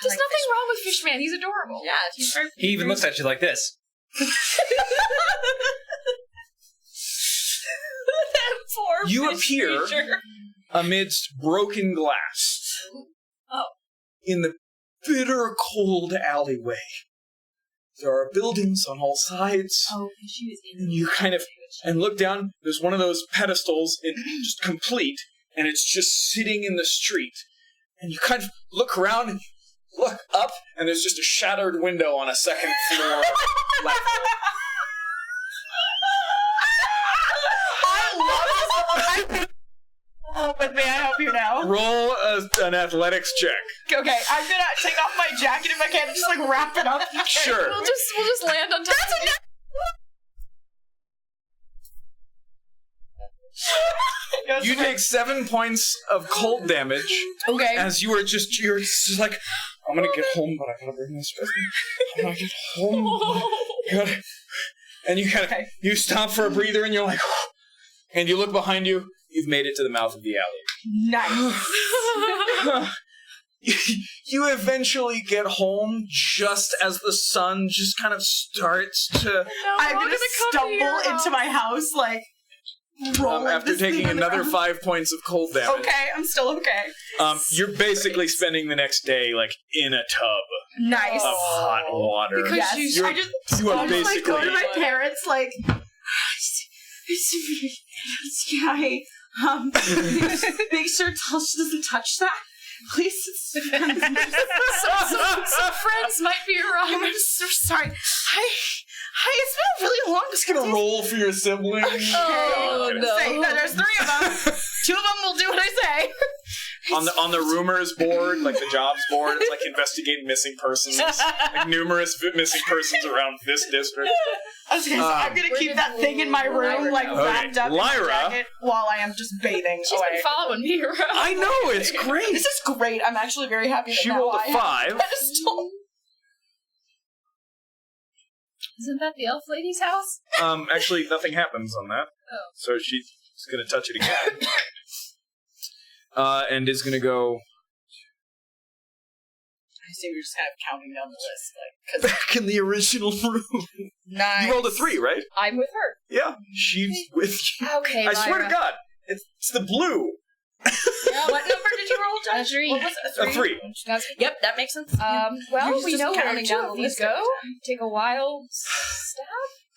Speaker 6: There's nothing wrong with Fishman. He's adorable.
Speaker 2: Yeah, he's very.
Speaker 3: He even looks at you like this.
Speaker 2: That poor
Speaker 1: You
Speaker 2: fish
Speaker 1: appear
Speaker 2: creature.
Speaker 1: amidst broken glass.
Speaker 2: Oh.
Speaker 1: In the bitter cold alleyway. There are buildings on all sides.
Speaker 6: Oh, she was in.
Speaker 1: And you kind of and look down. There's one of those pedestals, just complete, and it's just sitting in the street. And you kind of look around and look up, and there's just a shattered window on a second floor level.
Speaker 7: I love this. Oh, but may I help you now?
Speaker 1: Roll an athletics check.
Speaker 7: Okay, I'm gonna take off my jacket if I can and just like wrap it up.
Speaker 1: Sure.
Speaker 6: We'll just land on top.
Speaker 1: You take 7 points of cold damage
Speaker 7: Okay.
Speaker 1: as you're just like, I'm gonna get home, but I gotta bring this with me. I'm gonna get home. But I gotta... And you kind of you stop for a breather, and you're like, and you look behind you. You've made it to the mouth of the alley.
Speaker 7: Nice.
Speaker 1: You eventually get home just as the sun just kind of starts to.
Speaker 7: I'm gonna stumble into my house like rolling
Speaker 1: after
Speaker 7: this thing
Speaker 1: taking
Speaker 7: on the
Speaker 1: another
Speaker 7: ground.
Speaker 1: 5 points of cold damage.
Speaker 7: Okay, I'm still okay.
Speaker 1: You're basically spending the next day like in a tub
Speaker 7: Nice.
Speaker 1: of hot water.
Speaker 6: Because
Speaker 7: Yes.
Speaker 1: You're-
Speaker 7: I just
Speaker 1: you are
Speaker 7: I'll just, like, go to
Speaker 1: basically.
Speaker 7: my parents like Sky. Make sure she doesn't touch that. Please.
Speaker 6: Some friends might be around.
Speaker 7: I'm so sorry. Hi. It's been really long.
Speaker 1: Just gonna roll for your sibling.
Speaker 6: Oh, no.
Speaker 7: Say, no, there's 3 of them. 2 of them will do what I say.
Speaker 1: On the rumors board, like the jobs board, it's like investigate missing persons. Like numerous missing persons around this district.
Speaker 7: Okay, so I'm gonna keep that thing in my room, like wrapped up in my
Speaker 1: Lyra.
Speaker 7: jacket while I am just bathing.
Speaker 6: She's been following me around.
Speaker 1: I know, it's great.
Speaker 7: This is great. I'm actually very happy that
Speaker 1: She
Speaker 7: now
Speaker 1: rolled
Speaker 7: I
Speaker 1: a
Speaker 7: have
Speaker 1: 5.
Speaker 7: a pedestal.
Speaker 4: Isn't that the elf lady's house?
Speaker 1: Actually, nothing happens on that.
Speaker 4: Oh.
Speaker 1: So she's gonna touch it again. And is gonna go
Speaker 7: I see we're just kind of counting down the list, like, cause
Speaker 1: back in the original room.
Speaker 7: nice.
Speaker 1: You rolled a 3, right?
Speaker 6: I'm with her.
Speaker 1: Yeah, she's with you.
Speaker 6: Okay,
Speaker 1: I swear to God, it's the blue.
Speaker 2: What number did you roll,
Speaker 4: A
Speaker 2: Josh?
Speaker 4: 3.
Speaker 2: What was it?
Speaker 1: A 3.
Speaker 2: Yep, that makes sense.
Speaker 6: Well,
Speaker 2: You're
Speaker 6: we
Speaker 2: just
Speaker 6: know where
Speaker 2: counting
Speaker 6: 2
Speaker 2: down
Speaker 6: of
Speaker 2: the
Speaker 6: these
Speaker 2: list
Speaker 6: go.
Speaker 2: every time.
Speaker 6: Take a wild stab.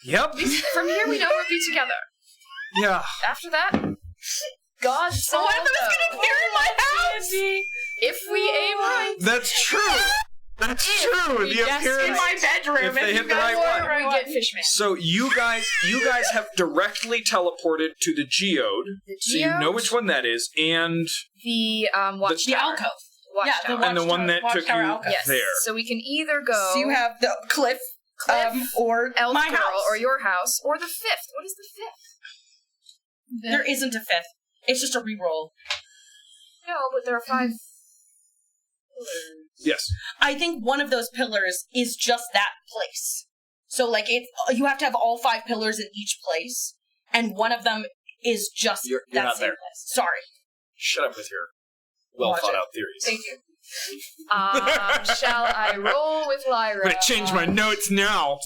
Speaker 1: Yep.
Speaker 6: From here, we know we'll be together.
Speaker 1: Yeah.
Speaker 6: After that, God
Speaker 7: So one of them is gonna appear in my house.
Speaker 6: If we aim right,
Speaker 1: That's true. That's true. The
Speaker 6: guess
Speaker 1: appearance.
Speaker 7: In my bedroom.
Speaker 1: If they
Speaker 7: you
Speaker 1: hit the
Speaker 7: guys
Speaker 1: right
Speaker 7: want
Speaker 1: one.
Speaker 6: we get Fishman.
Speaker 1: So you guys have directly teleported to the geode. So you know which one that is, and
Speaker 6: The watchtower.
Speaker 7: The alcove.
Speaker 6: Watchtower.
Speaker 7: Yeah,
Speaker 1: and the one that took
Speaker 7: Watchtower
Speaker 1: you
Speaker 7: alcove.
Speaker 6: Yes.
Speaker 1: there.
Speaker 6: So we can either go
Speaker 7: So you have the cliff, or
Speaker 6: Elf
Speaker 7: my
Speaker 6: Girl
Speaker 7: house.
Speaker 6: or your house or the 5th. What is the 5th?
Speaker 7: There isn't a 5th. It's just a reroll.
Speaker 6: No, but there are 5 pillars.
Speaker 1: Yes.
Speaker 7: I think one of those pillars is just that place. So, like, you have to have all 5 pillars in each place, and one of them is just
Speaker 1: You're
Speaker 7: that
Speaker 1: not
Speaker 7: same
Speaker 1: there.
Speaker 7: place. Sorry.
Speaker 1: Shut up with your well thought out theories.
Speaker 6: Thank you. Shall I roll with Lyra?
Speaker 1: I'm gonna change my notes now.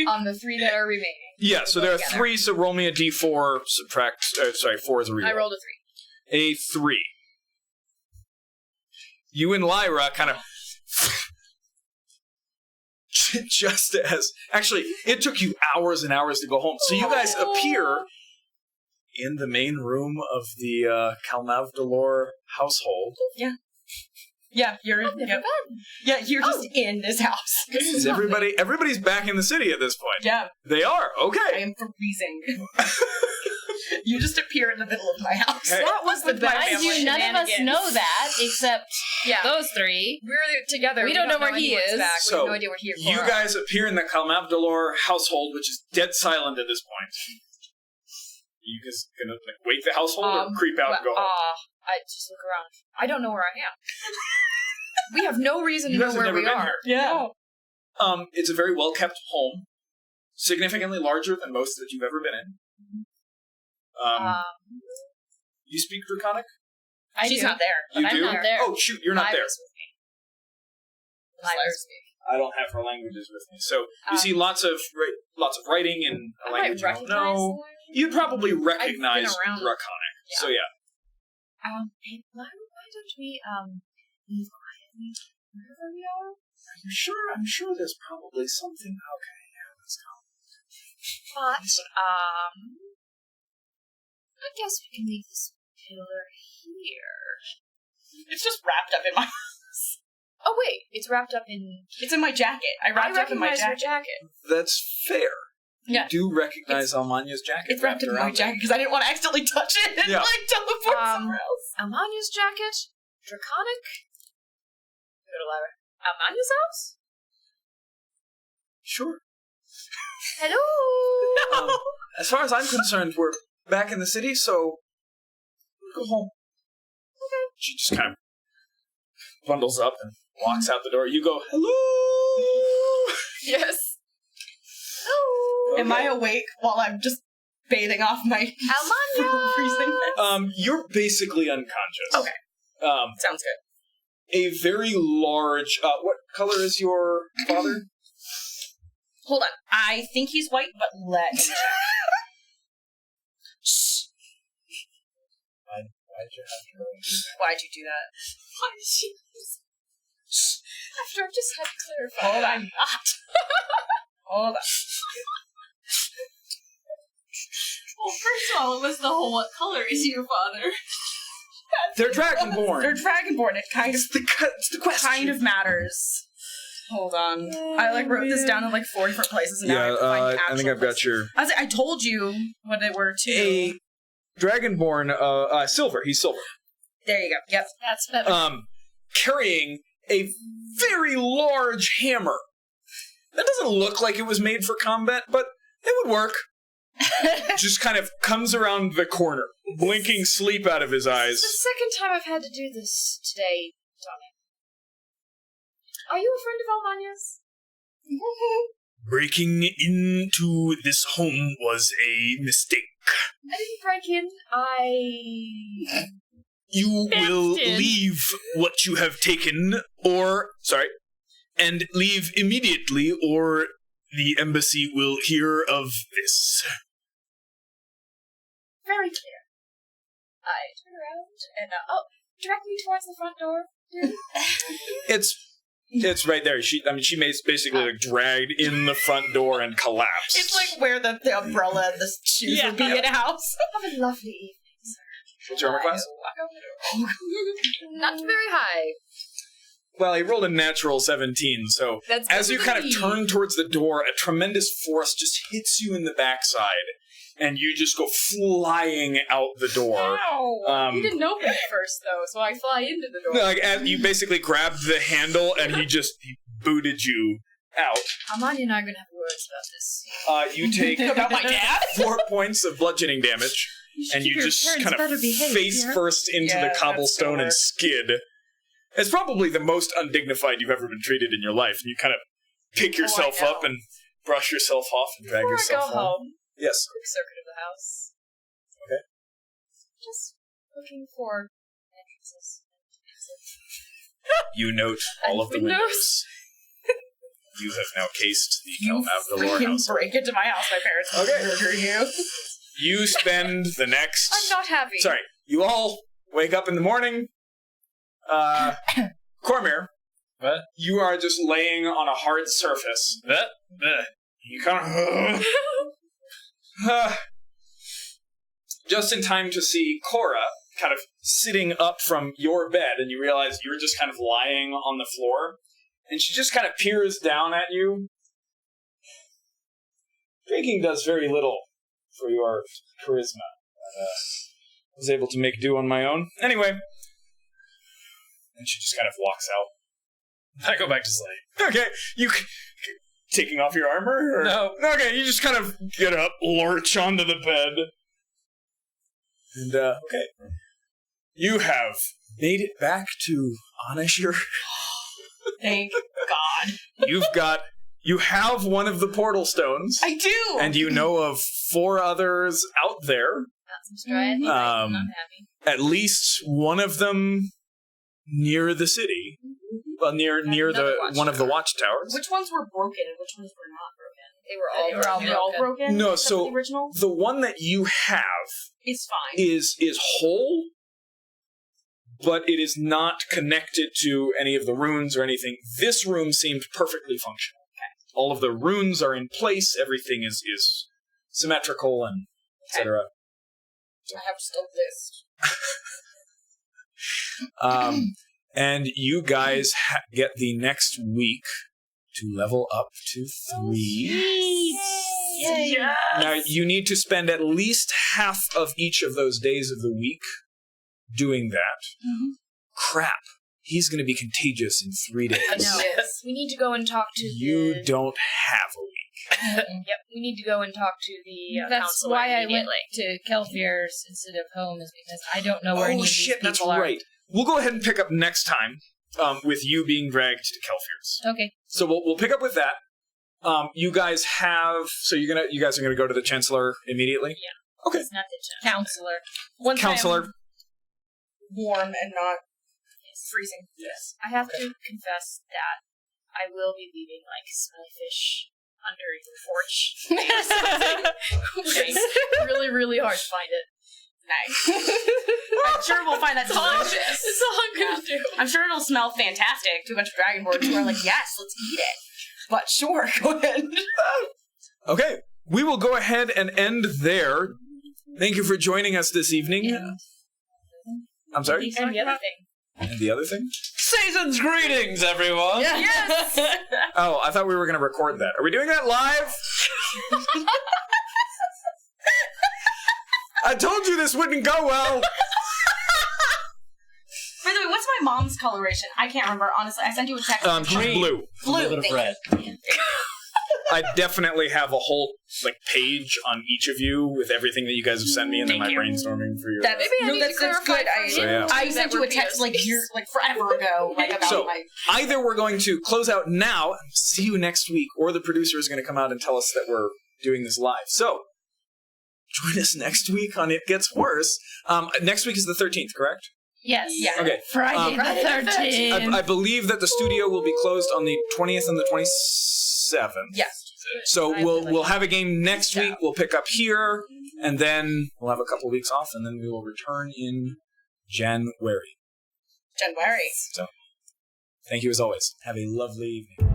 Speaker 6: on the 3 that are remaining.
Speaker 1: Yeah. So there are
Speaker 6: Together.
Speaker 1: 3. So roll me a d4. Subtract. 4 is a reroll.
Speaker 6: I rolled a 3.
Speaker 1: A 3. You and Lyra kind of just as actually it took you hours and hours to go home. So you guys appear in the main room of the Kalmavdalor household.
Speaker 7: Yeah, you're you're just in this house.
Speaker 1: Is everybody's back in the city at this point?
Speaker 7: Yeah,
Speaker 1: They are.
Speaker 7: I
Speaker 1: Okay.
Speaker 7: am freezing. You just appear in the middle of my house.
Speaker 1: Okay.
Speaker 6: That was the
Speaker 7: With my
Speaker 6: best.
Speaker 4: Mind you, none of us know that except those 3.
Speaker 6: We're together.
Speaker 4: We don't know where he
Speaker 6: anyone's
Speaker 4: is.
Speaker 6: Back. We
Speaker 1: So,
Speaker 6: have no idea what he is.
Speaker 1: You guys appear in the Kalmavdalor household, which is dead silent at this point. You guys gonna wake the household or creep out and go home?
Speaker 6: I just look around. I don't know where I am. We have no reason
Speaker 1: You
Speaker 6: to
Speaker 1: guys
Speaker 6: know
Speaker 1: have
Speaker 6: where
Speaker 1: never
Speaker 6: we
Speaker 1: been
Speaker 6: are.
Speaker 1: here.
Speaker 7: Yeah.
Speaker 1: It's a very well kept home, significantly larger than most that you've ever been in. You speak Draconic?
Speaker 2: She's
Speaker 6: do.
Speaker 2: not there.
Speaker 1: You
Speaker 4: I'm
Speaker 1: do?
Speaker 4: not there.
Speaker 1: Oh, shoot, you're not there.
Speaker 6: Lyra's with me.
Speaker 2: Lyra's
Speaker 1: I don't have her languages with me. So you see lots of writing in a
Speaker 2: I
Speaker 1: language you don't
Speaker 2: recognize the
Speaker 1: know.
Speaker 2: language.
Speaker 1: You'd probably recognize
Speaker 2: around.
Speaker 1: Draconic.
Speaker 2: Yeah.
Speaker 1: So yeah.
Speaker 6: Hey, why don't we leave quietly wherever we are?
Speaker 1: Are you sure? I'm sure there's probably something. Okay, yeah, let's go.
Speaker 6: But I guess we can leave this pillar here.
Speaker 7: It's just wrapped up in my.
Speaker 6: Oh wait, it's wrapped up in.
Speaker 7: It's in my jacket. I wrapped up in my
Speaker 6: recognize
Speaker 7: jacket.
Speaker 6: your jacket.
Speaker 1: That's fair.
Speaker 7: Yeah.
Speaker 1: You do recognize Almania's jacket.
Speaker 7: It's wrapped up in my
Speaker 1: around
Speaker 7: jacket because I didn't want to accidentally touch it and
Speaker 1: Yeah.
Speaker 7: teleport somewhere else.
Speaker 6: Amanya's jacket, Draconic. Go to Lyra. Amanya's house.
Speaker 1: Sure.
Speaker 6: Hello.
Speaker 1: As far as I'm concerned, we're back in the city, so we'll go home.
Speaker 6: Okay.
Speaker 1: She just kind of bundles up and walks out the door. You go, hello!
Speaker 6: Yes. Hello.
Speaker 7: Am I awake while I'm just bathing off my freezing?
Speaker 1: You're basically unconscious.
Speaker 7: Okay. Sounds good.
Speaker 1: A very large, what color is your father?
Speaker 7: Hold on. I think he's white, but let me check.
Speaker 1: Why'd you have to do that?
Speaker 7: Why'd you do that?
Speaker 6: Why did she? After I've just had to clarify
Speaker 7: Hold
Speaker 6: that
Speaker 7: on.
Speaker 6: I'm not.
Speaker 7: Hold on.
Speaker 6: Well, first of all, it was the whole "what color is your father?"
Speaker 1: They're dragonborn.
Speaker 7: They're dragonborn. It kind of
Speaker 1: it's the question.
Speaker 7: kind of matters. Hold on. I wrote this down in 4 different places, and now I have to find the actual
Speaker 1: I think I've got
Speaker 7: place.
Speaker 1: your
Speaker 7: I told you what they were too.
Speaker 1: a dragonborn. Silver. He's silver.
Speaker 7: There you go. Yep.
Speaker 6: That's better.
Speaker 1: Carrying a very large hammer. That doesn't look like it was made for combat, but it would work. Just kind of comes around the corner, blinking sleep out of his eyes.
Speaker 6: It's the second time I've had to do this today, Tommy. Are you a friend of Almanya's?
Speaker 1: Breaking into this home was a mistake.
Speaker 6: I didn't break in. I
Speaker 1: You will
Speaker 4: in.
Speaker 1: leave what you have taken, and leave immediately, or the embassy will hear of this.
Speaker 6: very clear. I turn around and direct me towards the front door.
Speaker 1: It's right there. She basically dragged in the front door and collapsed.
Speaker 7: It's like where the umbrella and the shoes would be in a house.
Speaker 6: Have a lovely evening, sir.
Speaker 1: What's your armor class?
Speaker 6: Not very high.
Speaker 1: Well, he rolled a natural 17, so
Speaker 6: That's
Speaker 1: as you kind of
Speaker 6: good.
Speaker 1: turn towards the door, a tremendous force just hits you in the backside, and you just go flying out the door.
Speaker 6: Ow! You didn't open it first, though, so I fly into the door.
Speaker 1: No, as you basically grabbed the handle, and he booted you out.
Speaker 6: Amanya and I are going to have words about this.
Speaker 1: You take
Speaker 7: About my dad?
Speaker 1: 4 points of bludgeoning damage, and you just kind of face first into the cobblestone and skid. It's probably the most undignified you've ever been treated in your life, and you kind of pick yourself up and brush yourself off and drag
Speaker 6: Before
Speaker 1: yourself
Speaker 6: I go home,
Speaker 1: Yes.
Speaker 6: quick circuit of the house.
Speaker 1: Okay.
Speaker 6: Just looking for entrances.
Speaker 1: You note all of the windows. You have now cased the Kelmav Valor house.
Speaker 7: Break into my house. My parents will murder you.
Speaker 1: You spend the next...
Speaker 6: I'm not happy.
Speaker 1: Sorry. You all wake up in the morning. Cormir.
Speaker 3: What?
Speaker 1: You are just laying on a hard surface. You kind of... just in time to see Cora kind of sitting up from your bed, and you realize you're just kind of lying on the floor, and she just kind of peers down at you. Drinking does very little for your charisma. I was able to make do on my own. Anyway. And she just kind of walks out.
Speaker 3: I go back to sleep.
Speaker 1: Okay, you... Taking off your armor? Or?
Speaker 3: No.
Speaker 1: Okay, you just kind of get up, lurch onto the bed. And, okay. You have made it back to Anashir.
Speaker 7: Thank God.
Speaker 1: You have one of the portal stones.
Speaker 7: I do!
Speaker 1: And you know of 4 others out there.
Speaker 4: some striath. I'm not happy.
Speaker 1: At least one of them near the city. Well, near one of the watchtowers.
Speaker 7: Which ones were broken and which ones were not broken?
Speaker 4: They were all
Speaker 7: broken.
Speaker 1: No,
Speaker 7: except
Speaker 1: so
Speaker 7: for the original
Speaker 1: the one that you have
Speaker 7: is fine.
Speaker 1: is whole, but it is not connected to any of the runes or anything. This room seemed perfectly functional.
Speaker 7: Okay.
Speaker 1: All of the runes are in place. Everything is symmetrical and etc.
Speaker 2: I have just a list.
Speaker 1: And you guys get the next week to level up to 3.
Speaker 4: Yay.
Speaker 1: Now, you need to spend at least half of each of those days of the week doing that.
Speaker 7: Mm-hmm.
Speaker 1: Crap. He's going to be contagious in 3 days.
Speaker 6: I know. We need to go and talk to
Speaker 1: You don't have a week.
Speaker 6: Yep, we need to go and talk to the
Speaker 4: That's
Speaker 6: counselor
Speaker 4: why I went
Speaker 6: immediately.
Speaker 4: to Kelfier's instead of home, is because I don't know where any
Speaker 1: Oh,
Speaker 4: of
Speaker 1: shit,
Speaker 4: these
Speaker 1: that's
Speaker 4: people are.
Speaker 1: right. We'll go ahead and pick up next time with you being dragged to Kelfier's.
Speaker 4: Okay.
Speaker 1: So we'll pick up with that. You guys have... So you guys are going to go to the Chancellor immediately?
Speaker 6: Yeah.
Speaker 1: Okay.
Speaker 6: It's not the
Speaker 4: Counselor.
Speaker 7: Once
Speaker 1: Counselor.
Speaker 7: I'm warm and not freezing.
Speaker 1: Yes.
Speaker 6: I have to confess that I will be leaving like smelly fish under your porch. It's really, really hard to find it.
Speaker 7: Nice. I'm sure we'll find that delicious.
Speaker 6: That's all I'm gonna do.
Speaker 7: I'm sure it'll smell fantastic to a bunch of dragonborns who are like, yes, let's eat it. But sure, go ahead.
Speaker 1: Okay. We will go ahead and end there. Thank you for joining us this evening. I'm sorry?
Speaker 6: And the other thing.
Speaker 1: And the other thing?
Speaker 3: Season's greetings, everyone!
Speaker 7: Yes!
Speaker 1: Oh, I thought we were going to record that. Are we doing that live? I told you this wouldn't go well.
Speaker 7: By the way, what's my mom's coloration? I can't remember, honestly. I sent you a text.
Speaker 1: She's blue.
Speaker 3: A little bit of
Speaker 7: thank
Speaker 3: red.
Speaker 1: I definitely have a whole page on each of you with everything that you guys have sent me, and then my brainstorming for your.
Speaker 7: That's,
Speaker 6: Maybe I
Speaker 7: no,
Speaker 6: need
Speaker 7: that's,
Speaker 6: to
Speaker 7: that's
Speaker 6: clarify
Speaker 7: good.
Speaker 6: for
Speaker 1: So, yeah.
Speaker 7: I sent you a text forever ago, about
Speaker 1: So,
Speaker 7: my.
Speaker 1: either we're going to close out now, and see you next week, or the producer is going to come out and tell us that we're doing this live. So, join us next week on It Gets Worse. Next week is the 13th, correct?
Speaker 4: Yes.
Speaker 7: Yeah.
Speaker 1: Okay.
Speaker 4: Friday the 13th.
Speaker 1: I believe that the studio will be closed on the 20th and the 27th.
Speaker 7: Yes.
Speaker 1: So we'll have a game next week. We'll pick up here, and then we'll have a couple of weeks off, and then we will return in January.
Speaker 7: January.
Speaker 1: So, thank you as always. Have a lovely evening.